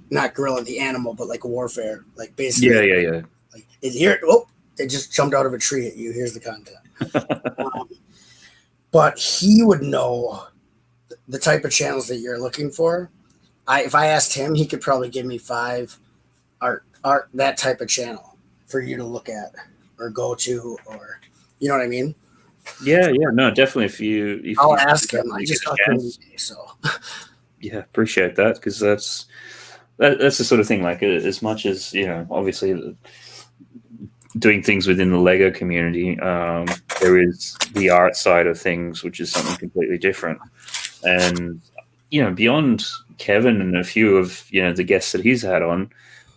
[SPEAKER 2] not guerrilla the animal, but like warfare, like basically.
[SPEAKER 1] Yeah.
[SPEAKER 2] Like it just jumped out of a tree at you. Here's the content. But he would know the type of channels that you're looking for. If I asked him, he could probably give me 5 art that type of channel for you to look at or go to, or you know what I mean?
[SPEAKER 1] Yeah, no, definitely. If
[SPEAKER 2] I'll
[SPEAKER 1] you
[SPEAKER 2] ask him. I just talked to him today, so.
[SPEAKER 1] Yeah, appreciate that, because that's the sort of thing. Like, as much as obviously doing things within the Lego community, there is the art side of things, which is something completely different. And beyond Kevin and a few of the guests that he's had on,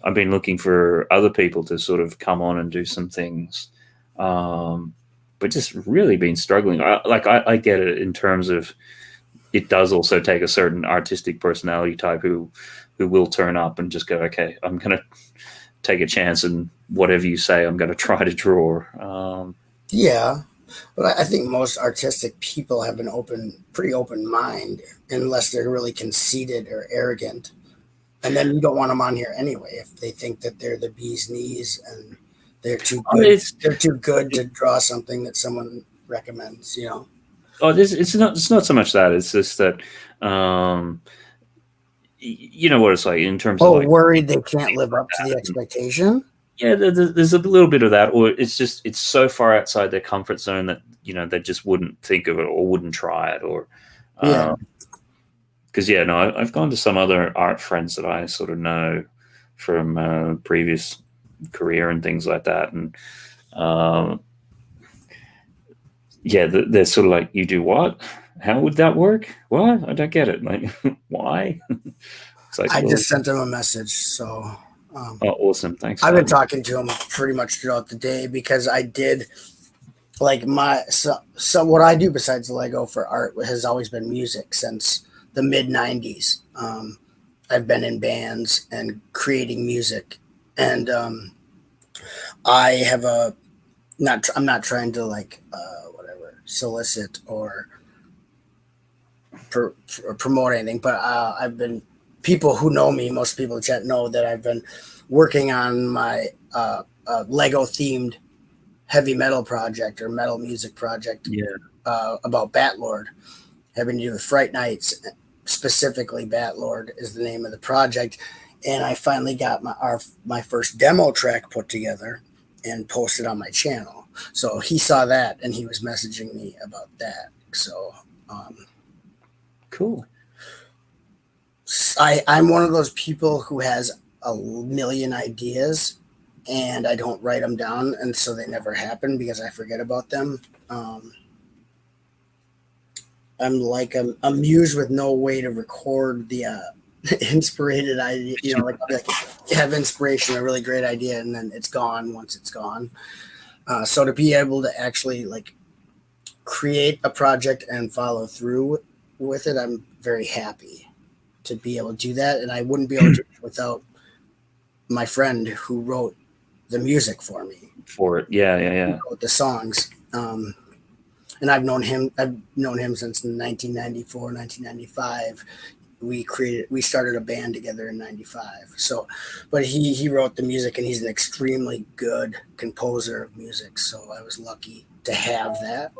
[SPEAKER 1] I've been looking for other people to sort of come on and do some things. But just really been struggling. I get it in terms of it does also take a certain artistic personality type who will turn up and just go, okay, I'm going to take a chance, and whatever you say, I'm going to try to draw.
[SPEAKER 2] Yeah, but I think most artistic people have pretty open mind, unless they're really conceited or arrogant. And then you don't want them on here anyway if they think that they're the bee's knees and they're too good. They're too good to draw something that someone recommends.
[SPEAKER 1] Oh, it's not so much that. It's just that you know what it's like in terms of
[SPEAKER 2] worried they can't live up to the expectation.
[SPEAKER 1] Yeah, there's a little bit of that, or it's so far outside their comfort zone that they just wouldn't think of it or wouldn't try it, or because I've gone to some other art friends that I sort of know from previous career and things like that, and they're sort of like, you do what? How would that work? What? I don't get it. Like, why? It's like,
[SPEAKER 2] I just sent him a message, so.
[SPEAKER 1] Awesome! Thanks.
[SPEAKER 2] I've been talking to him pretty much throughout the day because I did like so what I do besides Lego for art has always been music since the mid 90s. I've been in bands and creating music And I have I'm not trying to whatever solicit or promote anything, but I've been, people who know me, most people in chat know that I've been working on my Lego themed heavy metal project or metal music project about Batlord, having to do with Fright Nights. Specifically, Batlord is the name of the project, and I finally got my first demo track put together and posted on my channel. So he saw that and he was messaging me about that. So
[SPEAKER 1] cool.
[SPEAKER 2] I'm one of those people who has a million ideas and I don't write them down, and so they never happen because I forget about them. I'm like a muse with no way to record the inspirated idea. You know, like you have inspiration, a really great idea, and then it's gone once it's gone. So to be able to actually like create a project and follow through with it, I'm very happy to be able to do that. And I wouldn't be able to do it without my friend who wrote the music for me.
[SPEAKER 1] For it, yeah.
[SPEAKER 2] Who wrote the songs. And I've known him since 1994, 1995. We started a band together in 95. So, but he wrote the music and he's an extremely good composer of music. So I was lucky to have that.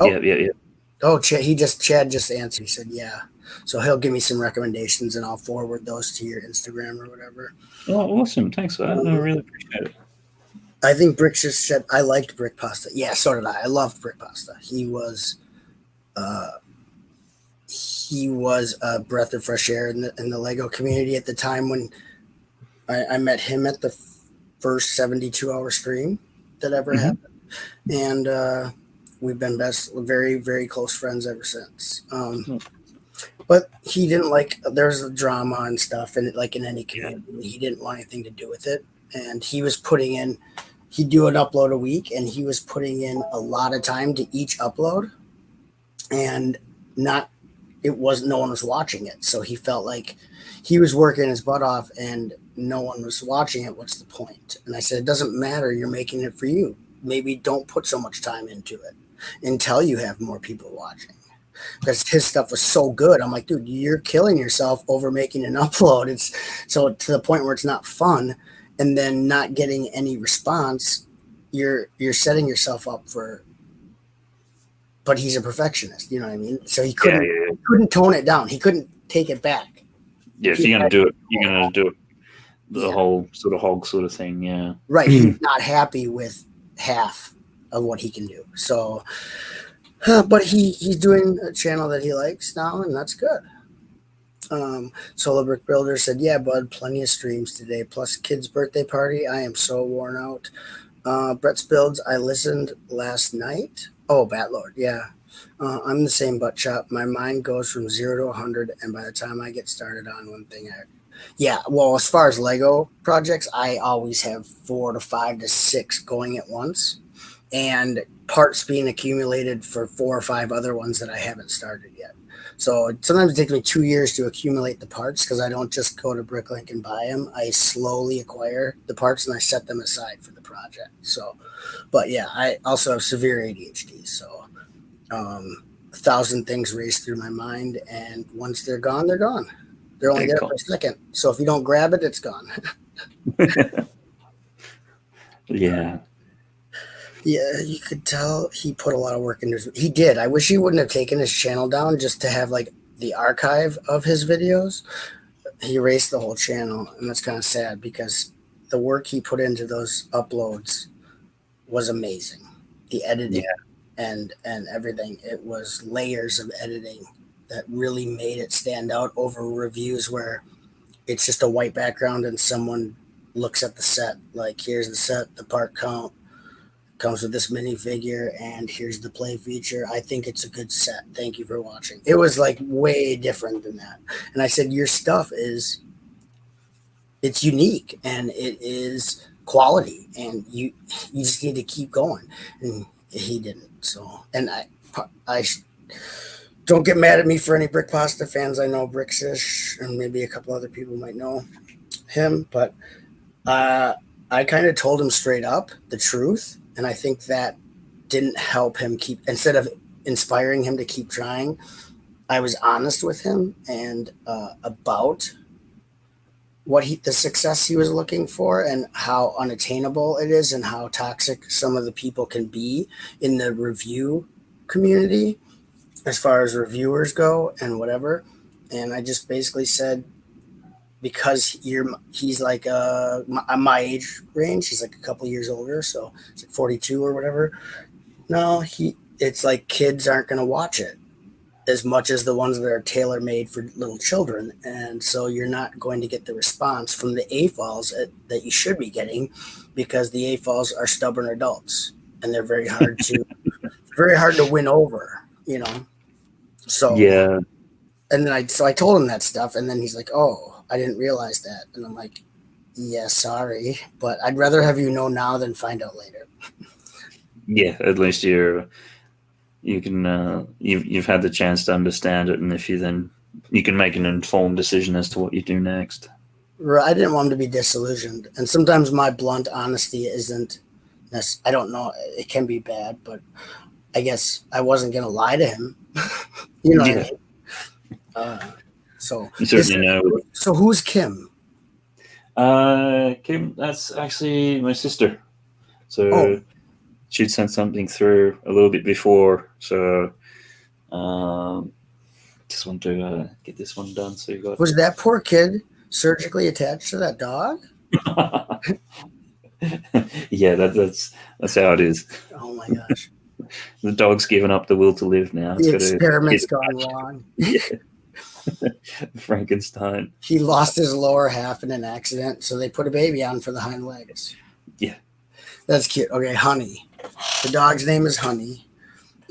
[SPEAKER 1] Oh, yeah.
[SPEAKER 2] Oh, Chad just answered. He said, yeah. So he'll give me some recommendations and I'll forward those to your Instagram or whatever.
[SPEAKER 1] Oh, awesome. Thanks for that. I really appreciate it.
[SPEAKER 2] I think Bricks just said, I liked Brick Pasta. Yeah, so did I. I loved Brick Pasta. He was a breath of fresh air in the Lego community at the time when I met him at the first 72-hour stream that ever happened. And we've been very, very close friends ever since. But he didn't there's drama and stuff, and like in any community, he didn't want anything to do with it. And he was he'd do an upload a week, and he was putting in a lot of time to each upload, and no one was watching it. So he felt like he was working his butt off and no one was watching it. What's the point? And I said, it doesn't matter. You're making it for you. Maybe don't put so much time into it until you have more people watching. Because his stuff was so good. I'm like, dude, you're killing yourself over making an upload. It's so to the point where it's not fun, and then not getting any response. You're setting yourself up for. But he's a perfectionist, you know what I mean? So he couldn't tone it down. He couldn't take it back.
[SPEAKER 1] Yeah, if you're gonna do it, you're gonna do it the whole sort of hog sort of thing. Yeah,
[SPEAKER 2] right. He's not happy with half of what he can do. So. But he's doing a channel that he likes now, and that's good. Solo Brick Builder said, yeah, bud, plenty of streams today, plus kid's birthday party. I am so worn out. Brett's Builds, I listened last night. Oh, Batlord, yeah. I'm the same butt chop. My mind goes from 0 to 100, and by the time I get started on one thing, well, as far as Lego projects, I always have 4 to 5 to 6 going at once. And parts being accumulated for 4 or 5 other ones that I haven't started yet. So sometimes it takes me 2 years to accumulate the parts because I don't just go to Bricklink and buy them. I slowly acquire the parts and I set them aside for the project. So, but yeah, I also have severe ADHD. So 1,000 things race through my mind, and once they're gone, they're gone. They're only there for a second. So if you don't grab it, it's gone.
[SPEAKER 1] Yeah.
[SPEAKER 2] Yeah, you could tell he put a lot of work into He did. I wish he wouldn't have taken his channel down just to have like the archive of his videos. He erased the whole channel, and that's kind of sad because the work he put into those uploads was amazing. The editing and everything. It was layers of editing that really made it stand out over reviews where it's just a white background and someone looks at the set like, here's the set, the part count, comes with this minifigure, and here's the play feature. I think it's a good set. Thank you for watching. It was like way different than that. And I said, your stuff it's unique and it is quality, and you just need to keep going. And he didn't. So, and I don't get mad at me for any Brick Pasta fans. I know Bricksish and maybe a couple other people might know him, but I kind of told him straight up the truth, and I think that didn't help him keep. Instead of inspiring him to keep trying, I was honest with him and about the success he was looking for and how unattainable it is and how toxic some of the people can be in the review community as far as reviewers go and whatever. And I just basically said, because he's like my age range, he's like a couple years older, so it's like 42 or whatever. No, it's like kids aren't going to watch it as much as the ones that are tailor made for little children, and so you're not going to get the response from the AFOLs that you should be getting, because the AFOLs are stubborn adults and they're very hard to win over, you know. So
[SPEAKER 1] Yeah.
[SPEAKER 2] and then I told him that stuff, and then he's like, "Oh, I didn't realize that," and I'm like, "Yeah, sorry, but I'd rather have you know now than find out later."
[SPEAKER 1] Yeah, at least you can you've had the chance to understand it, and if you can make an informed decision as to what you do next.
[SPEAKER 2] I didn't want him to be disillusioned, and sometimes my blunt honesty isn't. I don't know. It can be bad, but I guess I wasn't gonna lie to him. You know what I mean? So
[SPEAKER 1] You certainly know.
[SPEAKER 2] So who's Kim?
[SPEAKER 1] Kim, that's actually my sister. So she'd sent something through a little bit before. So just want to get this one done. So you got.
[SPEAKER 2] Was that poor kid surgically attached to that dog?
[SPEAKER 1] Yeah, that's how it is.
[SPEAKER 2] Oh my gosh!
[SPEAKER 1] The dog's given up the will to live now.
[SPEAKER 2] The experiment's gone wrong.
[SPEAKER 1] Yeah. Frankenstein.
[SPEAKER 2] He lost his lower half in an accident, so they put a baby on for the hind legs.
[SPEAKER 1] Yeah.
[SPEAKER 2] That's cute. Okay, Honey. The dog's name is Honey,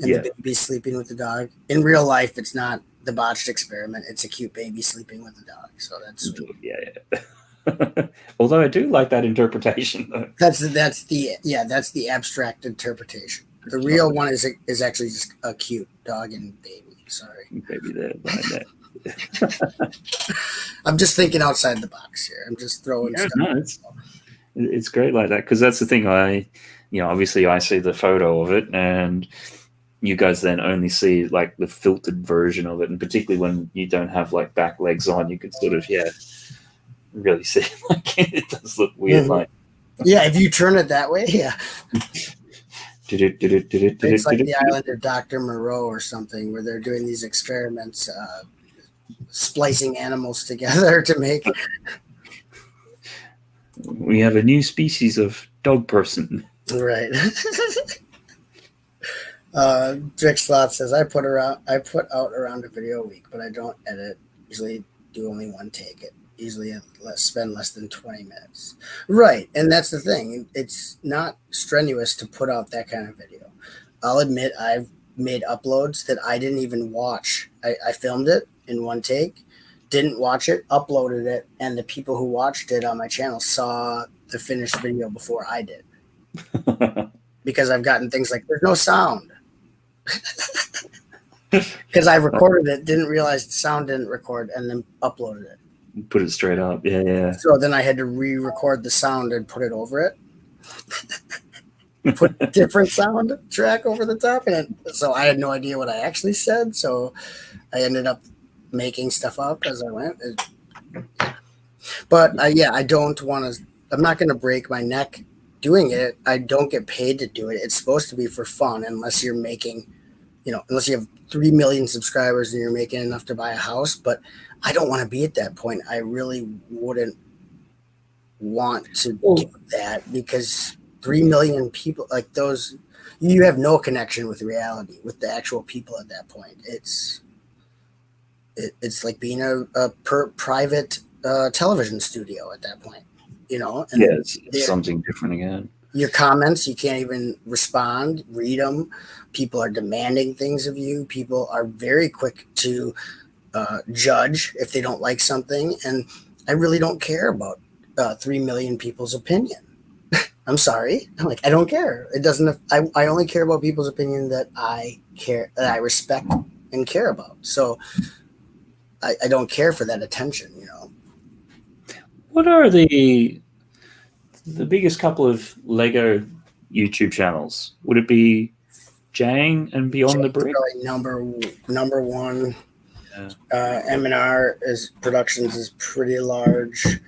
[SPEAKER 2] and the baby's sleeping with the dog. In real life, it's not the botched experiment. It's a cute baby sleeping with the dog. So that's sweet.
[SPEAKER 1] Yeah. Although I do like that interpretation, though.
[SPEAKER 2] That's the abstract interpretation. The real one is actually just a cute dog and baby. Sorry,
[SPEAKER 1] baby there, behind that.
[SPEAKER 2] I'm just thinking outside the box here. I'm just throwing stuff.
[SPEAKER 1] No, it's great like that, because that's the thing. Obviously I see the photo of it, and you guys then only see like the filtered version of it, and particularly when you don't have like back legs on, you can sort of really see like it does look weird. Like
[SPEAKER 2] if you turn it that way, it's like the island of Dr. Moreau or something, where they're doing these experiments, splicing animals together to make.
[SPEAKER 1] We have a new species of dog person.
[SPEAKER 2] Right. Drix Slot says, I put out around a video a week, but I don't edit. Usually do only one take. It usually spend less than 20 minutes. Right, and that's the thing. It's not strenuous to put out that kind of video. I'll admit I've made uploads that I didn't even watch. I filmed it in one take, didn't watch it, uploaded it, and the people who watched it on my channel saw the finished video before I did. Because I've gotten things like, there's no sound. Because I recorded it, didn't realize the sound didn't record, and then uploaded it.
[SPEAKER 1] Put it straight up. Yeah.
[SPEAKER 2] So then I had to re-record the sound and put it over it. Put a different sound track over the top. So I had no idea what I actually said. So I ended up making stuff up as I went. But I don't want to, I'm not going to break my neck doing it. I don't get paid to do it. It's supposed to be for fun, unless you're making, unless you have 3 million subscribers and you're making enough to buy a house. But I don't want to be at that point. I really wouldn't want to do that, because 3 million people like those, you have no connection with reality, with the actual people at that point. It's like being a private television studio at that point, And
[SPEAKER 1] it's something different again.
[SPEAKER 2] Your comments, you can't even respond, read them. People are demanding things of you. People are very quick to judge if they don't like something. And I really don't care about 3 million people's opinion. I'm sorry. I don't care. It doesn't. I only care about people's opinion that I respect and care about. So I don't care for that attention.
[SPEAKER 1] What are the the biggest couple of Lego YouTube channels? Would it be Jang and Beyond the Brick?
[SPEAKER 2] Probably number one.
[SPEAKER 1] Yeah.
[SPEAKER 2] M&R Productions is pretty large.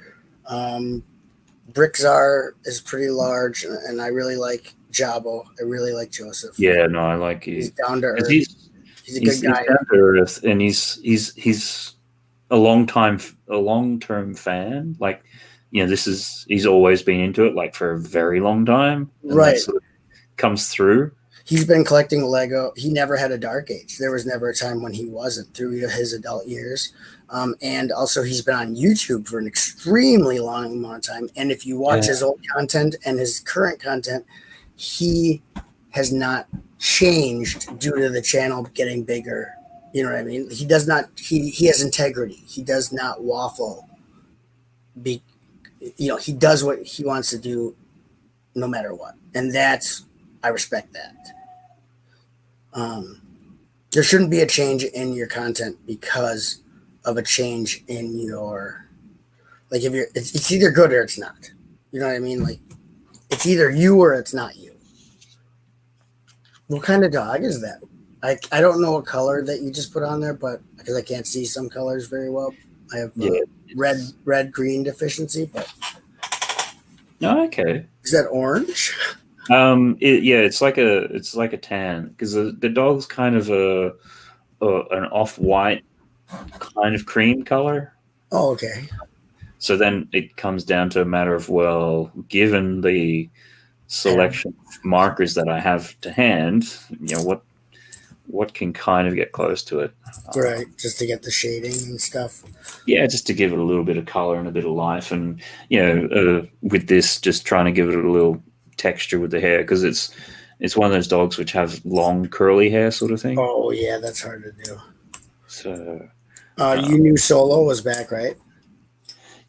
[SPEAKER 2] Brickzar is pretty large, and I really like Jabo. I really like Joseph.
[SPEAKER 1] Yeah, no, I like
[SPEAKER 2] He's
[SPEAKER 1] it.
[SPEAKER 2] down to
[SPEAKER 1] 'Cause
[SPEAKER 2] earth. He's a good guy.
[SPEAKER 1] He's down to earth, and he's a long-term fan. Like, he's always been into it, like, for a very long time. And
[SPEAKER 2] Right.
[SPEAKER 1] that sort of comes through.
[SPEAKER 2] He's been collecting Lego. He never had a dark age. There was never a time when he wasn't through his adult years. And also, he's been on YouTube for an extremely long amount of time. And if you watch his old content and his current content, he has not changed due to the channel getting bigger. You know what I mean? He does not. He has integrity. He does not waffle. He does what he wants to do, no matter what, and I respect that. There shouldn't be a change in your content because of a change in your, like, if you're, it's either good or it's not. You know what I mean? Like, it's either you or it's not you. What kind of dog is that? I don't know what color that you just put on there, but because I can't see some colors very well. I have red green deficiency, but
[SPEAKER 1] Okay.
[SPEAKER 2] Is that orange?
[SPEAKER 1] It's like a tan, because the dog's kind of an off-white kind of cream color.
[SPEAKER 2] Oh, okay.
[SPEAKER 1] So then it comes down to a matter of, well, given the selection of markers that I have to hand, what can kind of get close to it.
[SPEAKER 2] Right, just to get the shading and stuff.
[SPEAKER 1] Yeah, just to give it a little bit of color and a bit of life, and with this, just trying to give it a little texture with the hair, because it's one of those dogs which have long curly hair sort of thing.
[SPEAKER 2] Oh yeah, that's hard to do.
[SPEAKER 1] So
[SPEAKER 2] you knew Solo was back, right?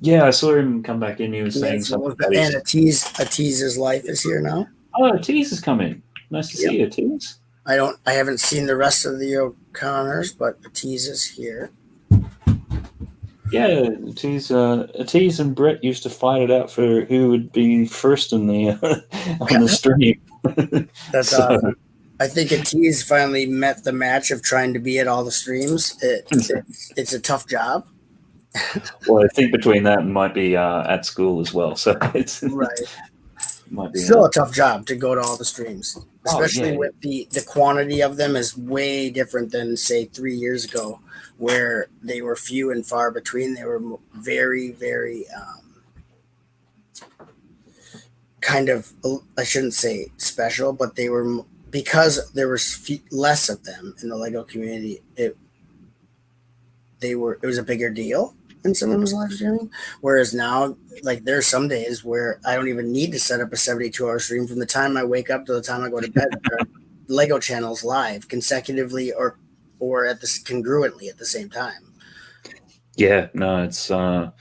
[SPEAKER 1] Yeah, I saw him come back in. He was saying something.
[SPEAKER 2] And Atiz's life is here now.
[SPEAKER 1] Oh, Atiz has come in. Nice to see you, Atiz.
[SPEAKER 2] I haven't seen the rest of the O'Connors, but Atiz is here.
[SPEAKER 1] Yeah, Atiz and Brett used to fight it out for who would be first in the on the stream.
[SPEAKER 2] That's awesome. I think Atiz finally met the match of trying to be at all the streams. It's a tough job.
[SPEAKER 1] Well, I think between that and might be at school as well. So it's
[SPEAKER 2] right.
[SPEAKER 1] Might be
[SPEAKER 2] still a tough job to go to all the streams, especially with the quantity of them is way different than, say, 3 years ago, where they were few and far between. They were very, very kind of, I shouldn't say special, but they were, because there was less of them in the Lego community. It was a bigger deal when someone was live streaming. Whereas now, like, there's some days where I don't even need to set up a 72-hour stream. From the time I wake up to the time I go to bed, there are Lego channels live consecutively or congruently at the same time.
[SPEAKER 1] Yeah, no, it's and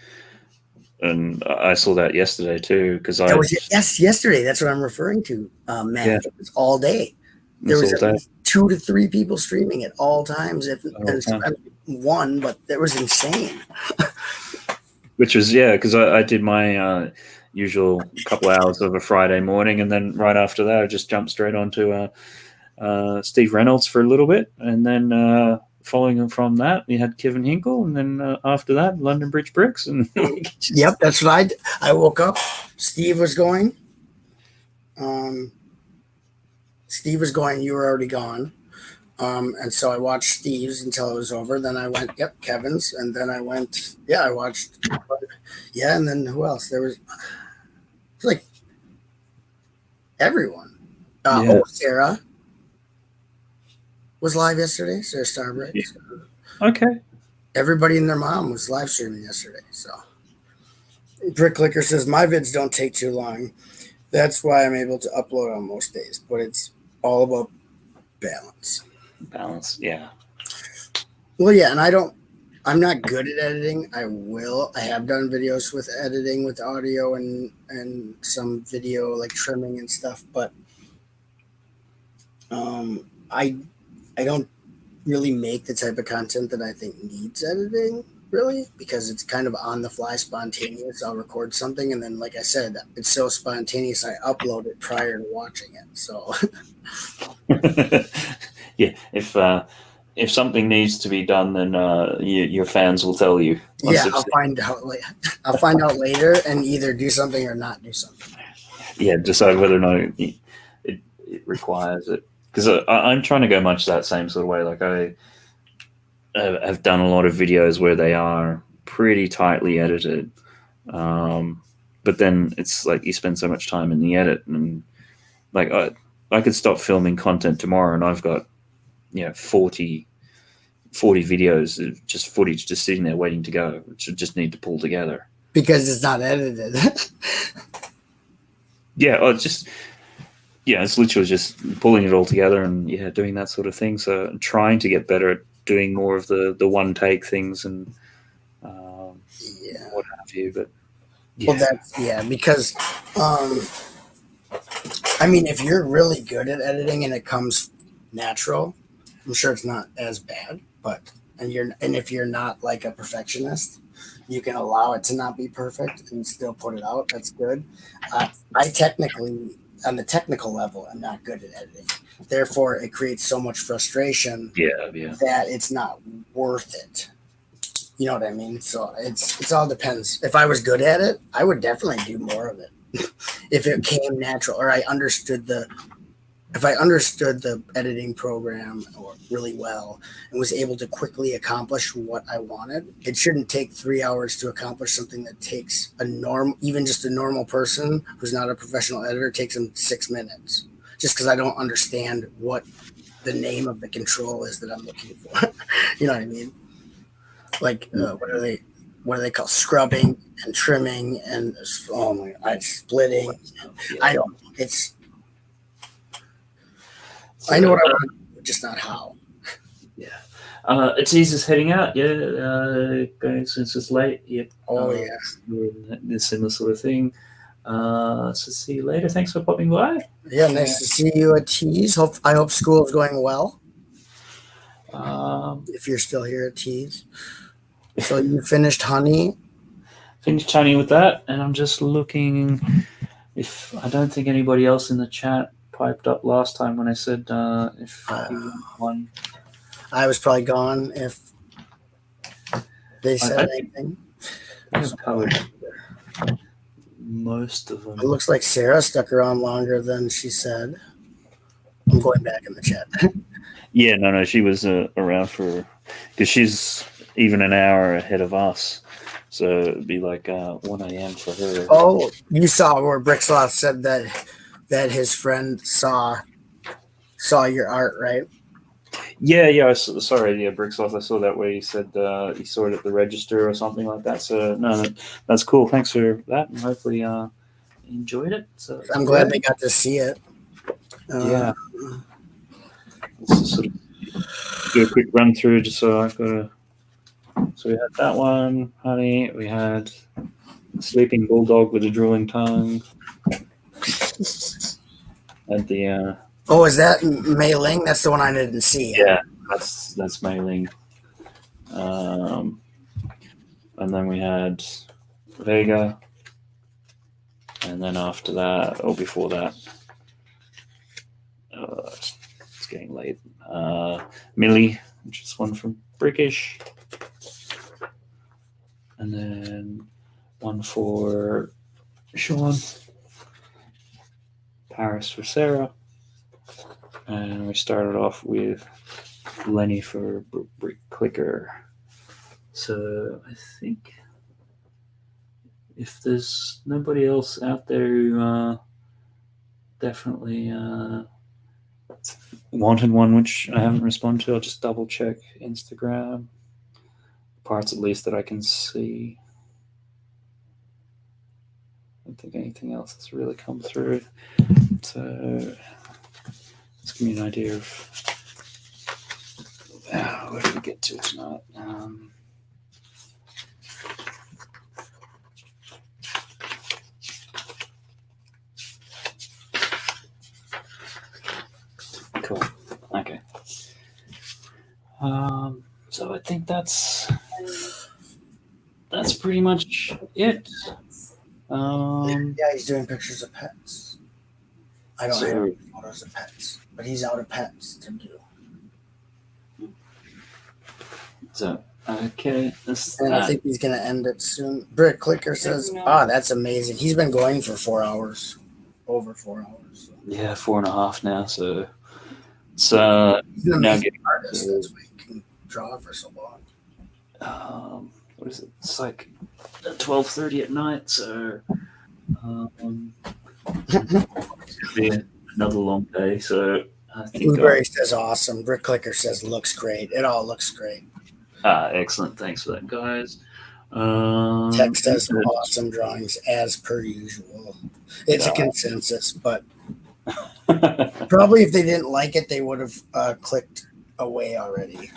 [SPEAKER 1] I saw that yesterday too, because
[SPEAKER 2] yesterday. That's what I'm referring to, Matt. Yeah. It was all day. There was at least 2 to 3 people streaming at all times. One, but that was insane.
[SPEAKER 1] Which was, because I did my usual couple hours of a Friday morning, and then right after that I just jumped straight onto Steve Reynolds for a little bit, and then following from that we had Kevin Hinkle, and then after that London Bridge Bricks. And
[SPEAKER 2] yep, that's what I woke up. Steve was going. You were already gone. And so I watched Steve's until it was over. Then I went, Kevin's. And then I went, I watched. And then who else? There was like everyone. Sarah was live yesterday. Sarah Starbright.
[SPEAKER 1] Yeah. Okay.
[SPEAKER 2] Everybody and their mom was live streaming yesterday. So Bricklicker says, my vids don't take too long. That's why I'm able to upload on most days. But it's all about balance, yeah. Well, yeah, and I'm not good at editing. I have done videos with editing with audio and some video like trimming and stuff, but I don't really make the type of content that I think needs editing really, because it's kind of on the fly spontaneous. I'll record something, and then, like I said, it's so spontaneous, I upload it prior to watching it. So,
[SPEAKER 1] Yeah, if something needs to be done, then your fans will tell you.
[SPEAKER 2] yeah, I'll find out. I'll find out later, and either do something or not do something.
[SPEAKER 1] Yeah, decide whether or not it requires it. Because I'm trying to go much that same sort of way. Like I have done a lot of videos where they are pretty tightly edited, but then it's like you spend so much time in the edit, and like I could stop filming content tomorrow, and I've got 40 videos of just footage just sitting there waiting to go, which I just need to pull together
[SPEAKER 2] because it's not edited.
[SPEAKER 1] It's literally just pulling it all together and doing that sort of thing. So I'm trying to get better at doing more of the one take things and what have you. But
[SPEAKER 2] well, because I mean, if you're really good at editing and it comes natural, I'm sure it's not as bad. But if you're not like a perfectionist, you can allow it to not be perfect and still put it out. That's good. I technically, on the technical level, I'm not good at editing. Therefore, it creates so much frustration that it's not worth it. You know what I mean? So it's all depends. If I was good at it, I would definitely do more of it. If it came natural, or if I understood the editing program really well and was able to quickly accomplish what I wanted, it shouldn't take 3 hours to accomplish something that takes even just a normal person who's not a professional editor takes them 6 minutes. Just because I don't understand what the name of the control is that I'm looking for. You know what I mean? Like what are they called? Scrubbing and trimming and splitting. I don't. I know what I want to do, just not how.
[SPEAKER 1] Yeah. It's Easy's heading out. Going since it's late. Yep.
[SPEAKER 2] Oh, yeah.
[SPEAKER 1] This similar sort of thing. So see you later. Thanks for popping by.
[SPEAKER 2] Yeah, nice to see you at Tees. I hope school is going well. If you're still here at Tees. So you finished honey?
[SPEAKER 1] Finished honey with that, and I'm just looking if I don't think anybody else in the chat piped up last time when I said if you won.
[SPEAKER 2] I was probably gone if they said anything.
[SPEAKER 1] I've covered most of them.
[SPEAKER 2] It looks like Sarah stuck around longer than she said. I'm going back in the chat.
[SPEAKER 1] Yeah, no, she was around because she's even an hour ahead of us. So it'd be like 1 a.m. for her.
[SPEAKER 2] Oh, you saw where Bricksloth said that his friend saw your art, right?
[SPEAKER 1] Yeah. Sorry, Bricksloth. I saw that where he said he saw it at the register or something like that. So no, that's cool. Thanks for that, and hopefully enjoyed it. So
[SPEAKER 2] I'm glad they got to see it.
[SPEAKER 1] Yeah. Let's just sort of do a quick run through, just so I've got a. So we had that one, honey. We had sleeping bulldog with a drooling tongue. And the.
[SPEAKER 2] Oh, is that Mei Ling? That's the one I didn't see.
[SPEAKER 1] Yeah, that's Mei Ling. And then we had Vega. And then after that, or before that, it's getting late. Millie, which is one from Brickish. And then one for Sean. Paris for Sarah. And we started off with Lenny for Brick Clicker. So I think if there's nobody else out there who definitely wanted one, which I haven't responded to, I'll just double check Instagram. Parts at least that I can see. I don't think anything else has really come through. So let's give me an idea of where do we get to tonight. Cool. Okay. So I think that's that's pretty much it.
[SPEAKER 2] Yeah, he's doing pictures of pets. I don't
[SPEAKER 1] So-
[SPEAKER 2] have any photos of pets, but he's out of pets to do.
[SPEAKER 1] So okay, that's
[SPEAKER 2] And I
[SPEAKER 1] that.
[SPEAKER 2] think he's going to end it soon. Brick Clicker says, that's amazing. He's been going for 4 hours, over 4 hours.
[SPEAKER 1] Yeah, 4.5 now. So it's
[SPEAKER 2] He's an
[SPEAKER 1] now
[SPEAKER 2] amazing
[SPEAKER 1] getting
[SPEAKER 2] artist.
[SPEAKER 1] to,
[SPEAKER 2] That's why he can draw for so long.
[SPEAKER 1] what is it? It's like 12:30 at night. So it's be another long day. So I think
[SPEAKER 2] Blueberry says awesome. Brick Clicker says looks great. It all looks great.
[SPEAKER 1] excellent. Thanks for that, guys.
[SPEAKER 2] Tech says awesome drawings as per usual. It's a consensus, but probably if they didn't like it, they would have clicked away already.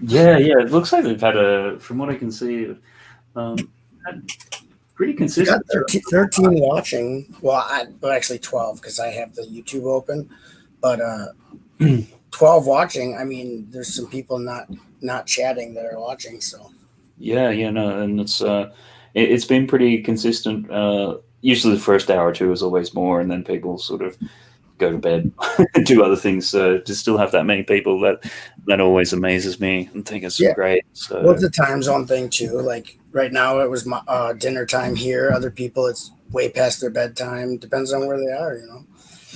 [SPEAKER 1] Yeah. It looks like they've had from what I can see, had pretty
[SPEAKER 2] We
[SPEAKER 1] consistent.
[SPEAKER 2] got 13 watching. Well, actually 12 because I have the YouTube open, but 12 watching. I mean, there's some people not chatting that are watching. So
[SPEAKER 1] Yeah, no, and it's been pretty consistent. Usually, the first hour or two is always more, and then people sort of go to bed and do other things. So to still have that many people, that always amazes me and think it's great. So
[SPEAKER 2] well, it's a time zone thing too. Like right now, it was my dinner time here. Other people, it's way past their bedtime. Depends on where they are, you know.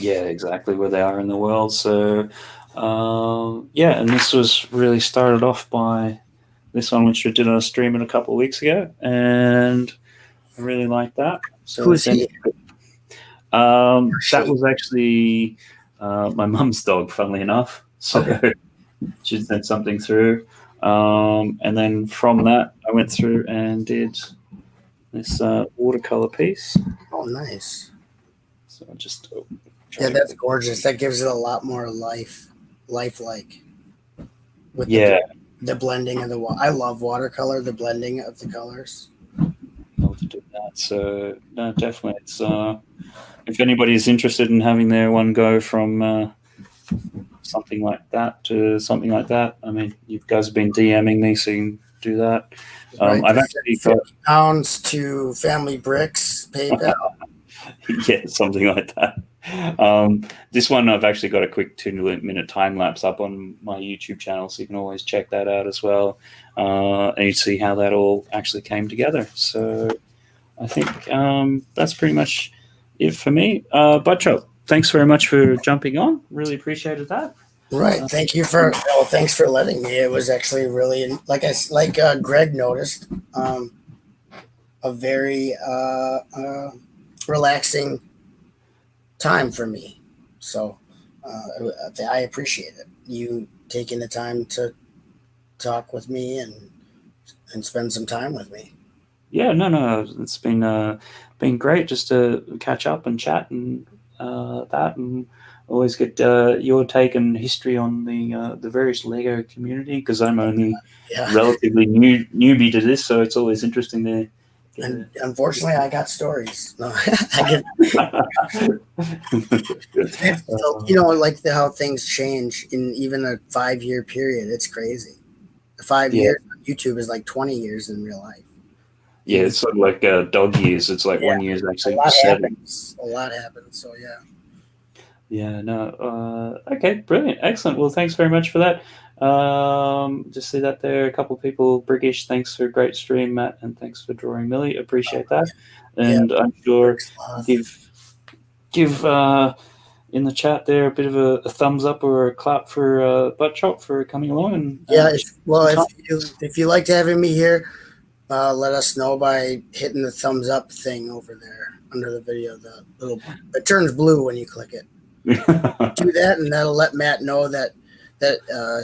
[SPEAKER 1] yeah, exactly where they are in the world. So and this was really started off by this one, which we did on a stream a couple of weeks ago, and I really like that. So
[SPEAKER 2] Who's he?
[SPEAKER 1] that was actually my mum's dog, funnily enough. So she sent something through. And then from that, I went through and did this watercolor piece.
[SPEAKER 2] Oh, nice.
[SPEAKER 1] So I just
[SPEAKER 2] that's gorgeous. That gives it a lot more lifelike. With the blending of I love watercolor. The blending of the colors.
[SPEAKER 1] Love to do that. So no, definitely, it's if anybody is interested in having their one go from something like that to something like that, I mean, you guys have been DMing me, so you can do that. I've actually got
[SPEAKER 2] £50 to Family Bricks PayPal.
[SPEAKER 1] Yeah, something like that. This one I've actually got a quick 2-minute time lapse up on my YouTube channel, so you can always check that out as well, and you see how that all actually came together. So I think that's pretty much it for me. Butcho, thanks very much for jumping on. Really appreciated that.
[SPEAKER 2] Right. Thanks for letting me. It was actually really like Greg noticed, a very relaxing time for me. So I appreciate it. You taking the time to talk with me and spend some time with me.
[SPEAKER 1] Yeah, no, it's been great just to catch up and chat and that, and always get your take and history on the various Lego community, because I'm only relatively newbie to this, so it's always interesting to.
[SPEAKER 2] And unfortunately, I got stories. No, like how things change in even a 5-year period. It's crazy. 5 years on YouTube is like 20 years in real life.
[SPEAKER 1] Yeah, it's sort of like dog years. It's like 1 year is actually
[SPEAKER 2] a lot
[SPEAKER 1] 7.
[SPEAKER 2] happens. A lot happens. So yeah.
[SPEAKER 1] Yeah. No. Okay. Brilliant. Excellent. Well, thanks very much for that. Just see that there. A couple of people. Briggish. Thanks for a great stream, Matt, and thanks for drawing Millie. Appreciate that. And I'm sure give in the chat there a bit of a thumbs up or a clap for Butt Chop for coming along. And
[SPEAKER 2] if you liked having me here, let us know by hitting the thumbs up thing over there under the video. It turns blue when you click it. Do that, and that'll let Matt know that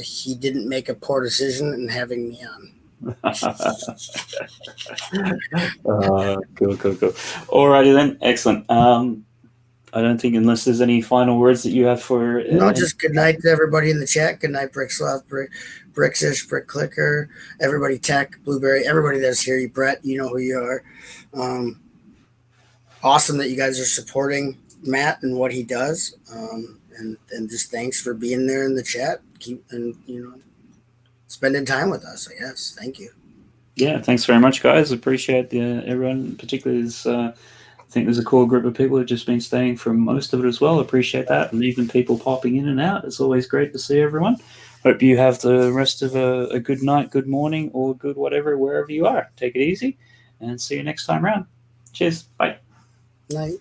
[SPEAKER 2] he didn't make a poor decision in having me on.
[SPEAKER 1] Cool. Alrighty then. Excellent. I don't think, unless there's any final words that you have for.
[SPEAKER 2] No, just good night to everybody in the chat. Good night, Bricksloth, Bricksish, Brick Clicker, everybody, Tech, Blueberry, everybody that's here. Brett, you know who you are. Awesome that you guys are supporting Matt and what he does. And just thanks for being there in the chat. Spending time with us, I guess. Thank you.
[SPEAKER 1] Yeah, thanks very much, guys. Appreciate everyone, particularly this. I think there's a core group of people who've just been staying for most of it as well. Appreciate that, and even people popping in and out. It's always great to see everyone. Hope you have the rest of a good night, good morning, or good whatever, wherever you are. Take it easy, and see you next time around. Cheers. Bye.
[SPEAKER 2] Night.